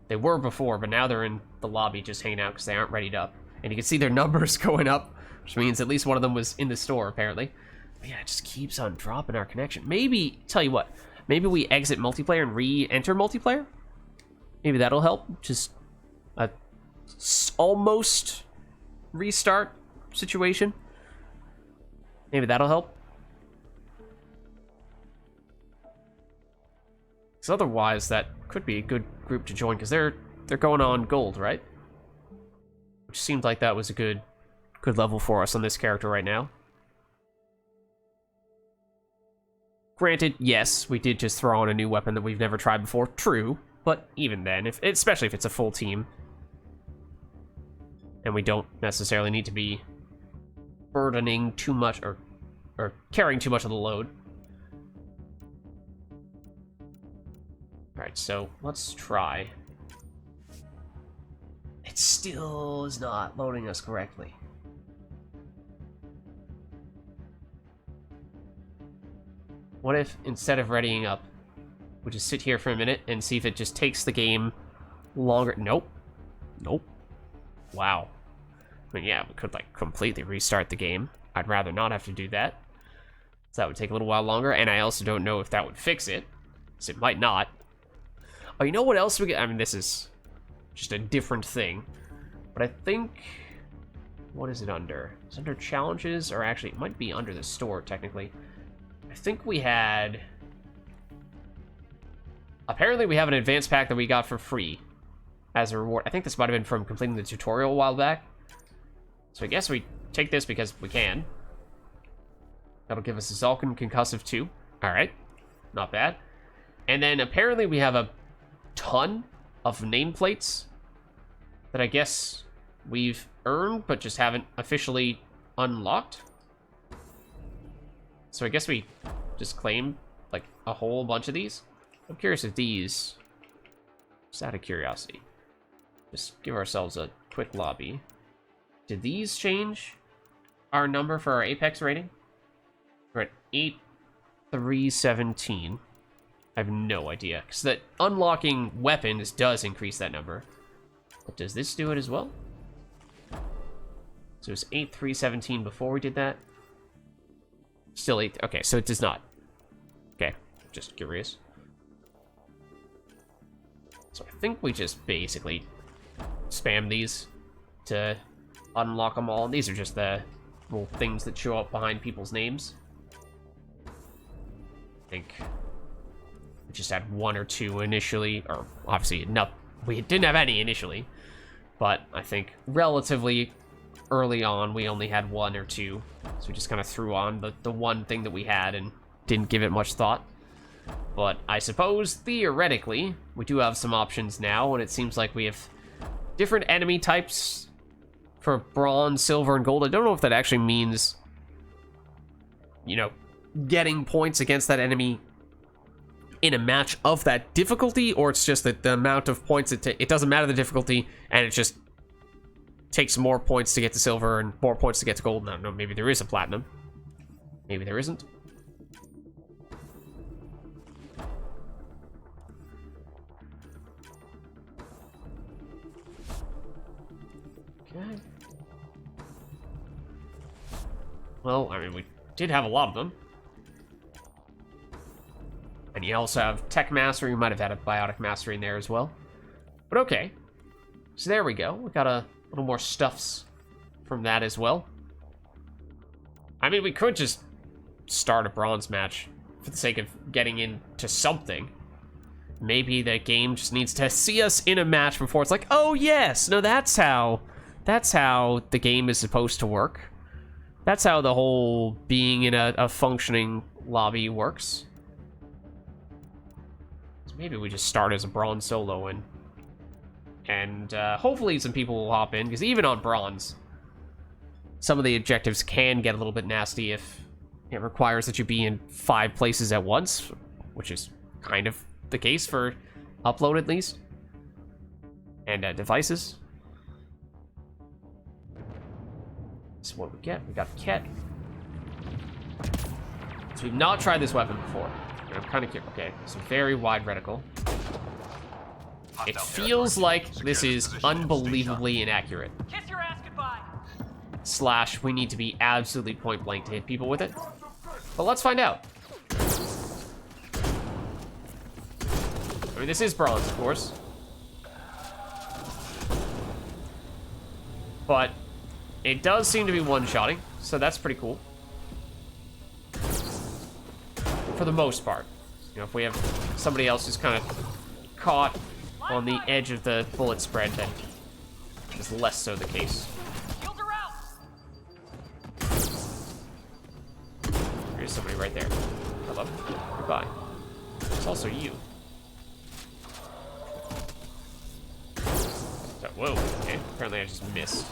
They were before, but now they're in the lobby just hanging out because they aren't readied up. And you can see their numbers going up, which means at least one of them was in the store, apparently. But yeah, it just keeps on dropping our connection. Maybe, tell you what, maybe we exit multiplayer and re-enter multiplayer? Maybe that'll help. Just a almost restart situation. Maybe that'll help. Because otherwise, that could be a good group to join, because they're going on gold, right? Which seemed like that was a good level for us on this character right now. Granted, yes, we did just throw on a new weapon that we've never tried before. True, but even then, especially if it's a full team, and we don't necessarily need to be burdening too much or carrying too much of the load. Alright, so let's try. It still is not loading us correctly. What if, instead of readying up, we just sit here for a minute and see if it just takes the game longer? Nope. Nope. Wow. I mean, yeah, we could, like, completely restart the game. I'd rather not have to do that. So that would take a little while longer, and I also don't know if that would fix it. So it might not. Oh, you know what else we get? I mean, this is just a different thing. But I think... What is it under? It's under challenges, or actually, it might be under the store, technically. I think we had... Apparently we have an advanced pack that we got for free as a reward. I think this might have been from completing the tutorial a while back. So I guess we take this because we can. That'll give us a Zalkin Concussive 2. Alright. Not bad. And then apparently we have a ton of nameplates that I guess we've earned but just haven't officially unlocked. So I guess we just claim, like, a whole bunch of these. I'm curious if these... Just out of curiosity. Just give ourselves a quick lobby. Did these change our number for our Apex rating? We're at 8,317. I have no idea. Because that unlocking weapons does increase that number. But does this do it as well? So it was 8,317 before we did that. Still 8. Okay, so it does not. Okay, just curious. So I think we just basically spam these to unlock them all. These are just the little things that show up behind people's names. I think we just had one or two initially, or obviously not. We didn't have any initially, but I think relatively early on we only had one or two, so we just kind of threw on the one thing that we had and didn't give it much thought. But I suppose theoretically we do have some options now, and it seems like we have different enemy types for bronze, silver, and gold. I don't know if that actually means, you know, getting points against that enemy in a match of that difficulty, or it's just that the amount of points it doesn't matter the difficulty, and it just takes more points to get to silver and more points to get to gold. I don't know, maybe there is a platinum. Maybe there isn't. Okay. Well, I mean, we did have a lot of them. And you also have Tech Mastery. We might have had a Biotic Mastery in there as well. But okay. So there we go. We got a little more stuffs from that as well. I mean, we could just start a bronze match for the sake of getting into something. Maybe the game just needs to see us in a match before it's like, oh yes, no, that's how the game is supposed to work. That's how the whole being in a functioning lobby works. So maybe we just start as a bronze solo and hopefully some people will hop in, because even on bronze, some of the objectives can get a little bit nasty if it requires that you be in 5 places at once, which is kind of the case for upload at least, and devices. So what we get? We got Ket. So we've not tried this weapon before. And I'm kind of curious. Okay, so very wide reticle. It feels like this is unbelievably inaccurate. Kiss your ass goodbye. / we need to be absolutely point blank to hit people with it. But let's find out. I mean, this is bronze, of course. But it does seem to be one-shotting, so that's pretty cool. For the most part. You know, if we have somebody else who's kind of caught on the edge of the bullet spread, then it's less so the case. Shields are out. There's somebody right there. Hello. Goodbye. It's also you. So, whoa. Okay. Apparently I just missed.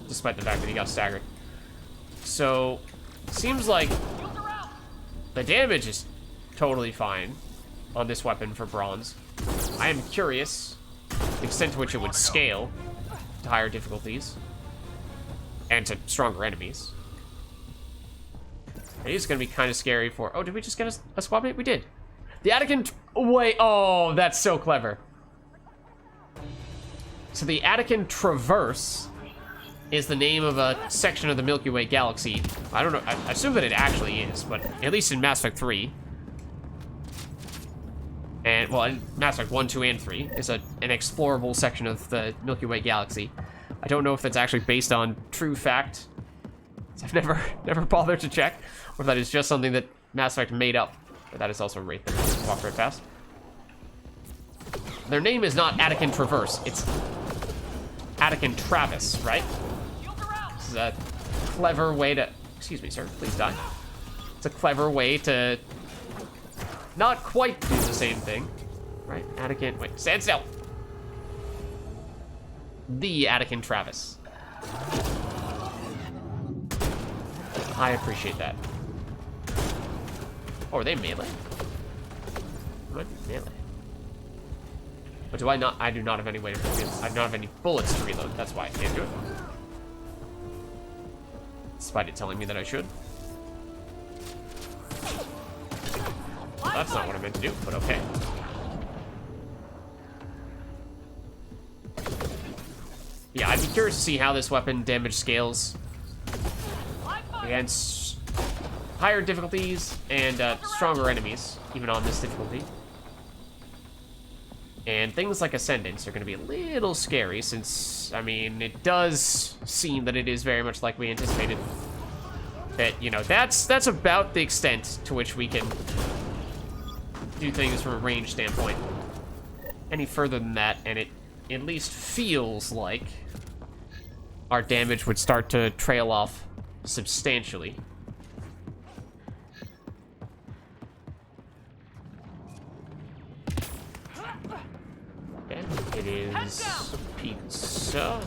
Despite the fact that he got staggered. So, seems like Shields are out. the damage is totally fine on this weapon for bronze. I am curious the extent to which it would scale to higher difficulties and to stronger enemies. It is going to be kind of scary for... Oh, did we just get a squad mate? We did. The Attican... Wait, oh, that's so clever. So the Attican Traverse is the name of a section of the Milky Way galaxy. I don't know, I assume that it actually is, but at least in Mass Effect 3. And, well, in Mass Effect 1, 2, and 3 is an explorable section of the Milky Way galaxy. I don't know if that's actually based on true fact. I've never bothered to check, or if that is just something that Mass Effect made up. But that is also a rate that walked right past. Their name is not Attican Traverse, it's Attican Travis, right? Shields are out. This is a clever way to... Excuse me, sir, please die. It's a clever way to not quite do the same thing, right? Attican... Wait, stand still. The Attican Travis. I appreciate that. Oh, are they melee? What? Melee. But do I not? I do not have any way to reload. I do not have any bullets to reload. That's why I can't do it. Despite it telling me that I should. Well, that's not what I meant to do, but okay. Yeah, I'd be curious to see how this weapon damage scales against higher difficulties and stronger enemies, even on this difficulty. And things like Ascendants are going to be a little scary since, I mean, it does seem that it is very much like we anticipated. That, you know, that's about the extent to which we can do things from a range standpoint. Any further than that, and it at least feels like our damage would start to trail off substantially. It is pizza.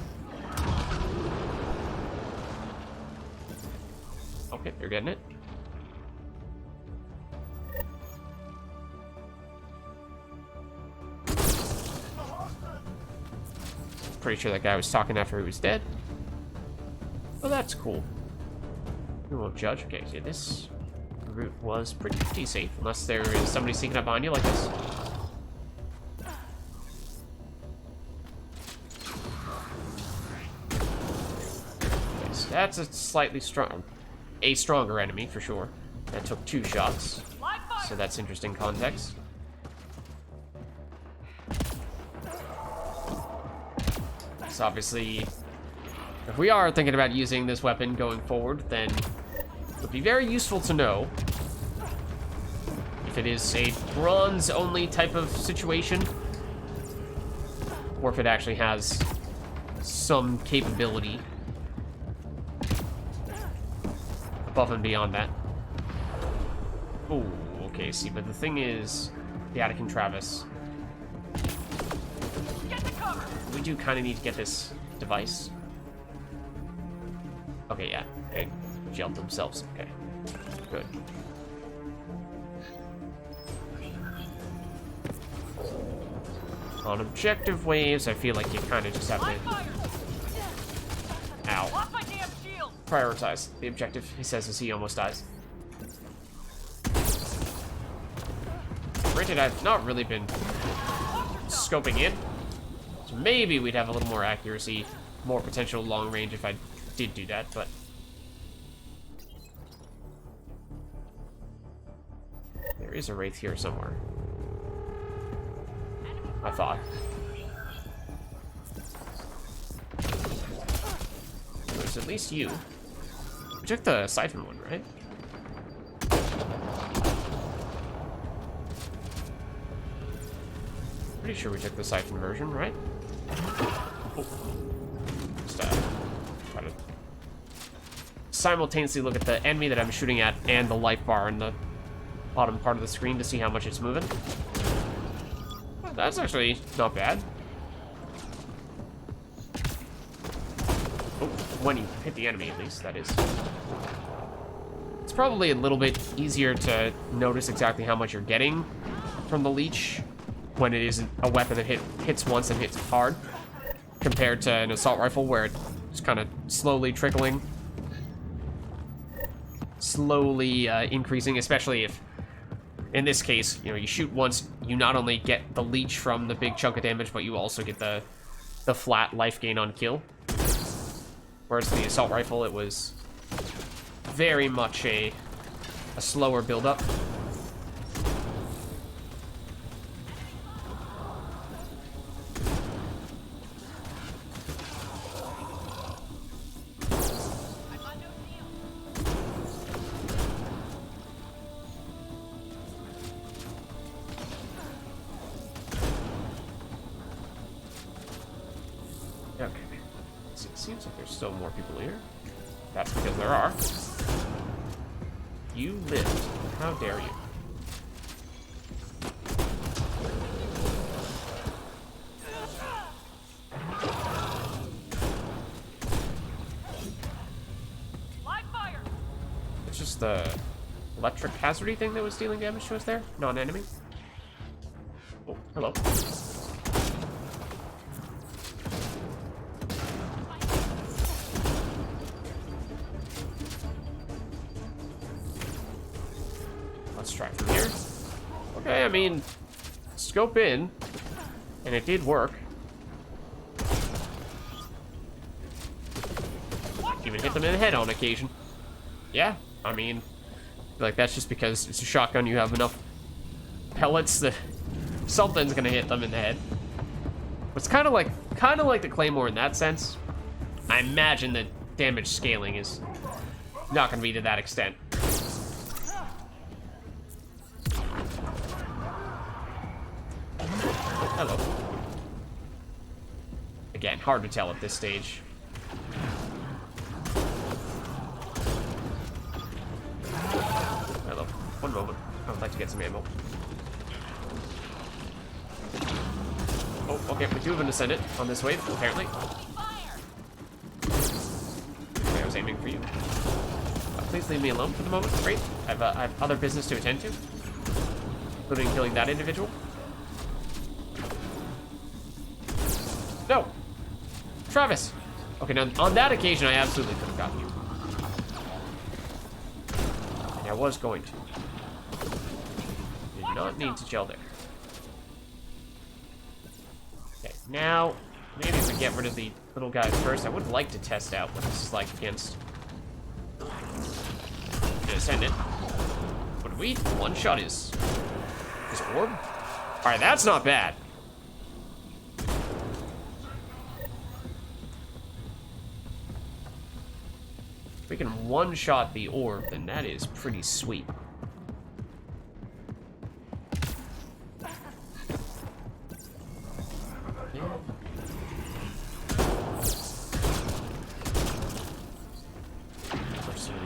Okay, you're getting it. Pretty sure that guy was talking after he was dead. Well, that's cool. We won't judge. Okay, so this route was pretty safe, unless there is somebody sneaking up on you like this. That's a slightly strong... a stronger enemy, for sure. That took 2 shots. Live fire. So that's interesting context. So obviously, if we are thinking about using this weapon going forward, then it would be very useful to know if it is a bronze-only type of situation, or if it actually has some capability above and beyond that. Oh, okay, see, but the thing is, Biotic and Travis, Get the cover. we do kind of need to get this device. Okay, yeah, they gelled themselves. Okay, good. On objective waves, I feel like you kind of just have Live to, fire. ow, Off my damn shield. prioritize the objective, he says as he almost dies. Granted, I've not really been scoping in, so maybe we'd have a little more accuracy, more potential long range if I did do that, but... There is a Wraith here somewhere. I thought. There's at least you. We took the Siphon one, right? Pretty sure we took the Siphon version, right? Oh. Just try to simultaneously look at the enemy that I'm shooting at and the life bar in the bottom part of the screen to see how much it's moving. That's actually not bad. Oh, when you hit the enemy, at least, that is. It's probably a little bit easier to notice exactly how much you're getting from the leech when it isn't a weapon that hits once and hits hard, compared to an assault rifle where it's kind of slowly trickling, slowly increasing, especially if, in this case, you know, you shoot once, you not only get the leech from the big chunk of damage, but you also get the flat life gain on kill. Whereas the assault rifle, it was very much a slower build-up. Okay. So it seems like there's still more people here. That's because there are. You lived. How dare you? Live fire. It's just the electric hazardy thing that was dealing damage to us there, non-enemy. Oh, hello. Let's try from here. Okay, I mean, scope in, and it did work. Even hit them in the head on occasion. Yeah, I mean, like that's just because it's a shotgun. You have enough pellets that something's gonna hit them in the head. It's kind of like the Claymore in that sense. I imagine that damage scaling is not gonna be to that extent. Hello. Again, hard to tell at this stage. Hello. One moment. I would like to get some ammo. Oh, okay. We do have an ascendant on this wave, apparently. Okay, I was aiming for you. Please leave me alone for the moment. Great. I have other business to attend to, including killing that individual. No! Travis! Okay, now on that occasion, I absolutely could have gotten you. And I was going to. Did not need to gel there. Okay, now, maybe if we get rid of the little guys first, I would like to test out what this is like against to ascend it. But we one-shot his orb? Alright, that's not bad. If we can one-shot the orb, then that is pretty sweet.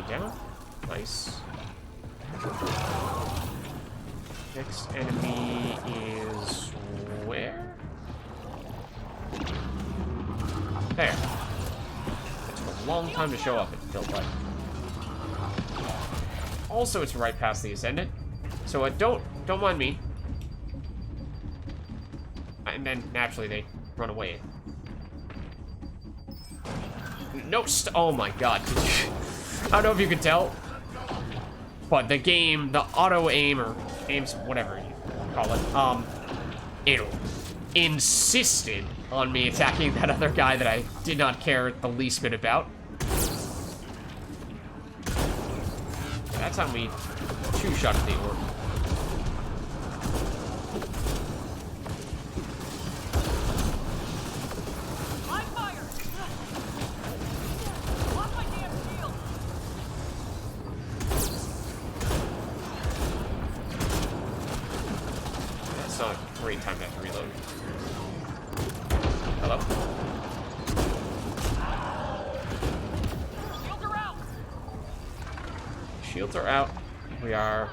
Down. Nice. Next enemy is where? There. It took a long time to show up, it felt like. Also, it's right past the Ascendant, so don't mind me. And then naturally they run away. No, oh my god. I don't know if you can tell, but the game, the auto aim or aims, whatever you call it, it insisted on me attacking that other guy that I did not care the least bit about. That's how we two-shot the orb. Great time to have to reload. Hello? Shields are out. Shields are out. We are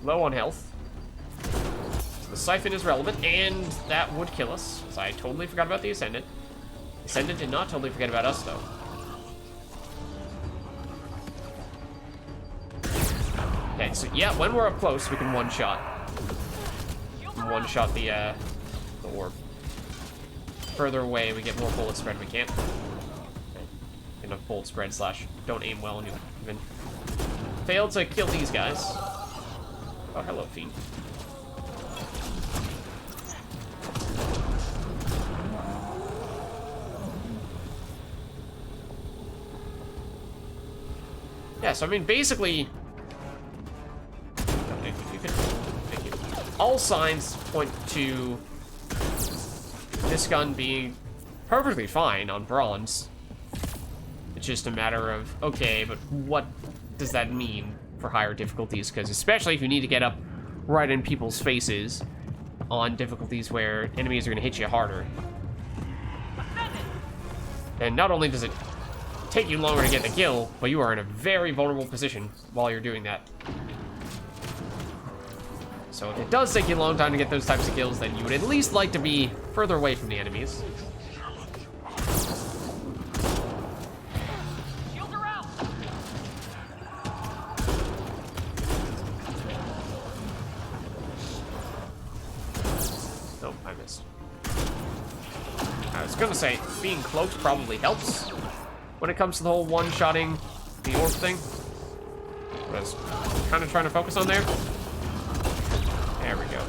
low on health. So the Siphon is relevant, and that would kill us. So I totally forgot about the Ascendant. The Ascendant did not totally forget about us, though. Okay, so yeah, when we're up close, we can one-shot. One-shot the orb. Further away, we get more bullet spread. We can't. Okay. Enough bullet spread slash don't aim well, and you even failed to kill these guys. Oh, hello, Fiend. Yeah, so I mean, basically, all signs point to this gun being perfectly fine on bronze. It's just a matter of, okay, but what does that mean for higher difficulties? Because especially if you need to get up right in people's faces on difficulties where enemies are going to hit you harder. And not only does it take you longer to get the kill, but you are in a very vulnerable position while you're doing that. So if it does take you a long time to get those types of kills, then you would at least like to be further away from the enemies. Shields are out. Oh, I missed. I was gonna say, being cloaked probably helps when it comes to the whole one-shotting the orb thing. What I was kind of trying to focus on there. There we go.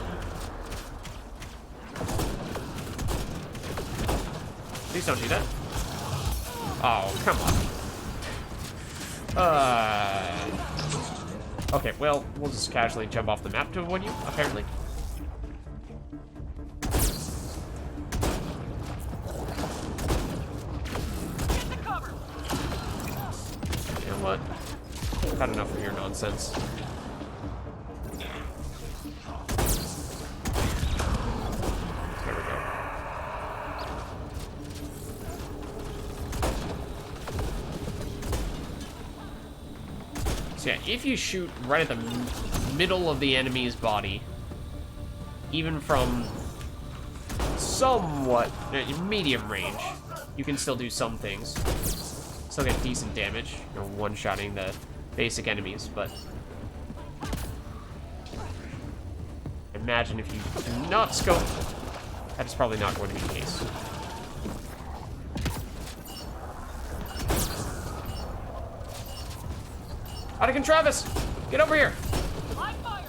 Please don't do that. Oh, come on. Okay, well, we'll just casually jump off the map to avoid you, apparently. Get the cover. You know what? I've had enough of your nonsense. Yeah, if you shoot right at the middle of the enemy's body, even from somewhat medium range, you can still do some things. Still get decent damage, you know, one-shotting the basic enemies, but imagine if you do not scope, that is probably not going to be the case. Attic and Travis, get over here. Live fire.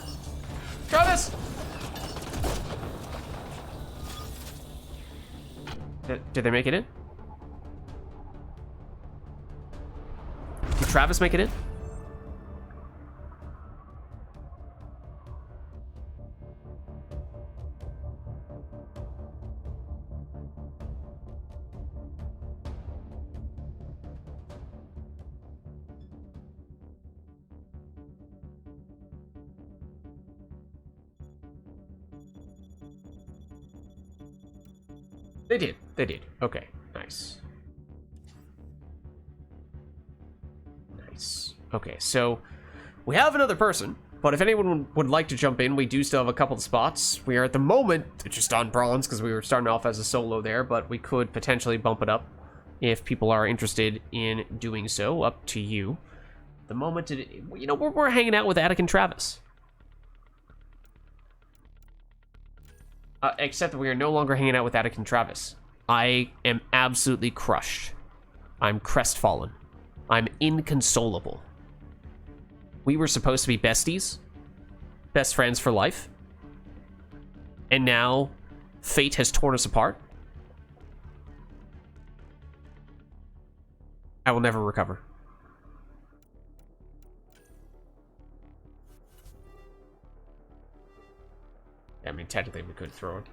Travis! Did they make it in? Travis make it in? They did. They did. Okay. Nice. Nice. Okay, so we have another person, but if anyone would like to jump in, we do still have a couple of spots. We are at the moment just on bronze because we were starting off as a solo there, but we could potentially bump it up if people are interested in doing so. Up to you. The moment, you know, we're hanging out with Attic and Travis. Except that we are no longer hanging out with Attic and Travis. I am absolutely crushed. I'm crestfallen. I'm inconsolable. We were supposed to be besties. Best friends for life. And now, fate has torn us apart. I will never recover. I mean, technically we could throw an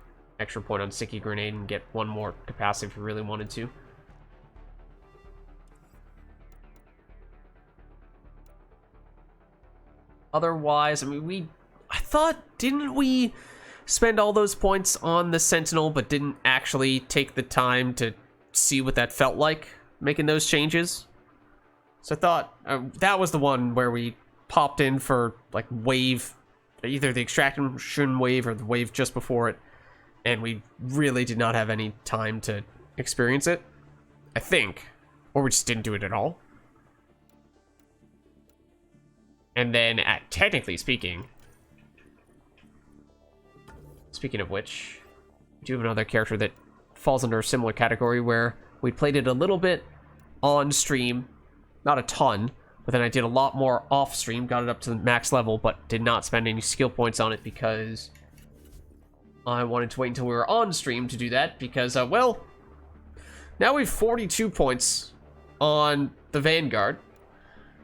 extra point on Sticky Grenade and get one more capacity if we really wanted to. Otherwise, I mean, I thought, didn't we spend all those points on the Sentinel, but didn't actually take the time to see what that felt like, making those changes? So I thought that was the one where we popped in for, like, wave, either the extraction wave or the wave just before it, and we really did not have any time to experience it, I think. Or we just didn't do it at all. And then, technically speaking of which, we do have another character that falls under a similar category where we played it a little bit on stream, not a ton, but then I did a lot more off stream, got it up to the max level, but did not spend any skill points on it because I wanted to wait until we were on stream to do that because, well, now we have 42 points on the Vanguard.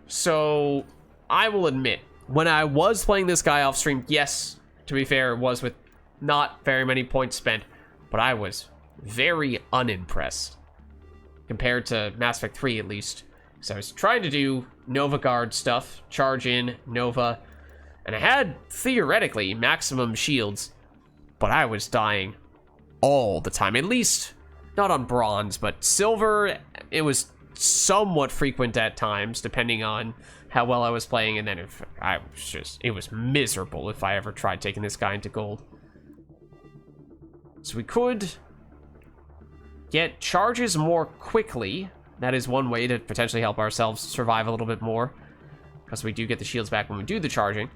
So I will admit, when I was playing this guy off stream, yes, to be fair, it was with not very many points spent, but I was very unimpressed compared to Mass Effect 3 at least. So I was trying to do Nova Guard stuff, charge in, Nova, and I had, theoretically, maximum shields, but I was dying all the time. At least, not on bronze, but silver, it was somewhat frequent at times, depending on how well I was playing, and then if I was just, it was miserable if I ever tried taking this guy into gold. So we could get charges more quickly. That is one way to potentially help ourselves survive a little bit more, because we do get the shields back when we do the charging,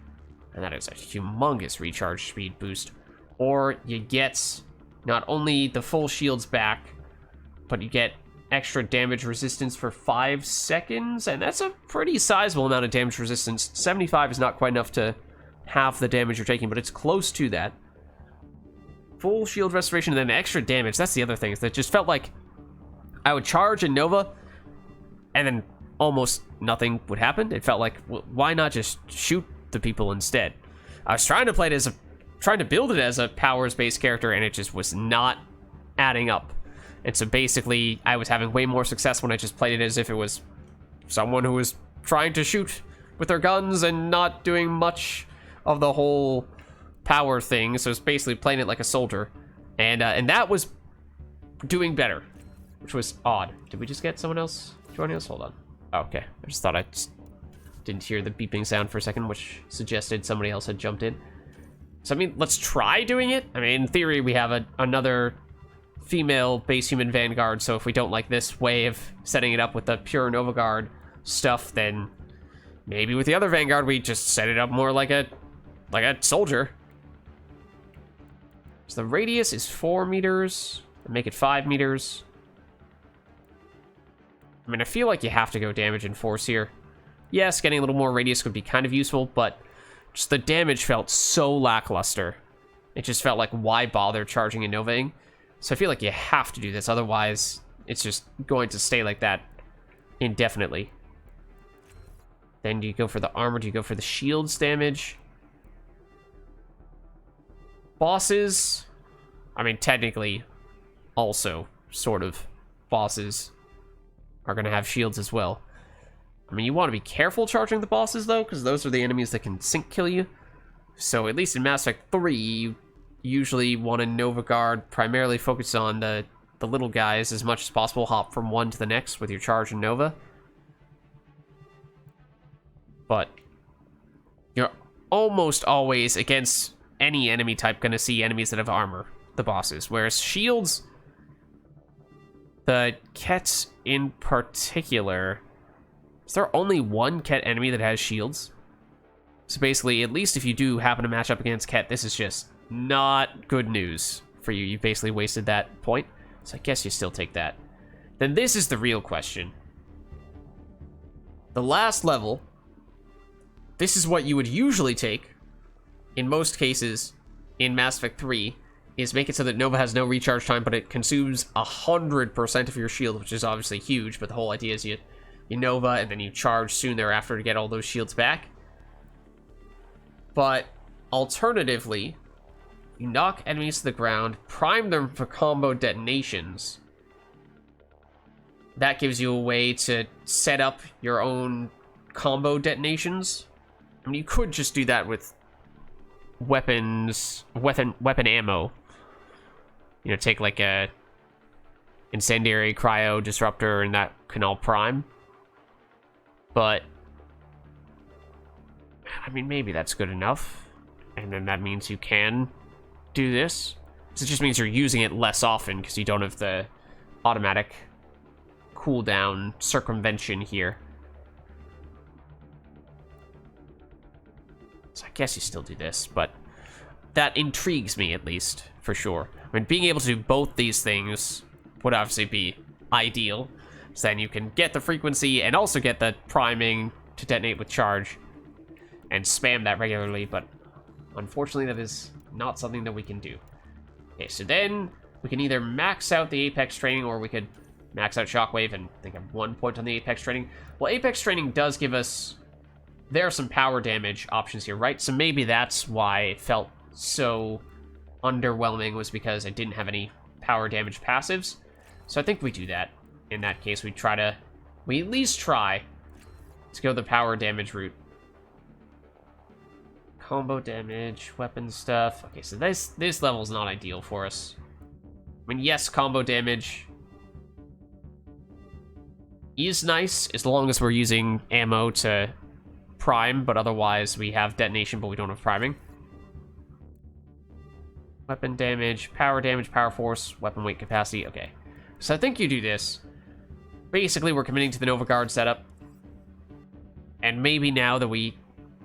and that is a humongous recharge speed boost. Or you get not only the full shields back, but you get extra damage resistance for 5 seconds, and that's a pretty sizable amount of damage resistance. 75 is not quite enough to half the damage you're taking, but it's close to that. Full shield restoration and then extra damage. That's the other thing, is that it just felt like I would charge in Nova, and then almost nothing would happen. It felt like, well, why not just shoot the people instead? I was trying to play it as trying to build it as a powers-based character, and it just was not adding up. And so basically, I was having way more success when I just played it as if it was someone who was trying to shoot with their guns and not doing much of the whole power thing. So it's basically playing it like a soldier, and that was doing better, which was odd. Did we just get someone else joining us? Hold on. Oh, okay. I just thought I just didn't hear the beeping sound for a second, which suggested somebody else had jumped in. So, I mean, let's try doing it. I mean, in theory, we have another female base human Vanguard, so if we don't like this way of setting it up with the pure Nova Guard stuff, then maybe with the other Vanguard, we just set it up more like a soldier. So the radius is 4 meters. Make it 5 meters. I mean, I feel like you have to go damage and force here. Yes, getting a little more radius would be kind of useful, but just the damage felt so lackluster. It just felt like, why bother charging and novaing? So I feel like you have to do this, otherwise it's just going to stay like that indefinitely. Then do you go for the armor? Do you go for the shields damage? Bosses, I mean, technically, also, sort of, bosses are going to have shields as well. I mean, you want to be careful charging the bosses, though, because those are the enemies that can sync kill you. So, at least in Mass Effect 3, you usually want to Nova Guard, primarily focus on the little guys as much as possible, hop from one to the next with your charge and Nova. But you're almost always, against any enemy type, going to see enemies that have armor, the bosses. Whereas shields, the Kett in particular, is there only one Kett enemy that has shields? So basically, at least if you do happen to match up against Kett, this is just not good news for you. You basically wasted that point. So I guess you still take that. Then this is the real question. The last level, this is what you would usually take, in most cases, in Mass Effect 3, is make it so that Nova has no recharge time, but it consumes 100% of your shield, which is obviously huge, but the whole idea is you Nova, and then you charge soon thereafter to get all those shields back. But, alternatively, you knock enemies to the ground, prime them for combo detonations. That gives you a way to set up your own combo detonations. I mean, you could just do that with weapon ammo. You know, take like a incendiary, cryo, disruptor, and that can all prime. But I mean, maybe that's good enough. And then that means you can do this. So it just means you're using it less often because you don't have the automatic cooldown circumvention here. So I guess you still do this, but that intrigues me, at least, for sure. I mean, being able to do both these things would obviously be ideal. So then you can get the frequency and also get the priming to detonate with charge and spam that regularly, but unfortunately that is not something that we can do. Okay, so then we can either max out the Apex training, or we could max out Shockwave and think of 1 point on the Apex training. Well, Apex training does give us... There are some power damage options here, right? So maybe that's why it felt so underwhelming, was because I didn't have any power damage passives. So I think we do that. In that case, we at least try to go the power damage route. Combo damage, weapon stuff. Okay, so this level is not ideal for us. I mean, yes, combo damage is nice as long as we're using ammo to prime, but otherwise we have detonation, but we don't have priming. Weapon damage, power force, weapon weight capacity. Okay, so I think you do this. Basically, we're committing to the Nova Guard setup. And maybe now that we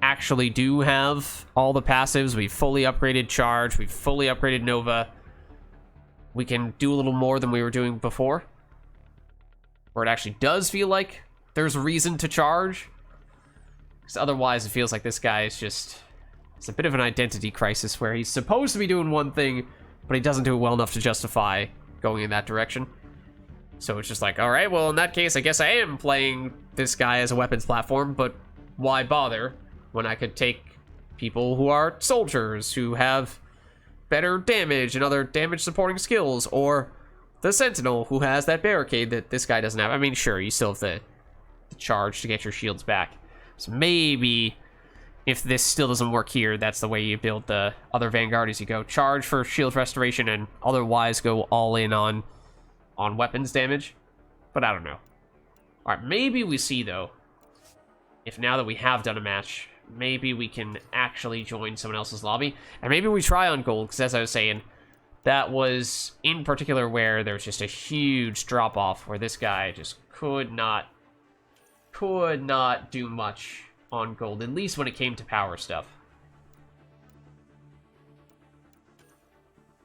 actually do have all the passives, we've fully upgraded charge, we've fully upgraded Nova, we can do a little more than we were doing before. Where it actually does feel like there's reason to charge. Because otherwise it feels like this guy is just... It's a bit of an identity crisis where he's supposed to be doing one thing, but he doesn't do it well enough to justify going in that direction. So it's just like, alright, well in that case I guess I am playing this guy as a weapons platform, but why bother when I could take people who are soldiers, who have better damage and other damage supporting skills, or the Sentinel who has that barricade that this guy doesn't have. I mean, sure, you still have the charge to get your shields back. So maybe if this still doesn't work here, that's the way you build the other Vanguard, is you go charge for shield restoration and otherwise go all in on weapons damage. But I don't know. Alright, maybe we see, though, if now that we have done a match, maybe we can actually join someone else's lobby. And maybe we try on gold, because as I was saying, that was in particular where there was just a huge drop-off, where this guy just could not do much on gold, at least when it came to power stuff.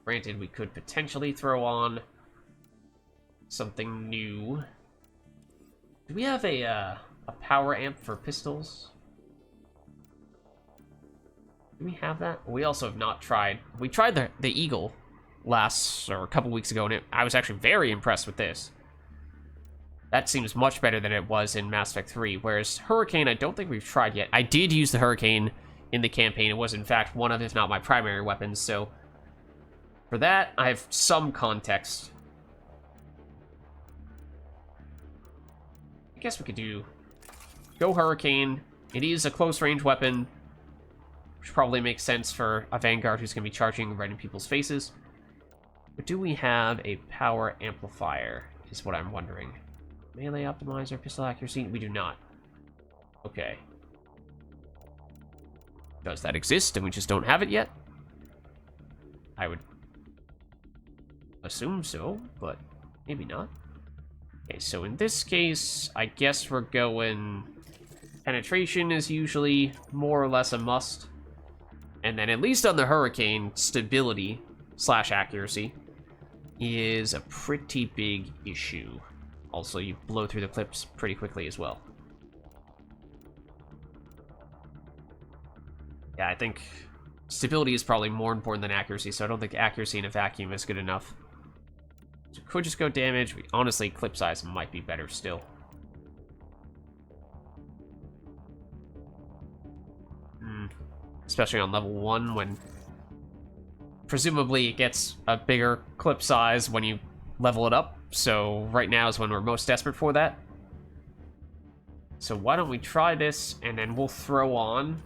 Granted, we could potentially throw on something new. Do we have a power amp for pistols? Do we have that? We also have not tried. We tried the Eagle a couple weeks ago, and I was actually very impressed with this. That seems much better than it was in Mass Effect 3, whereas Hurricane, I don't think we've tried yet. I did use the Hurricane in the campaign. It was, in fact, one of, if not my primary weapons, so for that, I have some context. I guess we could go Hurricane. It is a close-range weapon, which probably makes sense for a Vanguard who's going to be charging right in people's faces. But do we have a power amplifier, is what I'm wondering. Melee optimizer, pistol accuracy? We do not. Okay. Does that exist and we just don't have it yet? I would assume so, but maybe not. Okay, so in this case, I guess we're going... Penetration is usually more or less a must. And then at least on the Hurricane, stability / accuracy is a pretty big issue. Also, you blow through the clips pretty quickly as well. Yeah, I think stability is probably more important than accuracy, so I don't think accuracy in a vacuum is good enough. So could just go damage. Honestly, clip size might be better still. Especially on level 1, when presumably it gets a bigger clip size when you level it up. So right now is when we're most desperate for that. So why don't we try this, and then we'll throw on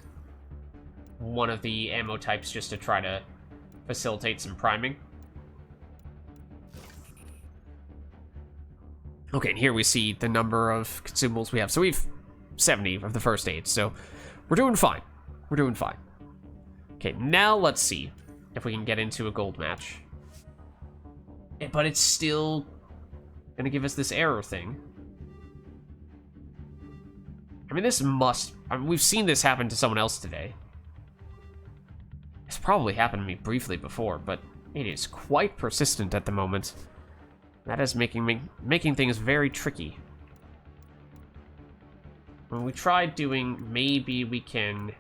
one of the ammo types just to try to facilitate some priming. Okay, and here we see the number of consumables we have. So we've 70 of the first aid, so we're doing fine. We're doing fine. Okay, now let's see if we can get into a gold match. But it's still gonna give us this error thing. I mean, we've seen this happen to someone else today. It's probably happened to me briefly before, but it is quite persistent at the moment. That is making things very tricky. When we tried doing, maybe we can,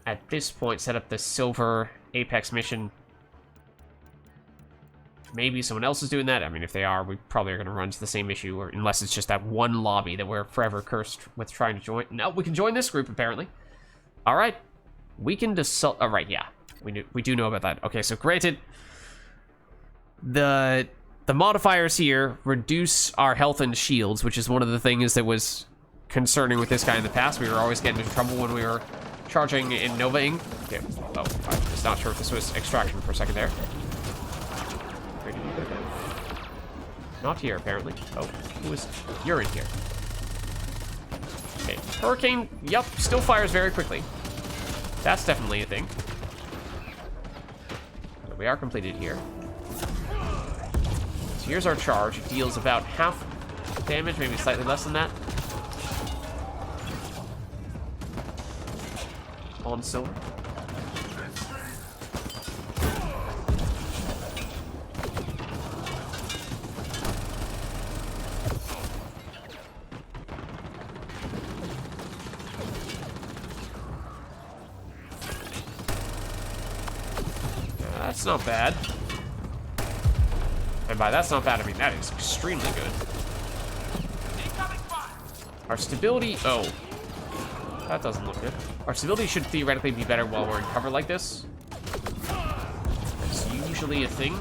at this point, set up the Silver Apex mission. Maybe someone else is doing that. I mean, if they are, we probably are going to run into the same issue, or unless it's just that one lobby that we're forever cursed with trying to join. No, we can join this group, apparently. All right. We can all right, yeah. We do know about that. Okay, so granted, the modifiers here reduce our health and shields, which is one of the things that was concerning with this guy in the past. We were always getting into trouble when we were charging in Nova-ing. Okay. Oh, I was not sure if this was extraction for a second there. Where did you go? Not here, apparently. Oh, you're in here. Okay, Hurricane, yep, still fires very quickly. That's definitely a thing. So we are completed here. So here's our charge. It deals about half damage, maybe slightly less than that. On silver. That's not bad. And by that's not bad, I mean that is extremely good. Our stability, oh. That doesn't look good. Our stability should theoretically be better while we're in cover like this. That's usually a thing.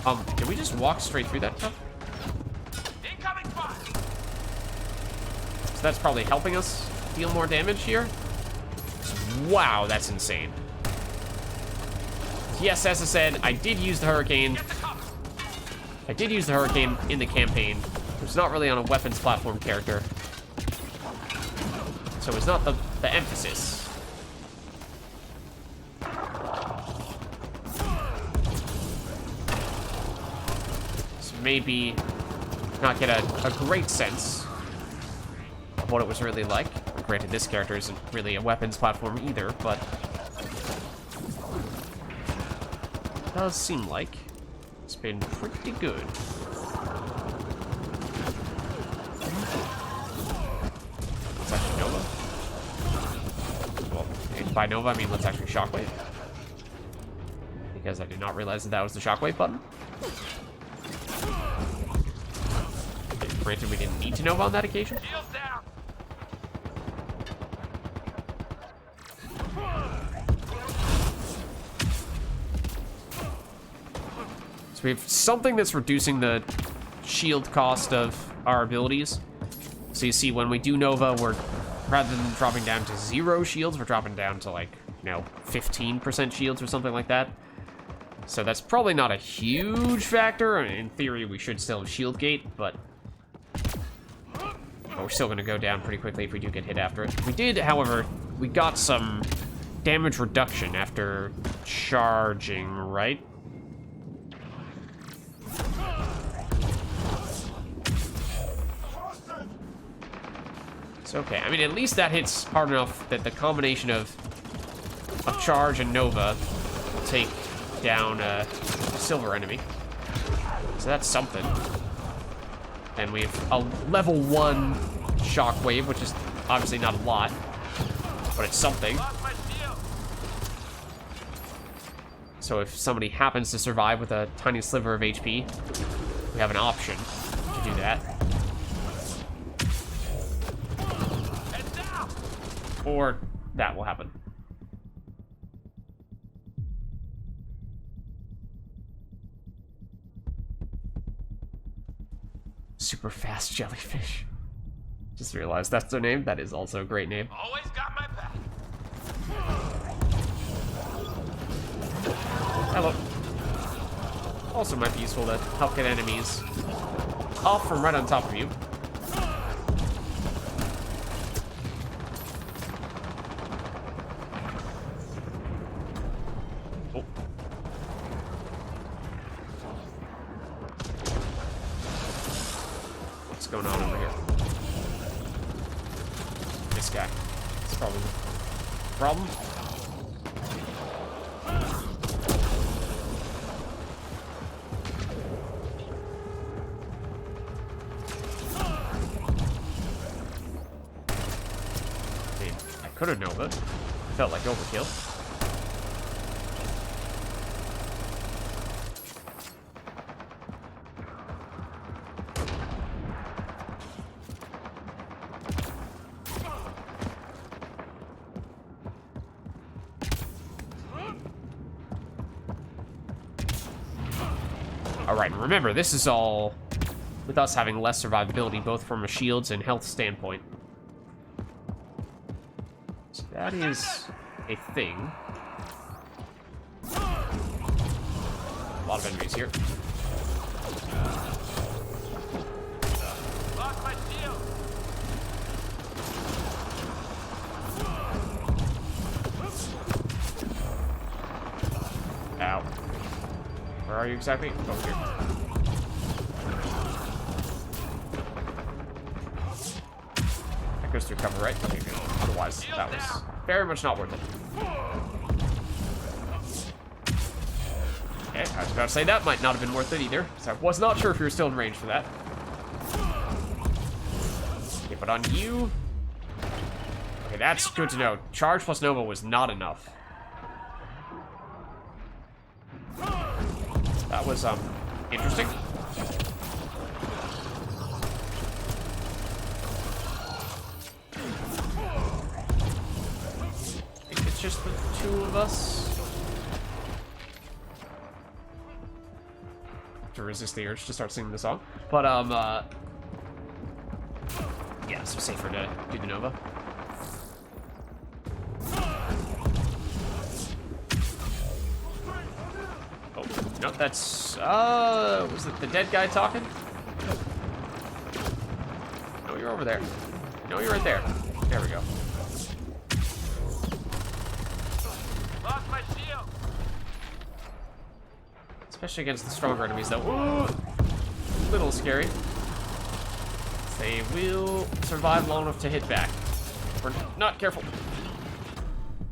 Can we just walk straight through that stuff? So that's probably helping us deal more damage here. Wow, that's insane. Yes, as I said, I did use the Hurricane. I did use the Hurricane in the campaign. It's not really on a weapons platform character. So it's not the emphasis. So maybe not get a great sense of what it was really like. Granted, this character isn't really a weapons platform either, but it does seem like it's been pretty good. Let's actually Nova. Well, by Nova, I mean let's actually Shockwave. Because I did not realize that was the Shockwave button. Granted, we didn't need to Nova on that occasion. Shields down. So we have something that's reducing the shield cost of our abilities. So you see, when we do Nova, we're, rather than dropping down to 0 shields, we're dropping down to, like, 15% shields or something like that. So that's probably not a huge factor. I mean, in theory, we should still have shield gate, but we're still going to go down pretty quickly if we do get hit after it. We did, however, we got some damage reduction after charging, right? It's okay. I mean, at least that hits hard enough that the combination of charge and Nova will take down a silver enemy. So that's something. And we have a level 1 shockwave, which is obviously not a lot, but it's something. So if somebody happens to survive with a tiny sliver of HP, we have an option to do that. Or that will happen. Super fast jellyfish. Just realized that's their name. That is also a great name. Always got my back. Hello. Also might be useful to help get enemies off from right on top of you. Oh. What's going on over here? This guy. It's probably the problem. Could have Nova. Felt like overkill. Alright, remember, this is all with us having less survivability, both from a shields and health standpoint. So that is a thing. A lot of enemies here. Lost my shield. Ow. Where are you exactly? Oh, here. That goes through cover, right? Okay, good. Otherwise, that was very much not worth it. Okay, I was about to say that might not have been worth it either, so I was not sure if you were still in range for that. Okay, but on you... Okay, that's good to know. Charge plus Nova was not enough. That was, interesting. I think it's just the two of us. To resist the urge to start singing the song. But, yeah, so safer to do the Nova. Oh, no, that's, was it the dead guy talking? No, you're over there. No, you're right there. There we go. Lost my shield. Especially against the stronger enemies, though. Ooh, little scary. They will survive long enough to hit back. We're not careful.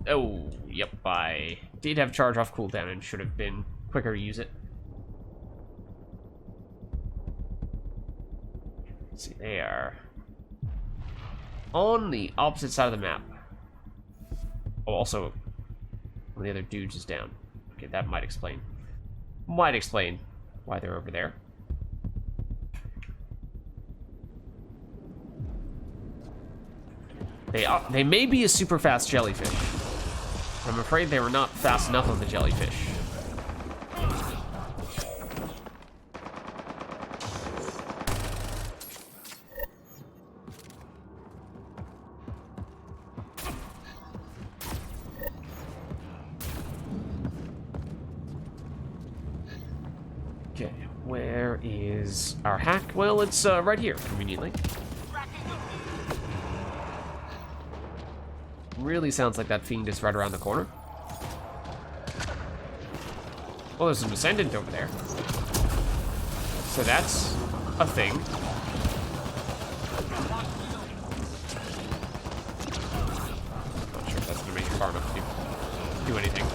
Oh, yep, I did have charge off cooldown and should have been quicker to use it. Let's see, they are on the opposite side of the map. Oh, also, one of the other dudes is down. Okay, that might explain why they're over there. They may be a super fast jellyfish. I'm afraid they were not fast enough of the jellyfish. Okay, where is our hack? Well, it's right here, conveniently. Really sounds like that fiend is right around the corner. Well, there's an ascendant over there. So that's a thing. Not sure if that's gonna make it far enough to do anything.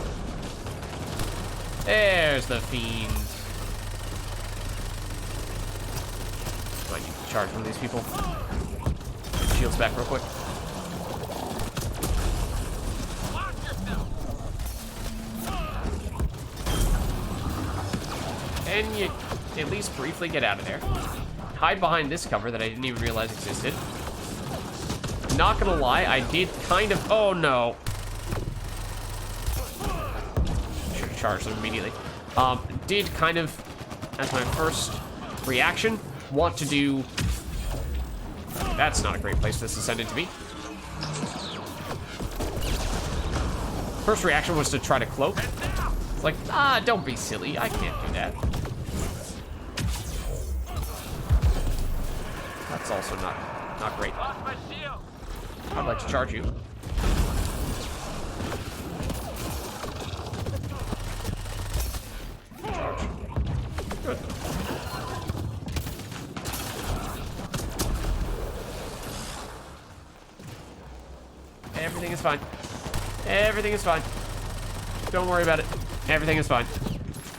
There's the fiend. Do I need to charge one of these people? Get shields back real quick. And you at least briefly get out of there. Hide behind this cover that I didn't even realize existed. Not gonna lie, I did kind of... Oh, no. Should have charged them immediately. Did kind of, as my first reaction, want to do... That's not a great place for this ascendant to be. First reaction was to try to cloak. It's like, don't be silly. I can't do that. That's also not great. I'd like to charge you. Charge. Good. Everything is fine. Everything is fine. Don't worry about it. Everything is fine.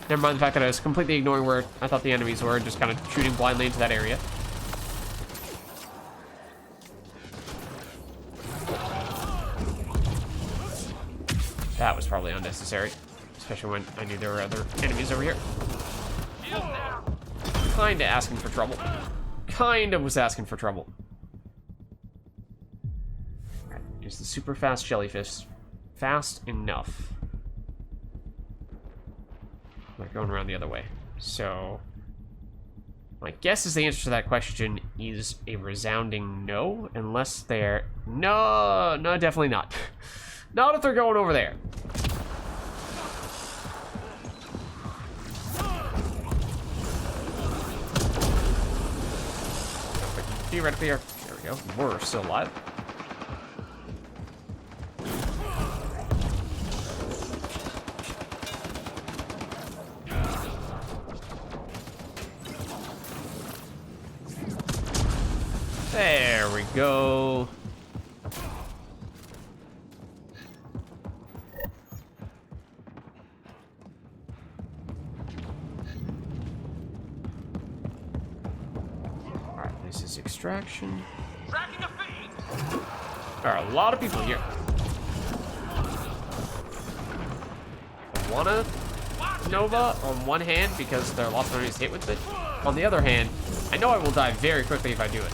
Never mind the fact that I was completely ignoring where I thought the enemies were, just kind of shooting blindly into that area. That was probably unnecessary, especially when I knew there were other enemies over here. Kinda asking for trouble. Kinda was asking for trouble. Alright, is the super fast jellyfish fast enough? Like going around the other way. So, my guess is the answer to that question is a resounding no, unless they're... No, definitely not. Not if they're going over there. Theoretically, there we go. We're still alive. There we go. Alright, this is extraction. There are a lot of people here. I wanna Nova on one hand because there are lots of enemies hit with it. On the other hand, I know I will die very quickly if I do it.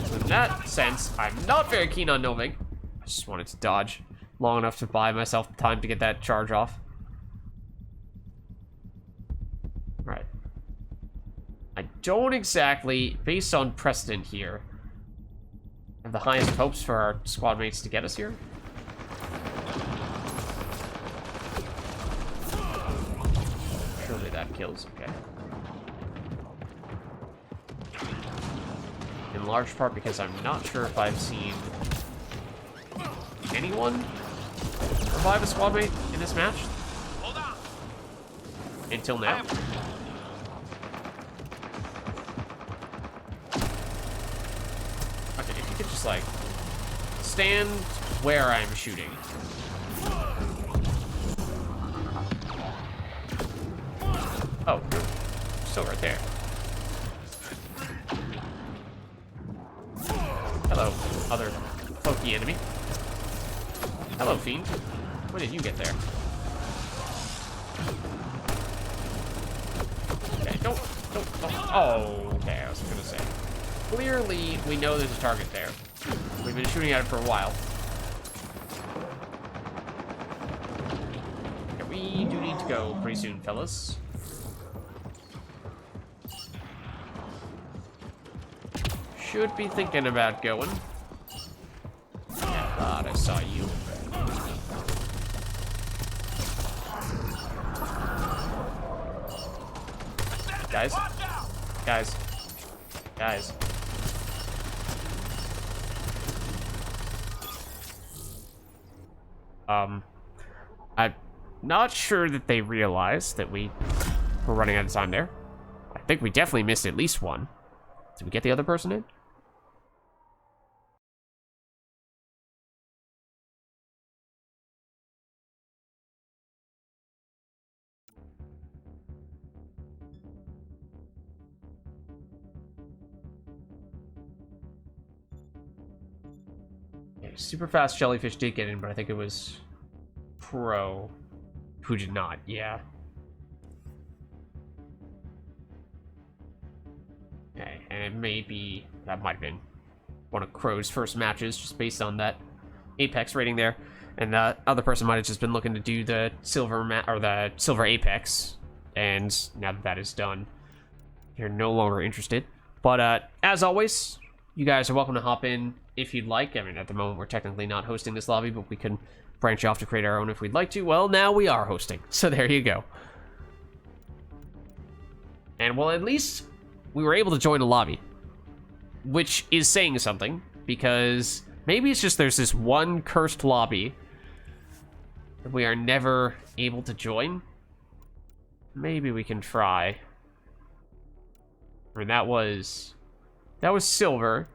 So in that sense, I'm not very keen on Noving. I just wanted to dodge long enough to buy myself time to get that charge off. Right. I don't exactly, based on precedent here, have the highest hopes for our squad mates to get us here. Surely that kills, okay. In large part because I'm not sure if I've seen anyone revive a squad mate in this match. Hold on. Until now. Okay, if you could just like stand where I'm shooting. Oh, you're still right there. Hello, other pokey enemy. Hello, fiend. When did you get there? Okay, don't. Oh, okay, I was gonna say. Clearly, we know there's a target there. We've been shooting at it for a while. Okay, we do need to go pretty soon, fellas. Should be thinking about going. Yeah, thought I saw you. Guys. Guys. Guys. I'm not sure that they realized that we were running out of time there. I think we definitely missed at least one. Did we get the other person in? Okay, super fast jellyfish did get in, but I think it was Pro who did not. Yeah. Okay, and it may be that might have been one of Crow's first matches, just based on that Apex rating there, and the other person might have just been looking to do the silver or the silver Apex, and now that that is done, you're no longer interested. But as always, you guys are welcome to hop in if you'd like. I mean, at the moment we're technically not hosting this lobby, but we can branch off to create our own if we'd like to. Well, now we are hosting, so there you go. And well, at least we were able to join a lobby, which is saying something, because maybe it's just there's this one cursed lobby that we are never able to join. Maybe we can try. I mean, that was silver.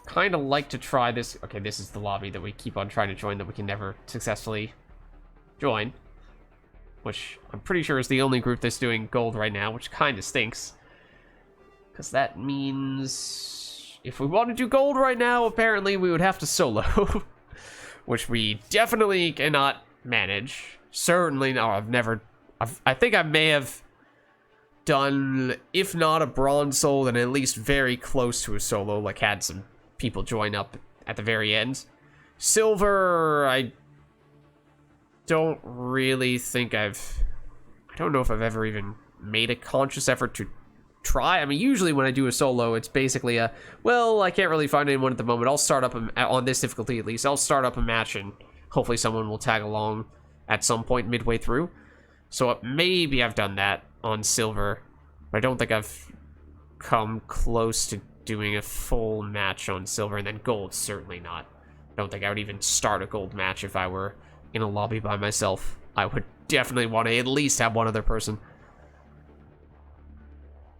Kind of like to try this. Okay, this is the lobby that we keep on trying to join that we can never successfully join, which I'm pretty sure is the only group that's doing gold right now, which kind of stinks, because that means if we want to do gold right now, apparently we would have to solo, which we definitely cannot manage. Certainly no. I think I may have done, if not a bronze solo, then at least very close to a solo, like had some people join up at the very end. Silver, I don't really think I don't know if I've ever even made a conscious effort to try. I mean, usually when I do a solo, it's basically a, well, I can't really find anyone at the moment. I'll start up, on this difficulty at least, I'll start up a match and hopefully someone will tag along at some point midway through. So maybe I've done that on silver, but I don't think I've come close to doing a full match on silver, and then gold, certainly not. I don't think I would even start a gold match if I were in a lobby by myself. I would definitely want to at least have one other person.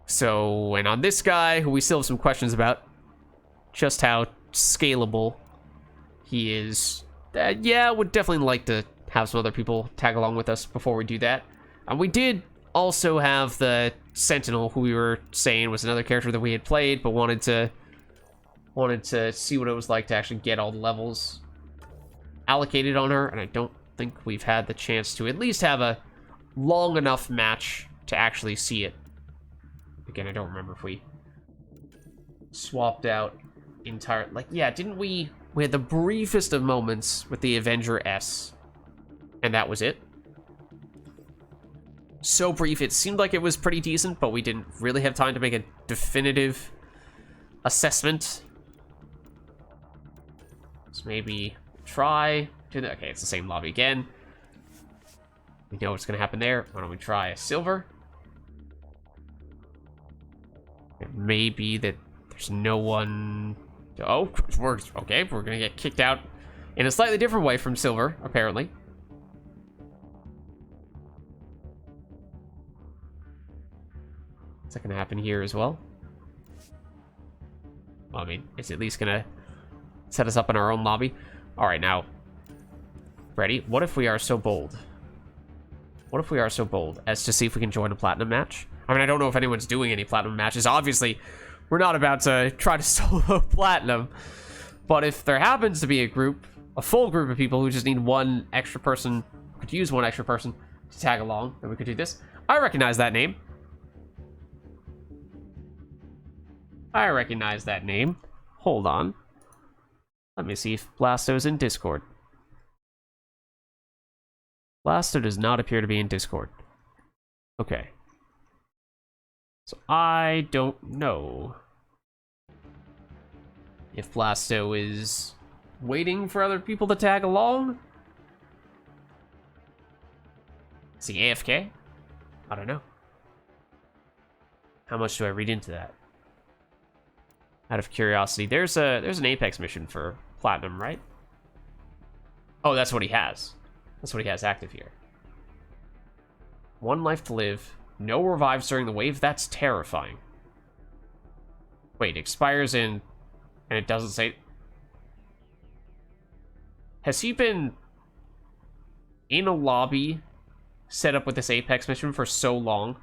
So, and on this guy, who we still have some questions about, just how scalable he is, yeah, would definitely like to have some other people tag along with us before we do that. And we did also have the Sentinel, who we were saying was another character that we had played, but wanted to see what it was like to actually get all the levels allocated on her, and I don't think we've had the chance to at least have a long enough match to actually see it. Again, I don't remember if we swapped out entire, like, yeah, didn't we had the briefest of moments with the Avenger S, and that was it. So brief, it seemed like it was pretty decent, but we didn't really have time to make a definitive assessment. So maybe try to, okay, it's the same lobby again. We know what's gonna happen there. Why don't we try a silver? It may be that there's no one. Oh, okay, we're gonna get kicked out in a slightly different way from silver, apparently. Is that gonna happen here as well? Well, I mean, it's at least gonna set us up in our own lobby. All right, now, ready? What if we are so bold? What if we are so bold as to see if we can join a platinum match? I mean, I don't know if anyone's doing any platinum matches. Obviously, we're not about to try to solo platinum. But if there happens to be a group, a full group of people who just need one extra person, could use one extra person to tag along, then we could do this. I recognize that name. I recognize that name. Hold on. Let me see if Blasto's in Discord. Blasto does not appear to be in Discord. Okay. So I don't know if Blasto is waiting for other people to tag along. Is he AFK? I don't know. How much do I read into that? Out of curiosity, there's an Apex mission for Platinum, right? Oh, that's what he has. That's what he has active here. 1 life to live. No revives during the wave. That's terrifying. Wait, expires in... And it doesn't say... Has he been in a lobby set up with this Apex mission for so long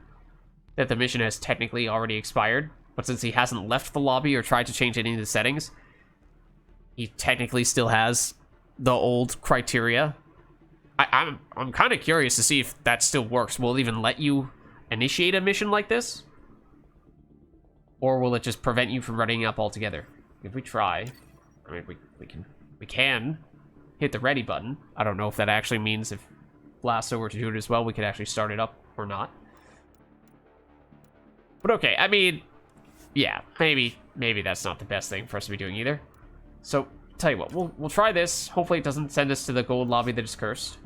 that the mission has technically already expired? But since he hasn't left the lobby or tried to change any of the settings, he technically still has the old criteria. I'm kind of curious to see if that still works. Will it even let you initiate a mission like this? Or will it just prevent you from running up altogether? If we try, I mean, we can hit the ready button. I don't know if that actually means if Blasto were to do it as well, we could actually start it up or not. But okay, I mean, yeah, maybe that's not the best thing for us to be doing either. So, tell you what, we'll try this. Hopefully it doesn't send us to the gold lobby that is cursed.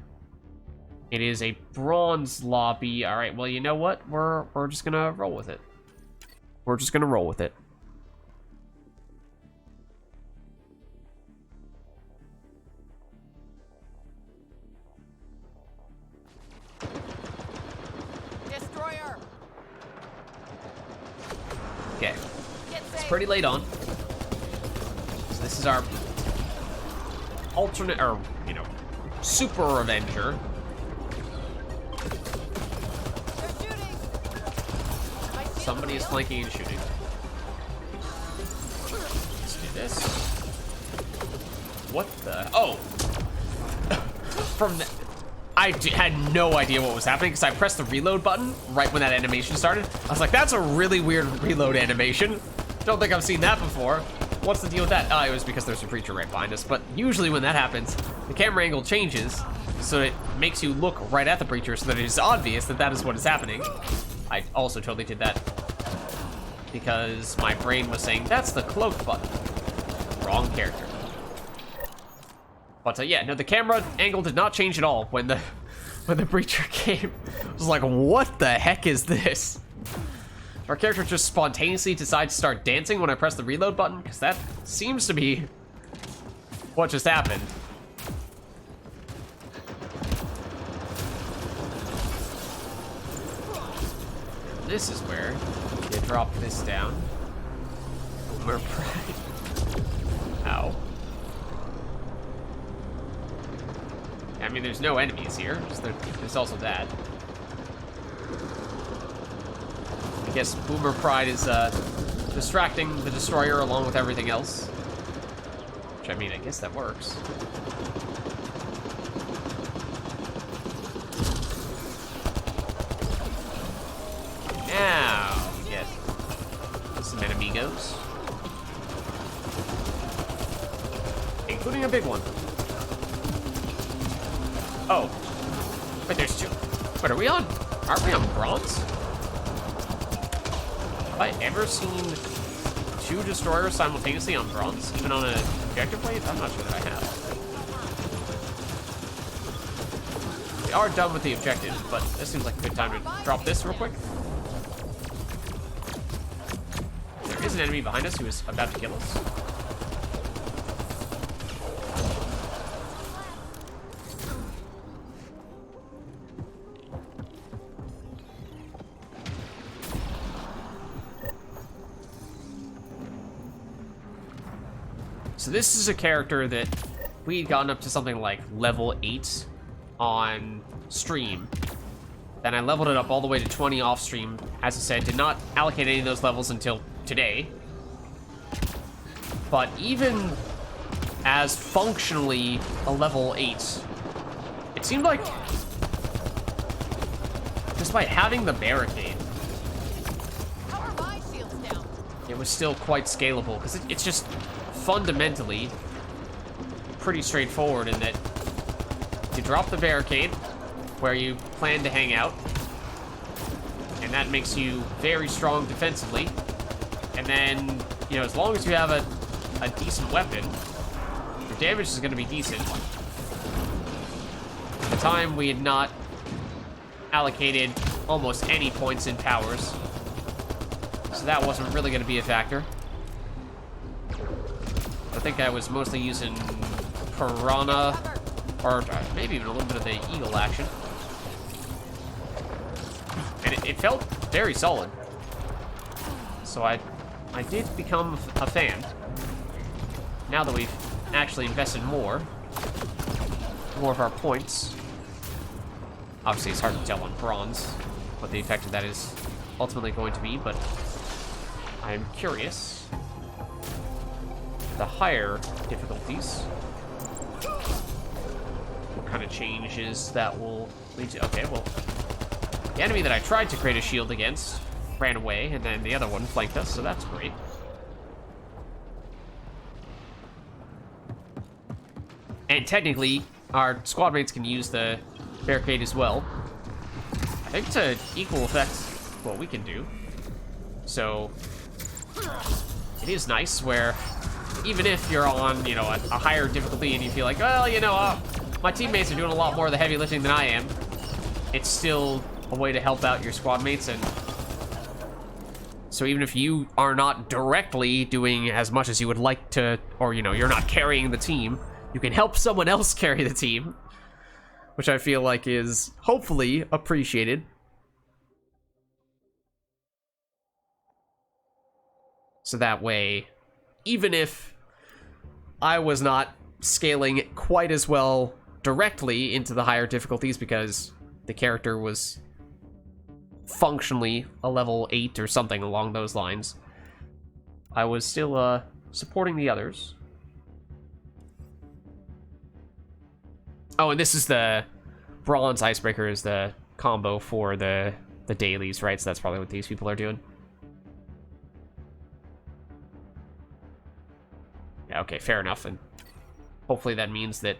It is a bronze lobby. All right, well, you know what? We're just gonna roll with it. We're just gonna roll with it. Destroyer. Okay, it's pretty late on. So this is our alternate, or, you know, super Avenger. Somebody is flanking and shooting. Let's do this. What the? Oh! From the... had no idea what was happening because I pressed the reload button right when that animation started. I was like, that's a really weird reload animation. Don't think I've seen that before. What's the deal with that? Oh, it was because there's a creature right behind us. But usually when that happens, the camera angle changes so it makes you look right at the breacher so that it is obvious that that is what is happening. I also totally did that because my brain was saying, that's the cloak button. Wrong character. But yeah, no, the camera angle did not change at all when the breacher came. I was like, what the heck is this? Our character just spontaneously decides to start dancing when I press the reload button, because that seems to be what just happened. This is where you drop this down. We're pride. Ow. I mean, there's no enemies here. Just there's also that. I guess Boomer Pride is distracting the destroyer along with everything else. Which, I mean, I guess that works. Now we get some enemigos, including a big one. Oh, but there's two. What are we on? Aren't we on bronze? Have I ever seen two destroyers simultaneously on bronze, even on an objective wave? I'm not sure that I have. We are done with the objective, but this seems like a good time to drop this real quick. There is an enemy behind us who is about to kill us. So this is a character that we had gotten up to something like level 8 on stream. Then I leveled it up all the way to 20 off stream. As I said, did not allocate any of those levels until today. But even as functionally a level 8, it seemed like, despite having the barricade, it was still quite scalable, because it's just fundamentally pretty straightforward in that you drop the barricade where you plan to hang out, and that makes you very strong defensively. And then, you know, as long as you have a decent weapon, your damage is going to be decent. At the time, we had not allocated almost any points in towers, so that wasn't really going to be a factor. I think I was mostly using Piranha, or maybe even a little bit of the Eagle action. And it felt very solid. So I did become a fan. Now that we've actually invested more of our points. Obviously, it's hard to tell on bronze what the effect of that is ultimately going to be, but I'm curious. The higher difficulties, what kind of changes that will lead to? Okay, well, the enemy that I tried to create a shield against ran away, and then the other one flanked us, so that's great. And technically, our squad mates can use the barricade as well. I think to equal effect what we can do. So it is nice where even if you're on, you know, a higher difficulty and you feel like, well, you know, my teammates are doing a lot more of the heavy lifting than I am, it's still a way to help out your squad mates. And so even if you are not directly doing as much as you would like to, or, you know, you're not carrying the team, you can help someone else carry the team, which I feel like is hopefully appreciated. So that way, even if I was not scaling quite as well directly into the higher difficulties because the character was functionally a level 8 or something along those lines, I was still supporting the others. Oh, and this is the bronze icebreaker is the combo for the dailies, right? So that's probably what these people are doing. Yeah, okay, fair enough. And hopefully that means that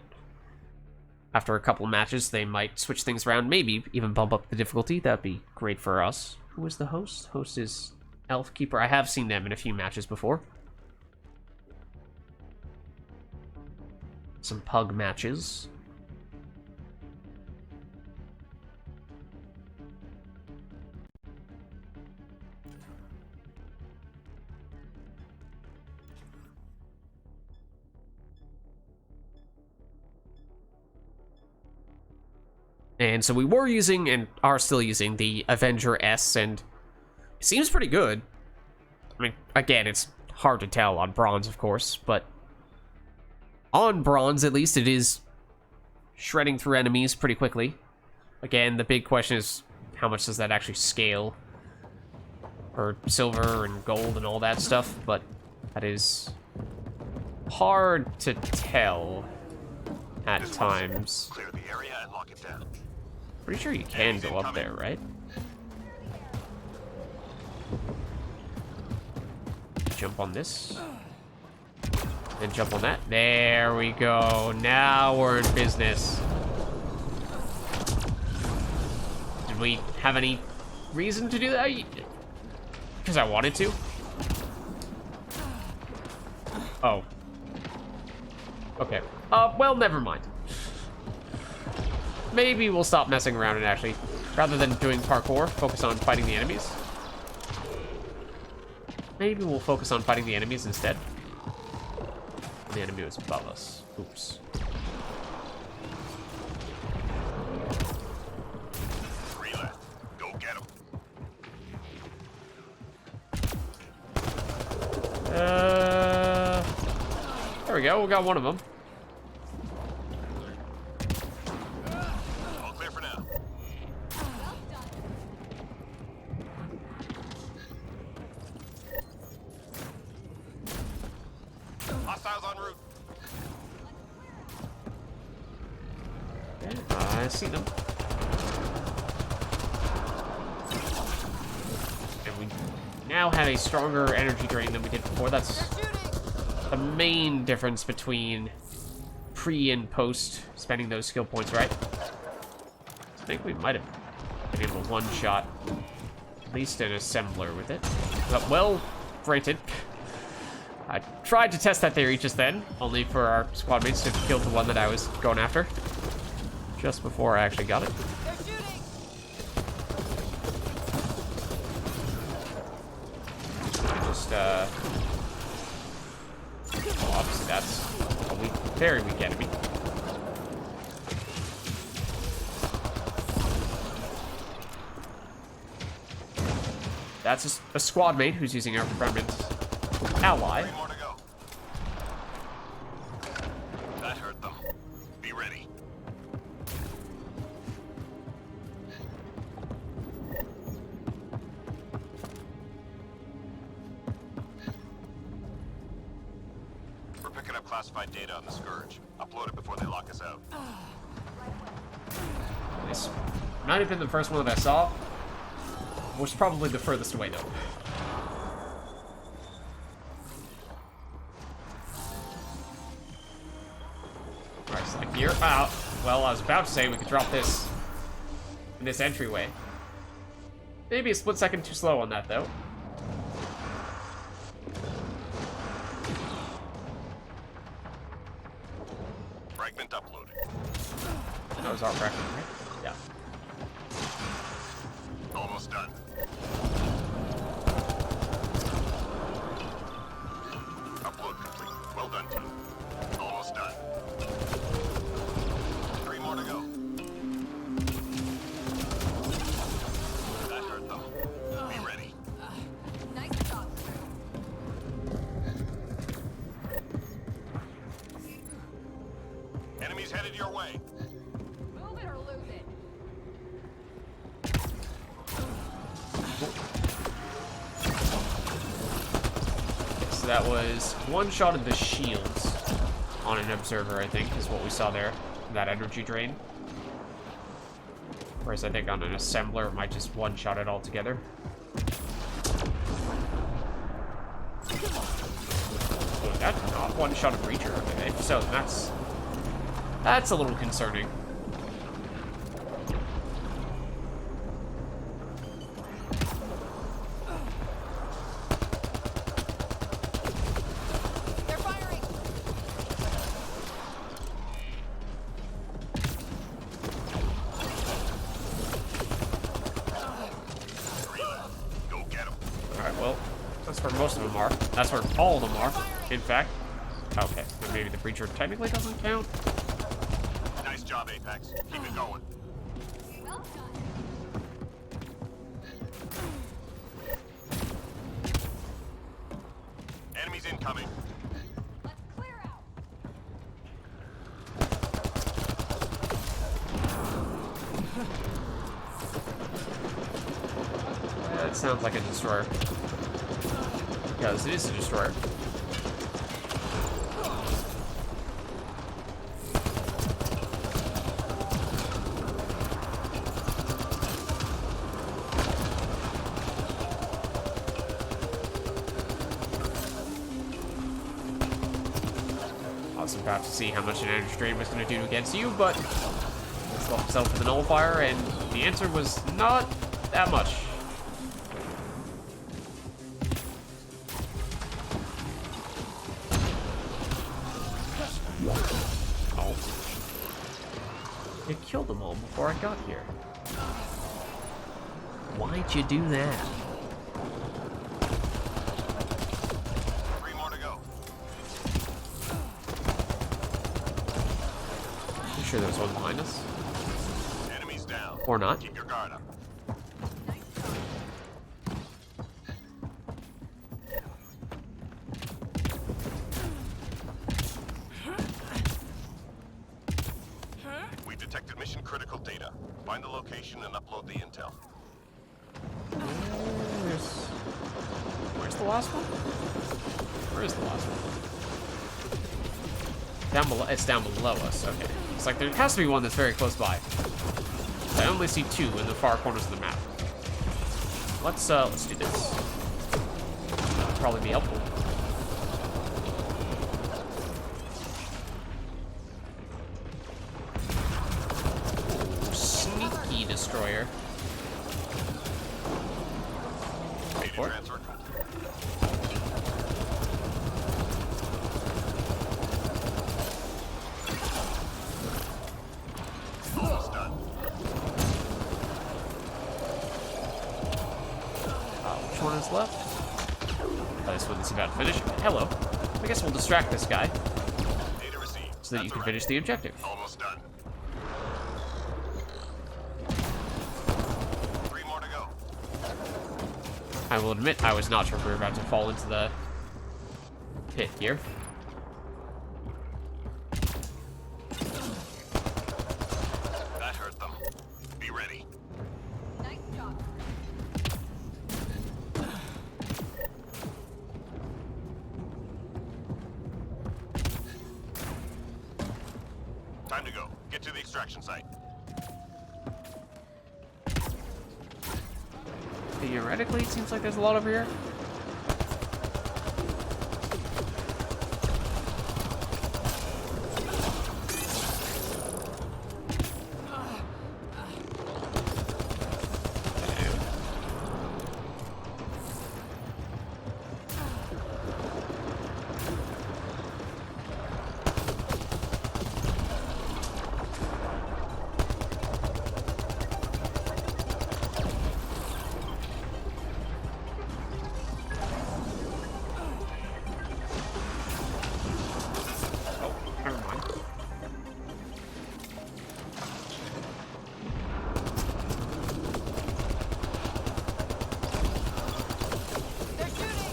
after a couple matches, they might switch things around, maybe even bump up the difficulty. That'd be great for us. Who is the host? Host is Elf Keeper. I have seen them in a few matches before. Some pug matches. And so we were using, and are still using, the Avenger S, and it seems pretty good. I mean, again, it's hard to tell on bronze, of course, but on bronze, at least, it is shredding through enemies pretty quickly. Again, the big question is, how much does that actually scale? Or silver and gold and all that stuff, but that is hard to tell at times. Clear the area and lock it down. Pretty sure you can go up there, right? Jump on this. Then jump on that. There we go. Now we're in business. Did we have any reason to do that? Because I wanted to. Oh. Okay. Well, never mind. Maybe we'll stop messing around and actually, rather than doing parkour, focus on fighting the enemies. Maybe we'll focus on fighting the enemies instead. The enemy was above us. Oops. Three left. Go get him. There we go. We got one of them. All clear for now. Hostiles en route. I see them. And we now have a stronger energy drain than we did before. That's the main difference between pre and post spending those skill points, right? I think we might have been able to one-shot at least an assembler with it. But, well, granted, I tried to test that theory just then, only for our squad mates to kill the one that I was going after just before I actually got it. They're shooting. Just, well, obviously that's a weak, very weak enemy. That's a squad mate who's using our permanent ally. 3 more to go. That hurt them. Be ready. We're picking up classified data on the Scourge. Upload it before they lock us out. This might have been the first one that I saw. Was probably the furthest away, though. Alright, so like here. Well, I was about to say we could drop this in this entryway. Maybe a split second too slow on that, though. Fragment uploaded. That was our fragment, right? Yeah. Almost done. Upload complete. Well done, team. Almost done. 3 more to go. That hurt them. Be ready. Nice job. Enemies headed your way. Move it or lose it. So that was one shot of the shields on an observer, I think, is what we saw there. That energy drain. Whereas I think on an assembler, it might just one-shot it all together. Oh, that's not one-shot a breacher. Okay, so that's a little concerning. They're firing. Go get them. Alright, well, that's where most of them are. That's where all of them are, in fact. Okay, then maybe the breacher technically doesn't count. Nice job, Apex. Keep it going. Well done. Enemies incoming. Let's clear out. That sounds like a destroyer. Because it is a destroyer. I was about to see how much an energy drain was going to do against you, but let's lock himself with a nullifier, and the answer was not that much. Oh. It killed them all before I got here. Why'd you do that? 3 more to go. You sure there was one behind us? Enemies down. Or not? Keep your guard up. We've detected mission critical data. Find the location and upload the intel. Where's the last one? Where is the last one? Down below. It's down below us. Okay. It's like there has to be one that's very close by. I only see 2 in the far corners of the map. Let's do this. probably be helpful. Ooh, sneaky destroyer. Data transfer. Almost done. Which one is left? Oh, this one's about to finish. Hello. I guess we'll distract this guy Data received. so that you That's can a finish the objective. Almost done. 3 more to go. I will admit I was not sure if we were about to fall into the pit here. That hurt them. Be ready. Nice job. Time to go. Get to the extraction site. Theoretically, it seems like there's a lot over here. Never mind. They're shooting.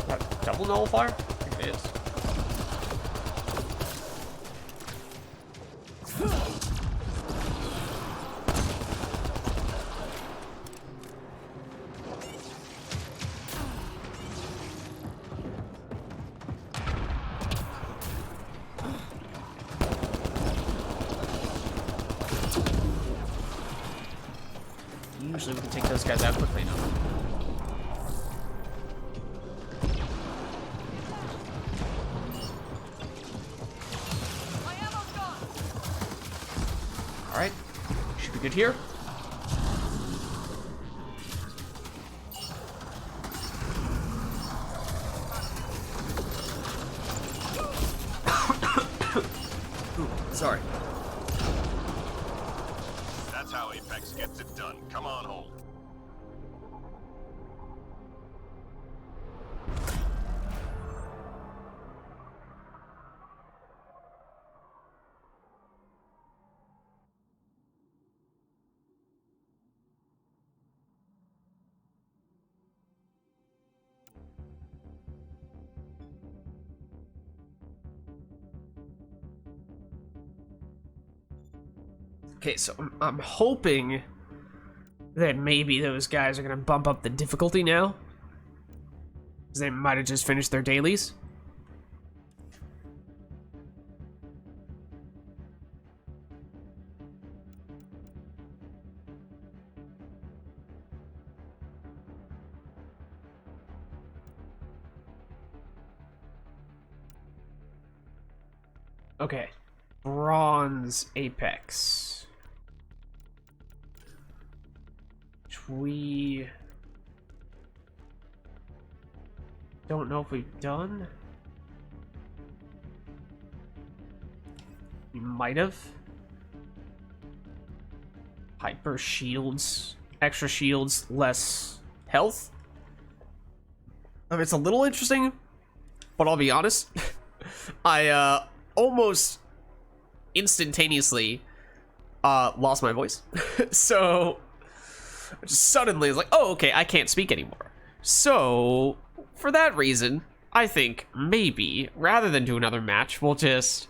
That double nullifier? I think it is. Usually we can take those guys out quickly enough. My ammo's gone. Alright. Should be good here. Ooh, sorry. That's how Apex gets it done. Come on, hold. Okay, so I'm hoping that maybe those guys are gonna bump up the difficulty now. Because they might have just finished their dailies. Okay. Bronze Apex. Which we don't know if we've done. We might have. Hyper shields. Extra shields, less health. I mean, it's a little interesting, but I'll be honest. I almost instantaneously lost my voice. So just suddenly it's like, oh, okay, I can't speak anymore. So for that reason, I think maybe rather than do another match, we'll just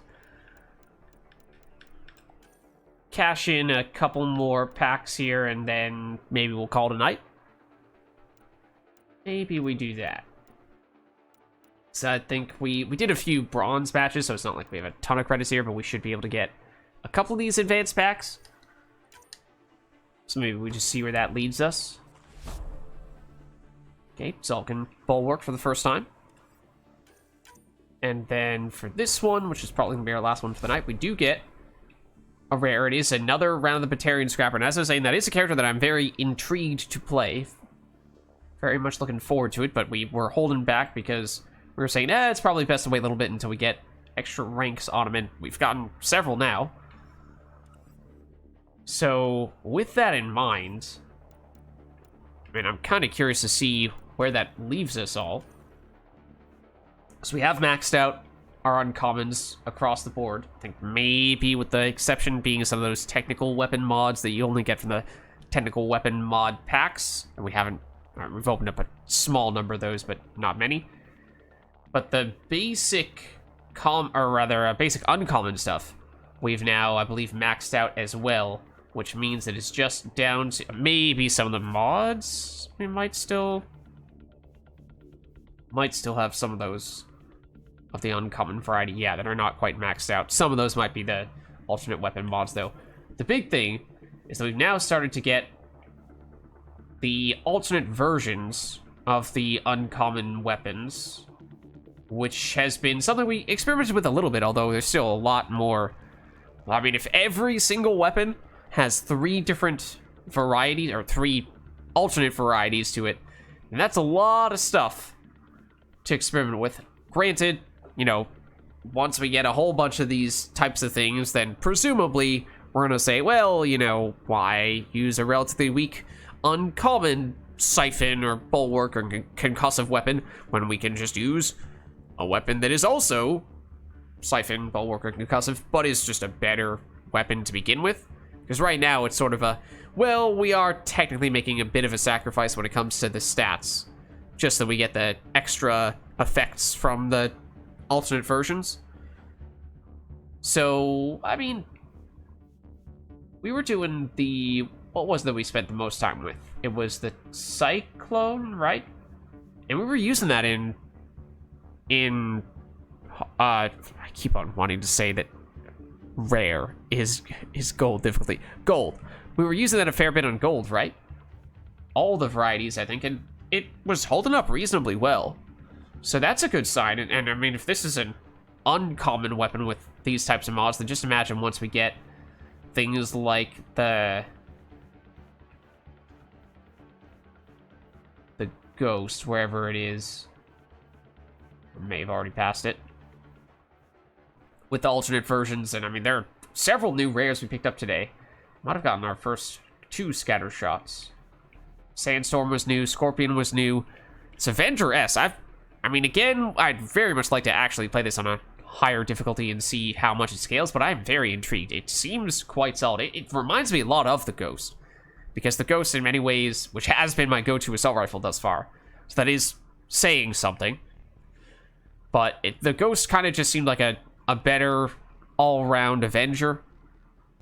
cash in a couple more packs here and then maybe we'll call it a night. Maybe we do that. So I think we did a few bronze matches, so it's not like we have a ton of credits here, but we should be able to get a couple of these advanced packs. So maybe we just see where that leads us. Okay, Zulkin Bulwark for the first time. And then for this one, which is probably going to be our last one for the night, we do get a rare. It is another round of the Batarian Scrapper. And as I was saying, that is a character that I'm very intrigued to play. Very much looking forward to it, but we were holding back because we were saying, it's probably best to wait a little bit until we get extra ranks on him, and we've gotten several now. So, with that in mind, I mean, I'm kind of curious to see where that leaves us all. So we have maxed out our uncommons across the board. I think maybe with the exception being some of those technical weapon mods that you only get from the technical weapon mod packs. And we haven't, we've opened up a small number of those, but not many. But the basic basic uncommon stuff, we've now, I believe, maxed out as well, which means that it's just down to maybe some of the mods. We might still have some of those of the uncommon variety, yeah, that are not quite maxed out. Some of those might be the alternate weapon mods, though. The big thing is that we've now started to get the alternate versions of the uncommon weapons, which has been something we experimented with a little bit, although there's still a lot more. I mean, if every single weapon has 3 different varieties, or 3 alternate varieties to it, and that's a lot of stuff to experiment with. Granted, you know, once we get a whole bunch of these types of things, then presumably we're going to say, well, you know, why use a relatively weak uncommon Siphon or Bulwark or Concussive weapon when we can just use a weapon that is also Siphon, Bulwark, or Concussive, but is just a better weapon to begin with? Because right now it's sort of a, well, we are technically making a bit of a sacrifice when it comes to the stats, just so we get the extra effects from the alternate versions. So, I mean, we were doing the, what was that we spent the most time with? It was the Cyclone, right? And we were using that I keep on wanting to say that rare is gold difficulty. Gold. We were using that a fair bit on gold, right? All the varieties, I think, and it was holding up reasonably well. So that's a good sign, and I mean, if this is an uncommon weapon with these types of mods, then just imagine once we get things like the Ghost, wherever it is. I may have already passed it. With the alternate versions, and I mean, there are several new rares we picked up today. Might have gotten our first 2 scatter shots. Sandstorm was new, Scorpion was new. It's Avenger S. I mean, again, I'd very much like to actually play this on a higher difficulty and see how much it scales, but I'm very intrigued. It seems quite solid. It reminds me a lot of the Ghost, because the Ghost, in many ways, which has been my go-to assault rifle thus far, so that is saying something. But the Ghost kind of just seemed like a better all-round Avenger.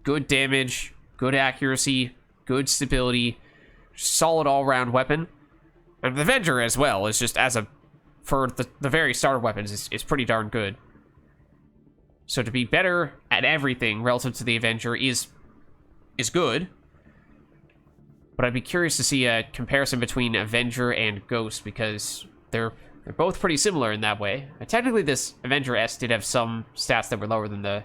Good damage, good accuracy, good stability, solid all-round weapon. And the Avenger as well is just for the very starter weapons is pretty darn good. So to be better at everything relative to the Avenger is good. But I'd be curious to see a comparison between Avenger and Ghost, because they're both pretty similar in that way. And technically, this Avenger S did have some stats that were lower than the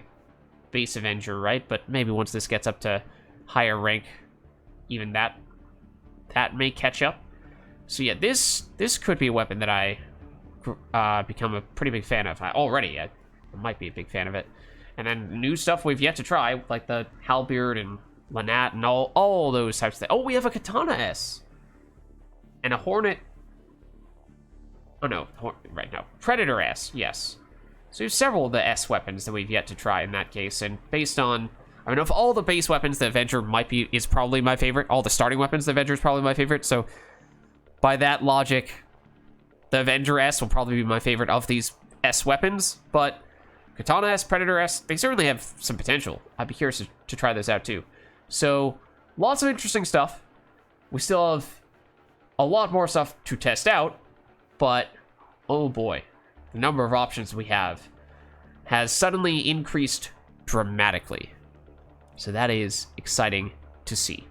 base Avenger, right? But maybe once this gets up to higher rank, even that may catch up. So yeah, this could be a weapon that I become a pretty big fan of. I might be a big fan of it. And then new stuff we've yet to try, like the Halberd and Lanat and all those types of things. Oh, we have a Katana S. And a Hornet. Oh no, right now. Predator S, yes. So we have several of the S weapons that we've yet to try in that case. And based on, I mean, of all the base weapons, the Avenger is probably my favorite. All the starting weapons, the Avenger is probably my favorite. So by that logic, the Avenger S will probably be my favorite of these S weapons. But Katana S, Predator S, they certainly have some potential. I'd be curious to try those out too. So lots of interesting stuff. We still have a lot more stuff to test out. But, oh boy, the number of options we have has suddenly increased dramatically. So that is exciting to see.